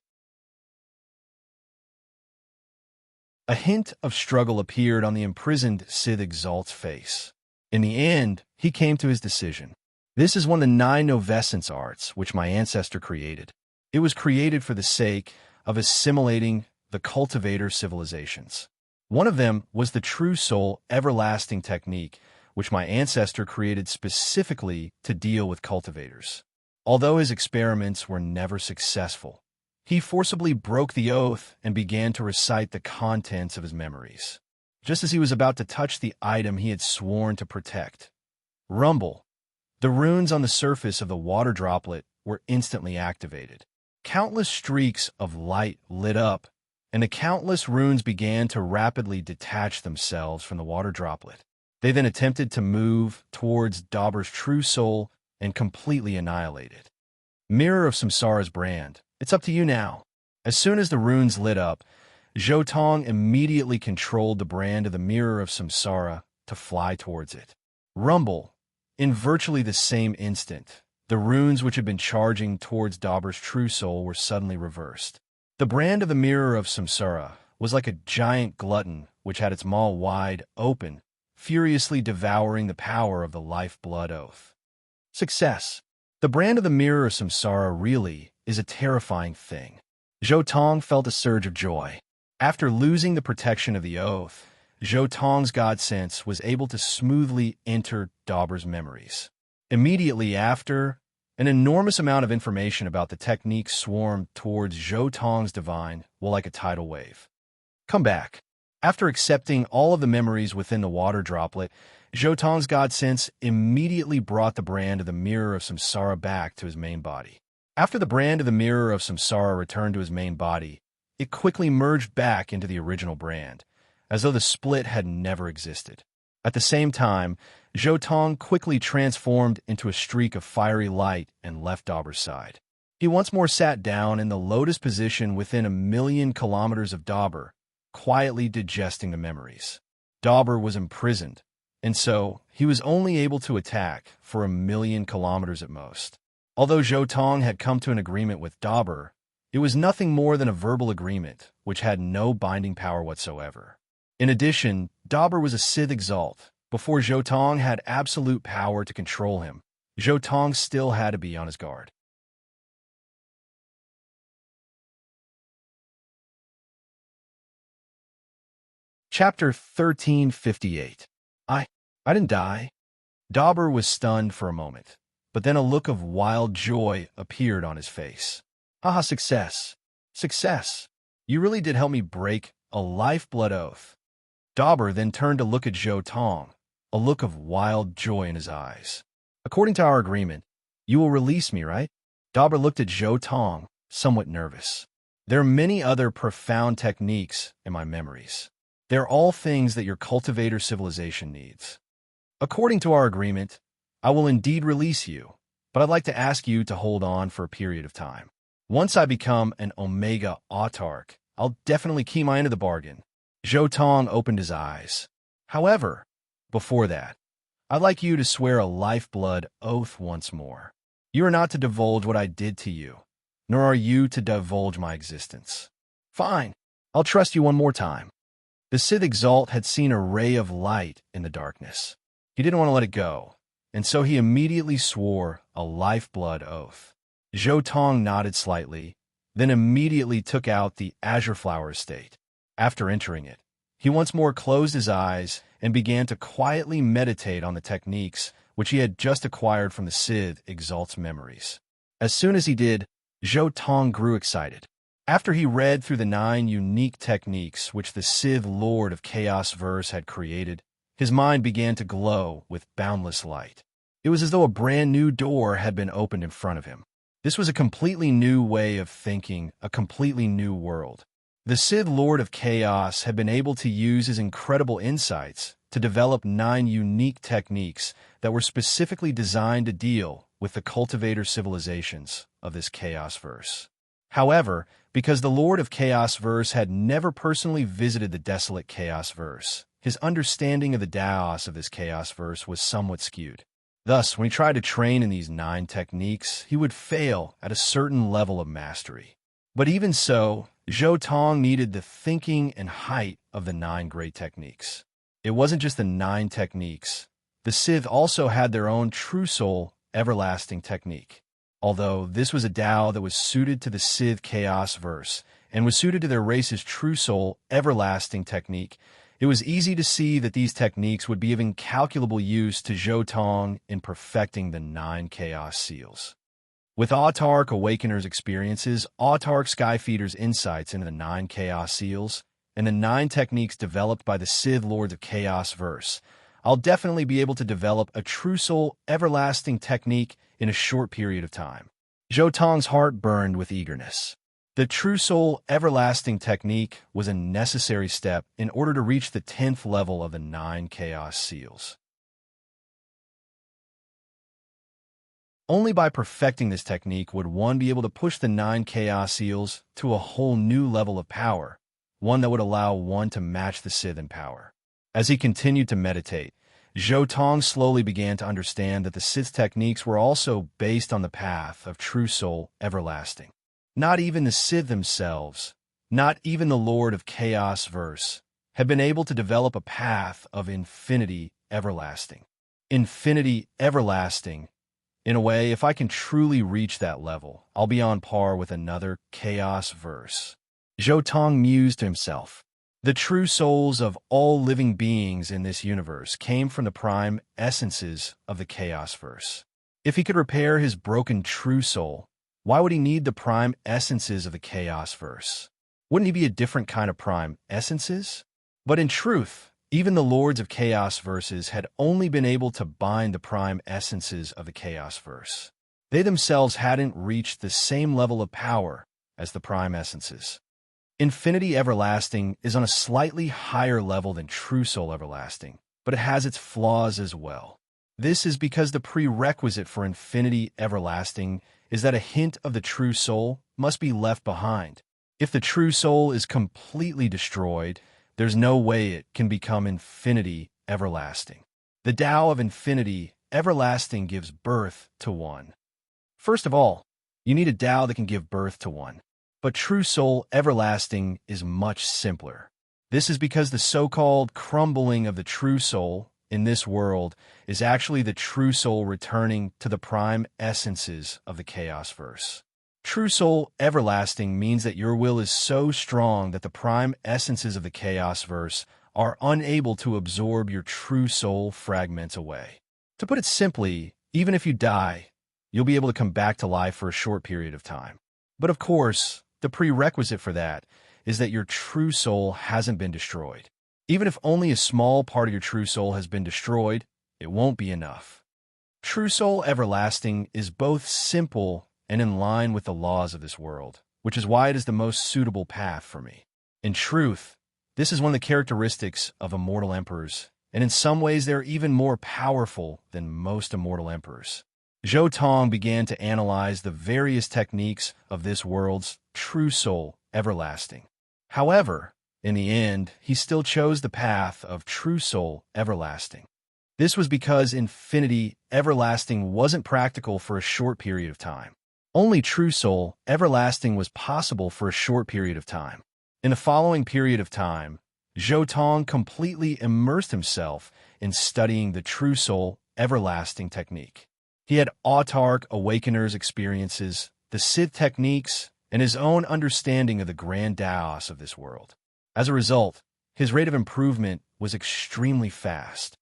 A hint of struggle appeared on the imprisoned Sith Exalt's face. In the end, he came to his decision. This is one of the 9 novescence arts which my ancestor created. It was created for the sake of assimilating the cultivator civilizations. One of them was the true soul everlasting technique, which my ancestor created specifically to deal with cultivators. Although his experiments were never successful, he forcibly broke the oath and began to recite the contents of his memories. Just as he was about to touch the item he had sworn to protect, rumble, the runes on the surface of the water droplet were instantly activated. Countless streaks of light lit up, and the countless runes began to rapidly detach themselves from the water droplet. They then attempted to move towards Dauber's true soul and completely annihilate it. Mirror of Samsara's brand, it's up to you now. As soon as the runes lit up, Zhou Tong immediately controlled the brand of the Mirror of Samsara to fly towards it. Rumble. In virtually the same instant, the runes which had been charging towards Dauber's true soul were suddenly reversed. The brand of the Mirror of Samsara was like a giant glutton which had its maw wide open, furiously devouring the power of the lifeblood oath. Success. The brand of the Mirror of Samsara really is a terrifying thing. Zhou Tong felt a surge of joy. After losing the protection of the oath, Zhou Tong's god sense was able to smoothly enter Dauber's memories. Immediately after, an enormous amount of information about the technique swarmed towards Zhou Tong's divine will like a tidal wave. Come back. After accepting all of the memories within the water droplet, Zhou Tong's god sense immediately brought the brand of the Mirror of Samsara back to his main body. After the brand of the Mirror of Samsara returned to his main body, it quickly merged back into the original brand, as though the split had never existed. At the same time, Zhou Tong quickly transformed into a streak of fiery light and left Dauber's side. He once more sat down in the lotus position within 1,000,000 kilometers of Dauber, quietly digesting the memories. Dauber was imprisoned, and so he was only able to attack for 1,000,000 kilometers at most. Although Zhou Tong had come to an agreement with Dauber, it was nothing more than a verbal agreement which had no binding power whatsoever. In addition, Dauber was a Sith Exalt. Before Zhou Tong had absolute power to control him, Zhou Tong still had to be on his guard. Chapter 1358. I didn't die. Dauber was stunned for a moment, but then a look of wild joy appeared on his face. Haha, success. Success. You really did help me break a lifeblood oath. Dauber then turned to look at Zhou Tong, a look of wild joy in his eyes. According to our agreement, you will release me, right? Dauber looked at Zhou Tong, somewhat nervous. There are many other profound techniques in my memories. They're all things that your cultivator civilization needs. According to our agreement, I will indeed release you, but I'd like to ask you to hold on for a period of time. Once I become an Omega Autarch, I'll definitely keep my end of the bargain. Zhou Tong opened his eyes. However, before that, I'd like you to swear a lifeblood oath once more. You are not to divulge what I did to you, nor are you to divulge my existence. Fine, I'll trust you one more time. The Sith Exalt had seen a ray of light in the darkness. He didn't want to let it go, and so he immediately swore a lifeblood oath. Zhou Tong nodded slightly, then immediately took out the Azure Flower Estate. After entering it, he once more closed his eyes and began to quietly meditate on the techniques which he had just acquired from the Sith Exalt's memories. As soon as he did, Zhou Tong grew excited. After he read through the 9 unique techniques which the Sith Lord of Chaos Verse had created, his mind began to glow with boundless light. It was as though a brand new door had been opened in front of him. This was a completely new way of thinking, a completely new world. The Sith Lord of Chaos had been able to use his incredible insights to develop 9 unique techniques that were specifically designed to deal with the cultivator civilizations of this Chaos Verse. However, because the Lord of Chaos Verse had never personally visited the desolate Chaos Verse, his understanding of the Daos of this Chaos Verse was somewhat skewed. Thus, when he tried to train in these 9 techniques, he would fail at a certain level of mastery. But even so, Zhou Tong needed the thinking and height of the 9 great techniques. It wasn't just the 9 techniques. The Sith also had their own true soul, everlasting technique. Although this was a Tao that was suited to the Sith chaos verse and was suited to their race's true soul, everlasting technique, it was easy to see that these techniques would be of incalculable use to Zhou Tong in perfecting the 9 chaos seals. With Autark Awakener's experiences, Autark Skyfeeder's insights into the 9 chaos seals, and the 9 techniques developed by the Sith Lords of Chaos verse, I'll definitely be able to develop a true soul, everlasting technique in a short period of time. Zhou Tong's heart burned with eagerness. The true soul, everlasting technique was a necessary step in order to reach the 10th level of the 9 chaos seals. Only by perfecting this technique would one be able to push the 9 chaos seals to a whole new level of power, one that would allow one to match the Sith in power. As he continued to meditate, Zhou Tong slowly began to understand that the Sith techniques were also based on the path of true soul, everlasting. Not even the Sith themselves, not even the Lord of Chaos verse, had been able to develop a path of infinity everlasting. Infinity everlasting. In a way, if I can truly reach that level, I'll be on par with another chaos verse. Zhou Tong mused to himself. The true souls of all living beings in this universe came from the prime essences of the chaos verse. If he could repair his broken true soul, why would he need the prime essences of the chaos verse? Wouldn't he be a different kind of prime essences? But in truth, even the Lords of Chaos verses had only been able to bind the prime essences of the chaos verse. They themselves hadn't reached the same level of power as the prime essences. Infinity everlasting is on a slightly higher level than true soul everlasting, but it has its flaws as well. This is because the prerequisite for infinity everlasting is that a hint of the true soul must be left behind. If the true soul is completely destroyed, there's no way it can become infinity everlasting. The Tao of infinity everlasting gives birth to one. First of all, you need a Tao that can give birth to one. But true soul everlasting is much simpler. This is because the so-called crumbling of the true soul in this world is actually the true soul returning to the prime essences of the chaos verse. True soul everlasting means that your will is so strong that the prime essences of the chaos verse are unable to absorb your true soul fragments away. To put it simply, even if you die, you'll be able to come back to life for a short period of time. But of course, the prerequisite for that is that your true soul hasn't been destroyed. Even if only a small part of your true soul has been destroyed, it won't be enough. True soul everlasting is both simple and in line with the laws of this world, which is why it is the most suitable path for me. In truth, this is one of the characteristics of immortal emperors, and in some ways they're even more powerful than most immortal emperors. Zhou Tong began to analyze the various techniques of this world's true soul everlasting. However, in the end, he still chose the path of true soul everlasting. This was because infinity everlasting wasn't practical for a short period of time. Only true soul everlasting was possible for a short period of time. In the following period of time, Zhou Tong completely immersed himself in studying the true soul everlasting technique. He had Autark Awakener's experiences, the Sith techniques, and his own understanding of the grand Taos of this world. As a result, his rate of improvement was extremely fast.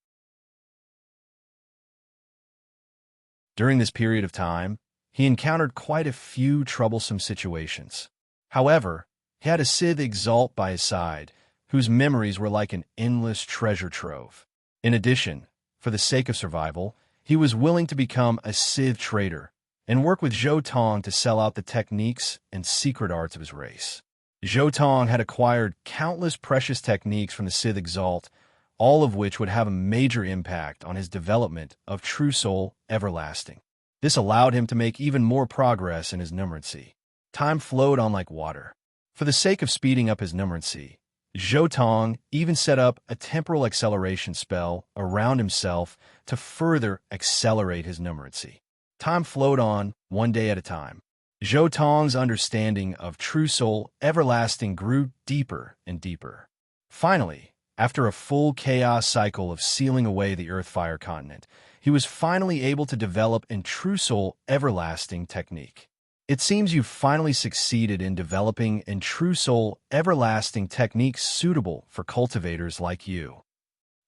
During this period of time, he encountered quite a few troublesome situations. However, he had a Sith Exalt by his side, whose memories were like an endless treasure trove. In addition, for the sake of survival, he was willing to become a Sith trader and work with Zhou Tong to sell out the techniques and secret arts of his race. Zhou Tong had acquired countless precious techniques from the Sith Exalt, all of which would have a major impact on his development of true soul everlasting. This allowed him to make even more progress in his numeracy. Time flowed on like water. For the sake of speeding up his numeracy, Zhou Tong even set up a temporal acceleration spell around himself to further accelerate his numeracy. Time flowed on, one day at a time. Zhou Tong's understanding of true soul everlasting grew deeper and deeper. Finally, after a full chaos cycle of sealing away the Earth-Fire continent, he was finally able to develop a true soul everlasting technique. It seems you've finally succeeded in developing a true soul everlasting technique suitable for cultivators like you.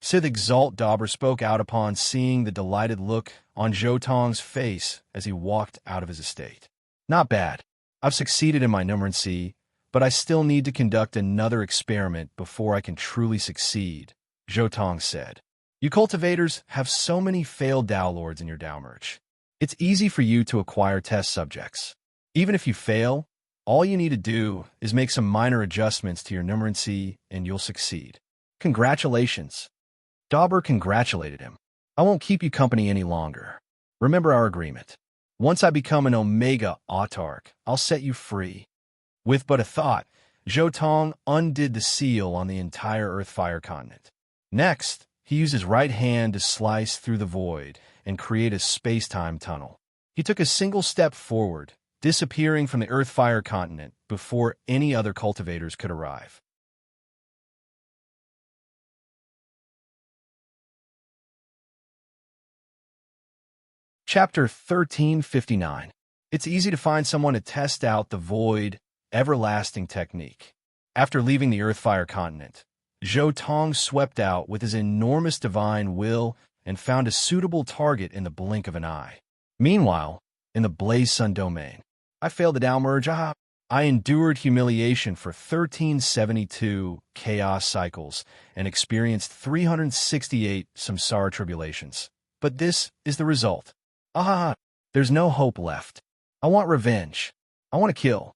Sith Exalt Dauber spoke out upon seeing the delighted look on Zhou Tong's face as he walked out of his estate. Not bad. I've succeeded in my numeracy, but I still need to conduct another experiment before I can truly succeed, Zhou Tong said. You cultivators have so many failed Dao Lords in your Dao merge. It's easy for you to acquire test subjects. Even if you fail, all you need to do is make some minor adjustments to your numeracy and you'll succeed. Congratulations. Dauber congratulated him. I won't keep you company any longer. Remember our agreement. Once I become an Omega Autarch, I'll set you free. With but a thought, Zhou Tong undid the seal on the entire Earth-Fire continent. Next, he used his right hand to slice through the void and create a space-time tunnel. He took a single step forward, disappearing from the Earth-Fire continent before any other cultivators could arrive. Chapter 1359. It's easy to find someone to test out the void, everlasting technique. After leaving the Earth-Fire continent, Zhou Tong swept out with his enormous divine will and found a suitable target in the blink of an eye. Meanwhile, in the Blaze Sun domain, I failed the Dao merge. I endured humiliation for 1372 chaos cycles and experienced 368 samsara tribulations. But this is the result. There's no hope left. I want revenge. I want to kill.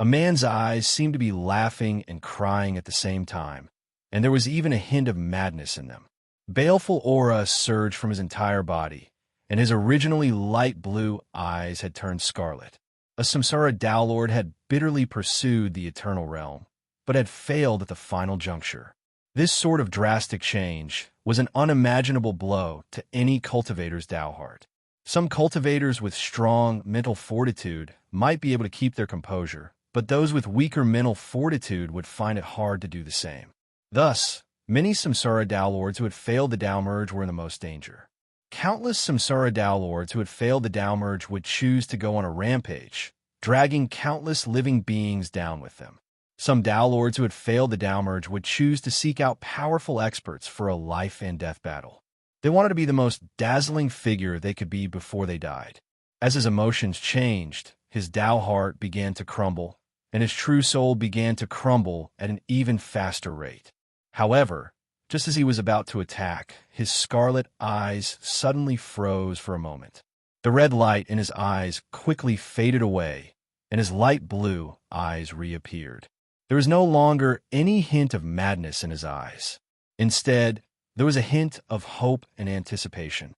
A man's eyes seemed to be laughing and crying at the same time, and there was even a hint of madness in them. Baleful aura surged from his entire body, and his originally light blue eyes had turned scarlet. A samsara Dao Lord had bitterly pursued the eternal realm, but had failed at the final juncture. This sort of drastic change was an unimaginable blow to any cultivator's Dao heart. Some cultivators with strong mental fortitude might be able to keep their composure, but those with weaker mental fortitude would find it hard to do the same. Thus, many samsara Dao Lords who had failed the Dao merge were in the most danger. Countless samsara Dao Lords who had failed the Dao merge would choose to go on a rampage, dragging countless living beings down with them. Some Dao Lords who had failed the Dao merge would choose to seek out powerful experts for a life and death battle. They wanted to be the most dazzling figure they could be before they died. As his emotions changed, his Dao heart began to crumble, and his true soul began to crumble at an even faster rate. However, just as he was about to attack, his scarlet eyes suddenly froze for a moment. The red light in his eyes quickly faded away, and his light blue eyes reappeared. There was no longer any hint of madness in his eyes. Instead, there was a hint of hope and anticipation.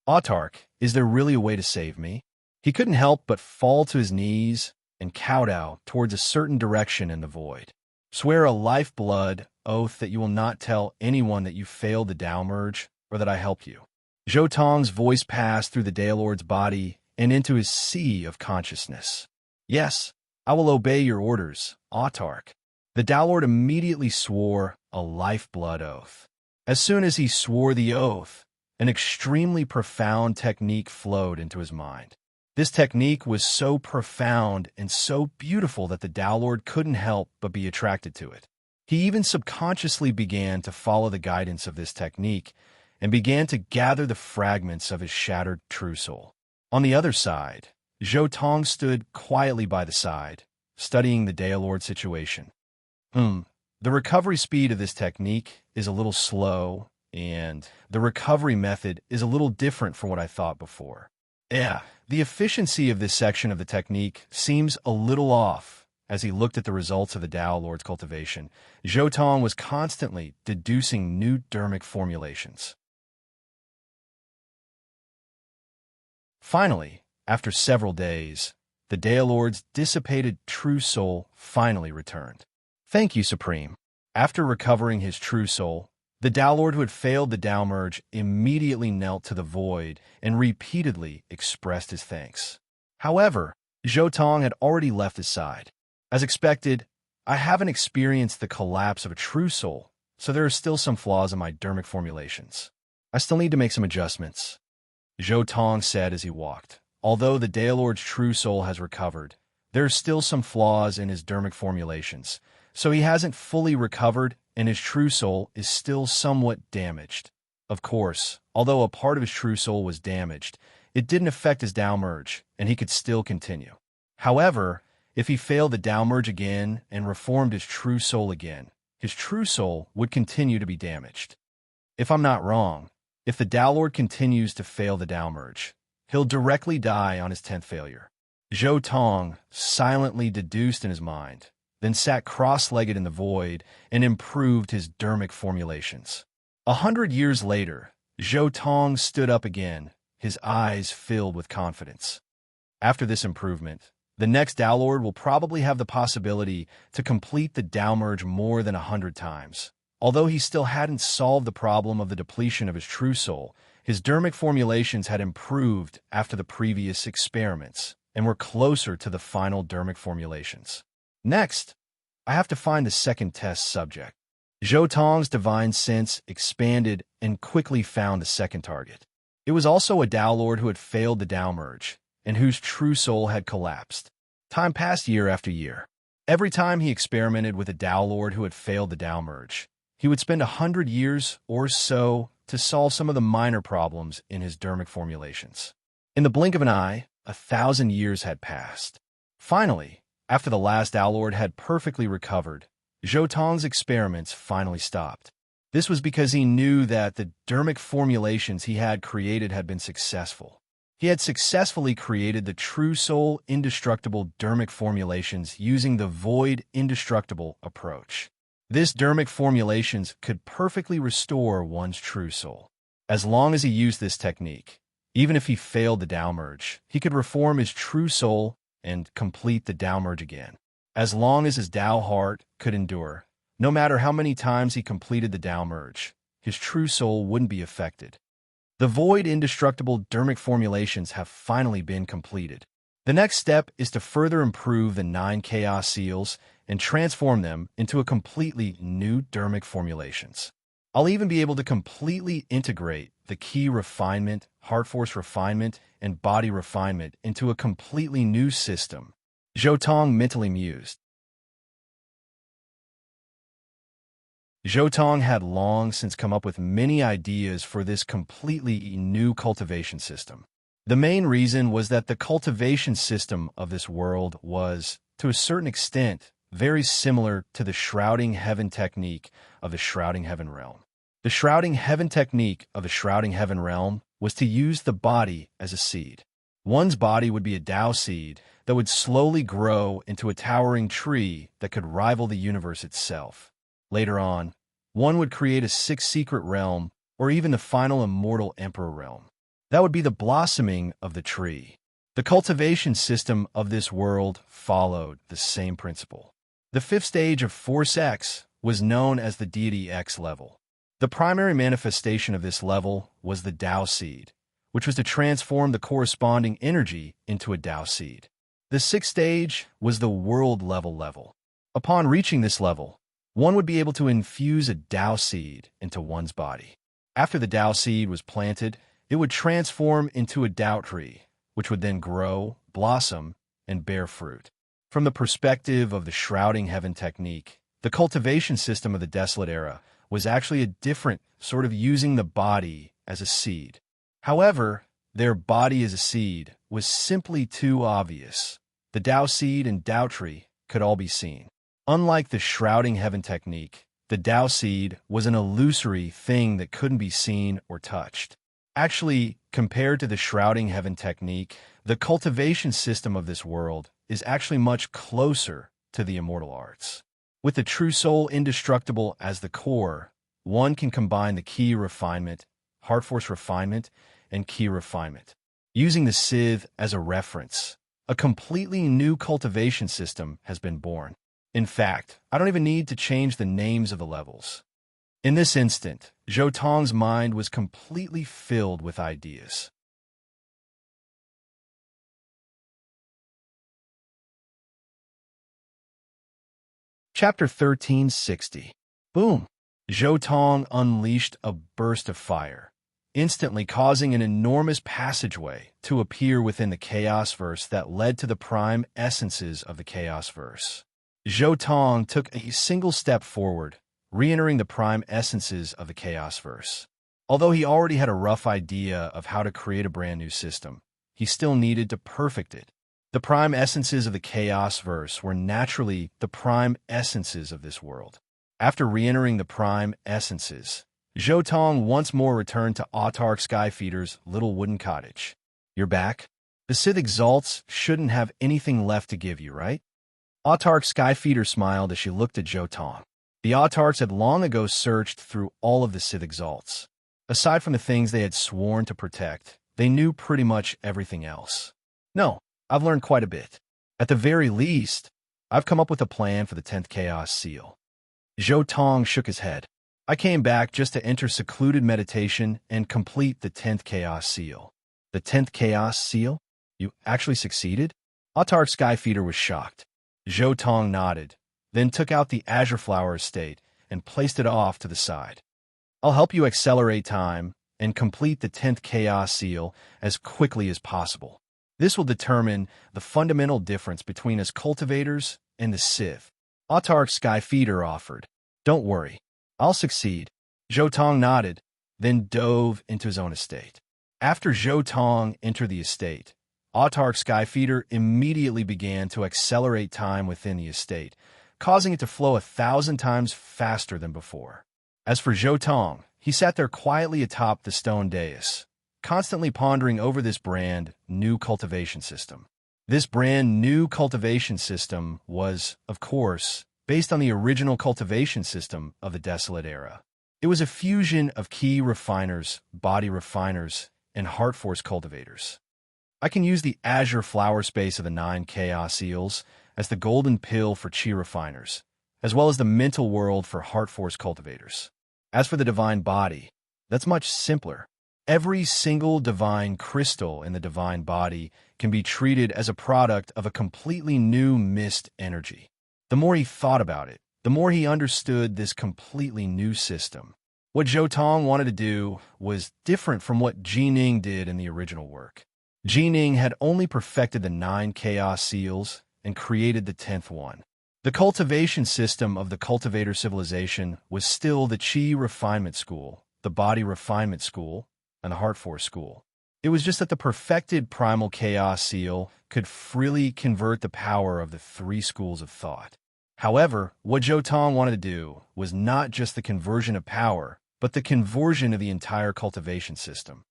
Autarch, is there really a way to save me? He couldn't help but fall to his knees and kowtow towards a certain direction in the void. Swear a lifeblood oath that you will not tell anyone that you failed the Dao merge or that I helped you. Zhou Tong's voice passed through the Dao Lord's body and into his sea of consciousness. Yes, I will obey your orders, Autarch. The Dao Lord immediately swore a lifeblood oath. As soon as he swore the oath, an extremely profound technique flowed into his mind. This technique was so profound and so beautiful that the Dao Lord couldn't help but be attracted to it. He even subconsciously began to follow the guidance of this technique and began to gather the fragments of his shattered true soul. On the other side, Zhou Tong stood quietly by the side, studying the Dao Lord situation. The recovery speed of this technique is a little slow, and the recovery method is a little different from what I thought before. The efficiency of this section of the technique seems a little off. As he looked at the results of the Dao Lord's cultivation, Zhou Tong was constantly deducing new dermic formulations. Finally, after several days, the Dao Lord's dissipated true soul finally returned. Thank you, Supreme. After recovering his true soul, the Tao Lord who had failed the Tao merge immediately knelt to the void and repeatedly expressed his thanks. However, Zhou Tong had already left his side. As expected, I haven't experienced the collapse of a true soul, so there are still some flaws in my dermic formulations. I still need to make some adjustments, Zhou Tong said as he walked. Although the Tao Lord's true soul has recovered, there are still some flaws in his dermic formulations, so he hasn't fully recovered and his true soul is still somewhat damaged. Of course, although a part of his true soul was damaged, it didn't affect his Tao merge, and he could still continue. However, if he failed the Tao merge again and reformed his true soul again, his true soul would continue to be damaged. If I'm not wrong, if the Tao Lord continues to fail the Tao merge, he'll directly die on his 10th failure. Zhou Tong silently deduced in his mind, then sat cross-legged in the void and improved his dermic formulations. 100 years later, Zhou Tong stood up again, his eyes filled with confidence. After this improvement, the next Tao Lord will probably have the possibility to complete the Tao merge more than 100 times. Although he still hadn't solved the problem of the depletion of his true soul, his dermic formulations had improved after the previous experiments and were closer to the final dermic formulations. Next, I have to find the second test subject. Zhou Tong's divine sense expanded and quickly found the second target. It was also a Tao Lord who had failed the Tao merge and whose true soul had collapsed. Time passed year after year. Every time he experimented with a Tao Lord who had failed the Tao merge, he would spend 100 years or so to solve some of the minor problems in his dermic formulations. In the blink of an eye, 1,000 years had passed. Finally, after the last Tao Lord had perfectly recovered, Zhou Tong's experiments finally stopped. This was because he knew that the dermic formulations he had created had been successful. He had successfully created the true soul indestructible dermic formulations using the void indestructible approach. This dermic formulations could perfectly restore one's true soul. As long as he used this technique, even if he failed the Tao merge, he could reform his true soul and complete the Tao merge again. As long as his Tao heart could endure, no matter how many times he completed the Tao merge, his true soul wouldn't be affected. The void indestructible dermic formulations have finally been completed. The next step is to further improve the 9 chaos seals and transform them into a completely new dermic formulations. I'll even be able to completely integrate the key refinement, heart force refinement, and body refinement into a completely new system. Zhou Tong mentally mused. Zhou Tong had long since come up with many ideas for this completely new cultivation system. The main reason was that the cultivation system of this world was, to a certain extent, very similar to the shrouding heaven technique of the shrouding heaven realm. The shrouding heaven technique of the shrouding heaven realm was to use the body as a seed. One's body would be a Tao seed that would slowly grow into a towering tree that could rival the universe itself. Later on, one would create a 6th secret realm or even the final immortal emperor realm. That would be the blossoming of the tree. The cultivation system of this world followed the same principle. The 5th stage of Force X was known as the Deity X level. The primary manifestation of this level was the Tao seed, which was to transform the corresponding energy into a Tao seed. The 6th stage was the world level. Upon reaching this level, one would be able to infuse a Tao seed into one's body. After the Tao seed was planted, it would transform into a Tao tree, which would then grow, blossom, and bear fruit. From the perspective of the shrouding heaven technique, the cultivation system of the Desolate Era was actually a different sort of using the body as a seed. However, their body as a seed was simply too obvious. The Tao seed and Tao tree could all be seen. Unlike the shrouding heaven technique, the Tao seed was an illusory thing that couldn't be seen or touched. Actually, compared to the shrouding heaven technique, the cultivation system of this world is actually much closer to the immortal arts. With the true soul indestructible as the core, one can combine the key refinement, heart force refinement, and key refinement. Using the Sith as a reference, a completely new cultivation system has been born. In fact, I don't even need to change the names of the levels. In this instant, Zhou Tong's mind was completely filled with ideas. Chapter 1360. Boom! Zhou Tong unleashed a burst of fire, instantly causing an enormous passageway to appear within the Chaos Verse that led to the prime essences of the Chaos Verse. Zhou Tong took a single step forward, re-entering the prime essences of the Chaos Verse. Although he already had a rough idea of how to create a brand new system, he still needed to perfect it. The prime essences of the Chaos Verse were naturally the prime essences of this world. After re-entering the prime essences, Zhou Tong once more returned to Autark Skyfeeder's little wooden cottage. You're back? The Sith Exalts shouldn't have anything left to give you, right? Autark Skyfeeder smiled as she looked at Zhou Tong. The Autarks had long ago searched through all of the Sith Exalts. Aside from the things they had sworn to protect, they knew pretty much everything else. No, I've learned quite a bit. At the very least, I've come up with a plan for the 10th Chaos Seal. Zhou Tong shook his head. I came back just to enter secluded meditation and complete the 10th Chaos Seal. The 10th Chaos Seal? You actually succeeded? Autark Skyfeeder was shocked. Zhou Tong nodded, then took out the Azure Flower Estate and placed it off to the side. I'll help you accelerate time and complete the 10th Chaos Seal as quickly as possible. This will determine the fundamental difference between us cultivators and the Sith. Autark Skyfeeder offered. Don't worry, I'll succeed. Zhou Tong nodded, then dove into his own estate. After Zhou Tong entered the estate, Autark Skyfeeder immediately began to accelerate time within the estate, causing it to flow 1,000 times faster than before. As for Zhou Tong, he sat there quietly atop the stone dais, constantly pondering over this brand new cultivation system. This brand new cultivation system was, of course, based on the original cultivation system of the Desolate Era. It was a fusion of Ki refiners, body refiners, and heart force cultivators. I can use the Azure Flower Space of the 9 Chaos Eels as the golden pill for Chi refiners, as well as the mental world for heart force cultivators. As for the divine body, that's much simpler. Every single divine crystal in the divine body can be treated as a product of a completely new mist energy. The more he thought about it, the more he understood this completely new system. What Zhou Tong wanted to do was different from what Jining did in the original work. Jining had only perfected the 9 Chaos Seals and created the 10th one. The cultivation system of the cultivator civilization was still the Chi refinement school, the body refinement school, and the heart force school. It was just that the perfected primal chaos seal could freely convert the power of the 3 schools of thought. However, what Zhou Tong wanted to do was not just the conversion of power, but the conversion of the entire cultivation system.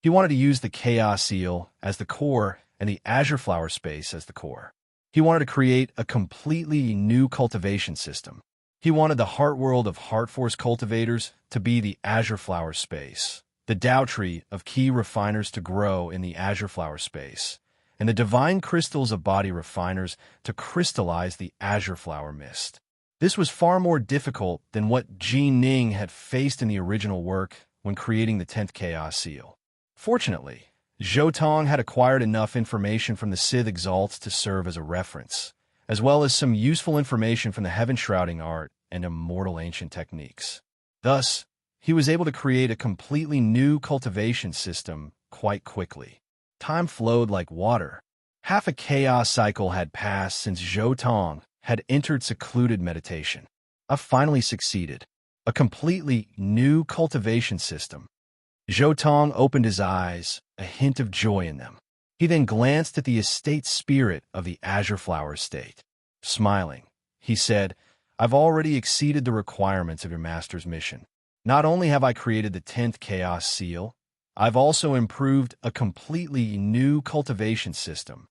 He wanted to use the Chaos Seal as the core and the Azure Flower Space as the core. He wanted to create a completely new cultivation system. He wanted the heart world of Heart Force cultivators to be the Azure Flower Space, the Tao Tree of Ki refiners to grow in the Azure Flower Space, and the divine crystals of body refiners to crystallize the Azure Flower Mist. This was far more difficult than what Ji Ning had faced in the original work when creating the 10th Chaos Seal. Fortunately, Zhou Tong had acquired enough information from the Sith Exalts to serve as a reference, as well as some useful information from the Heaven Shrouding Art and Immortal Ancient Techniques. Thus, he was able to create a completely new cultivation system quite quickly. Time flowed like water. Half a chaos cycle had passed since Zhou Tong had entered secluded meditation. I finally succeeded. A completely new cultivation system. Zhou Tong opened his eyes, a hint of joy in them. He then glanced at the estate spirit of the Azure Flower Estate. Smiling, he said, I've already exceeded the requirements of your master's mission. Not only have I created the 10th Chaos Seal, I've also improved a completely new cultivation system.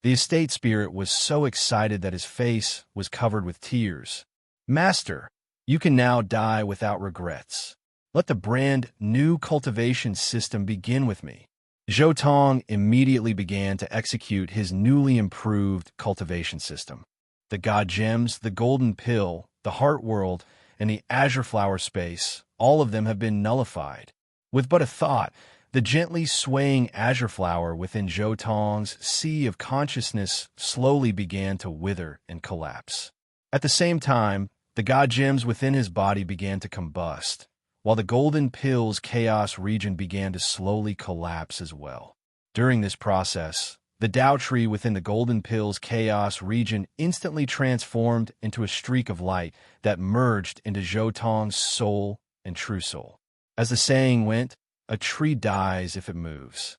The estate spirit was so excited that his face was covered with tears. Master, you can now die without regrets. Let the brand new cultivation system begin with me. Zhou Tong immediately began to execute his newly improved cultivation system. The God Gems, the Golden Pill, the Heart World, and the Azure Flower Space, all of them have been nullified. With but a thought, the gently swaying azure flower within Zhou Tong's sea of consciousness slowly began to wither and collapse. At the same time, the God Gems within his body began to combust, while the Golden Pill's chaos region began to slowly collapse as well. During this process, the Tao tree within the Golden Pill's chaos region instantly transformed into a streak of light that merged into Zhou Tong's soul and true soul. As the saying went, a tree dies if it moves.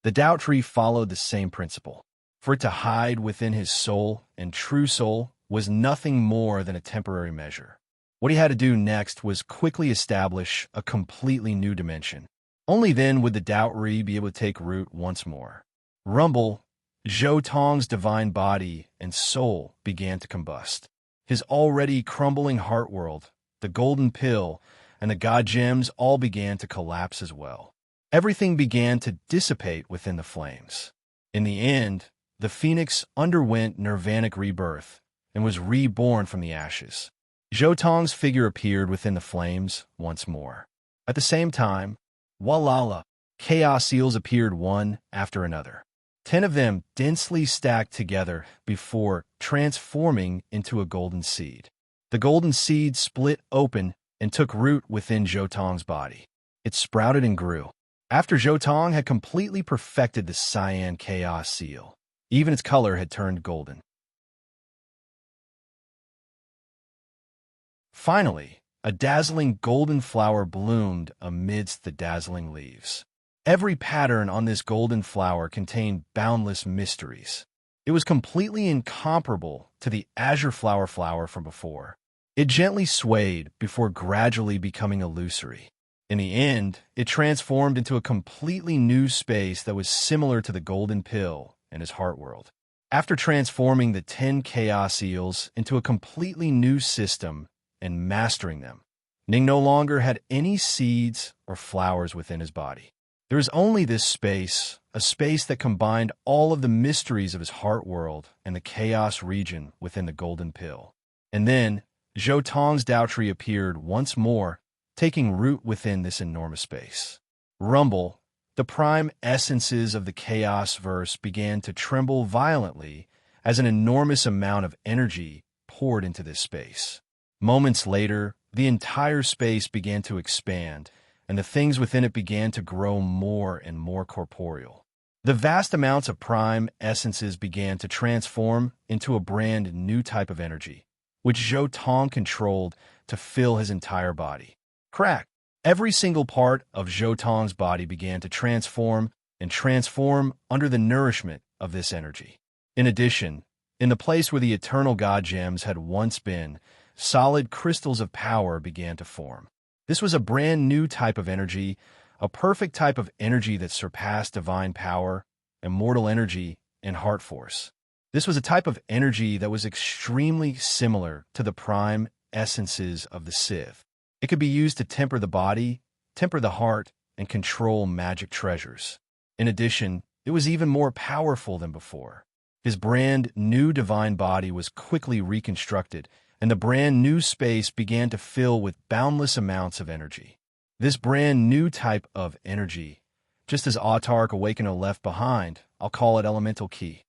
The Tao tree followed the same principle. For it to hide within his soul and true soul was nothing more than a temporary measure. What he had to do next was quickly establish a completely new dimension. Only then would the Tao tree be able to take root once more. Rumble, Zhou Tong's divine body and soul began to combust. His already crumbling heart world, the Golden Pill, and the God Gems all began to collapse as well. Everything began to dissipate within the flames. In the end, the phoenix underwent nirvanic rebirth and was reborn from the ashes. Zhou Tong's figure appeared within the flames once more. At the same time, Walala, chaos seals appeared one after another. 10 of them densely stacked together before transforming into a golden seed. The golden seed split open and took root within Zhou Tong's body. It sprouted and grew. After Zhou Tong had completely perfected the cyan chaos seal, even its color had turned golden. Finally, a dazzling golden flower bloomed amidst the dazzling leaves. Every pattern on this golden flower contained boundless mysteries. It was completely incomparable to the azure flower from before. It gently swayed before gradually becoming illusory. In the end, it transformed into a completely new space that was similar to the Golden Pill and his heart world. After transforming the 10 chaos eels into a completely new system and mastering them, Ning no longer had any seeds or flowers within his body. There was only this space, a space that combined all of the mysteries of his heart world and the chaos region within the Golden Pill. And then, Zhou Tong's Tao tree appeared once more, taking root within this enormous space. Rumble, the prime essences of the chaos verse began to tremble violently as an enormous amount of energy poured into this space. Moments later, the entire space began to expand, and the things within it began to grow more and more corporeal. The vast amounts of prime essences began to transform into a brand new type of energy, which Zhou Tong controlled to fill his entire body. Crack! Every single part of Zhou Tong's body began to transform and transform under the nourishment of this energy. In addition, in the place where the eternal God Gems had once been, solid crystals of power began to form. This was a brand new type of energy, a perfect type of energy that surpassed divine power, immortal energy, and heart force. This was a type of energy that was extremely similar to the prime essences of the Sith. It could be used to temper the body, temper the heart, and control magic treasures. In addition, it was even more powerful than before. His brand new divine body was quickly reconstructed, and the brand new space began to fill with boundless amounts of energy. This brand new type of energy, just as Autark Awakener left behind, I'll call it Elemental Key.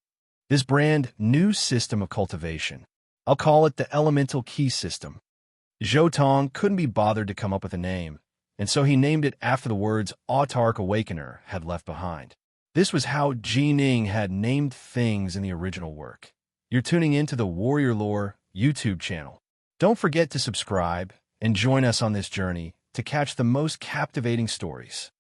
This brand new system of cultivation, I'll call it the Elemental Key system. Zhou Tong couldn't be bothered to come up with a name, and so he named it after the words Autark Awakener had left behind. This was how Ji Ning had named things in the original work. You're tuning into the Warrior Lore YouTube channel. Don't forget to subscribe and join us on this journey to catch the most captivating stories.